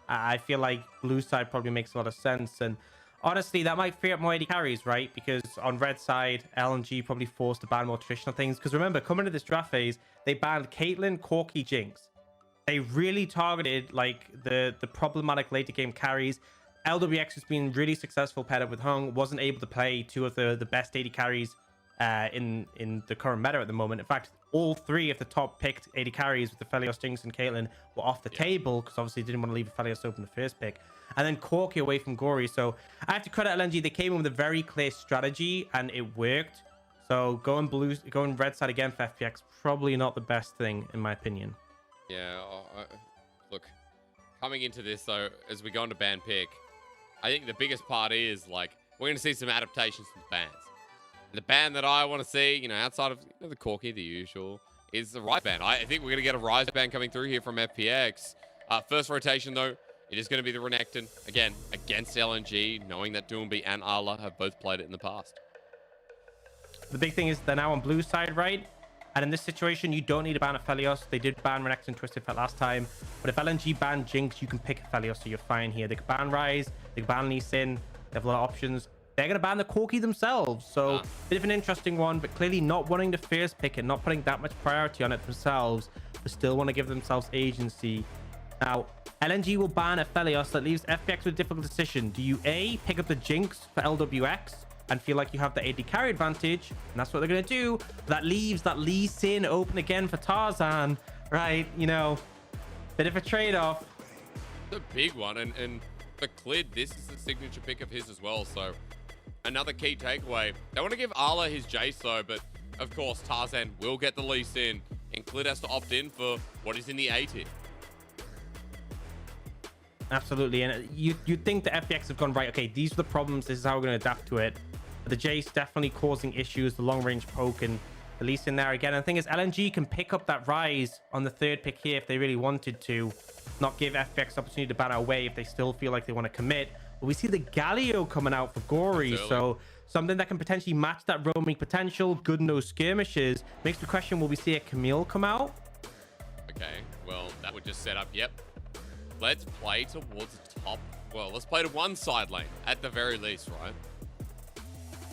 I feel like blue side probably makes a lot of sense, and honestly, that might free up more AD carries, right? Because on red side, LNG probably forced to ban more traditional things. Because remember, coming into this draft phase, they banned Caitlyn, Corki, Jinx. They really targeted like the problematic later game carries. LWX has been really successful paired up with Hung, wasn't able to play two of the best AD carries in the current meta at the moment. In fact, all three of the top picked AD carries with the Aphelios, Jinx, and Caitlyn were off the table because obviously they didn't want to leave Aphelios open the first pick. And then Corki away from Gory. So I have to credit LNG. They came in with a very clear strategy and it worked. So going red side again for FPX, probably not the best thing in my opinion. Yeah, look, coming into this though, as we go into ban pick, I think the biggest part is like we're going to see some adaptations to the bans. And the ban that I want to see, you know, outside of the Corki, the usual, is the Rise ban. I think we're going to get a Rise ban coming through here from FPX. First rotation though, it is going to be the Renekton again against LNG, knowing that Doomby and Arla have both played it in the past. The big thing is they're now on blue side, right? And in this situation, you don't need to ban Aphelios. They did ban Renekton and Twisted Fate last time. But if LNG ban Jinx, you can pick Aphelios, so you're fine here. They can ban Rise. They can ban Lee Sin. They have a lot of options. They're going to ban the Corki themselves. So, bit of an interesting one, but clearly not wanting to first pick it, not putting that much priority on it themselves, but still want to give themselves agency. Now, LNG will ban Aphelios. That leaves FPX with a difficult decision. Do you A, pick up the Jinx for LWX and feel like you have the AD carry advantage, and that's what they're going to do? That leaves that Lee Sin open again for Tarzan, right? You know, bit of a trade-off. It's a big one, and for Clid, this is the signature pick of his as well, so another key takeaway. They want to give Arla his Jaso, but of course Tarzan will get the Lee Sin, and Clid has to opt in for what is in the A tier. Absolutely, and you'd think the FPX have gone, right, okay, these are the problems, this is how we're going to adapt to it. But the Jace definitely causing issues, the long range poke and the Lee Sin there again. And the thing is, LNG can pick up that Rise on the third pick here if they really wanted to, not give FPX opportunity to ban away if they still feel like they want to commit. But we see the Galio coming out for Gory, so something that can potentially match that roaming potential. Good in those skirmishes. Makes the question, will we see a Camille come out? Okay, well, that would just set up, yep. Let's play towards the top. Well, let's play to one side lane at the very least, right?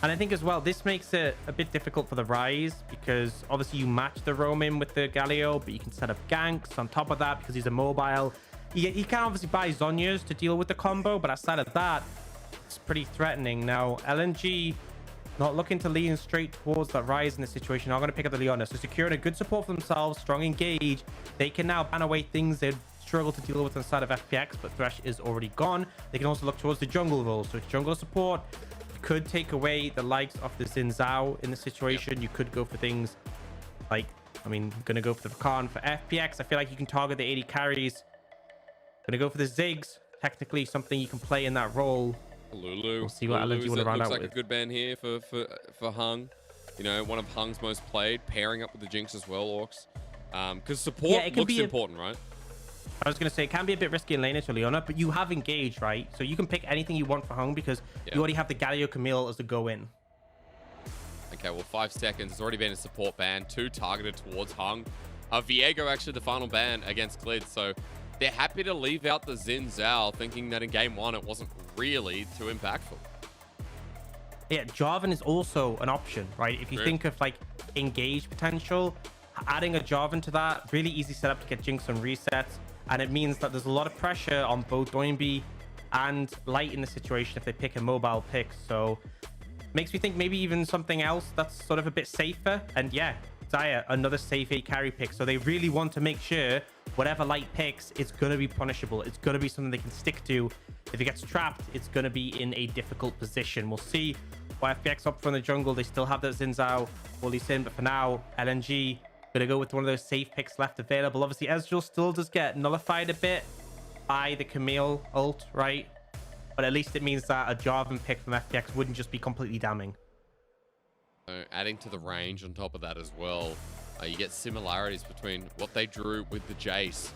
And I think as well, this makes it a bit difficult for the Rise because obviously you match the roaming with the Galio, but you can set up ganks on top of that because he's a mobile. He can obviously buy Zhonya's to deal with the combo, but outside of that, it's pretty threatening. Now, LNG not looking to lean straight towards that Rise in this situation. I'm going to pick up the Leona. So securing a good support for themselves, strong engage. They can now ban away things they'd struggle to deal with inside of FPX, but Thresh is already gone. They can also look towards the jungle role. So it's jungle support. Could take away the likes of the Xin Zhao in the situation. You could go for things like, I mean, I'm gonna go for the Rakan for FPX. I feel like you can target the 80 carries. Gonna go for the Ziggs. Technically something you can play in that role. Lulu. We'll see what LNG want to round out looks like with. a good ban here for Hung. You know, one of Hung's most played, pairing up with the Jinx as well, Orcs. Because support looks important, right? I was going to say, it can be a bit risky in laning to Leona, but you have engaged, right? So you can pick anything you want for Hung because you already have the Galio Camille as a go-in. Okay, well, 5 seconds. It's already been a support ban. 2 targeted towards Hung. Viego actually the final ban against Clid, so they're happy to leave out the Xin Zhao, thinking that in game 1 it wasn't really too impactful. Yeah, Jarvan is also an option, right? If you think of like engage potential, adding a Jarvan to that, really easy setup to get Jinx on resets. And it means that there's a lot of pressure on both Doinby and Light in the situation if they pick a mobile pick. So makes me think maybe even something else that's sort of a bit safer. And yeah, Zaya, another safe 8 carry pick. So they really want to make sure whatever Light picks, it's going to be punishable. It's going to be something they can stick to. If it gets trapped, it's going to be in a difficult position. We'll see what FPX up for in the jungle. They still have that Xin Zhao, Holy Sin, but for now, LNG going to go with one of those safe picks left available. Obviously, Ezreal still does get nullified a bit by the Camille ult, right? But at least it means that a Jarvan pick from FPX wouldn't just be completely damning. Adding to the range on top of that as well, you get similarities between what they drew with the Jace.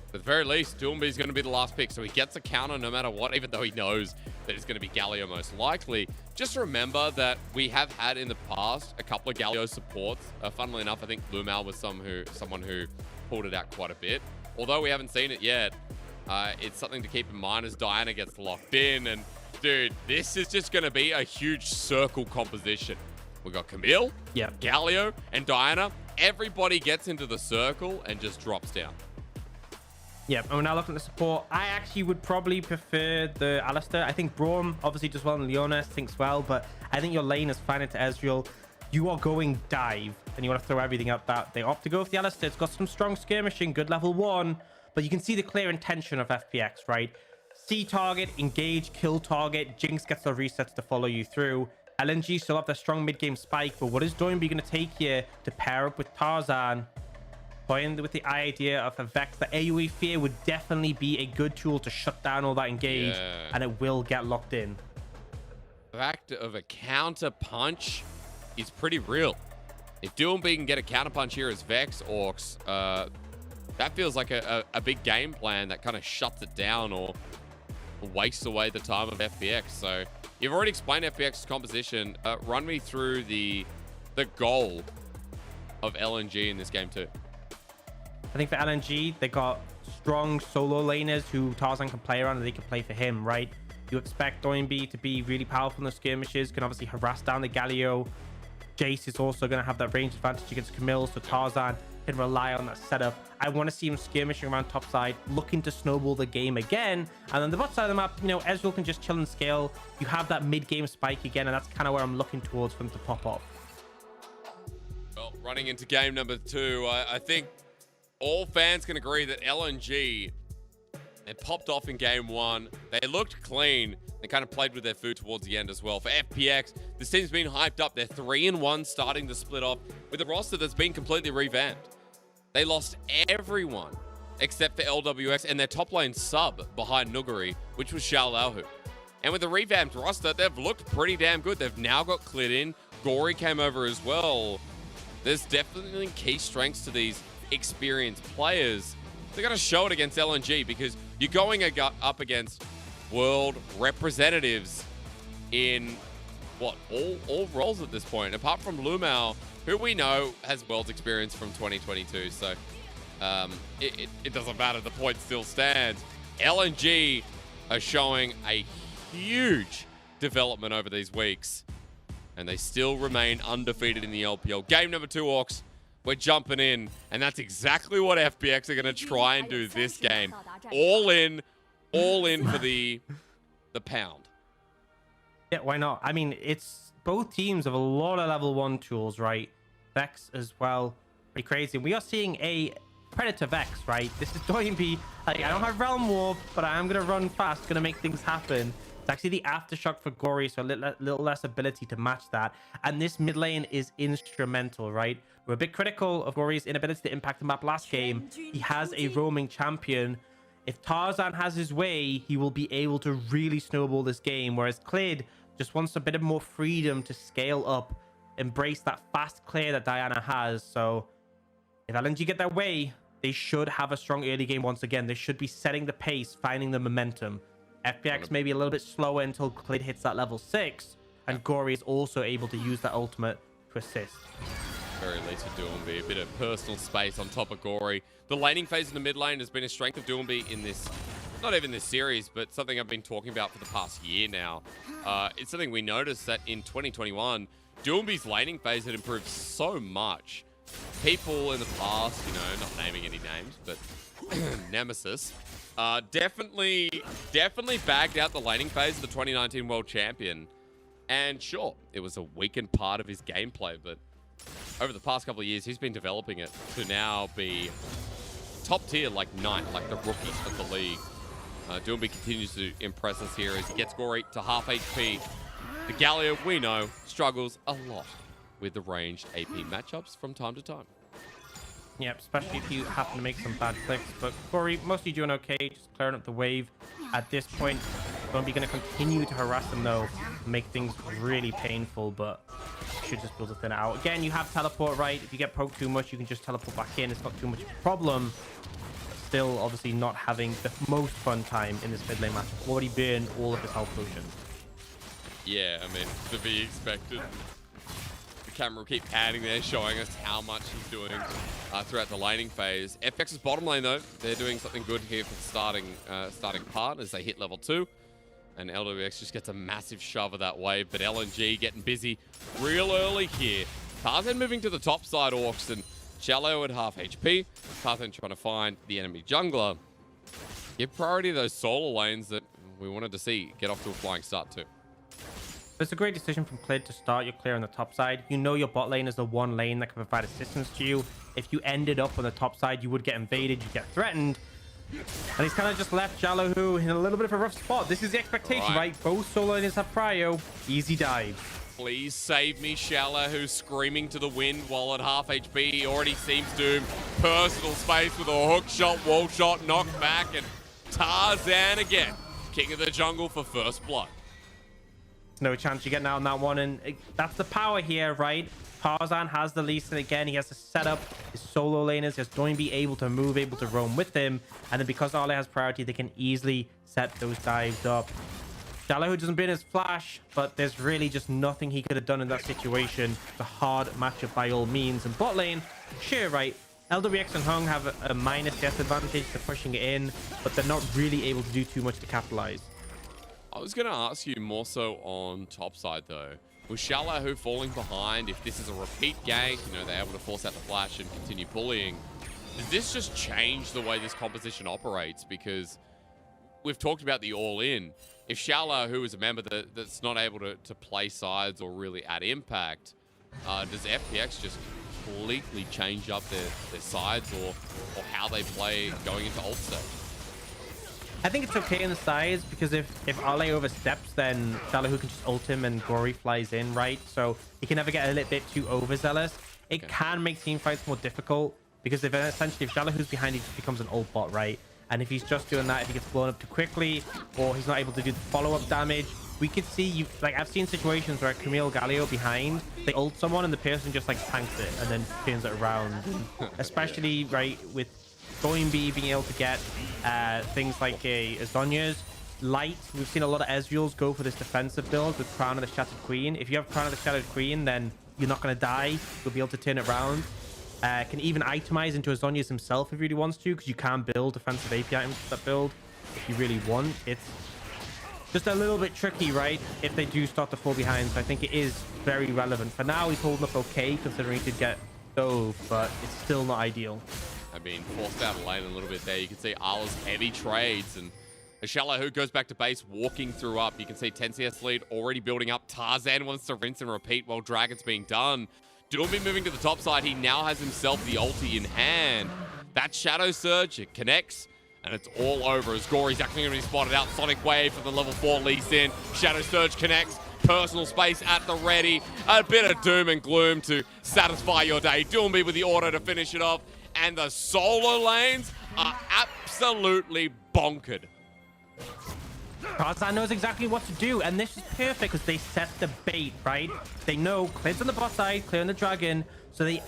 At the very least, Doomby is going to be the last pick, so he gets a counter no matter what, even though he knows that it's going to be Galio most likely. Just remember that we have had in the past a couple of Galio supports. Funnily enough, I think Lumal was someone who pulled it out quite a bit. Although we haven't seen it yet, it's something to keep in mind as Diana gets locked in. And dude, this is just going to be a huge circle composition. We got Camille, Galio, and Diana. Everybody gets into the circle and just drops down. Yeah, and we're now looking at the support. I actually would probably prefer the Alistar. I think Braum obviously does well, and Leonis thinks well, but I think your lane is fine into Ezreal. You are going dive, and you want to throw everything at that. They opt to go with the Alistar. It's got some strong skirmishing, good level 1, but you can see the clear intention of FPX, right? See target, engage, kill target. Jinx gets the resets to follow you through. LNG still have their strong mid-game spike, but what is Doinby going to take here to pair up with Tarzan? Toying with the idea of a Vex, the AoE Fear would definitely be a good tool to shut down all that engage, and it will get locked in. The fact of a counter punch is pretty real. If Doomby can get a counter punch here as Vex Orcs, that feels like a big game plan that kind of shuts it down or wastes away the time of FPX. So you've already explained FPX's composition. Run me through the goal of LNG in this game too. I think for LNG, they got strong solo laners who Tarzan can play around and they can play for him, right? You expect Doinby to be really powerful in the skirmishes, can obviously harass down the Galio. Jace is also going to have that range advantage against Camille, so Tarzan can rely on that setup. I want to see him skirmishing around top side, looking to snowball the game again. And then the bot side of the map, you know, Ezreal can just chill and scale. You have that mid-game spike again, and that's kind of where I'm looking towards for him to pop off. Well, running into game number 2, I think all fans can agree that LNG, they popped off in game 1. They looked clean. They kind of played with their food towards the end as well. For FPX, this team's been hyped up. They're 3-1 starting to split off with a roster that's been completely revamped. They lost everyone except for LWX and their top lane sub behind Nuguri, which was Xiaolahu. And with the revamped roster, they've looked pretty damn good. They've now got cleared in. Gory came over as well. There's definitely key strengths to these experienced players. They got to show it against LNG because you're going up against world representatives in what all roles at this point, apart from Lumal, who we know has world's experience from 2022. So it doesn't matter. The point still stands. LNG are showing a huge development over these weeks, and they still remain undefeated in the LPL. Game number 2, Orcs. We're jumping in, and that's exactly what FPX are going to try and do this game. All in for the pound. Yeah, why not? I mean, it's both teams have a lot of level 1 tools, right? Vex as well. Pretty crazy. We are seeing a Predator Vex, right? This is Doinby. Like, I don't have Realm Warp, but I am going to run fast, going to make things happen. It's actually the Aftershock for Gory, so a little less ability to match that. And this mid lane is instrumental, right? We're a bit critical of Gory's inability to impact the map last game. He has a roaming champion. If Tarzan has his way, he will be able to really snowball this game, whereas Clid just wants a bit of more freedom to scale up, embrace that fast clear that Diana has. So if LNG get their way, they should have a strong early game once again. They should be setting the pace, finding the momentum. FPX may be a little bit slower until Clid hits that level 6, and Gory is also able to use that ultimate to assist. Very least for Doomby, a bit of personal space on top of Gory. The laning phase in the mid lane has been a strength of Doomby in this, not even this series, but something I've been talking about for the past year now. It's something we noticed that in 2021, Doomby's laning phase had improved so much. People in the past, you know, not naming any names, but Nemesis, definitely bagged out the laning phase of the 2019 World Champion. And sure, it was a weakened part of his gameplay, but over the past couple of years, he's been developing it to now be top tier like Knight, like the rookies of the league. Doomby continues to impress us here as he gets Gory to half HP. The Galio, we know, struggles a lot with the ranged AP matchups from time to time. Yep, especially if you happen to make some bad clicks. But Gory, mostly doing okay, just clearing up the wave. At this point, Doomby going to continue to harass them though, make things really painful, but should just build a thin out. Again, you have teleport, right? If you get poked too much, you can just teleport back in. It's not too much of a problem. But still, obviously, not having the most fun time in this mid lane match. Already burned all of his health potion. Yeah, I mean, to be expected. The camera will keep panning there, showing us how much he's doing throughout the laning phase. FPX's bottom lane, though, they're doing something good here for the starting part as they hit level 2. And LWX just gets a massive shove of that wave, but LNG getting busy real early here. Tarzan moving to the top side, Orcs, and Shallow at half HP. Tarzan trying to find the enemy jungler. Give priority to those solo lanes that we wanted to see get off to a flying start too. It's a great decision from Clid to start your clear on the top side. You know your bot lane is the one lane that can provide assistance to you. If you ended up on the top side, you would get invaded, you get threatened. And he's kind of just left Jallahu in a little bit of a rough spot. This is the expectation, right? Both solo lanes have prio. Easy dive. Please save me, Shala, who's screaming to the wind while at half HP. He already seems doomed. Personal space with a hook shot, wall shot, knocked back, and Tarzan again. King of the jungle for first blood. No chance you get out on that one, and that's the power here, right? Tarzan has the least, and again, he has to set up his solo laners, just don't be able to move, able to roam with him, and then because Ale has priority, they can easily set those dives up. Jallahu doesn't burn his flash, but there's really just nothing he could have done in that situation. It's a hard matchup by all means. And bot lane, sure, right, LWX and Hung have a minus CS advantage to pushing it in, but they're not really able to do too much to capitalize. I was going to ask you more so on top side, though. With Shallahu falling behind, if this is a repeat gank, you know, they're able to force out the flash and continue bullying, does this just change the way this composition operates? Because we've talked about the all-in. If Shallahu is a member that's not able to play sides or really add impact, does FPX just completely change up their sides or how they play going into ult stage? I think it's okay in the sides because if Ale oversteps, then Jallahu can just ult him and Gory flies in, right? So he can never get a little bit too overzealous. It can make team fights more difficult because if Jallahu's behind, he just becomes an ult bot, right? And if he's just doing that, if he gets blown up too quickly or he's not able to do the follow-up damage, we could see, like I've seen situations where Camille Galio behind, they ult someone and the person just like tanks it and then turns it around. And especially, right, with Doimbi being able to get things like a Zhonya's light. We've seen a lot of Ezreals go for this defensive build with Crown of the Shattered Queen. If you have Crown of the Shattered Queen, then you're not going to die. You'll be able to turn it around. Can even itemize into a Zhonya's himself if he really wants to, because you can build defensive AP items for that build if you really want. It's just a little bit tricky, right, if they do start to fall behind. So I think it is very relevant. For now, he's holding up okay, considering he could get dove, but it's still not ideal. I mean, forced out of lane a little bit there. You can see Ala's heavy trades, and Shallahu goes back to base, walking through up. You can see 10 CS lead already building up. Tarzan wants to rinse and repeat while Dragon's being done. Doomby moving to the top side. He now has himself the ulti in hand. That Shadow Surge, it connects, and it's all over as Gory's actually going to be spotted out. Sonic Wave for the level 4 Lee Sin. Shadow Surge connects. Personal space at the ready. A bit of doom and gloom to satisfy your day. Doomby with the auto to finish it off. And the solo lanes are absolutely bonkered. Tarzan knows exactly what to do, and this is perfect because they set the bait, right? They know Clid's on the bot side, clearing the dragon, so they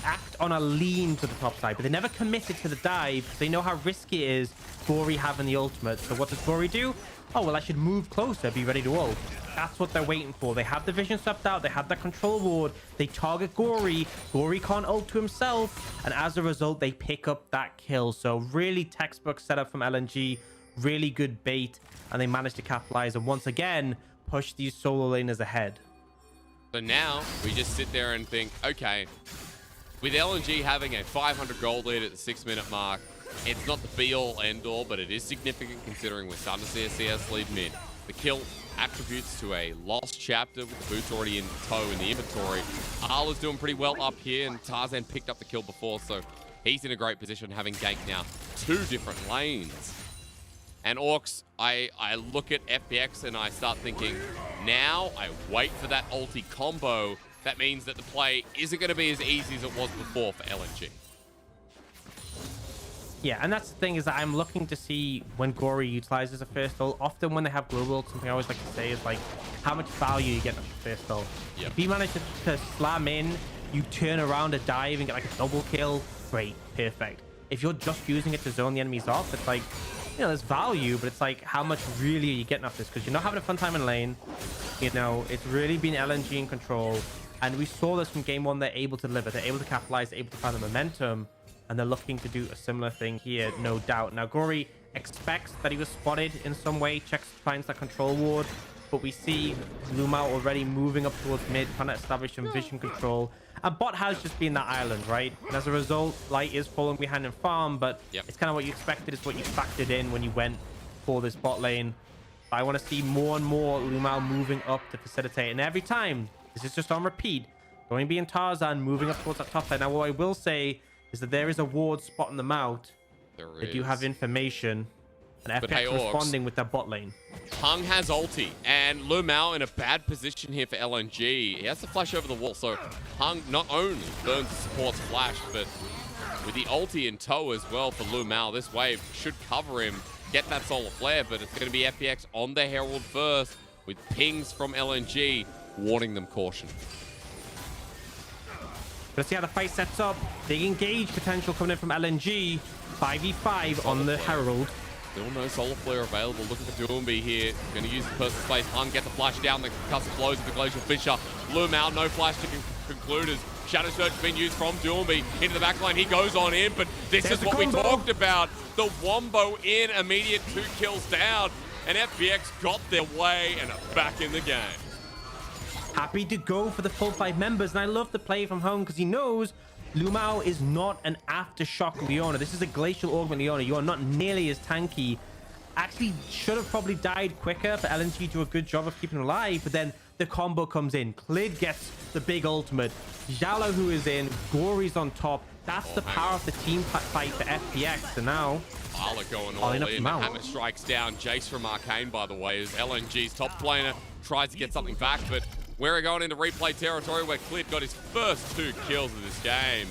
act on a lean to the top side, but they never committed to the dive because they know how risky it is Gory having the ultimate. So what does Gory do? Oh, well, I should move closer, be ready to ult. That's what they're waiting for. They have the vision swept out. They have that control ward. They target Gory. Gory can't ult to himself. And as a result, they pick up that kill. So really textbook setup from LNG. Really good bait. And they managed to capitalize and once again push these solo laners ahead. So now we just sit there and think, okay, with LNG having a 500 gold lead at the 6-minute mark, it's not the be-all, end-all, but it is significant considering we're starting to see a CS lead mid. The kill attributes to a lost chapter with the boots already in tow in the inventory. Ala's doing pretty well up here, and Tarzan picked up the kill before, so He's in a great position, having ganked now 2 different lanes. And Orcs, I look at FPX and I start thinking, now I wait for that ulti combo. That means that the play isn't going to be as easy as it was before for LNG. Yeah, and that's the thing, is that I'm looking to see when Gory utilizes a first ult. Often when they have global ult, something I always like to say is like how much value you get from the first ult. Yep. If you manage to slam in, you turn around a dive and get like a double kill, great, perfect. If you're just using it to zone the enemies off, it's like, you know, there's value, but it's like, how much really are you getting off this? Because you're not having a fun time in lane. You know, it's really been LNG in control. And we saw this from game 1. They're able to deliver. They're able to capitalize, able to find the momentum. And they're looking to do a similar thing here, no doubt. Now, Gory expects that he was spotted in some way, finds that control ward. But we see Lumao already moving up towards mid, trying to establish some vision control. And bot has just been that island, right? And as a result, Light is falling behind in farm, but it's kind of what you expected. It's what you factored in when you went for this bot lane. But I want to see more and more Lumao moving up to facilitate. And every time, this is just on repeat, going being Tarzan, moving up towards that top side. Now, what I will say is that there is a ward spotting them out. They do have information. And FPX hey, responding with their bot lane. Hung has ulti, and Lumao in a bad position here for LNG. He has to flash over the wall, so Hung not only burns the support's flash, but with the ulti in tow as well for Lumao, this wave should cover him, get that solar flare, but it's going to be FPX on the Herald first, with pings from LNG warning them caution. Let's see how the fight sets up. Big engage potential coming in from LNG. 5v5 on the Herald. Still no solar flare available. Looking for Doomby here. Going to use the personal space. Hung get the flash down. The custom blows with the Glacial Fisher. Lumao, no flash to concluders. Shadow Surge being used from Doomby into the backline. He goes on in, but this is what we talked about. The Wombo in, immediate 2 kills down. And FPX got their way and are back in the game. Happy to go for the full 5 members. And I love the play from Hung because he knows Lumao is not an Aftershock Leona. This is a Glacial Augment Leona. You are not nearly as tanky. Actually, should have probably died quicker for LNG to do a good job of keeping him alive. But then the combo comes in. Clid gets the big ultimate. Jalo, who is in. Gory's on top. That's the power of the team fight for FPX. And now Arla going all in. Hammer strikes down. Jace from Arcane, by the way, is LNG's top laner. Tries to get something back, but we're going into replay territory where Clid got his first 2 kills of this game.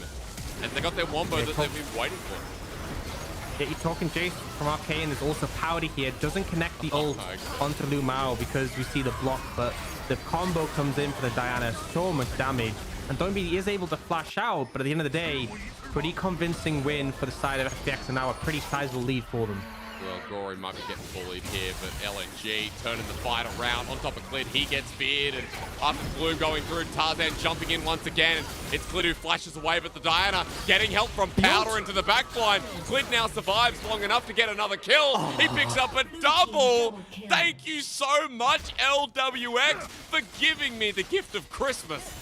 And they got their Wombo that they've been waiting for. Yeah, you're talking Jace from Arcane. There's also Powder here. Doesn't connect the ult onto Lumao because we see the block, but the combo comes in for the Diana. So much damage. And Doomby is able to flash out, but at the end of the day, pretty convincing win for the side of FPX, and now a pretty sizable lead for them. Well, Gory might be getting bullied here, but LNG turning the fight around on top of Clid. He gets feared, and after Gloom going through, Tarzan jumping in once again. It's Clid who flashes away, but the Diana getting help from Powder into the backline. Clid now survives long enough to get another kill. He picks up a double. Thank you so much, LWX, for giving me the gift of Christmas.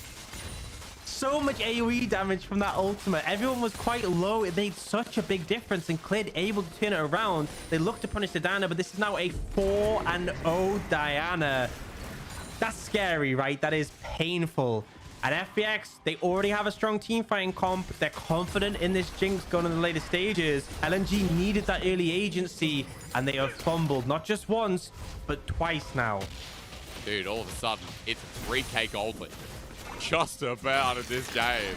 So much AoE damage from that ultimate. Everyone was quite low. It made such a big difference, and Clid able to turn it around. They look to punish the Diana, but this is now a 4-0 Diana. That's scary, right? That is painful. At FPX, they already have a strong team fighting comp. They're confident in this Jinx going in the later stages. LNG needed that early agency, and they have fumbled not just once, but twice now. Dude, all of a sudden, it's 3K gold lead. Just about in this game.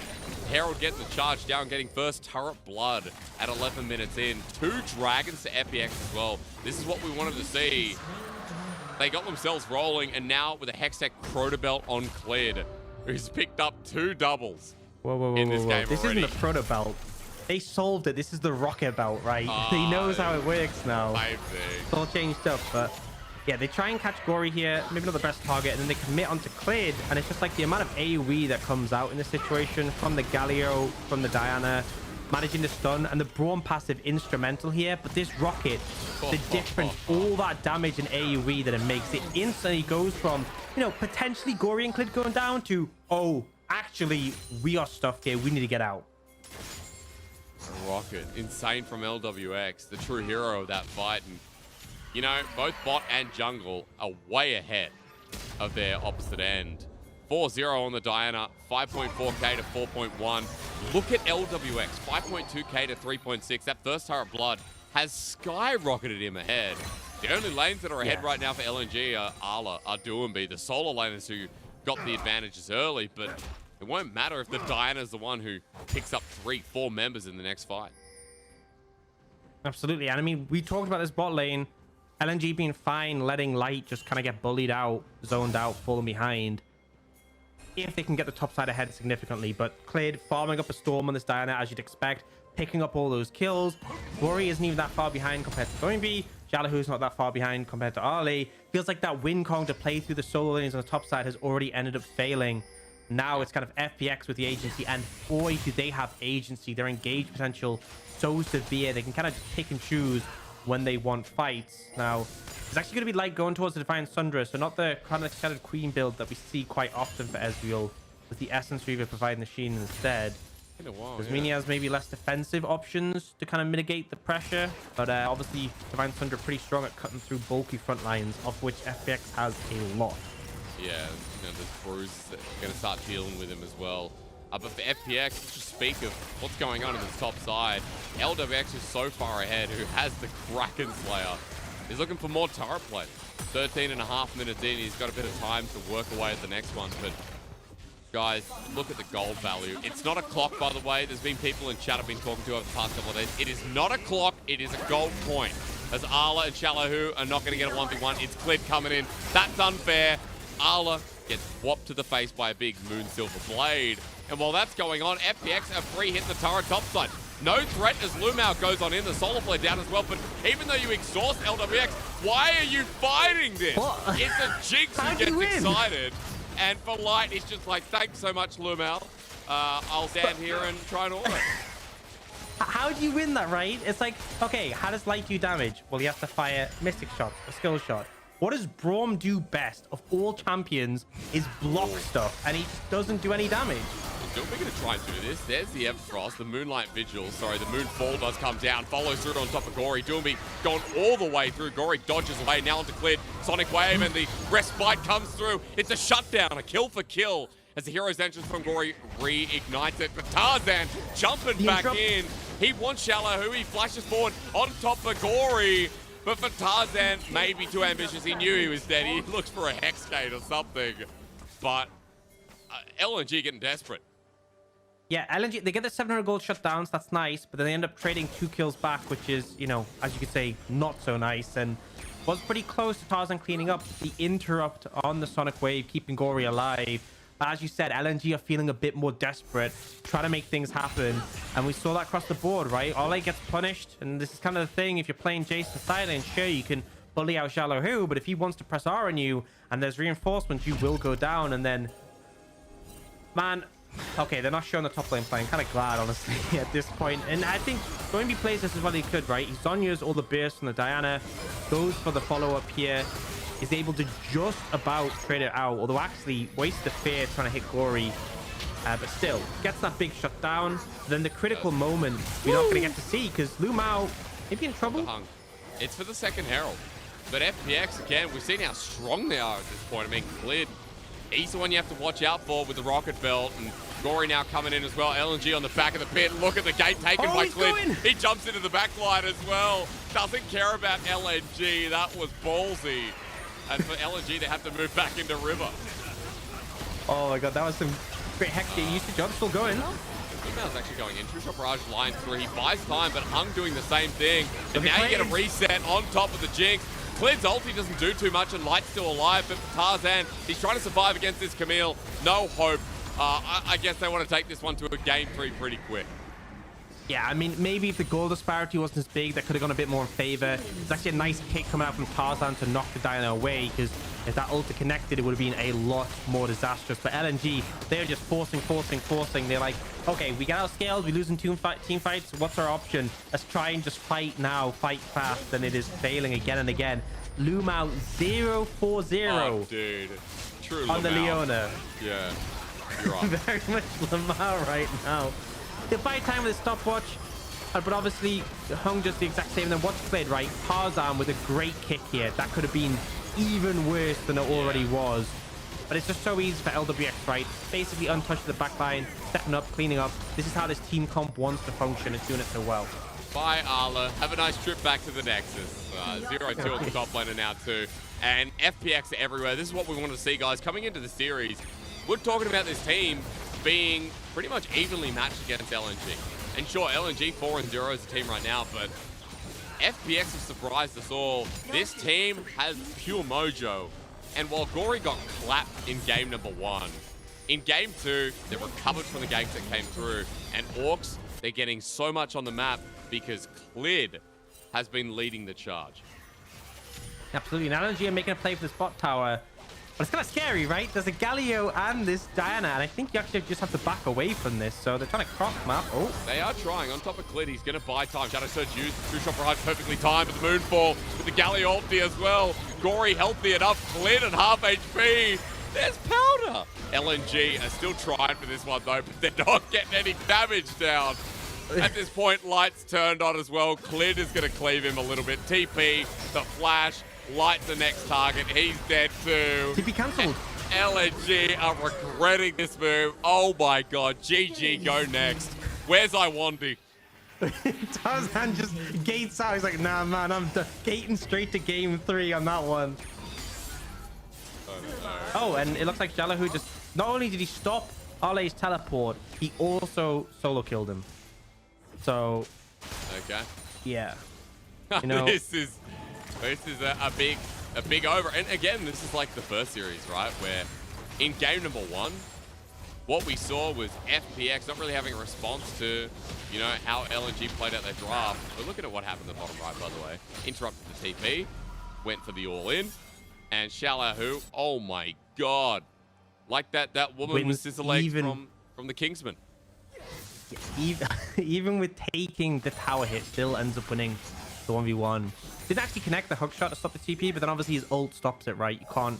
Herald getting the charge down, getting first turret blood at 11 minutes in. 2 dragons to FPX as well. This is what we wanted to see. They got themselves rolling, and now with a Hextech Crota Belt on Clid, who's picked up 2 doubles in this game This already. isn't the Proto Belt. They solved it. This is the Rocket Belt, right? He knows how it works now. Same thing. It's all changed up, but yeah, they try and catch Gory here. Maybe not the best target, and then they commit onto Clid, and it's just like the amount of AoE that comes out in this situation from the Galio, from the Diana, managing to stun, and the Brawn passive instrumental here. But this Rocket, the difference, all that damage and AoE that it makes, it instantly goes from, you know, potentially Gory and Clid going down to, oh, actually, we are stuffed here. We need to get out. Rocket, insane from LWX, the true hero of that fight. And you know, both bot and jungle are way ahead of their opposite end. 4-0 on the Diana, 5.4k to 4.1. look at LWX, 5.2k to 3.6. That first turret blood has skyrocketed him ahead. The only lanes that are ahead right now for LNG are Arla, are Doomby, the solo laners who got the advantages early, but it won't matter if the Diana's the one who picks up 3-4 members in the next fight. Absolutely. And I mean, we talked about this bot lane. LNG being fine, letting Light just kind of get bullied out, zoned out, falling behind. If they can get the top side ahead significantly. But Clid farming up a storm on this Diana as you'd expect, picking up all those kills. Glory isn't even that far behind compared to Doinby. Jalahu's not that far behind compared to Ali. Feels like that win con to play through the solo lanes on the top side has already ended up failing. Now it's kind of FPX with the agency, and boy, do they have agency. Their engage potential so severe. They can kind of just pick and choose when they want fights. Now, it's actually going to be Light going towards the Defiant Sundra, so not the kind of scattered Queen build that we see quite often for Ezreal, with the Essence Reaver providing the Sheen instead. Because Mini has maybe less defensive options to kind of mitigate the pressure, but obviously Divine Thunder pretty strong at cutting through bulky front lines, of which FPX has a lot. Yeah, you know, there's Bruce that are going to start dealing with him as well. But for FPX, let's just speak of what's going on this top side. LWX is so far ahead, who has the Kraken Slayer. He's looking for more turret play. 13.5 minutes in, he's got a bit of time to work away at the next one, but guys, look at the gold value. It's not a clock, by the way. There's been people in chat I've been talking to over the past couple of days. It is not a clock. It is a gold point. As Arla and Shallohu are not going to get a 1v1. It's Clid coming in. That's unfair. Arla gets whopped to the face by a big Moon Silver Blade. And while that's going on, FPX are free hitting the turret topside. No threat as Lumao goes on in. The Solar Flare down as well. But even though you exhaust LWX, why are you fighting this? What? It's a Jinx who gets excited. And for Light, it's just like, thanks so much, Lumel. I'll stand here and try and order. How do you win that, right? It's like, okay, how does Light do damage? Well, he has to fire Mystic Shots, a skill shot. What does Braum do best of all champions is block stuff, and he just doesn't do any damage. We're going to try and do this. There's the Frost, the Moonlight Vigil. Sorry, the Moonfall does come down. Follows through on top of Gory. Doomby going all the way through. Gory dodges away. Now onto Clid. Sonic Wave, and the Respite comes through. It's a shutdown, a kill for kill. As the hero's entrance from Gory reignites it. But Tarzan jumping back in. He wants Shallohu. He flashes forward on top of Gory. But for Tarzan, maybe too ambitious. He knew he was dead. He looks for a Hexgate or something. But LNG getting desperate. Yeah, LNG, they get the 700 gold shutdowns. That's nice. But then they end up trading 2 kills back, which is, you know, as you could say, not so nice. And was pretty close to Tarzan cleaning up the interrupt on the Sonic Wave, keeping Gory alive. But as you said, LNG are feeling a bit more desperate, trying to make things happen. And we saw that across the board, right? Ole gets punished. And this is kind of the thing. If you're playing Jason Silent, sure, you can bully out Shallohu. But if he wants to press R on you and there's reinforcements, you will go down. And then, man, okay, they're not showing the top lane playing. Kind of glad, honestly, at this point. And I think Doinby plays this as well he could, right? He Zonya's all the burst from the Diana, goes for the follow-up here, is able to just about trade it out, although actually wastes the fear trying to hit Gory. But still, gets that big shutdown. Then the critical moment we're not going to get to see, because Lumao may be in trouble. It's for the second Herald. But FPX, again, we've seen how strong they are at this point. I mean, Clid, he's the one you have to watch out for with the Rocket Belt, and Gory now coming in as well. LNG on the back of the pit. Look at the gate taken by Clid. He jumps into the back line as well. Doesn't care about LNG. That was ballsy. And for LNG, they have to move back into River. Oh my god, that was some great Hexgate usage. I'm still going. Lumao's actually going in. True Shot Barrage line 3. He buys time, but Hung doing the same thing. And now you get a reset on top of the Jinx. Clid's ulti doesn't do too much, and Light's still alive, but for Tarzan, he's trying to survive against this Camille. No hope. I guess they want to take this one to a game 3 pretty quick. Yeah, I mean, maybe if the goal disparity wasn't as big, that could have gone a bit more in favor. It's actually a nice kick coming out from Tarzan to knock the Diana away, because if that ulti connected, it would have been a lot more disastrous. But LNG, they're just forcing. They're like, okay, we got outscaled, we losing team fights. What's our option? Let's try and just fight now, fight fast. And it is failing again and again. Lumao 0-4-0. Oh, dude. True on Lumao. the Leona. Yeah, you're right. Very much Lumao right now. They buy time with a stopwatch, but obviously Hung does the exact same. And then what's played right? Tarzan with a great kick here. That could have been even worse than it already was. but it's just so easy for LWX, right? Basically untouched at the back line, stepping up, cleaning up. This is how this team comp wants to function. It's doing it so well. Bye, Arla. Have a nice trip back to the Nexus. 0-2 on the top laner now, too. And FPX are everywhere. This is what we want to see, guys. Coming into the series, we're talking about this team being pretty much evenly matched against LNG. And sure, LNG 4-0 is the team right now, but FPX have surprised us all. This team has pure mojo. And while Gory got clapped in game number 1, in game 2, they recovered from the games that came through. And Orcs, they're getting so much on the map because Clid has been leading the charge. Absolutely. Now LNG are making a play for the spot tower. But it's kind of scary, right? There's a Galio and this Diana, and I think you actually just have to back away from this. So they're trying to cross map. Oh. They are trying. On top of Clid, he's going to buy time. Shadow Surge used. Two-shot barrage perfectly timed with the Moonfall. With the Galio ulti as well. Gory healthy enough. Clid at half HP. There's Powder. LNG are still trying for this one, though, but they're not getting any damage down. At this point, Light's turned on as well. Clid is going to cleave him a little bit. TP, the flash. Light the next target. He's dead too. TP cancelled. LNG are regretting this move. Oh my god. GG, go next. Where's Iwandi? Tarzan just gates out. He's like, nah, man, I'm gating straight to game 3 on that one. Oh, and it looks like Jalahu just... Not only did he stop Arle's teleport, he also solo killed him. So... Okay. Yeah. You know... This is a big over. And again, this is like the first series, right? Where in game number 1, what we saw was FPX not really having a response to, you know, how LNG played out their draft. We're looking at what happened in the bottom right, by the way. Interrupted the TP, went for the all-in, and Shalahu, oh my god. Like that woman with scissor legs from the Kingsman. Even with taking the tower hit, still ends up winning the 1v1. Didn't actually connect the hook shot to stop the TP, but then obviously his ult stops it, right? You can't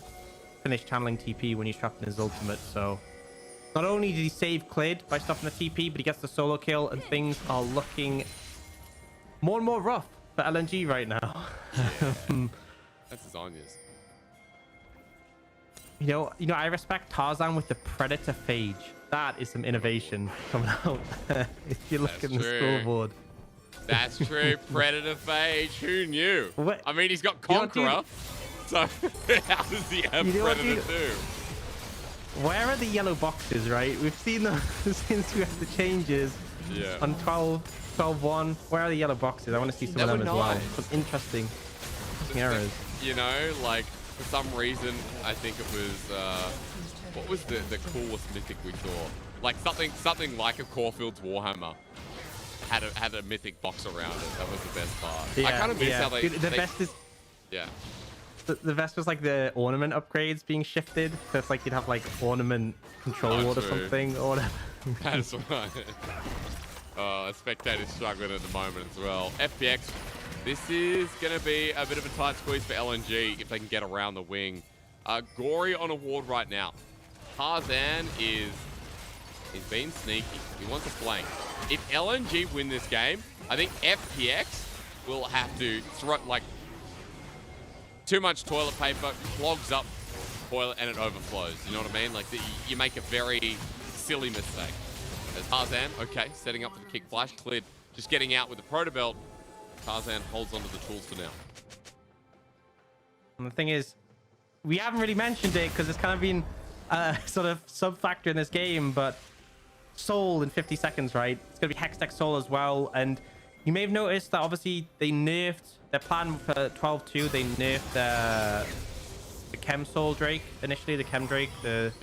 finish channeling TP when he's trapped in his ultimate, so... Not only did he save Clid by stopping the TP, but he gets the solo kill, and things are looking more and more rough for LNG right now. Yeah. That's his onions. You know, I respect Tarzan with the Predator Phage. That is some innovation coming out. If you look at the scoreboard. That's true. Predator Phage. Who knew? What? I mean, he's got Conqueror. So how does he have Predator too? Where are the yellow boxes, right? We've seen them since we had the changes. Yeah. On 12-1. Where are the yellow boxes? I want to see some of them as well. Some interesting errors. You know, like, for some reason, I think it was... what was the coolest mythic we saw? Like, something like a Caulfield's Warhammer. Had a mythic box around it. That was the best part. Yeah, I kind of miss how they... Dude, the best is... Yeah. The best was like the ornament upgrades being shifted. So it's like you'd have like ornament control ward or something or whatever. That's right. Spectators struggling at the moment as well. FPX, this is going to be a bit of a tight squeeze for LNG if they can get around the wing. Gory on a ward right now. Tarzan is being sneaky. He wants a flank. If LNG win this game, I think FPX will have to throw, like, too much toilet paper clogs up toilet and it overflows. You know what I mean? Like, you make a very silly mistake. There's Tarzan, okay, setting up for the kick flash. Clid just getting out with the proto belt. Tarzan holds onto the tools for now. And the thing is, we haven't really mentioned it because it's kind of been sort of sub-factor in this game, but Soul in 50 seconds, right? It's going to be Hextech Soul as well. And you may have noticed that obviously they nerfed their plan for 12-2. They nerfed the Chem Soul Drake initially, the Chem Drake, the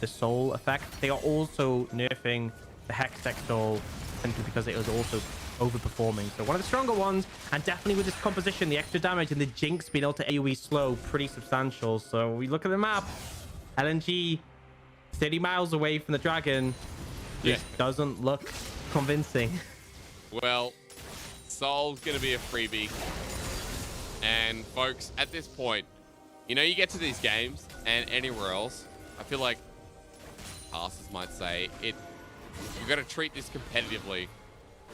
Soul effect. They are also nerfing the Hextech Soul simply because it was also overperforming. So one of the stronger ones, and definitely with this composition, the extra damage and the Jinx being able to AoE slow, pretty substantial. So we look at the map, LNG 30 miles away from the Dragon. Just doesn't look convincing. Well, Soul's going to be a freebie. And folks, at this point, you know, you get to these games and anywhere else, I feel like casters might say, you've got to treat this competitively.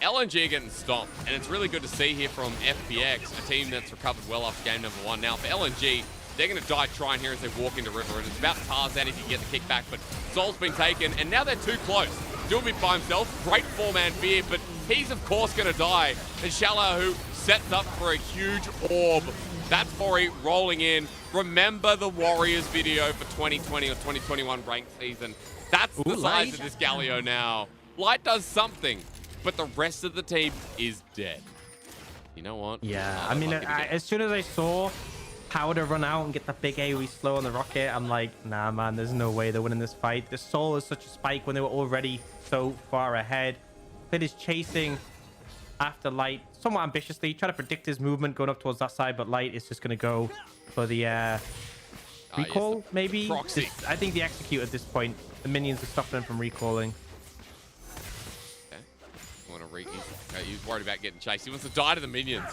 LNG are getting stomped, and it's really good to see here from FPX, a team that's recovered well after game number 1. Now, for LNG, They're going to die trying here as they walk into River, and it's about Tarzan if you get the kickback, but Soul's been taken, and now they're too close. Doomby by himself, great four-man fear, but he's of course going to die. And Shallow, who sets up for a huge orb. That's Fori rolling in. Remember the Warriors video for 2020 or 2021 ranked season. That's the size of this Galio now. Light does something, but the rest of the team is dead. You know what? Yeah, I mean, as soon as I saw Powder run out and get the big AoE slow on the rocket, I'm like, nah, man, there's no way they're winning this fight. The Soul is such a spike when they were already so far ahead. Fid is chasing after Light somewhat ambitiously, trying to predict his movement going up towards that side, but Light is just going to go for the recall, yes, maybe? Proxy. I think the execute at this point. The minions are stopping him from recalling. He's worried about getting chased. He wants to die to the minions.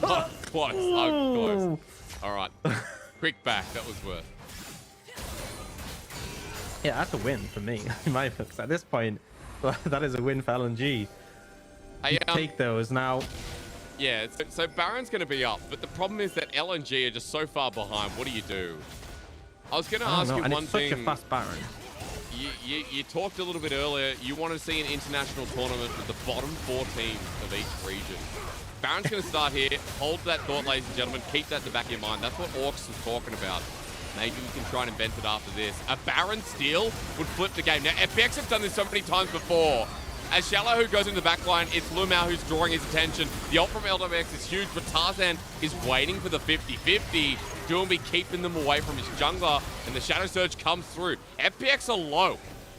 Oh, close. Oh, close. All right. Quick back. That was worth. Yeah, that's a win for me in my books. At this point, that is a win for LNG. Take those now. Yeah, so Baron's going to be up, but the problem is that LNG are just so far behind. What do you do? I was going to ask you one thing. Such a fast Baron. You talked a little bit earlier. You want to see an international tournament with the bottom 4 teams of each region. Baron's going to start here. Hold that thought, ladies and gentlemen. Keep that in the back of your mind. That's what Orcs was talking about. Maybe we can try and invent it after this. A Baron steal would flip the game. Now, FPX have done this so many times before. As Shallow, who goes in the back line, it's Lumao who's drawing his attention. The ult from LWX is huge, but Tarzan is waiting for the 50-50. Doomby keeping them away from his jungler, and the Shadow Surge comes through. FPX are low.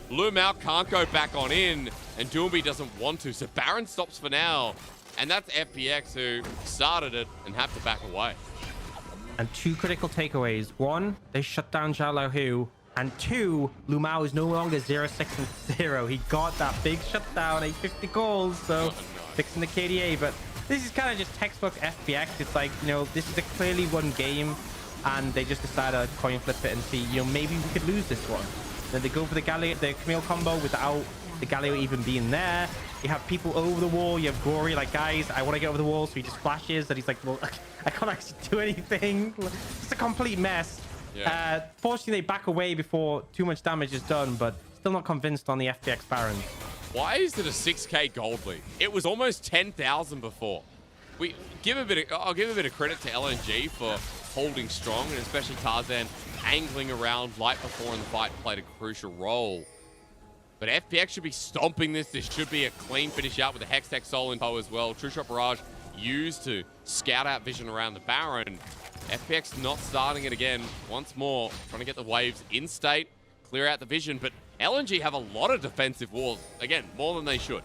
Lumao can't go back on in, and Doomby doesn't want to, so Baron stops for now. And that's FPX who started it and have to back away. And 2 critical takeaways. 1, they shut down Xiaolahu. And 2, Lumao is no longer 0-6-0. He got that big shutdown, 850 goals, so fixing the KDA. But this is kind of just textbook FPX. It's like, you know, this is a clearly won game, and they just decided to coin flip it and see, you know, maybe we could lose this one. Then they go for the Camille combo without the Galio even being there. You have people over the wall. You have Gory, like, guys, I want to get over the wall. So he just flashes, and he's like, well, I can't actually do anything. It's a complete mess. Yeah. Fortunately, they back away before too much damage is done, but still not convinced on the FPX Baron. Why is it a 6k gold lead? It was almost 10,000 before. I'll give a bit of credit to LNG for holding strong, and especially Tarzan angling around Light before in the fight played a crucial role. But FPX should be stomping this. This should be a clean finish out with the Hextech Soul info as well. True Shot Barrage used to scout out vision around the Baron. FPX not starting it again. Once more, trying to get the waves in state, clear out the vision. But LNG have a lot of defensive walls. Again, more than they should.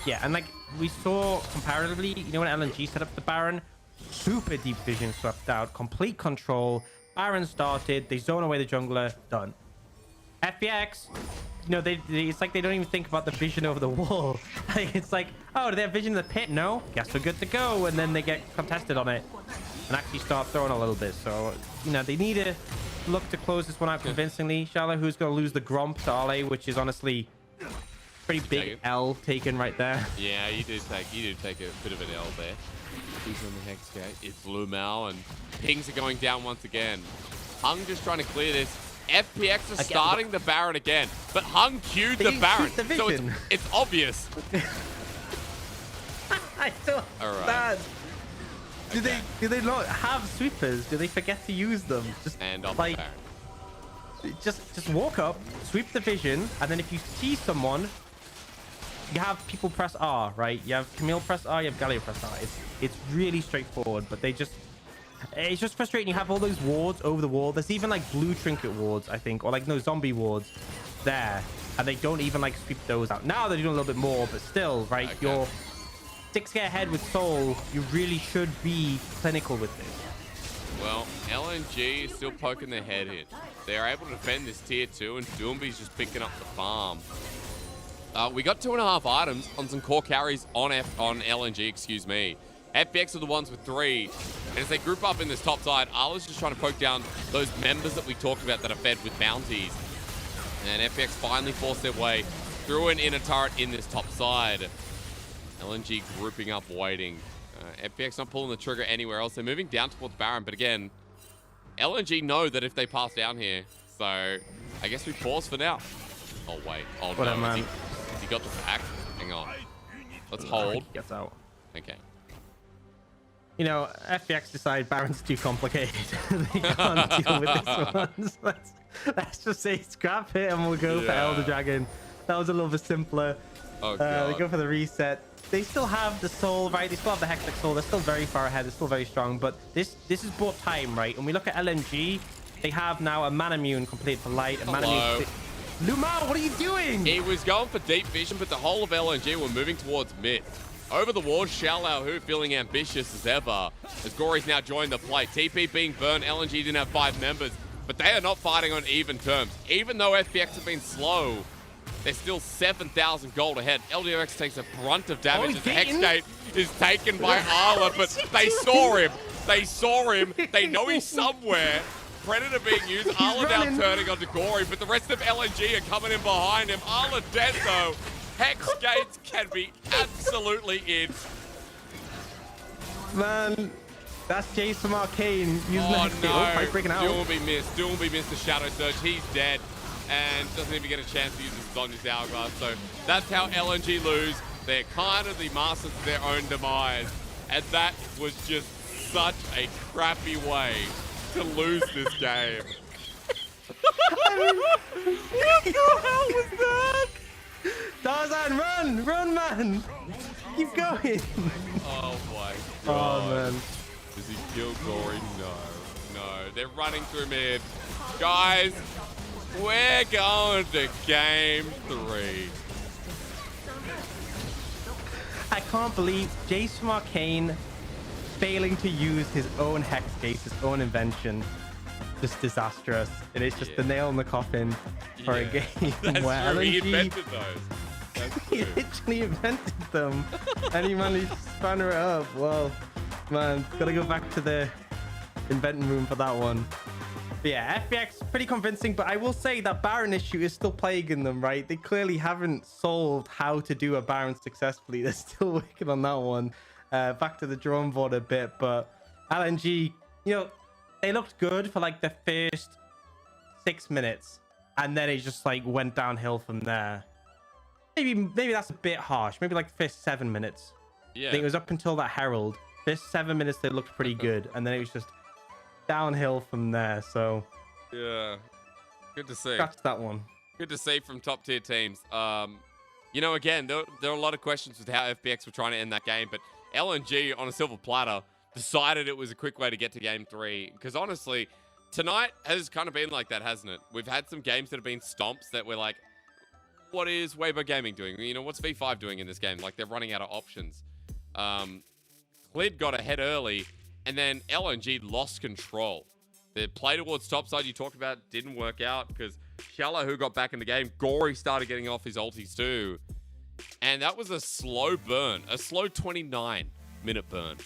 Yeah, and like we saw comparatively, you know, when LNG set up the Baron, super deep vision swept out, complete control. Baron started, they zone away the jungler, done. FPX, you know, it's like they don't even think about the vision over the wall. Like, it's like, oh, do they have vision in the pit? No, guess we're good to go. And then they get contested on it and actually start throwing a little bit. So, you know, they need to look to close this one out convincingly. Shallow, who's going to lose the Gromp to Ale, which is honestly pretty big L taken right there. Yeah, you did take a bit of an L there. Who's on the Hex gate? It's Lumao, and pings are going down once again. Hung just trying to clear this. FPX are starting the Baron again, but Hung queued the Baron, so it's obvious. I don't understand. Do they not have sweepers? Do they forget to use them? Just and on like, the Baron. Just walk up, sweep the vision, and then if you see someone, you have people press R, right? You have Camille press R, you have Galio press R. It's really straightforward, but it's just frustrating. You have all those wards over the wall. There's even like blue trinket wards, I think, or like no zombie wards there, and they don't even like sweep those out. Now they're doing a little bit more, but still, right? Okay. You're 6k ahead with Soul. You really should be clinical with this. Well, LNG is still poking their head in. They're able to defend this tier 2, and Doomby's just picking up the farm. We got 2.5 items on some core carries on LNG, excuse me. FPX are the ones with 3. And as they group up in this top side, Arla's just trying to poke down those members that we talked about that are fed with bounties. And FPX finally forced their way through an inner turret in this top side. LNG grouping up, waiting. FPX not pulling the trigger anywhere else. They're moving down towards Baron, but again, LNG know that if they pass down here, so I guess we pause for now. Oh, wait. Oh, What no. a man. Has he got the back? Hang on. Let's hold. Gets out. Okay. You know, FPX decide Baron's too complicated. They can't deal with this one. So let's just say scrap it and we'll go for Elder Dragon. That was a little bit simpler. Oh, God. They go for the reset. They still have the soul, right? They still have the Hextech soul. They're still very far ahead. They're still very strong. But this is bought time, right? When we look at LNG, they have now a mana immune complete for light. A mana immune. Lumao, what are you doing? He was going for deep vision, but the whole of LNG were moving towards mid. Over the ward, Xiao Hu feeling ambitious as ever, as Gory's now joined the play. TP being burned, LNG didn't have 5 members, but they are not fighting on even terms. Even though FPX have been slow, they're still 7,000 gold ahead. LDRX takes a brunt of damage as the Hexgate is taken by Arla, but they saw him. They saw him. They know he's somewhere. Predator being used. Arla now turning onto Gory, but the rest of LNG are coming in behind him. Arla dead though. Hexgates can be absolutely in. Man, that's Jace from Arcane using the Hexgate. No, Breaking out. Doom will be missed. Doom will be missed the Shadow Surge. He's dead and doesn't even get a chance to use his Zonya's Hourglass. So that's how LNG lose. They're kind of the masters of their own demise. And that was just such a crappy way to lose this game. What the hell was that? Tarzan, run! Run, man! Keep going! Oh my god. Oh, man. Does he kill Gory? No. No. They're running through mid. Guys, we're going to game 3. I can't believe Jace from Arcane failing to use his own Hexgate, his own invention. Just disastrous. It is just the nail in the coffin for a game where true. LNG, He invented those. That's he true. literally invented them, and he managed to spanner it up. Well, man, gotta go back to the inventing room for that one. But yeah, FPX pretty convincing, but I will say that Baron issue is still plaguing them, right? They clearly haven't solved how to do a Baron successfully. They're still working on that one. Back to the drawing board a bit, but LNG, you know, they looked good for like the first 6 minutes, and then it just like went downhill from there. Maybe that's a bit harsh. Maybe like the first 7 minutes. Yeah. I think it was up until that Herald. First 7 minutes they looked pretty good, and then it was just downhill from there. So yeah, good to see. That's that one. Good to see from top tier teams. You know, again, there are a lot of questions with how FPX were trying to end that game, but LNG on a silver platter decided it was a quick way to get to game 3. Because honestly, tonight has kind of been like that, hasn't it? We've had some games that have been stomps that we're like, what is Weibo Gaming doing? You know, what's V5 doing in this game? Like, they're running out of options. Clid got ahead early, and then LNG lost control. The play towards topside you talked about didn't work out because Xiao Hu got back in the game. Gory started getting off his ultis too. And that was a slow burn. A slow 29-minute burn.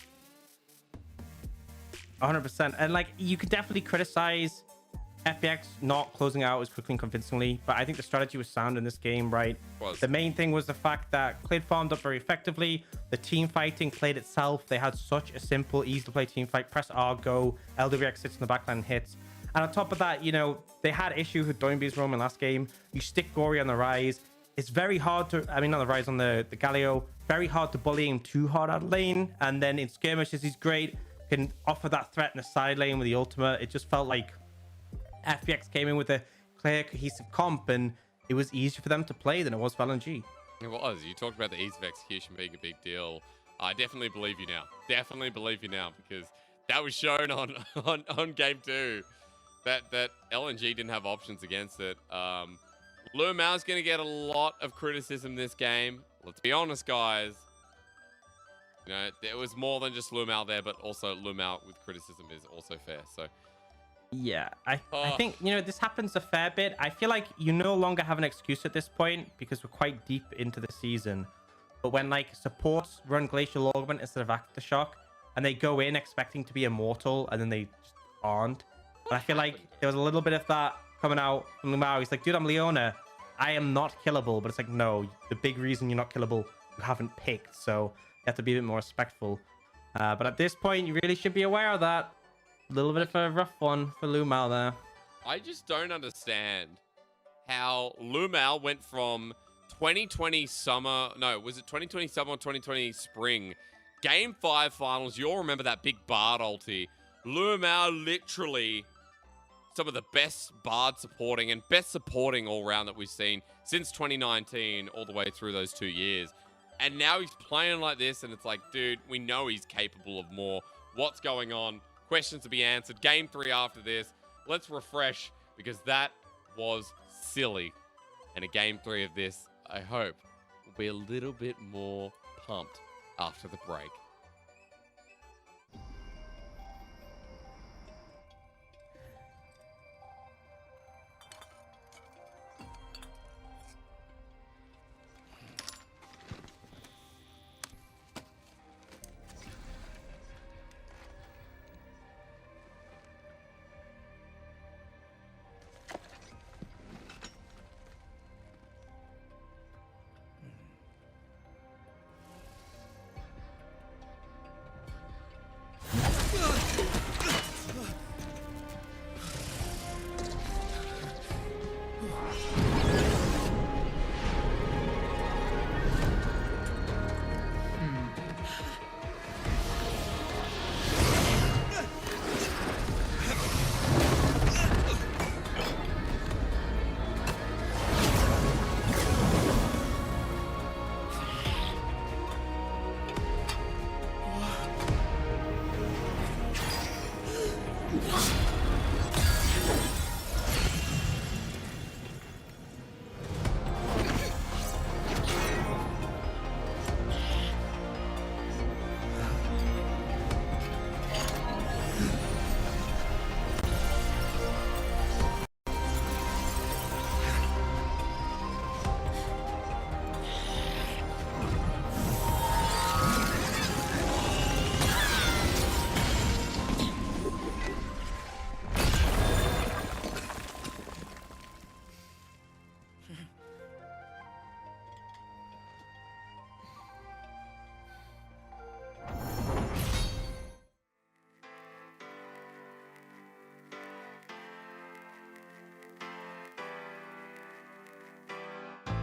100%. And like, you could definitely criticize FPX not closing out as quickly and convincingly, but I think the strategy was sound in this game, right? The main thing was the fact that Clid farmed up very effectively. The team fighting played itself. They had such a simple, easy to play team fight. Press R, go. LWX sits in the backline and hits. And on top of that, you know, they had issues with Doinby's roam in last game. You stick Gory on the rise. It's very hard to, I mean, not the rise, on the Galio. Very hard to bully him too hard out of lane. And then in skirmishes, he's great. Can offer that threat in the side lane with the ultimate. It just felt like FPX came in with a clear, cohesive comp, and it was easier for them to play than it was for LNG. It was. You talked about the ease of execution being a big deal. I definitely believe you now. Definitely believe you now, because that was shown on game 2 that LNG didn't have options against it. Lumao's going to get a lot of criticism this game. Let's be honest, guys. You know, there was more than just Lumao there, but also Lumao with criticism is also fair. So yeah, I think, you know, this happens a fair bit. I feel like you no longer have an excuse at this point because we're quite deep into the season. But when like supports run Glacial Augment instead of Aftershock, and they go in expecting to be immortal, and then they just aren't. But I feel like there was a little bit of that coming out from Lumao. He's like, dude, I'm Leona. I am not killable. But it's like, no, the big reason you're not killable, you haven't picked. So you have to be a bit more respectful. But at this point, you really should be aware of that. A little bit of a rough one for Lumao there. I just don't understand how Lumao went from 2020 summer. No, was it 2020 summer or 2020 spring? Game 5 finals. You all remember that big Bard ulti. Lumao literally some of the best Bard supporting and best supporting all round that we've seen since 2019 all the way through those 2 years. And now he's playing like this, and it's like, dude, we know he's capable of more. What's going on? Questions to be answered. Game 3 after this. Let's refresh, because that was silly. And a game 3 of this, I hope, will be a little bit more pumped after the break.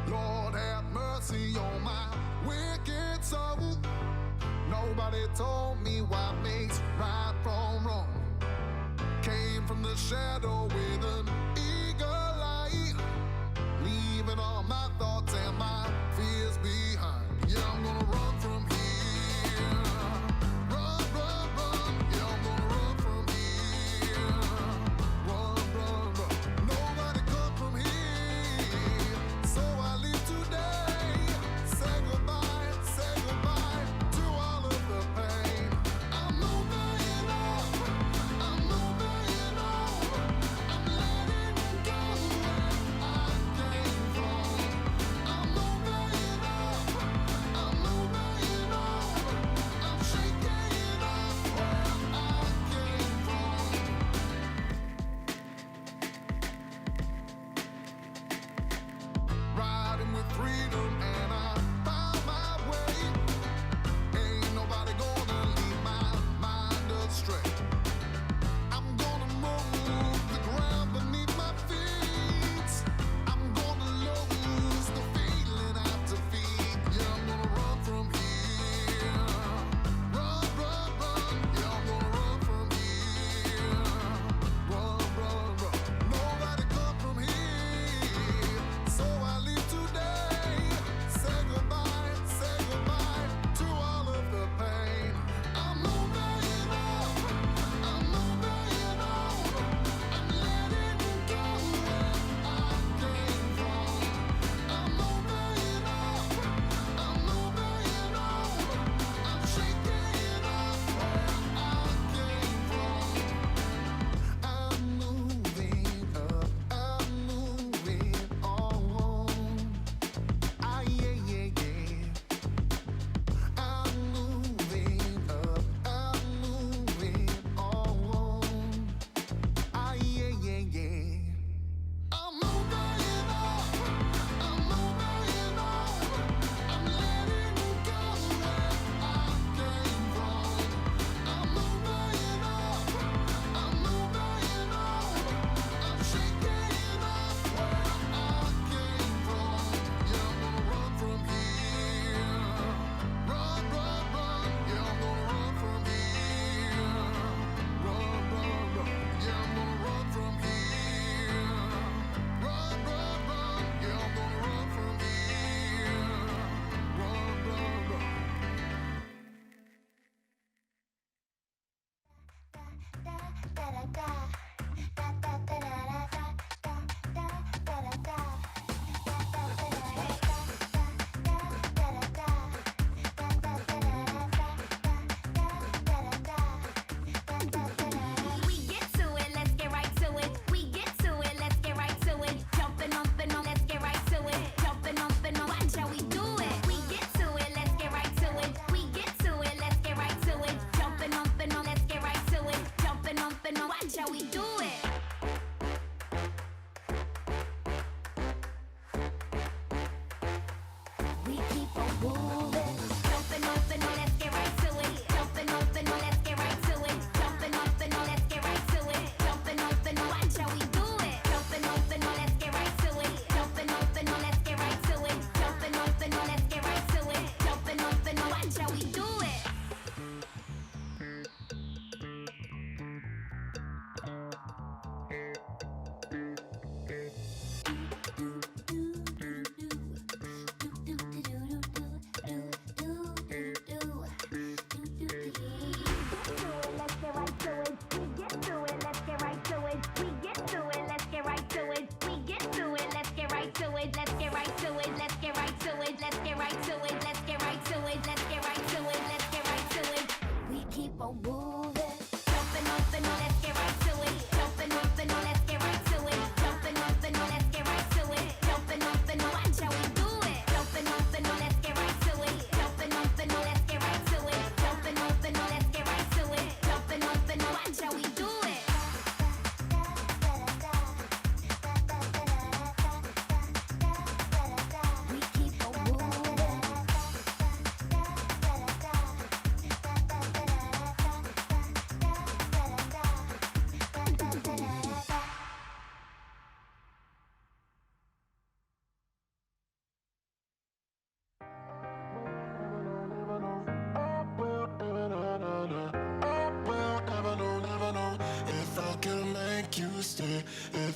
Lord have mercy on my wicked soul. Nobody told me what makes right from wrong. Came from the shadow with an eagle eye, leaving all my thoughts and my fears behind. Yeah, I'm gonna run from here. Run, run, run. Yeah, I'm gonna run from here. Run, run, run. Nobody come from here. So I leave today. Say goodbye to all of the pain. I'm moving on. I'm moving on. I'm letting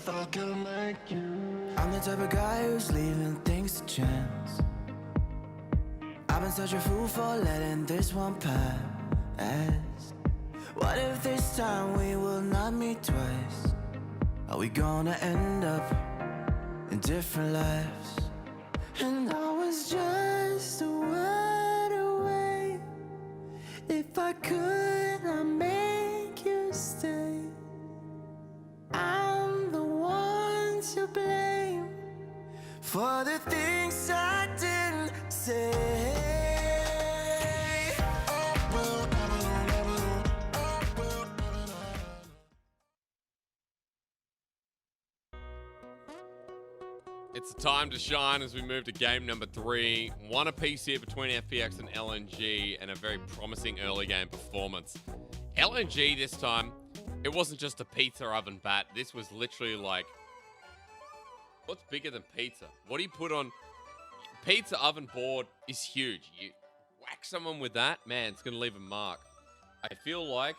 I can make you. I'm the type of guy who's leaving things to chance. I've been such a fool for letting this one pass. What if this time we will not meet twice? Are we gonna end up in different lives? And I was just a word away. If I could not make you stay, I'm the one to blame for the things I didn't say. It's the time to shine as we move to game number 3. One apiece here between FPX and LNG, and a very promising early game performance. LNG this time, it wasn't just a pizza oven bat. This was literally like, what's bigger than pizza? What do you put on? Pizza oven board is huge. You whack someone with that, man, it's going to leave a mark. I feel like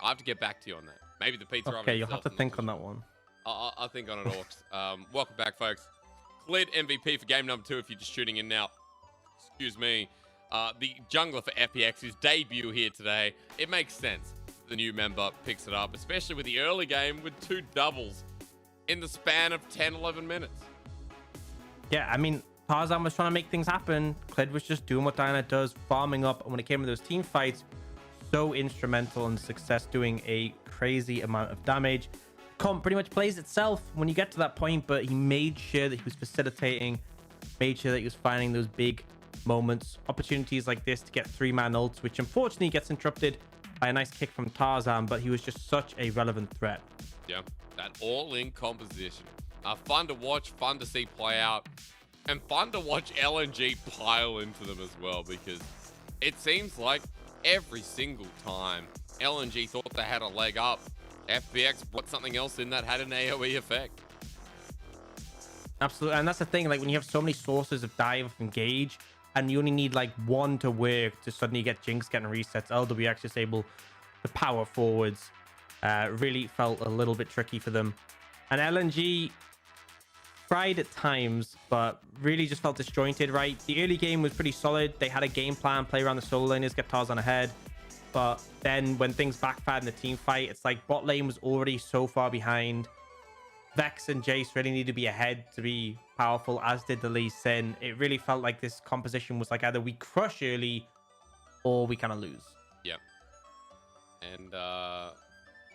I have to get back to you on that. Maybe the pizza oven. Okay, you'll have to think on that one. I'll think on it, Orcs. Welcome back, folks. Clid MVP for game number 2 if you're just tuning in now. Excuse me. The jungler for FPX, his debut here today. It makes sense. The new member picks it up, especially with the early game with 2 doubles in the span of 10, 11 minutes. Yeah, I mean, Tarzan was trying to make things happen. Clid was just doing what Diana does, farming up. And when it came to those team fights, so instrumental in success, doing a crazy amount of damage. Comp pretty much plays itself when you get to that point, but he made sure that he was facilitating, made sure that he was finding those big moments, opportunities like this to get 3-man ults, which unfortunately gets interrupted by a nice kick from Tarzan, but he was just such a relevant threat. Yeah, that all-in composition. Fun to watch, fun to see play out, and fun to watch LNG pile into them as well, because it seems like every single time LNG thought they had a leg up, FPX brought something else in that had an AoE effect. Absolutely, and that's the thing, like when you have so many sources of dive engage, and you only need like one to work to suddenly get Jinx getting resets, LWX just able to power forwards. Really felt a little bit tricky for them. And LNG tried at times, but really just felt disjointed, right? The early game was pretty solid. They had a game plan, play around the solo laners, get Tarzan ahead. But then when things backfired in the team fight, it's like bot lane was already so far behind. Vex and Jace really need to be ahead to be powerful, as did the Lee Sin. It really felt like this composition was like either we crush early or we kind of lose. Yep. And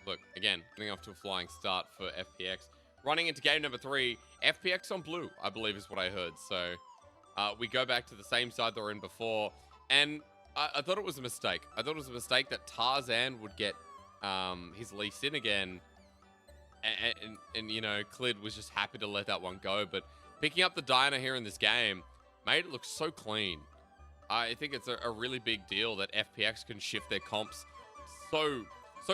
look, again, getting off to a flying start for FPX. Running into game number 3, FPX on blue, I believe is what I heard. So we go back to the same side they were in before. And I thought it was a mistake. I thought it was a mistake that Tarzan would get his Lee Sin again. And you know, Clid was just happy to let that one go. But picking up the Diana here in this game made it look so clean. I think it's a really big deal that FPX can shift their comps so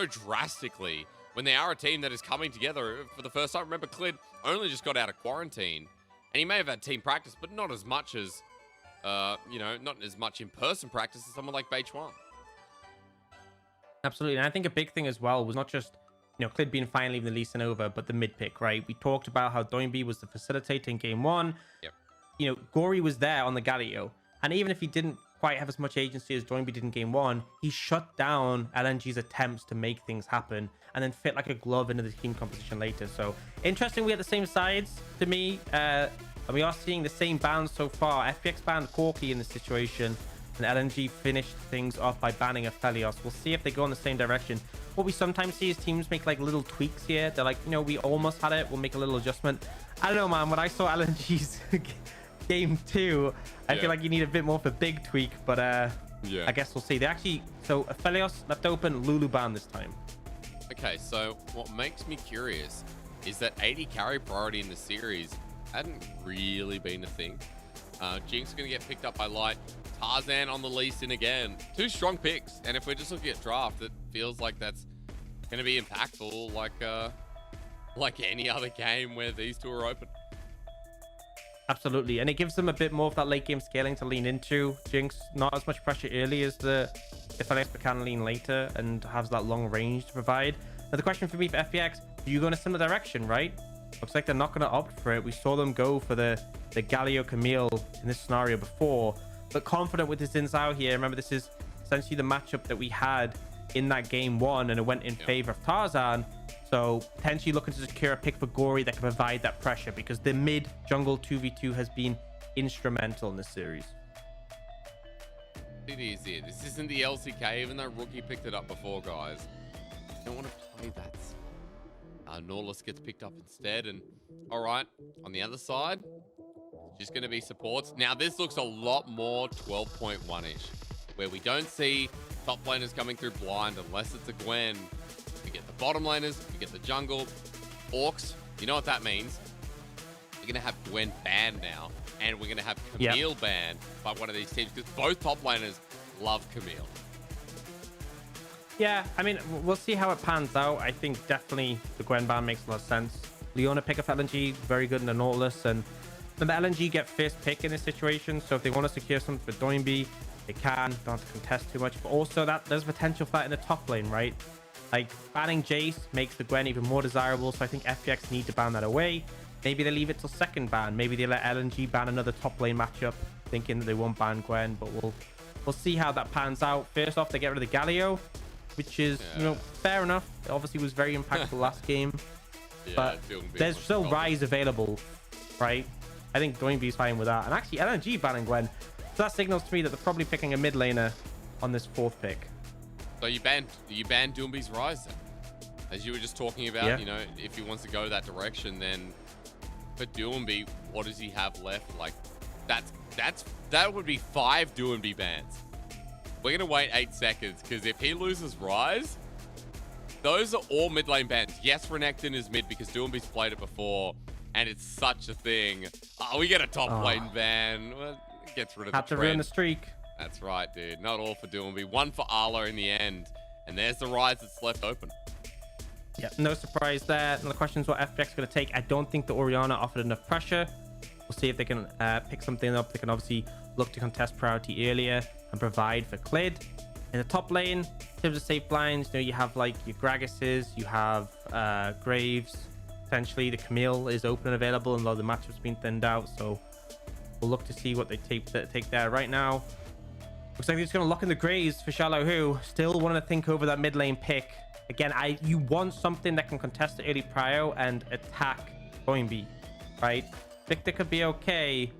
drastically when they are a team that is coming together for the first time. Remember, Clid only just got out of quarantine, and he may have had team practice, but not as much as, you know, not as much in-person practice as someone like Beichuan. Absolutely, and I think a big thing as well was not just, you know, Clid being fine leaving the Lee Sin over, but the mid pick, right? We talked about how Doinby was the facilitator in game 1. Yep. You know, Gory was there on the Galio, and even if he didn't quite have as much agency as Doinby did in game 1, he shut down LNG's attempts to make things happen and then fit like a glove into the team composition later. So interesting, we had the same sides to me, and we are seeing the same bans so far. FPX banned Corki in this situation, and LNG finished things off by banning Aphelios. We'll see if they go in the same direction. What we sometimes see is teams make like little tweaks here. They're like, you know, we almost had it, we'll make a little adjustment. I don't know, man, when I saw LNG's game 2, I feel like you need a bit more of a big tweak, but yeah, I guess we'll see. They actually, so Aphelios left open, Lulu ban this time. Okay, so what makes me curious is that 80 carry priority in the series hadn't really been a thing. Jinx is going to get picked up by Light. Tarzan on the Lee Sin again. 2 strong picks, and if we're just looking at draft, it feels like that's going to be impactful, like any other game where these two are open. Absolutely, and it gives them a bit more of that late game scaling to lean into. Jinx, not as much pressure early as the Aphelios, but can lean later and has that long range to provide. Now the question for me for FPX, do you go in a similar direction, right? Looks like they're not going to opt for it. We saw them go for the Galio Camille in this scenario before, but confident with his Xin Zhao here. Remember, this is essentially the matchup that we had in that game 1, and it went in favor of Tarzan. So potentially looking to secure a pick for Gory that can provide that pressure, because the mid jungle 2v2 has been instrumental in this series. It is it. This isn't the LCK, even though Rookie picked it up before, guys. You don't want to play that. Nautilus gets picked up instead, and all right, on the other side, just going to be supports. Now, this looks a lot more 12.1-ish, where we don't see top laners coming through blind unless it's a Gwen. We get the bottom laners, we get the jungle. Orcs, you know what that means. We're going to have Gwen banned now, and we're going to have Camille banned by one of these teams, because both top laners love Camille. Yeah, I mean, we'll see how it pans out. I think definitely the Gwen ban makes a lot of sense. Leona pick up LNG, very good in the Nautilus, and the LNG get first pick in this situation. So if they want to secure something for Doinby, they can. Don't have to contest too much. But also that there's potential for that in the top lane, right? Like, banning Jace makes the Gwen even more desirable. So I think FPX need to ban that away. Maybe they leave it till second ban. Maybe they let LNG ban another top lane matchup, thinking that they won't ban Gwen. But we'll see how that pans out. First off, they get rid of the Galio, which is, you know, fair enough. It obviously was very impactful last game. But there's still Rise available, right? I think Doinby's fine with that. And actually, LNG banning Gwen. So that signals to me that they're probably picking a mid laner on this 4th pick. So you banned Doomby's Rise then? As you were just talking about, you know, if he wants to go that direction, then for Doomby, what does he have left? Like, that would be 5 Doomby bans. We're going to wait 8 seconds, because if he loses Rise, those are all mid lane bans. Yes, Renekton is mid because Doomby's played it before, and it's such a thing. Oh, we get a top lane ban. Well, it gets rid of Had the to trend. ruin the streak. That's right, dude. Not all for Doomby. 1 for Arlo in the end. And there's the Rise that's left open. Yeah, no surprise there. Now the question is what FPX is going to take. I don't think the Orianna offered enough pressure. We'll see if they can pick something up. They can obviously look to contest priority earlier and provide for Clid. In the top lane, in terms of safe blinds, you know, you have like your Gragas's, you have Graves. Potentially the Camille is open and available, and a lot of the matchup's been thinned out. So we'll look to see what they take there. Right now, looks like they're just going to lock in the Graves for Shallow Who. Still wanting to think over that mid lane pick. Again, you want something that can contest the early prio and attack Doinby, right? Victor could be okay,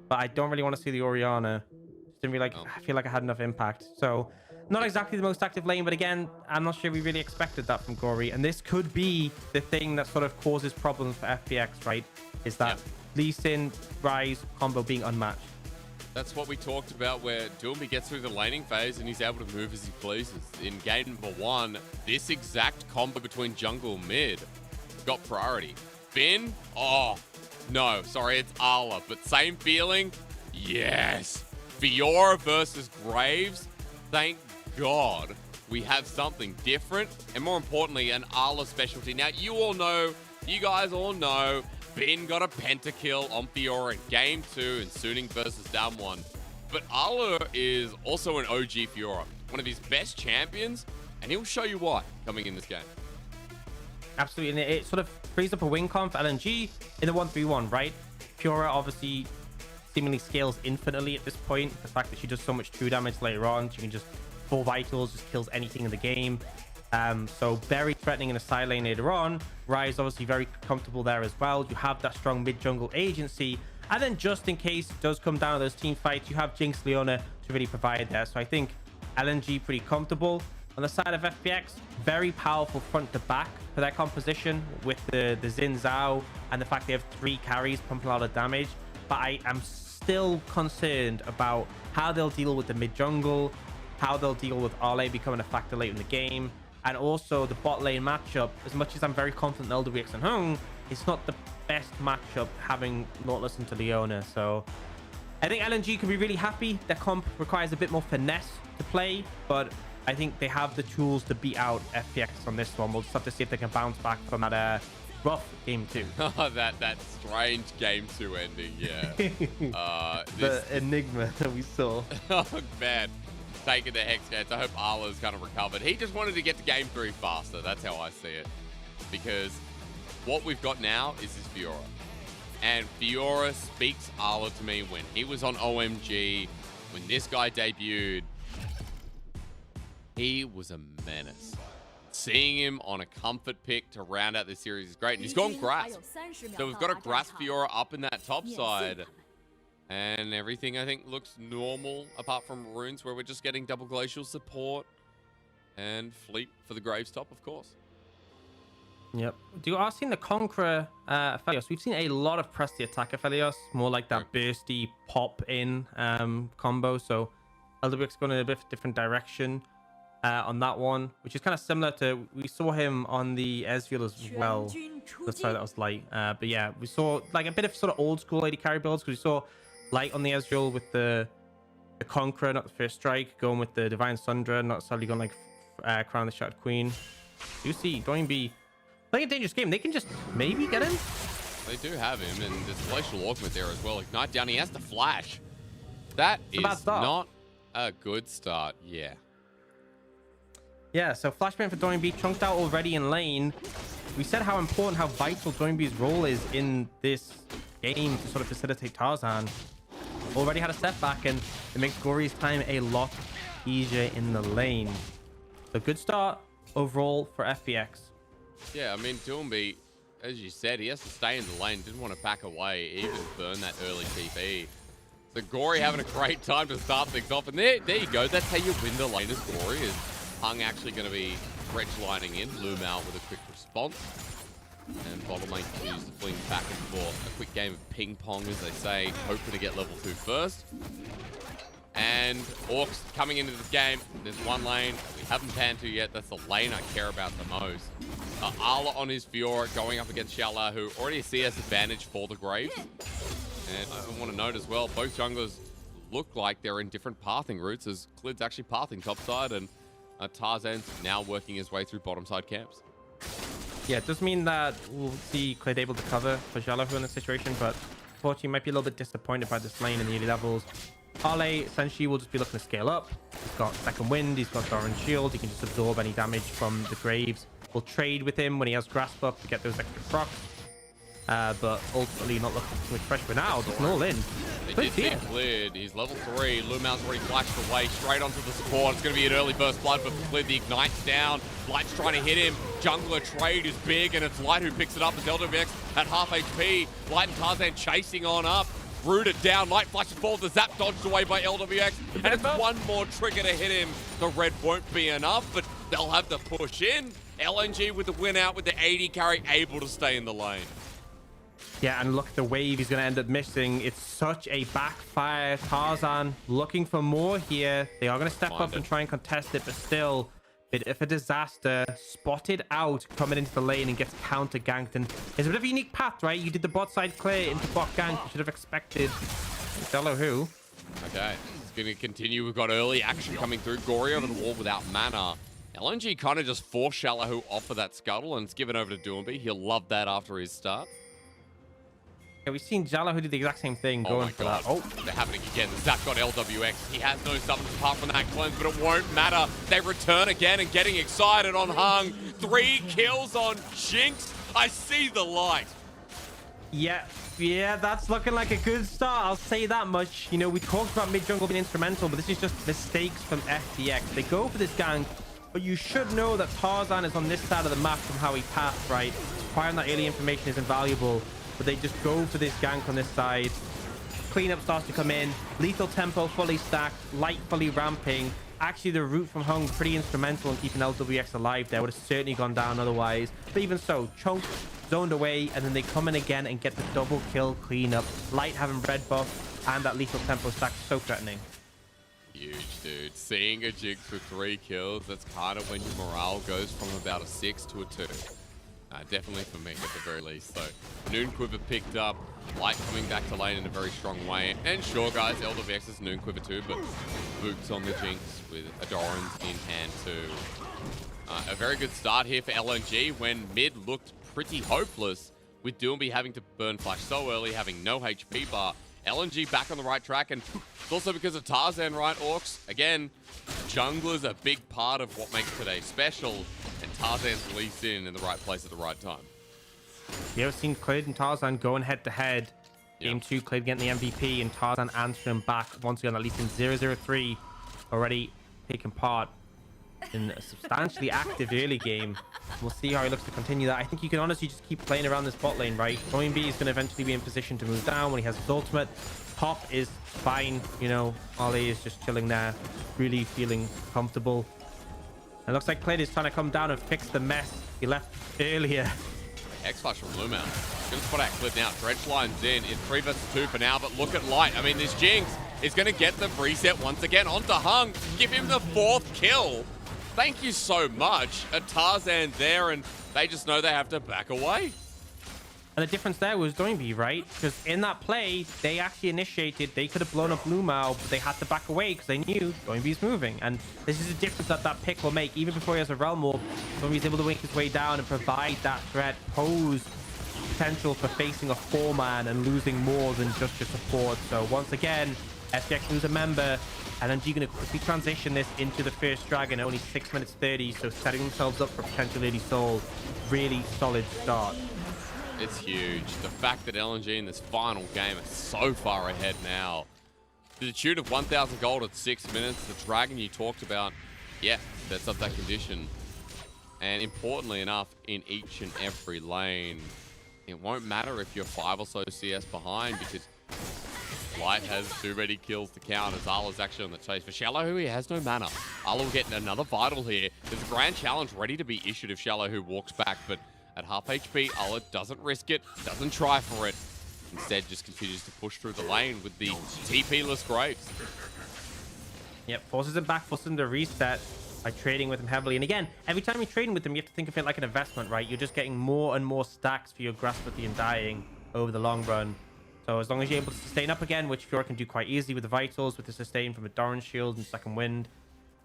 but I don't really want to see the Orianna. Just didn't really I feel like I had enough impact. So not exactly the most active lane, but again, I'm not sure we really expected that from Gory. And this could be the thing that sort of causes problems for FPX, right? Is that Lee Sin, Rise combo being unmatched. That's what we talked about, where Doomby gets through the laning phase and he's able to move as he pleases. In game number 1, this exact combo between jungle and mid got priority. Bin? Oh, no, sorry, it's Arla, but same feeling? Yes. Fiora versus Graves? Thank God we have something different, and more importantly, an Arla specialty. Now, you guys all know, Bin got a pentakill on Fiora in game 2 in Suning versus Damwon. But Arla is also an OG Fiora, one of his best champions, and he'll show you why coming in this game. Absolutely, and it sort of frees up a win con for LNG in the 1v1, right? Fiora obviously seemingly scales infinitely at this point. The fact that she does so much true damage later on, she can just full vitals, just kills anything in the game. So very threatening in a side lane later on. Rise obviously very comfortable there as well. You have that strong mid jungle agency, and then just in case it does come down to those team fights, you have Jinx Leona to really provide there. So I think LNG pretty comfortable. On the side of FPX, very powerful front to back for their composition with the Xin Zhao and the fact they have 3 carries pumping a lot of damage. But I am still concerned about how they'll deal with the mid jungle, how they'll deal with Arle becoming a factor late in the game, and also the bot lane matchup. As much as I'm very confident in LWX and Hung, it's not the best matchup having Nautilus into Leona. So I think LNG can be really happy. Their comp requires a bit more finesse to play, but I think they have the tools to beat out FPX on this one. We'll just have to see if they can bounce back from that rough game 2. that strange game 2 ending, yeah. The enigma that we saw. Oh, man. Taking the Hex Dance. I hope Arla's kind of recovered. He just wanted to get to game 3 faster. That's how I see it. because what we've got now is this Fiora. And Fiora speaks Arla to me when he was on OMG, when this guy debuted. He was a menace. Seeing him on a comfort pick to round out this series is great. And he's gone Grasp. So we've got a Grasp Fiora up in that top side. And everything, I think, looks normal, apart from Runes, where we're just getting double glacial support. And Fleet for the Graves top, of course. Yep. I've seen the Conqueror Aphelios. We've seen a lot of press the attack Aphelios, more like that bursty pop in combo. So LWX going in a bit different direction on that one, which is kind of similar to, we saw him on the Ezreal as well. That's why that was light. But yeah, we saw like a bit of sort of old school AD carry builds, because we saw light on the Ezreal with the Conqueror, not the first strike, going with the Divine Sundra, not necessarily going like Crown the Shattered Queen. You see Doinby playing a dangerous game. They can just maybe get him. They do have him, and there's Glacial Augment there as well. Ignite down, he has to flash. That is not a good start. Yeah, so flashbang for Doinby, chunked out already in lane. We said how important, how vital Doinby's role is in this game to sort of facilitate Tarzan. Already had a setback, and it makes Gory's time a lot easier in the lane. So good start overall for FPX. Yeah, I mean, Doinby, as you said, he has to stay in the lane. Didn't want to back away, even burn that early TP. So Gory having a great time to start things off. And there you go. That's how you win the lane as Gory. Is Hung actually going to be stretch lining in. Loom out with a quick response. And bottom lane continues to fling back and forth. A quick game of ping pong, as they say, hoping to get level 2 first. And Orcs coming into this game. There's one lane we haven't panned to yet. That's the lane I care about the most. Arla on his Fiora going up against Shala, who already a CS advantage for the Graves. And I want to note as well, both junglers look like they're in different pathing routes, as Clid's actually pathing topside, and Tarzan's now working his way through bottom side camps. Yeah, it does mean that we'll see Clid able to cover for Jalahu in this situation, but unfortunately might be a little bit disappointed by this lane in the early levels. Harley essentially will just be looking to scale up. He's got Second Wind, he's got Doran Shield, he can just absorb any damage from the Graves. We'll trade with him when he has Grasp up to get those extra procs. But ultimately not looking for too much pressure. But now, just an all-in. They did get cleared. He's level 3. Lumao's already flashed away straight onto the support. It's going to be an early burst blood, but Clid, the Ignite's down. Light's trying to hit him. Jungler trade is big, and it's Light who picks it up as LWX at half HP. Light and Tarzan chasing on up. Rooted down. Light flashes forward. The zap dodged away by LWX. And it's one more trigger to hit him. The red won't be enough, but they'll have to push in. LNG with the win out with the 80 carry, able to stay in the lane. Yeah, and look at the wave he's going to end up missing. It's such a backfire. Tarzan looking for more here. They are going to step up and try and contest it, but still, bit of a disaster. Spotted out coming into the lane and gets counter ganked. And it's a bit of a unique path, right? You did the bot side clear into bot gank. You should have expected. Fellow who? Okay, it's going to continue. We've got early action coming through. Gory over the wall without mana. LNG kind of just forced Shallahu off of that scuttle, and it's given over to Doinby. He'll love that after his start. Yeah, we've seen Jala who did the exact same thing going for that. Oh, they're happening again. The Zap got LWX. He has no summons apart from that cleanse, but it won't matter. They return again and getting excited on Hung. 3 kills on Jinx. I see the light. Yeah, that's looking like a good start. I'll say that much. You know, we talked about mid jungle being instrumental, but this is just mistakes from FPX. They go for this gank, but you should know that Tarzan is on this side of the map from how he passed, right? Acquiring that early information is invaluable. But they just go for this gank on this side. Cleanup starts to come in. Lethal tempo fully stacked. Light fully ramping. Actually, the route from Hung pretty instrumental in keeping LWX alive there. Would have certainly gone down otherwise. But even so, Chunk zoned away, and then they come in again and get the double kill cleanup. Light having red buff and that lethal tempo stack, so threatening. Huge, dude. Seeing a Jinx with 3 kills, that's kind of when your morale goes from about a 6 to a 2. Definitely for me, at the very least. So, Noon Quiver picked up. Light coming back to lane in a very strong way. And sure, guys, LWX is Noon Quiver too, but Boots on the Jinx with Adoran's in hand too. A very good start here for LNG when mid looked pretty hopeless with Doinby having to burn flash so early, having no HP bar. LNG back on the right track, and it's also because of Tarzan, right, Orcs? Again, jungler's a big part of what makes today special. And Tarzan's released in the right place at the right time. You ever seen Clid and Tarzan going head to head? Game 2, Clid getting the MVP and Tarzan answering back once again, at least in 0-0-3, already taking part in a substantially active early game. We'll see how he looks to continue that. I think you can honestly just keep playing around this bot lane, right? WB is going to eventually be in position to move down when he has his ultimate. Top is fine, you know. Ollie is just chilling there, really feeling comfortable. It looks like Clid is trying to come down and fix the mess he left earlier. X-Flash from Lumau. Gonna spot out Clid now. Dredge line's in. It's 3 versus 2 for now, but look at Light. I mean, this Jinx is going to get the reset once again onto Hung. Give him the 4th kill. Thank you so much. A Tarzan there, and they just know they have to back away. And the difference there was WB, right? Because in that play, they actually initiated. They could have blown up Lumau, but they had to back away because they knew WB's moving. And this is a difference that pick will make. Even before he has a Realm Orb, WB's able to make his way down and provide that threat, pose potential for facing a 4-man and losing more than just your support. So once again, FPX lose a member. LNG going to quickly transition this into the first dragon, only 6 minutes 30, so setting themselves up for potential early soul. Really solid start. It's huge. The fact that LNG in this final game is so far ahead now. To the tune of 1,000 gold at 6 minutes, the dragon you talked about, yeah, sets up that condition. And importantly enough, in each and every lane, it won't matter if you're 5 or so CS behind, because Light has too many kills to count as Arla's actually on the chase. For Shallow, he has no mana. Arla will get another vital here. There's a grand challenge ready to be issued if Shallow walks back, but at half HP, Arla doesn't risk it, doesn't try for it. Instead, just continues to push through the lane with the TP-less Graves. Yep, forces him back, forces him to reset by trading with him heavily. And again, every time you're trading with him, you have to think of it like an investment, right? You're just getting more and more stacks for your Grasp of the Undying over the long run. So as long as you're able to sustain up again, which Fiora can do quite easily with the Vitals, with the sustain from a Doran Shield and Second Wind,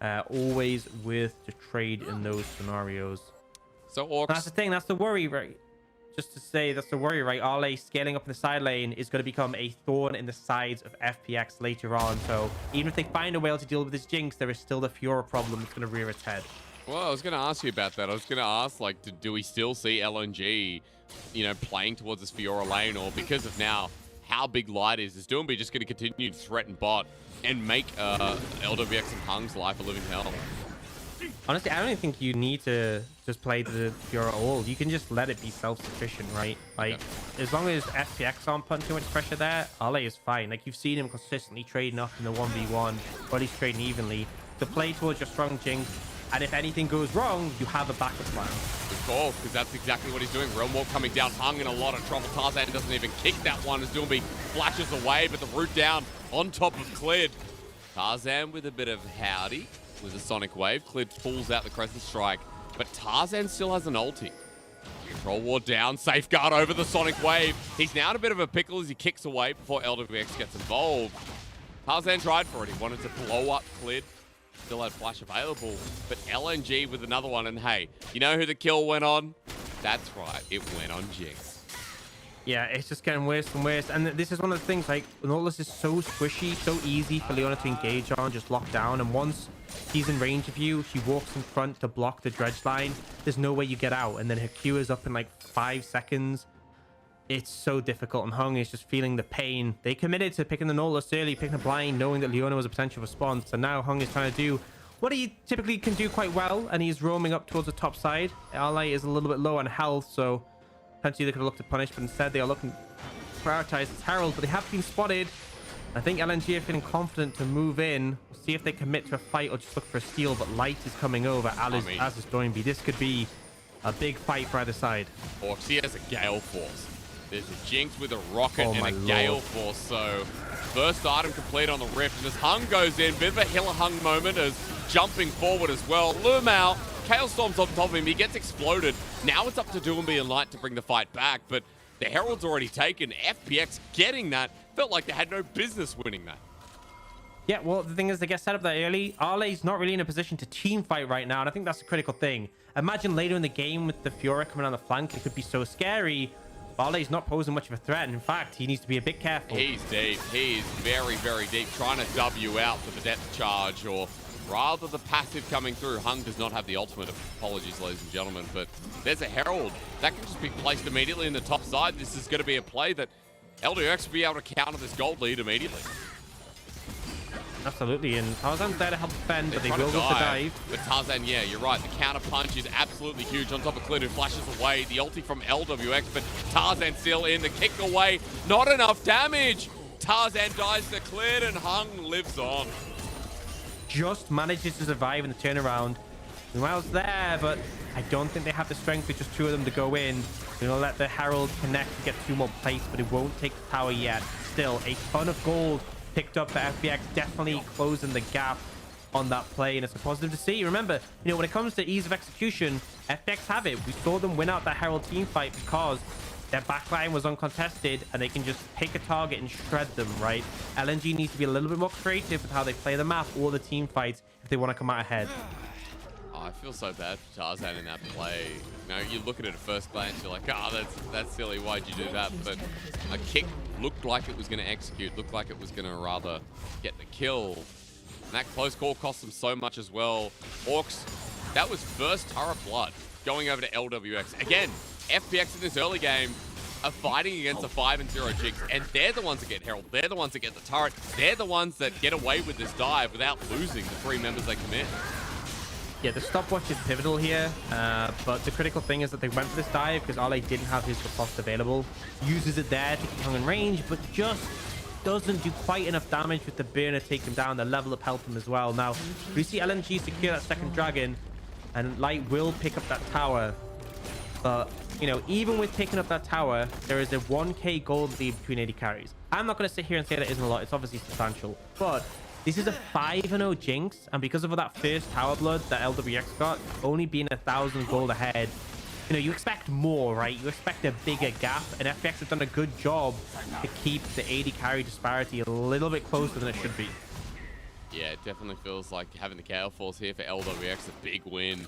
always worth to trade in those scenarios. So Orcs... That's the thing, that's the worry, right? Just to say, that's the worry, right? Arle scaling up in the side lane is going to become a thorn in the sides of FPX later on. So even if they find a way to deal with this Jinx, there is still the Fiora problem that's going to rear its head. Well, I was going to ask you about that. I was going to ask, like, do we still see LNG, you know, playing towards this Fiora lane, or because of now how big Light is Doomby just going to continue to threaten bot and make LWX and Hung's life a living hell? Honestly, I don't even think you need to just play the Fiora all. You can just let it be self-sufficient, right? Like, as long as FPX aren't putting too much pressure there, Ale is fine. Like, you've seen him consistently trading up in the 1v1, or at least trading evenly, to play towards your strong Jinx. And if anything goes wrong, you have a backup plan. Good call, because that's exactly what he's doing. Realm Walk coming down, Hung in a lot of trouble. Tarzan doesn't even kick that one as Doomby flashes away, but the root down on top of Clid. Tarzan with a bit of howdy with a Sonic Wave. Clid pulls out the Crescent Strike, but Tarzan still has an ulti. Control Ward down, Safeguard over the Sonic Wave. He's now in a bit of a pickle as he kicks away before LWX gets involved. Tarzan tried for it. He wanted to blow up Clid. Still had Flash available, but LNG with another one. And hey, you know who the kill went on? That's right, it went on Jinx. Yeah, it's just getting worse and worse. And this is one of the things, like, Nautilus is so squishy, so easy for Leona to engage on, just lock down. And once he's in range of you, she walks in front to block the dredge line. There's no way you get out. And then her Q is up in like 5 seconds. It's so difficult, and Hung is just feeling the pain. They committed to picking the Nautilus early, picking a blind, knowing that Leona was a potential response. And now Hung is trying to do what he typically can do quite well, and he's roaming up towards the top side. Ally is a little bit low on health, so potentially they could have looked to punish, but instead they are looking to prioritize his Herald, but they have been spotted. I think LNG are feeling confident to move in. We'll see if they commit to a fight or just look for a steal, but Light is coming over, as is Doinby. This could be a big fight for either side. Orcs, he has a Gale Force. There's a Jinx with a Rocket and a Gale Force, so first item complete on the Rift. And as Hung goes in, bit of a Hilla Hung moment as jumping forward as well. Lumau, Kailstorm's on top of him, he gets exploded. Now it's up to Doomby and Light to bring the fight back, but the Herald's already taken. FPX getting that, felt like they had no business winning that. Yeah, well, the thing is, they get set up that early. Arle's not really in a position to team fight right now, and I think that's a critical thing. Imagine later in the game with the Fiora coming on the flank, it could be so scary. Barley's not posing much of a threat, and in fact, he needs to be a bit careful. He's deep. He is very, very deep, trying to W out for the depth charge or Rather the passive coming through. Hung does not have the ultimate. Apologies, ladies and gentlemen, but there's a Herald. That can just be placed immediately in the top side. This is going to be a play that LWX will be able to counter this gold lead immediately. Absolutely, and Tarzan's there to help defend, but they will go for dive. But Tarzan, yeah, you're right. The counter punch is absolutely huge on top of Clint, who flashes away. The ulti from LWX, but Tarzan still in. The kick away, not enough damage. Tarzan dies to Clint, and Hung lives on. Just manages to survive in the turnaround. Lumao's there, but I don't think they have the strength with just 2 of them to go in. They're gonna let the Herald connect and get 2 more plates, but it won't take the tower yet. Still, a ton of gold picked up for FPX, definitely closing the gap on that play, and it's a positive to see. Remember, you know, when it comes to ease of execution, FPX have it. We saw them win out that Herald team fight because their backline was uncontested and they can just pick a target and shred them, right? LNG needs to be a little bit more creative with how they play the map or the team fights if they want to come out ahead. Oh, I feel so bad for Tarzan in that play. You know, you look at it at first glance, you're like, oh, that's silly. Why'd you do that? But a kick looked like it was going to execute, looked like it was going to rather get the kill. And that close call cost them so much as well. Orcs, that was first turret blood going over to LWX. Again, FPX in this early game are fighting against a 5 and 0 Jinx, and they're the ones that get Herald. They're the ones that get the turret. They're the ones that get away with this dive without losing the 3 members they commit. Yeah, the stopwatch is pivotal here, but the critical thing is that they went for this dive because Ale didn't have his riposte available. Uses it there to keep Hung in range, but just doesn't do quite enough damage with the burner take him down. The level up help him as well. Now, we see LNG secure that second dragon, and Light will pick up that tower. But, you know, even with picking up that tower, there is a 1k gold lead between AD carries. I'm not going to sit here and say that isn't a lot. It's obviously substantial, but this is a 5-0 Jinx, and because of that first tower blood that LWX got, only being 1,000 gold ahead, you know, you expect more, right? You expect a bigger gap, and FPX have done a good job to keep the AD carry disparity a little bit closer than it should be. Yeah, it definitely feels like having the Gale Force here for LWX, a big win.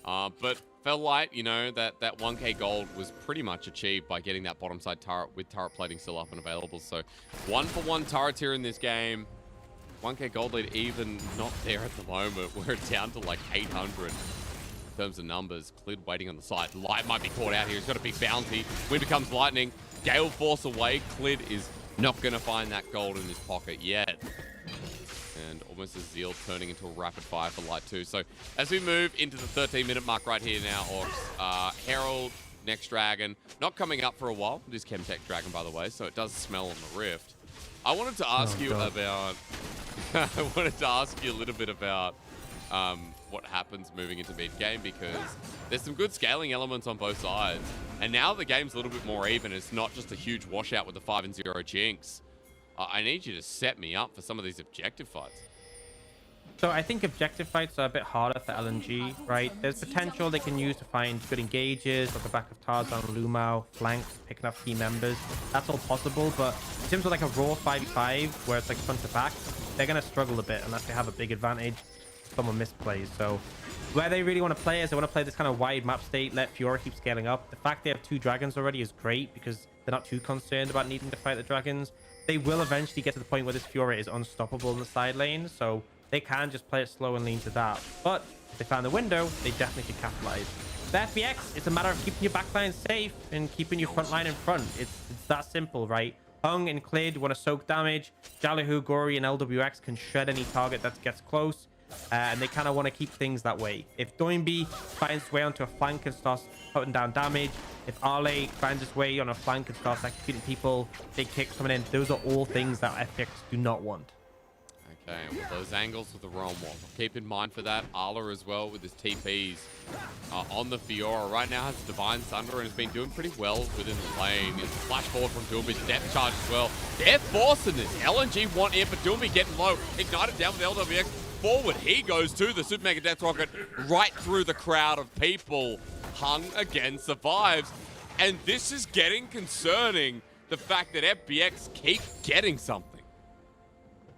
But felt like, you know, that 1k gold was pretty much achieved by getting that bottom side turret with turret plating still up and available. So 1-for-1 turrets here in this game. 1k gold lead even not there at the moment. We're down to like 800 in terms of numbers. Clid waiting on the side. Light might be caught out here. He's got a big bounty. Wind becomes lightning. Gale Force away. Clid is not going to find that gold in his pocket yet. And almost a Zeal turning into a rapid fire for Light 2. So as we move into the 13-minute mark right here now, Orcs, Herald, next dragon, not coming up for a while. This Chemtech dragon, by the way, so it does smell on the rift. I wanted to ask you about... I wanted to ask you a little bit about what happens moving into mid-game, because there's some good scaling elements on both sides. And now the game's a little bit more even. It's not just a huge washout with the 5 and 0 Jinx. I need you to set me up for some of these objective fights. So I think objective fights are a bit harder for LNG, right? There's potential they can use to find good engages off the back of Tarzan, Lumao, flanks, picking up key members. That's all possible, but in terms of like a raw 5v5 where it's like front to back, they're going to struggle a bit unless they have a big advantage. Someone misplays. So where they really want to play is they want to play this kind of wide map state, let Fiora keep scaling up. The fact they have 2 dragons already is great because they're not too concerned about needing to fight the dragons. They will eventually get to the point where this Fiora is unstoppable in the side lane, so they can just play it slow and lean to that. But if they find the window, they definitely can capitalize. For FPX, it's a matter of keeping your backline safe and keeping your front line in front. It's that simple, right? Hung and Clid want to soak damage. Jalihu, Gory, and LWX can shred any target that gets close. And they kind of want to keep things that way. If Doinby finds his way onto a flank and starts putting down damage, if Ale finds his way on a flank and starts executing people, big kicks coming in, those are all things that FPX do not want. Okay, and with those angles with the Realm Wall, keep in mind for that, Arla as well with his TPs on the Fiora. Right now has Divine Thunder and has been doing pretty well within the lane. It's a flash forward from Doomby, depth charge as well. They're forcing this. LNG want in, but Doomby getting low. Ignited down with LWX. Forward he goes to the Super Mega Death Rocket right through the crowd of people. Hung again survives. And this is getting concerning, the fact that FPX keep getting something.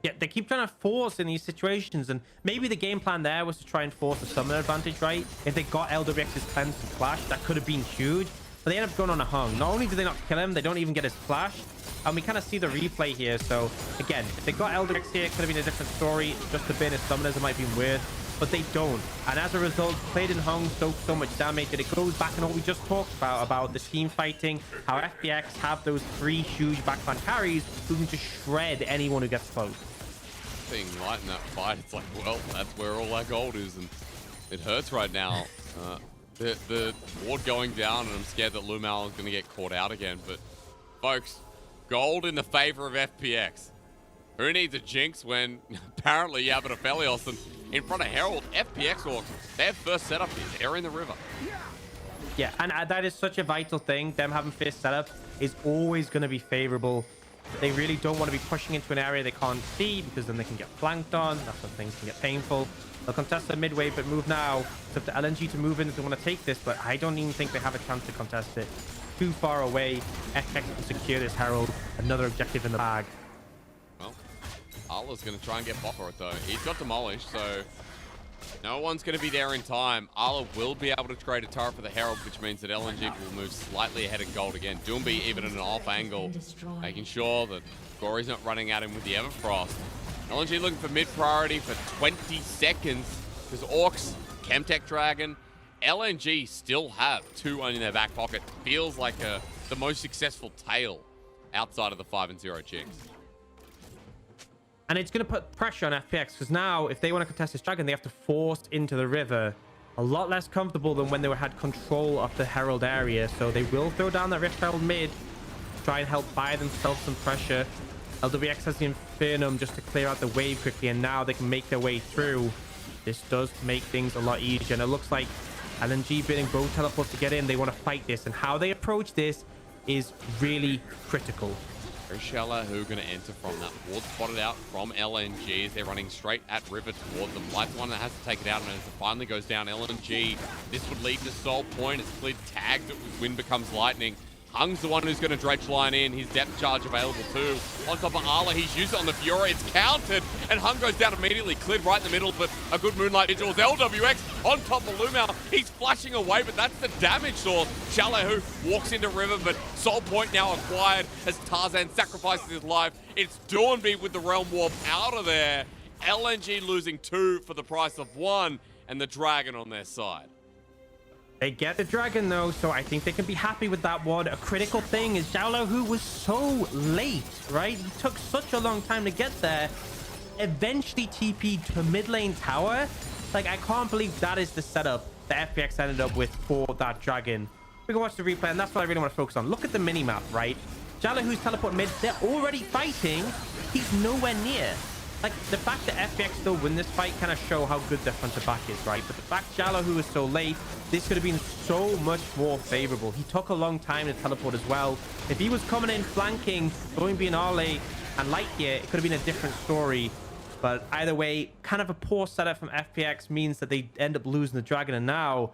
Yeah, they keep trying to force in these situations, and maybe the game plan there was to try and force a summon advantage, right? If they got LWX's cleanse and flash, that could have been huge, but they end up going on a Hung. Not only do they not kill him, they don't even get his flash. And we kind of see the replay here. So again, if they got LWBG here, it could have been a different story. Just a bit of summoners, it might be weird, but they don't. And as a result, Clade and Hung soak so much damage that it goes back on what we just talked about the team fighting, how FPX have those 3 huge backline carries who can just shred anyone who gets close. Being light in that fight, it's like, well, that's where all our gold is, and it hurts right now. The ward going down, and I'm scared that Lumao is going to get caught out again. But folks, gold in the favor of FPX. Who needs a jinx when apparently you have an Aphelios, and in front of Herald, FPX Orcs, their first setup is they're in the river. Yeah, and that is such a vital thing. Them having first setup is always going to be favorable. They really don't want to be pushing into an area they can't see, because then they can get flanked on. That's when things can get painful. They'll contest the mid wave, but move now. It's up to LNG to move in if they want to take this, but I don't even think they have a chance to contest it. Too far away. FX can secure this Herald. Another objective in the bag. Well, Arla's going to try and get bot for it, though. He's got demolished, so no one's going to be there in time. Arla will be able to trade a turret for the Herald, which means that LNG will move slightly ahead of gold again. Doomby even at an off angle, making sure that Gory's not running at him with the Everfrost. LNG looking for mid priority for 20 seconds, because Orcs, Chemtech Dragon, LNG still have 2 in their back pocket. Feels like the most successful tail outside of the 5-0 Jinx. And it's going to put pressure on FPX, because now if they want to contest this dragon, they have to force into the river. A lot less comfortable than when they had control of the Herald area. So they will throw down that Rift Herald mid, try and help buy themselves some pressure. LWBG has the Infernum just to clear out the wave quickly, and now they can make their way through. This does make things a lot easier, and it looks like LNG bidding both teleports to get in. They want to fight this, and how they approach this is really critical. Shallow who going to enter from that ward spotted out from LNG as they're running straight at river towards them. Light's one that has to take it out, and as it finally goes down, LNG, this would lead to Soul Point. It's clear tagged it with Wind Becomes Lightning. Hung's the one who's going to dredge line in. His depth charge available too. On top of Arla, he's used it on the Fury. It's countered, and Hung goes down immediately. Cleared right in the middle, but a good Moonlight Vigil. LWX on top of Lumao. He's flashing away, but that's the damage source. Shallow who walks into river, but Soul Point now acquired as Tarzan sacrifices his life. It's Dawnby with the Realm Warp out of there. LNG losing 2 for the price of 1, and the Dragon on their side. They get the dragon though, so I think they can be happy with that one. A critical thing is Xiaolo, who was so late, right? He took such a long time to get there. Eventually TP'd to mid lane tower. Like, I can't believe that is the setup that FPX ended up with for that dragon. We can watch the replay, and that's what I really want to focus on. Look at the mini-map, right? Xiaolo, who's teleport mid, they're already fighting. He's nowhere near. Like, the fact that FPX still win this fight kind of show how good their front to back is, right? But the fact Xiaolo, who was so late, this could have been so much more favorable. He took a long time to teleport as well. If he was coming in flanking, going being Arle and Light here, it could have been a different story. But either way, kind of a poor setup from FPX means that they end up losing the dragon. And now,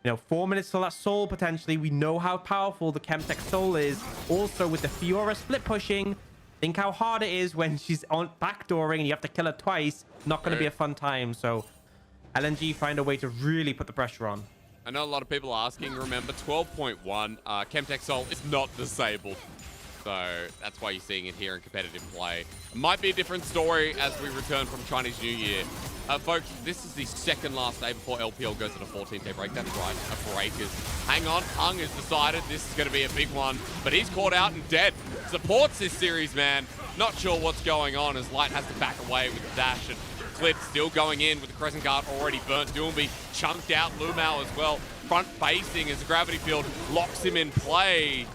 you know, 4 minutes till that soul potentially. We know how powerful the Chemtech soul is. Also with the Fiora split pushing, think how hard it is when she's on backdooring and you have to kill her twice. Not going to be a fun time. So LNG find a way to really put the pressure on. I know a lot of people are asking. Remember, 12.1, Chemtech Soul is not disabled. So that's why you're seeing it here in competitive play. It might be a different story as we return from Chinese New Year. Folks, this is the second last day before LPL goes on a 14-day break. That's right, a break is... Hang on, Hung has decided this is going to be a big one, but he's caught out and dead. Supports this series, man. Not sure what's going on as Light has to back away with the dash, and Clip still going in with the Crescent Guard already burnt. Doomby chunked out Lumao as well. Front facing as the gravity field locks him in play.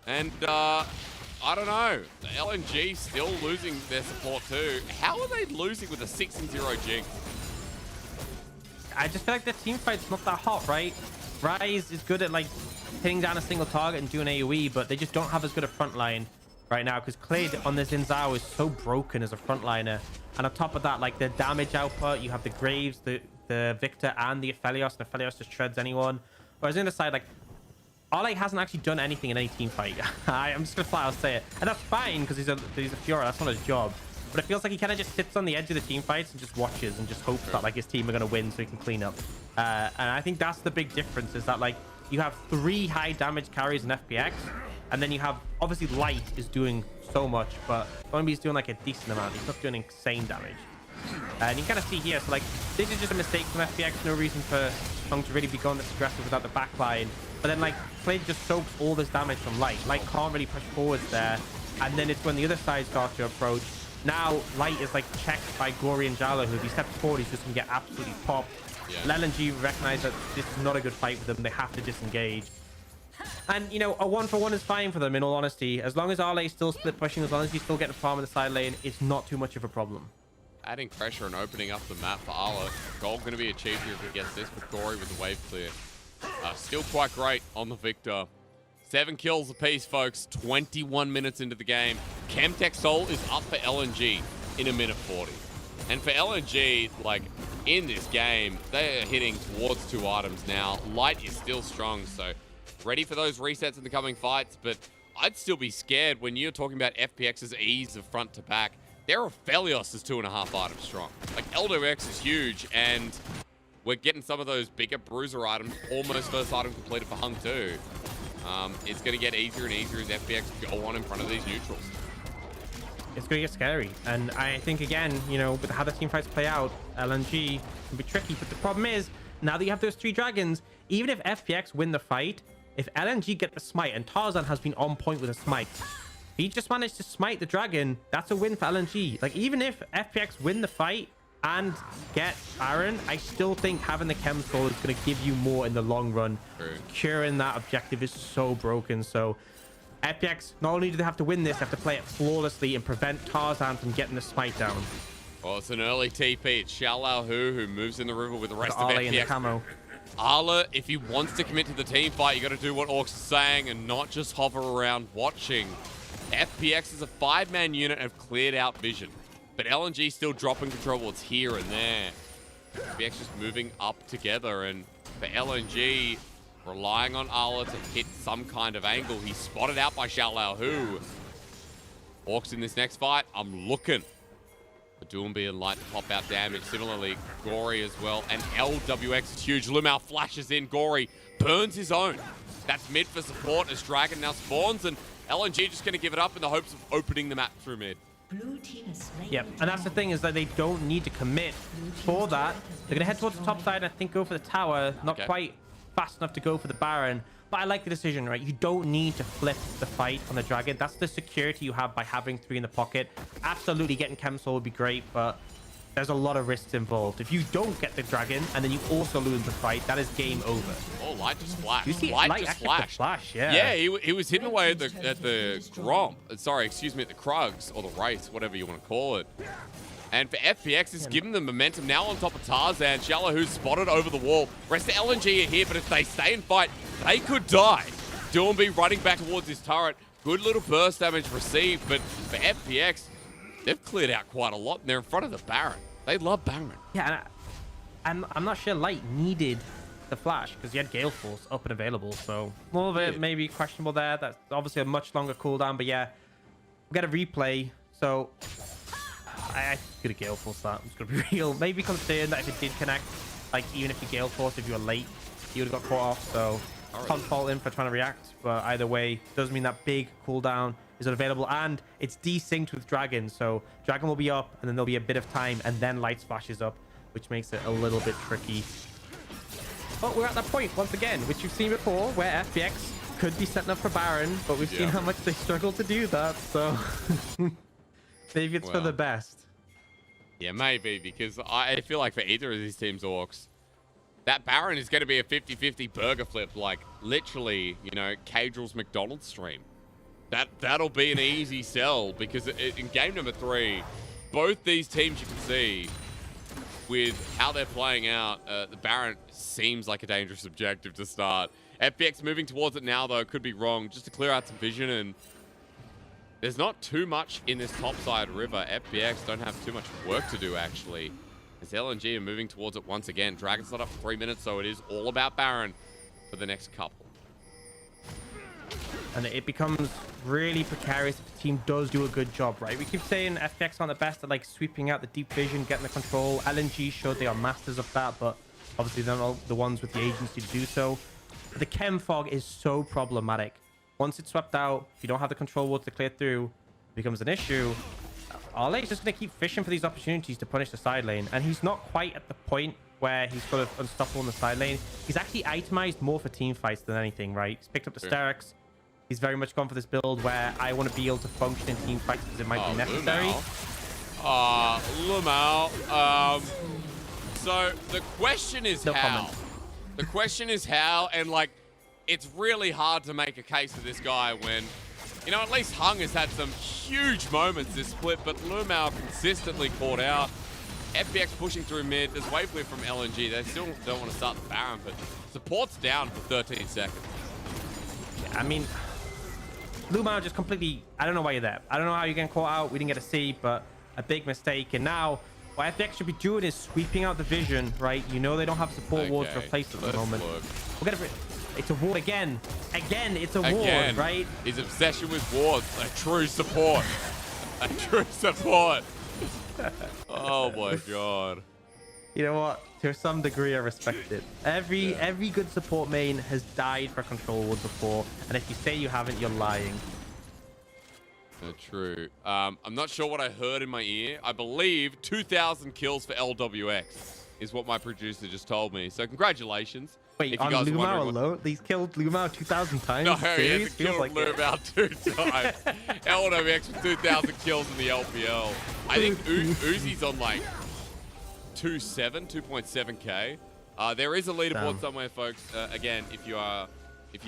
And, I don't know. The LNG still losing their support too. How are they losing with a 6-0 Jinx? I just feel like the team fight's not that hot, right? Rise is good at like hitting down a single target and doing AoE, but they just don't have as good a front line right now because Clade on this Inzao is so broken as a frontliner. And on top of that, like the damage output, you have the Graves, the Victor, and the Aphelios. And Aphelios just shreds anyone. Whereas on the side, like, Arle hasn't actually done anything in any team fight. I'm just gonna flat out say it. And that's fine because he's a Fiora. That's not his job. But it feels like he kind of just sits on the edge of the team fights and just watches and just hopes that like his team are gonna win so he can clean up. And I think that's the big difference is that like you have 3 high damage carries in FPX And then you have, obviously, Light is doing so much, but Thornby's doing like a decent amount. He's not doing insane damage. And you kind of see here, so like, this is just a mistake from FPX. No reason for Song to really be going this aggressive without the backline. But then, like, Flade just soaks all this damage from Light. Light can't really push forwards there. And then it's when the other side starts to approach. Now, Light is, like, checked by Gory and Jala, who if he steps forward, he's just going to get absolutely popped. Yeah. LNG recognize that this is not a good fight for them. They have to disengage. And, you know, a 1-for-1 is fine for them, in all honesty. As long as Arlay is still split pushing, as long as he's still getting farm in the side lane, it's not too much of a problem. Adding pressure and opening up the map for Arla. Gold going to be achieved here if he gets this, but Gory with the wave clear. Still quite great on the Victor. 7 kills apiece, folks. 21 minutes into the game. Chemtech Soul is up for LNG in a minute 40. And for LNG, like, in this game, they are hitting towards 2 items now. Light is still strong, so ready for those resets in the coming fights, but I'd still be scared when you're talking about FPX's ease of front to back. Their Aphelios is 2.5 items strong. Like, LWX is huge, and we're getting some of those bigger bruiser items, almost first item completed for Hung too. It's going to get easier and easier as FPX go on in front of these neutrals. It's going to get scary. And I think, again, you know, with how the team fights play out, LNG can be tricky. But the problem is, now that you have those 3 dragons, even if FPX win the fight, if LNG get the smite, and Tarzan has been on point with a smite, he just managed to smite the dragon, that's a win for LNG. Like, even if FPX win the fight and get Baron, I still think having the Chem Soul is going to give you more in the long run. Securing that objective is so broken. So FPX, not only do they have to win this, they have to play it flawlessly and prevent Tarzan from getting the smite down. Well, it's an early TP. It's Xiao who moves in the river with the rest of Arlay FPX. in the camo. Arla, if he wants to commit to the team fight, you got to do what Orcs is saying and not just hover around watching. FPX as a 5-man unit have cleared out vision, but LNG still dropping control. It's here and there. FPX just moving up together, and for LNG, relying on Arla to hit some kind of angle. He's spotted out by Xiao Hu. Orcs in this next fight, I'm looking. Doomby and Light to pop out damage. Similarly, Gory as well. And LWX is huge. Lumao flashes in. Gory burns his own. That's mid for support as Dragon now spawns. And LNG just going to give it up in the hopes of opening the map through mid. Yep, and that's the thing, is that they don't need to commit for that. They're going to head towards the top side and I think go for the tower. Not quite fast enough to go for the Baron. But I like the decision, right? You don't need to flip the fight on the Dragon. That's the security you have by having 3 in the pocket. Absolutely, getting Chem Soul would be great, but there's a lot of risks involved. If you don't get the Dragon and then you also lose the fight, that is game over. Oh, Light just flashed. You see, Light just flashed. Yeah. Yeah, he was hidden away at the Grom. Sorry, excuse me, at the Krugs, or the Wraith, whatever you want to call it. And for FPX, it's giving them momentum now on top of Tarzan. Xiao who's spotted over the wall. Rest of LNG are here, but if they stay and fight, they could die. Doomby running back towards his turret. Good little burst damage received, but for FPX, they've cleared out quite a lot, and they're in front of the Baron. They love Baron. Yeah, and I'm not sure Light needed the flash because he had Gale Force up and available, so more of it maybe questionable there. That's obviously a much longer cooldown, but yeah, we got a replay, so I could have Gale Force that. I'm just gonna be real. Maybe considering that if it did connect, like even if you Gale Force, if you were late, you would have got caught off. So can't fault him for trying to react. But either way, does mean that big cooldown is unavailable, and it's desynced with Dragon. So Dragon will be up, and then there'll be a bit of time, and then Light splashes up, which makes it a little bit tricky. But we're at that point once again, which you've seen before, where FPX could be setting up for Baron, but we've seen how much they struggle to do that. So maybe it's for the best. Yeah, maybe, because I feel like for either of these teams, Orcs, that Baron is going to be a 50-50 burger flip, like literally, you know, Cadrill's McDonald's stream. That'll be an easy sell, because in game number 3, both these teams you can see with how they're playing out, the Baron seems like a dangerous objective to start. FPX moving towards it now, though, could be wrong, just to clear out some vision, and there's not too much in this topside river. FPX don't have too much work to do, actually. As LNG are moving towards it once again. Dragon's not up for 3 minutes, so it is all about Baron for the next couple. And it becomes really precarious if the team does do a good job, right? We keep saying FPX aren't the best at like sweeping out the deep vision, getting the control. LNG showed they are masters of that, but obviously they're not the ones with the agency to do so. But the Chem Fog is so problematic. Once it's swept out, if you don't have the control wards to clear through, it becomes an issue. Arley's just going to keep fishing for these opportunities to punish the side lane. And he's not quite at the point where he's sort of unstoppable in the side lane. He's actually itemized more for team fights than anything, right? He's picked up the Sterix. He's very much gone for this build where I want to be able to function in team fights because it might be necessary. Lumao. So the question is how. The question is how, and like, it's really hard to make a case for this guy when, you know, at least Hung has had some huge moments this split, but Lumao consistently caught out. FPX pushing through mid. There's wave clear from LNG. They still don't want to start the Baron, but support's down for 13 seconds. Yeah, I mean, Lumao just completely, I don't know why you're there. I don't know how you're getting caught out. We didn't get to see, but a big mistake. And now what FPX should be doing is sweeping out the vision, right? You know they don't have support wards to replace at the moment. We're gonna, it's a ward again. Again, it's a ward, right? His obsession with wards. A true support. A true support. Oh my god. You know what? To some degree, I respect it. Every good support main has died for control ward before, and if you say you haven't, you're lying. True. I'm not sure what I heard in my ear. I believe 2,000 kills for LWX is what my producer just told me. So congratulations. Wait, on Lumao alone? He's killed Lumao 2,000 times? No, he hasn't Feels killed like Lumao 2 times. LWX with 2,000 kills in the LPL. I think Uzi's on like 2.7K. There is a leaderboard somewhere, folks. Again, if you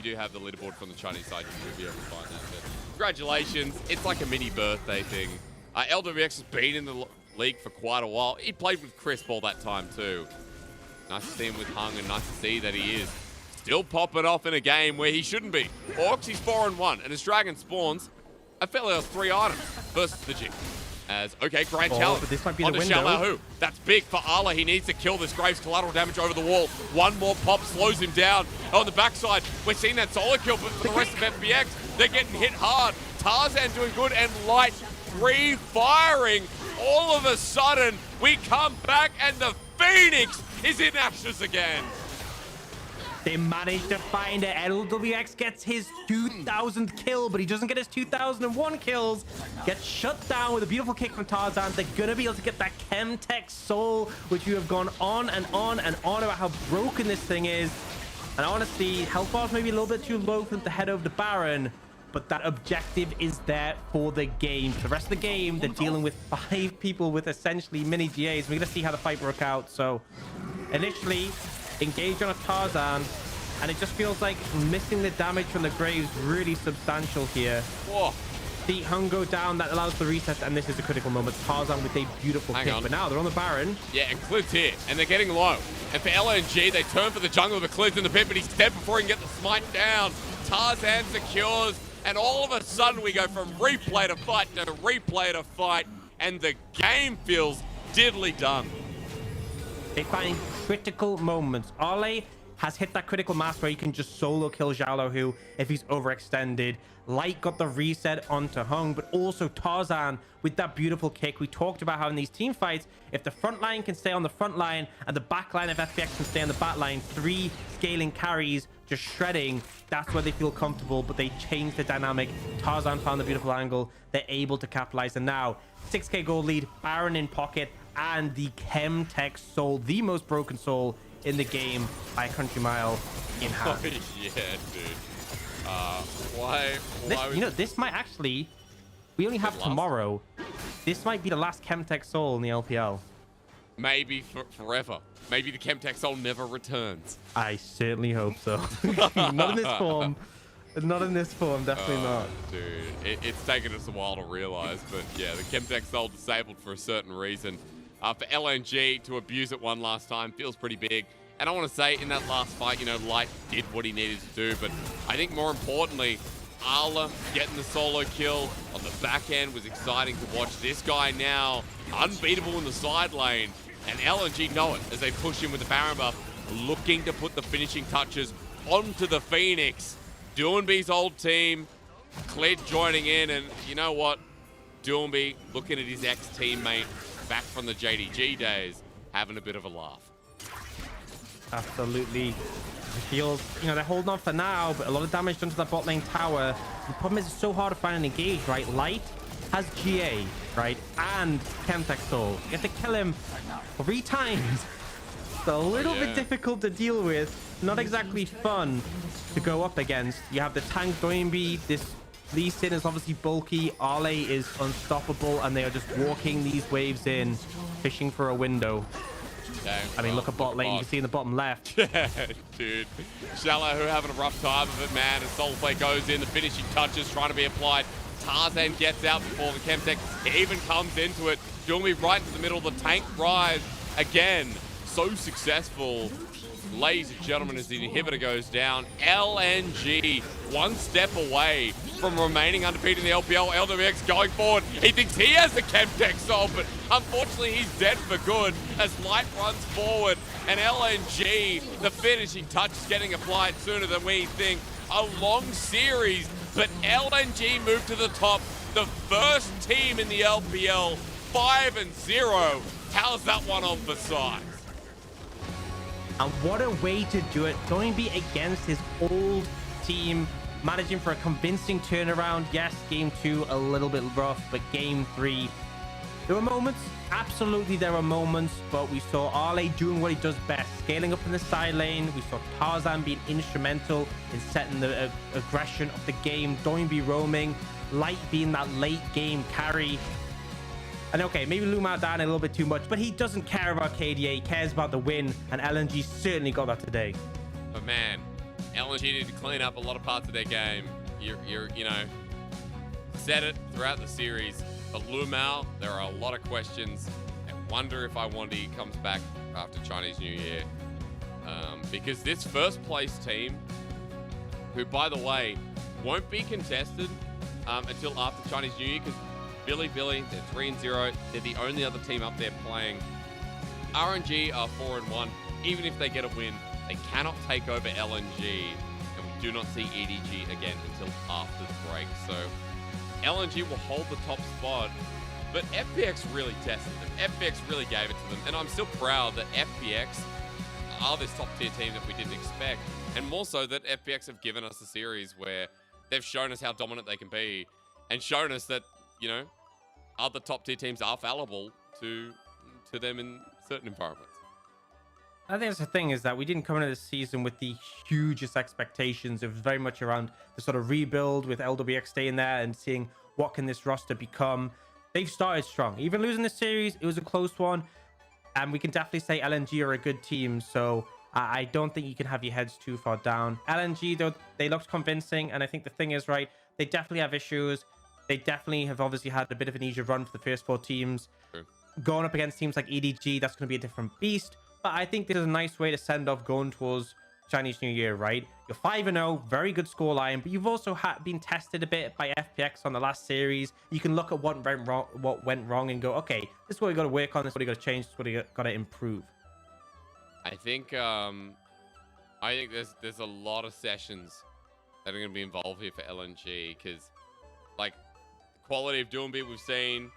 do have the leaderboard from the Chinese side, you should be able to find that. But congratulations. It's like a mini birthday thing. LWX has been in the league for quite a while. He played with Crisp all that time too. Nice to see him with Hung, and nice to see that he is still popping off in a game where he shouldn't be. Orcs, he's 4-1, and his Dragon spawns, I felt there was 3 items versus the G. As, okay, grand challenge. But this might be the onto window. Xiaolahu. That's big for Arla. He needs to kill this. Graves collateral damage over the wall. One more pop slows him down. On the backside, we're seeing that solo kill, but for the rest of FPX, they're getting hit hard. Tarzan doing good, and Light re-firing. All of a sudden, we come back, and the Phoenix is in ashes again. They managed to find it. LWX gets his 2,000th kill, but he doesn't get his 2,001 kills. Gets shut down with a beautiful kick from Tarzan. They're going to be able to get that Chemtech Soul, which you have gone on and on and on about how broken this thing is. And honestly, health bars may be a little bit too low for them to head over to Baron, but that objective is there for the game. For the rest of the game, they're dealing with 5 people with essentially mini GAs. We're going to see how the fight broke out. So initially, engage on a Tarzan, and it just feels like missing the damage from the Graves really substantial here. Whoa. The Hung go down, that allows the reset, and this is a critical moment. Tarzan with a beautiful kick, but now they're on the Baron. Yeah, and Cliv's here, and they're getting low. And for LNG, they turn for the jungle, but Cliv's in the pit, but he's dead before he can get the smite down. Tarzan secures, and all of a sudden we go from replay to fight to replay to fight, and the game feels diddly done. They find critical moments. Arley has hit that critical mass where he can just solo kill Xiaolahu if he's overextended. Light got the reset onto Hung, but also Tarzan with that beautiful kick. We talked about how in these team fights, if the front line can stay on the front line and the back line of FPX can stay on the back line, 3 scaling carries just shredding, that's where they feel comfortable, but they changed the dynamic. Tarzan found the beautiful angle. They're able to capitalize, and now 6k gold lead, Baron in pocket, and the Chemtech Soul, the most broken soul in the game by a country mile in hand. Oh, yeah, dude. Why You know, this might actually, we only have tomorrow. This might be the last Chemtech Soul in the LPL. Maybe forever. Maybe the Chemtech Soul never returns. I certainly hope so. Not in this form. Not in this form, definitely not. Dude, it's taken us a while to realize, but yeah, the Chemtech Soul disabled for a certain reason. For LNG to abuse it one last time feels pretty big. And I want to say, in that last fight, you know, Light did what he needed to do, but I think more importantly, Arla getting the solo kill on the back end was exciting to watch. This guy now unbeatable in the side lane, and LNG know it as they push him with the Baron buff, looking to put the finishing touches onto the Phoenix. Doomby's old team, Kled joining in, and you know what? Doomby looking at his ex-teammate back from the JDG days, having a bit of a laugh. Absolutely. It feels, they're holding on for now, but a lot of damage done to that bot lane tower. The problem is it's so hard to find and engage, right? Light has GA, right? And Chemtech Soul. You have to kill him 3 times. It's a little bit difficult to deal with. Not exactly fun to go up against. You have the tank Doinby. This Lee Sin is obviously bulky. Ale is unstoppable, and they are just walking these waves in, fishing for a window. Okay, I mean, look at bot lane. You can see in the bottom left. Yeah, dude. Shallow who are having a rough time of it, man. And Soulflake goes in. The finishing touches trying to be applied. Tarzan gets out before the Chemtech even comes into it. Doinby right into the middle. The tank rise again. So successful. Ladies and gentlemen, as the inhibitor goes down, LNG 1 step away from remaining undefeated in the LPL. LWX going forward. He thinks he has the Chemtech Soul, but unfortunately he's dead for good as Light runs forward. And LNG, the finishing touch is getting applied sooner than we think. A long series, but LNG moved to the top. The first team in the LPL, 5-0. How's that one on for size? And what a way to do it. Doinby against his old team, managing for a convincing turnaround. Yes, game 2 a little bit rough, but game 3, there were moments. Absolutely, there were moments, but we saw Ale doing what he does best, scaling up in the side lane. We saw Tarzan being instrumental in setting the aggression of the game. Doinby roaming, Light being that late game carry. And okay, maybe Lumao down a little bit too much, but he doesn't care about KDA. He cares about the win, and LNG certainly got that today. But man, LNG need to clean up a lot of parts of their game. You're said it throughout the series. But Lumao, there are a lot of questions. I wonder if Iwandi comes back after Chinese New Year. Because this first place team, who by the way, won't be contested until after Chinese New Year, because Billy, they're 3-0. They're the only other team up there playing. RNG are 4-1. Even if they get a win, they cannot take over LNG. And we do not see EDG again until after the break. So LNG will hold the top spot. But FPX really tested them. FPX really gave it to them. And I'm still proud that FPX are this top tier team that we didn't expect. And more so that FPX have given us a series where they've shown us how dominant they can be. And shown us that, other top tier teams are fallible to them in certain environments. I think that's the thing, is that we didn't come into this season with the hugest expectations. It was very much around the sort of rebuild with LWX staying there and seeing what can this roster become. They've started strong. Even losing this series, it was a close one. And we can definitely say LNG are a good team. So I don't think you can have your heads too far down. LNG, though, they looked convincing. And I think the thing is, right, they definitely have issues. They definitely have obviously had a bit of an easier run for the first 4 teams. True. Going up against teams like EDG, that's going to be a different beast. But I think this is a nice way to send off going towards Chinese New Year, right? You're 5-0, very good scoreline, but you've also been tested a bit by FPX on the last series. You can look at what went wrong and go, okay, this is what we got to work on, this is what we got to change, this is what we got to improve. I think there's a lot of sessions that are going to be involved here for LNG, because like quality of Doinby we've seen,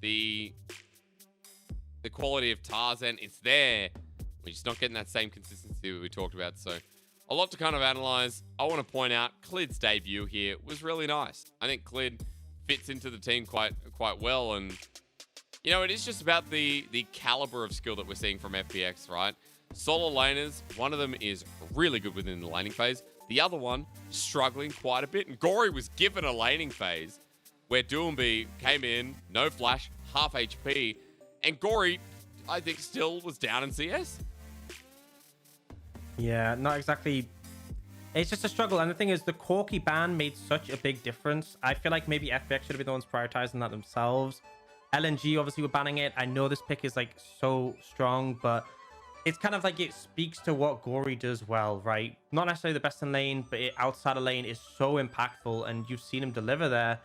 the quality of Tarzan, it's there. We're just not getting that same consistency that we talked about. So a lot to kind of analyze. I want to point out Clid's debut here was really nice. I think Clid fits into the team quite well. And, it is just about the caliber of skill that we're seeing from FPX, right? Solo laners, one of them is really good within the laning phase. The other one, struggling quite a bit. And Gory was given a laning phase where Doinby came in, no flash, half HP. And Gory, I think, still was down in CS. Yeah, not exactly. It's just a struggle. And the thing is, the Corky ban made such a big difference. I feel like maybe FPX should have been the ones prioritizing that themselves. LNG, obviously, were banning it. I know this pick is, like, so strong, but it's kind of like it speaks to what Gory does well, right? Not necessarily the best in lane, but outside of lane is so impactful, and you've seen him deliver there.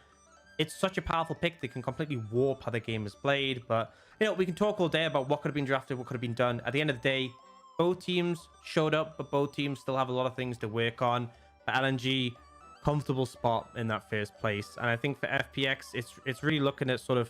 It's such a powerful pick that can completely warp how the game is played. But, we can talk all day about what could have been drafted, what could have been done. At the end of the day, both teams showed up, but both teams still have a lot of things to work on. For LNG, comfortable spot in that first place. And I think for FPX, it's really looking at sort of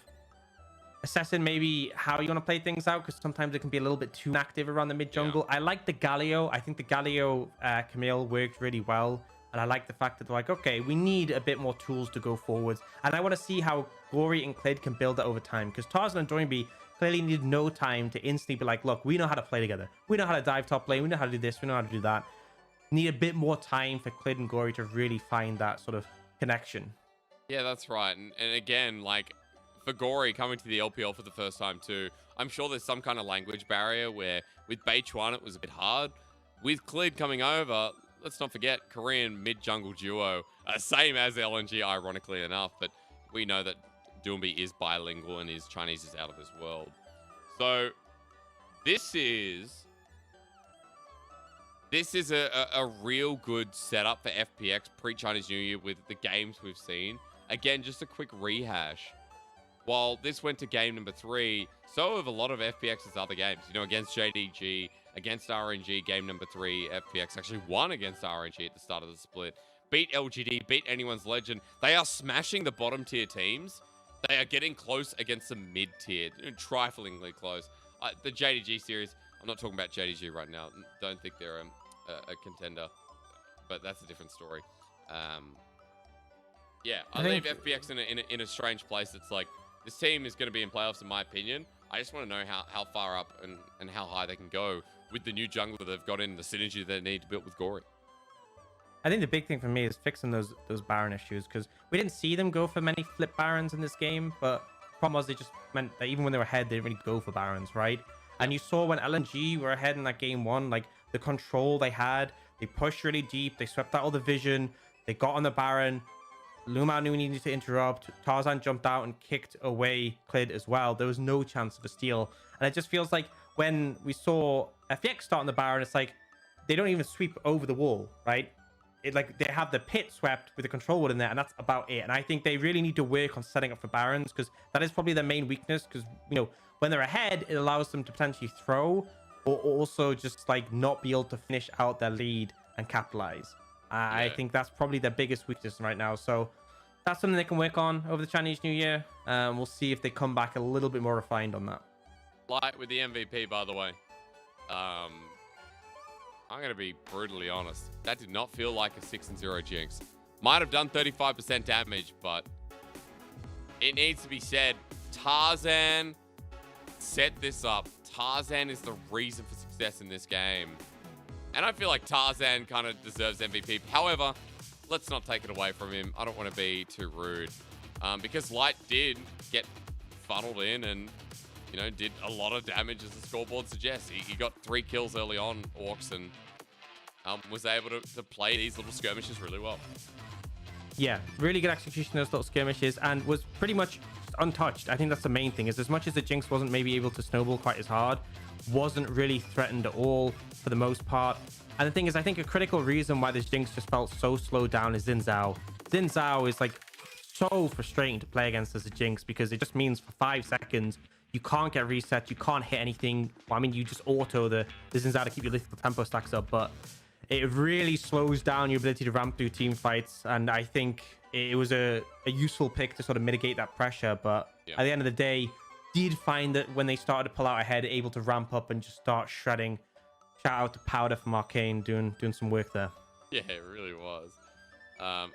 assessing maybe how you want to play things out, because sometimes it can be a little bit too active around the mid jungle. I like the Galio. I think the Galio Camille worked really well. And I like the fact that they're like, okay, we need a bit more tools to go forwards. And I want to see how Gory and Clid can build that over time. Because Tarzan and Doinby clearly needed no time to instantly be like, look, we know how to play together. We know how to dive top lane. We know how to do this. We know how to do that. Need a bit more time for Clid and Gory to really find that sort of connection. Yeah, that's right. And again, like, for Gory coming to the LPL for the first time too, I'm sure there's some kind of language barrier where with Beichuan it was a bit hard. With Clid coming over, let's not forget, Korean mid-jungle duo, same as LNG, ironically enough, but we know that Doinby is bilingual and his Chinese is out of this world. So this is a real good setup for FPX pre-Chinese New Year with the games we've seen. Again, just a quick rehash. While this went to game number 3, so have a lot of FPX's other games. You know, against JDG, against RNG, game number 3, FPX actually won against RNG at the start of the split. Beat LGD, beat Anyone's Legend. They are smashing the bottom tier teams. They are getting close against the mid tier, triflingly close. The JDG series, I'm not talking about JDG right now. Don't think they're a contender, but that's a different story. Yeah, I leave FPX in a strange place. It's like, this team is going to be in playoffs, in my opinion. I just want to know how far up and how high they can go with the new jungler they've got in, the synergy they need to build with Gory. I think the big thing for me is fixing those Baron issues, because we didn't see them go for many flip Barons in this game, but the problem was they just meant that even when they were ahead, they didn't really go for Barons, right? And you saw when LNG were ahead in that game 1, like the control they had, they pushed really deep, they swept out all the vision, they got on the Baron. Luma knew he needed to interrupt. Tarzan jumped out and kicked away Clid as well. There was no chance of a steal. And it just feels like when we saw FPX start on the Baron, it's like they don't even sweep over the wall, right? It like they have the pit swept with the control ward in there, and that's about it. And I think they really need to work on setting up for Barons, because that is probably their main weakness. Because, you know, when they're ahead, it allows them to potentially throw, or also just like not be able to finish out their lead and capitalize. I think that's probably their biggest weakness right now. So that's something they can work on over the Chinese New Year. We'll see if they come back a little bit more refined on that. Light with the MVP, by the way. I'm going to be brutally honest. That did not feel like a 6-0 Jinx. Might have done 35% damage, but it needs to be said, Tarzan set this up. Tarzan is the reason for success in this game. And I feel like Tarzan kind of deserves MVP. However, let's not take it away from him. I don't want to be too rude. Because Light did get funneled in and, you know, did a lot of damage, as the scoreboard suggests. He got 3 kills early on, Orcs, and was able to play these little skirmishes really well. Yeah, really good execution of those little skirmishes, and was pretty much untouched. I think that's the main thing, is as much as the Jinx wasn't maybe able to snowball quite as hard, wasn't really threatened at all for the most part. And the thing is, I think a critical reason why this Jinx just felt so slowed down is Xin Zhao. Xin Zhao is like so frustrating to play against as a Jinx, because it just means for 5 seconds you can't get reset, you can't hit anything. Well, I mean, you just auto the Xin Zhao to keep your lethal tempo stacks up, but it really slows down your ability to ramp through team fights. And I think it was a useful pick to sort of mitigate that pressure. But at the end of the day, did find that when they started to pull out ahead, able to ramp up and just start shredding. Shout out to Powder from Arcane doing some work there. Yeah, it really was.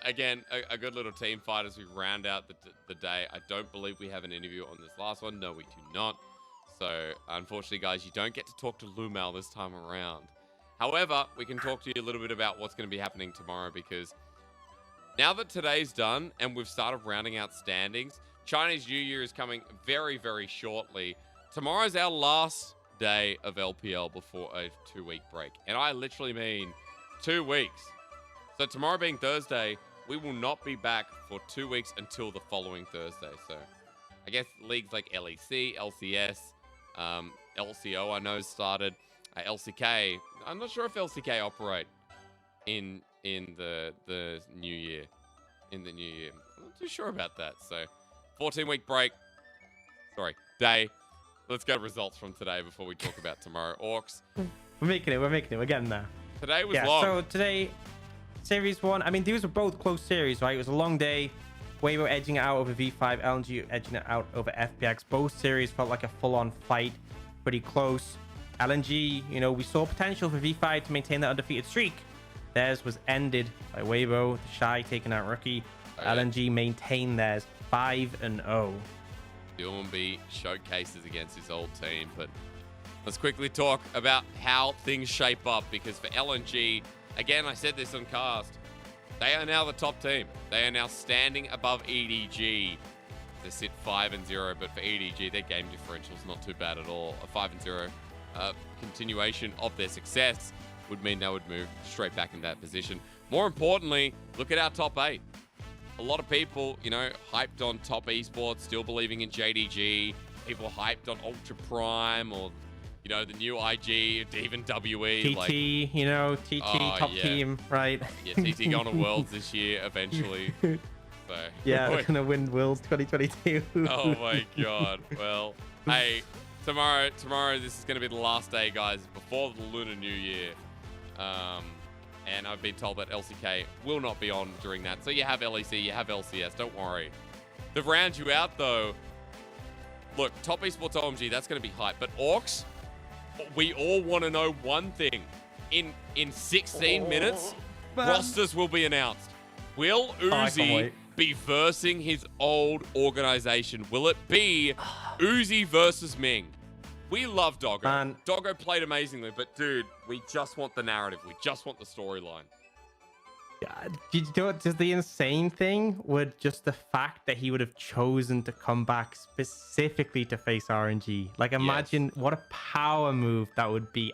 Again, a good little team fight as we round out the day. I don't believe we have an interview on this last one. No, we do not. So, unfortunately, guys, you don't get to talk to Lumal this time around. However, we can talk to you a little bit about what's going to be happening tomorrow, because now that today's done and we've started rounding out standings, Chinese New Year is coming very, very shortly. Tomorrow's our last day of LPL before a 2-week break. And I literally mean 2 weeks. So tomorrow being Thursday, we will not be back for 2 weeks until the following Thursday. So I guess leagues like LEC, LCS, LCO I know started. LCK, I'm not sure if LCK operate in the new year. I'm not too sure about that. So 14-week break. Sorry, day. Let's go to results from today before we talk about tomorrow. Orcs. We're making it. We're getting there. Today was long. So today, Series 1, I mean, these were both close series, right? It was a long day. Weibo edging it out over V5, LNG edging it out over FPX. Both series felt like a full-on fight, pretty close. LNG, you know, we saw potential for V5 to maintain that undefeated streak. Theirs was ended by Weibo, the Shy taking out Rookie. LNG maintained theirs 5-0. Doomby showcases against his old team, but let's quickly talk about how things shape up, because for LNG, again, I said this on cast, they are now the top team. They are now standing above EDG. They sit 5-0, but for EDG, their game differential is not too bad at all. A 5-0 continuation of their success would mean they would move straight back in that position. More importantly, look at our top 8. A lot of people, you know, hyped on top esports, still believing in JDG. People hyped on Ultra Prime or, you know, the new IG, even WE. TT, you know, TT, top team, right? Yeah, TT going to Worlds this year eventually. So, yeah, they're going to win Worlds 2022. Oh my God. Well, hey, tomorrow, this is going to be the last day, guys, before the Lunar New Year. And I've been told that LCK will not be on during that. So you have LEC, you have LCS, don't worry. To round you out, though, look, top esports OMG, that's going to be hype. But Orcs, we all want to know one thing. In 16 minutes, rosters will be announced. Will Uzi be versing his old organization? Will it be Uzi versus Ming? We love Doggo. Man. Doggo played amazingly, but dude, we just want the narrative. We just want the storyline. Yeah, you know what? Just the insane thing would just the fact that he would have chosen to come back specifically to face RNG. Like, imagine what a power move that would be.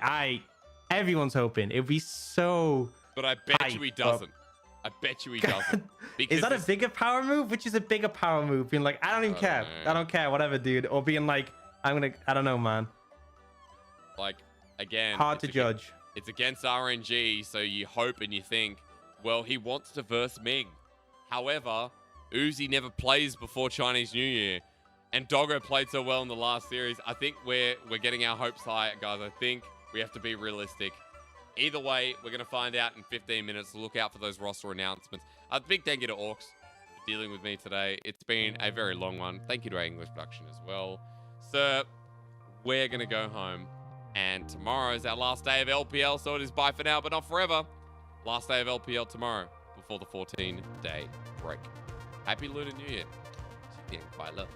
Everyone's hoping it would be so. But I bet you he doesn't. I bet you he doesn't. Is that a bigger power move? Which is a bigger power move? Being like, I don't even care. I don't care. Whatever, dude. Or being like, I don't know, man. Like, again, hard to judge. It's against RNG, so you hope and you think, well, he wants to verse Ming. However, Uzi never plays before Chinese New Year, and Doggo played so well in the last series. I think we're getting our hopes high, guys. I think we have to be realistic. Either way, we're going to find out in 15 minutes. Look out for those roster announcements. A big thank you to Orcs for dealing with me today. It's been a very long one. Thank you to our English production as well. Sir, we're going to go home. And tomorrow is our last day of LPL, so it is bye for now, but not forever. Last day of LPL tomorrow before the 14-day break. Happy Lunar New Year. Bye, love.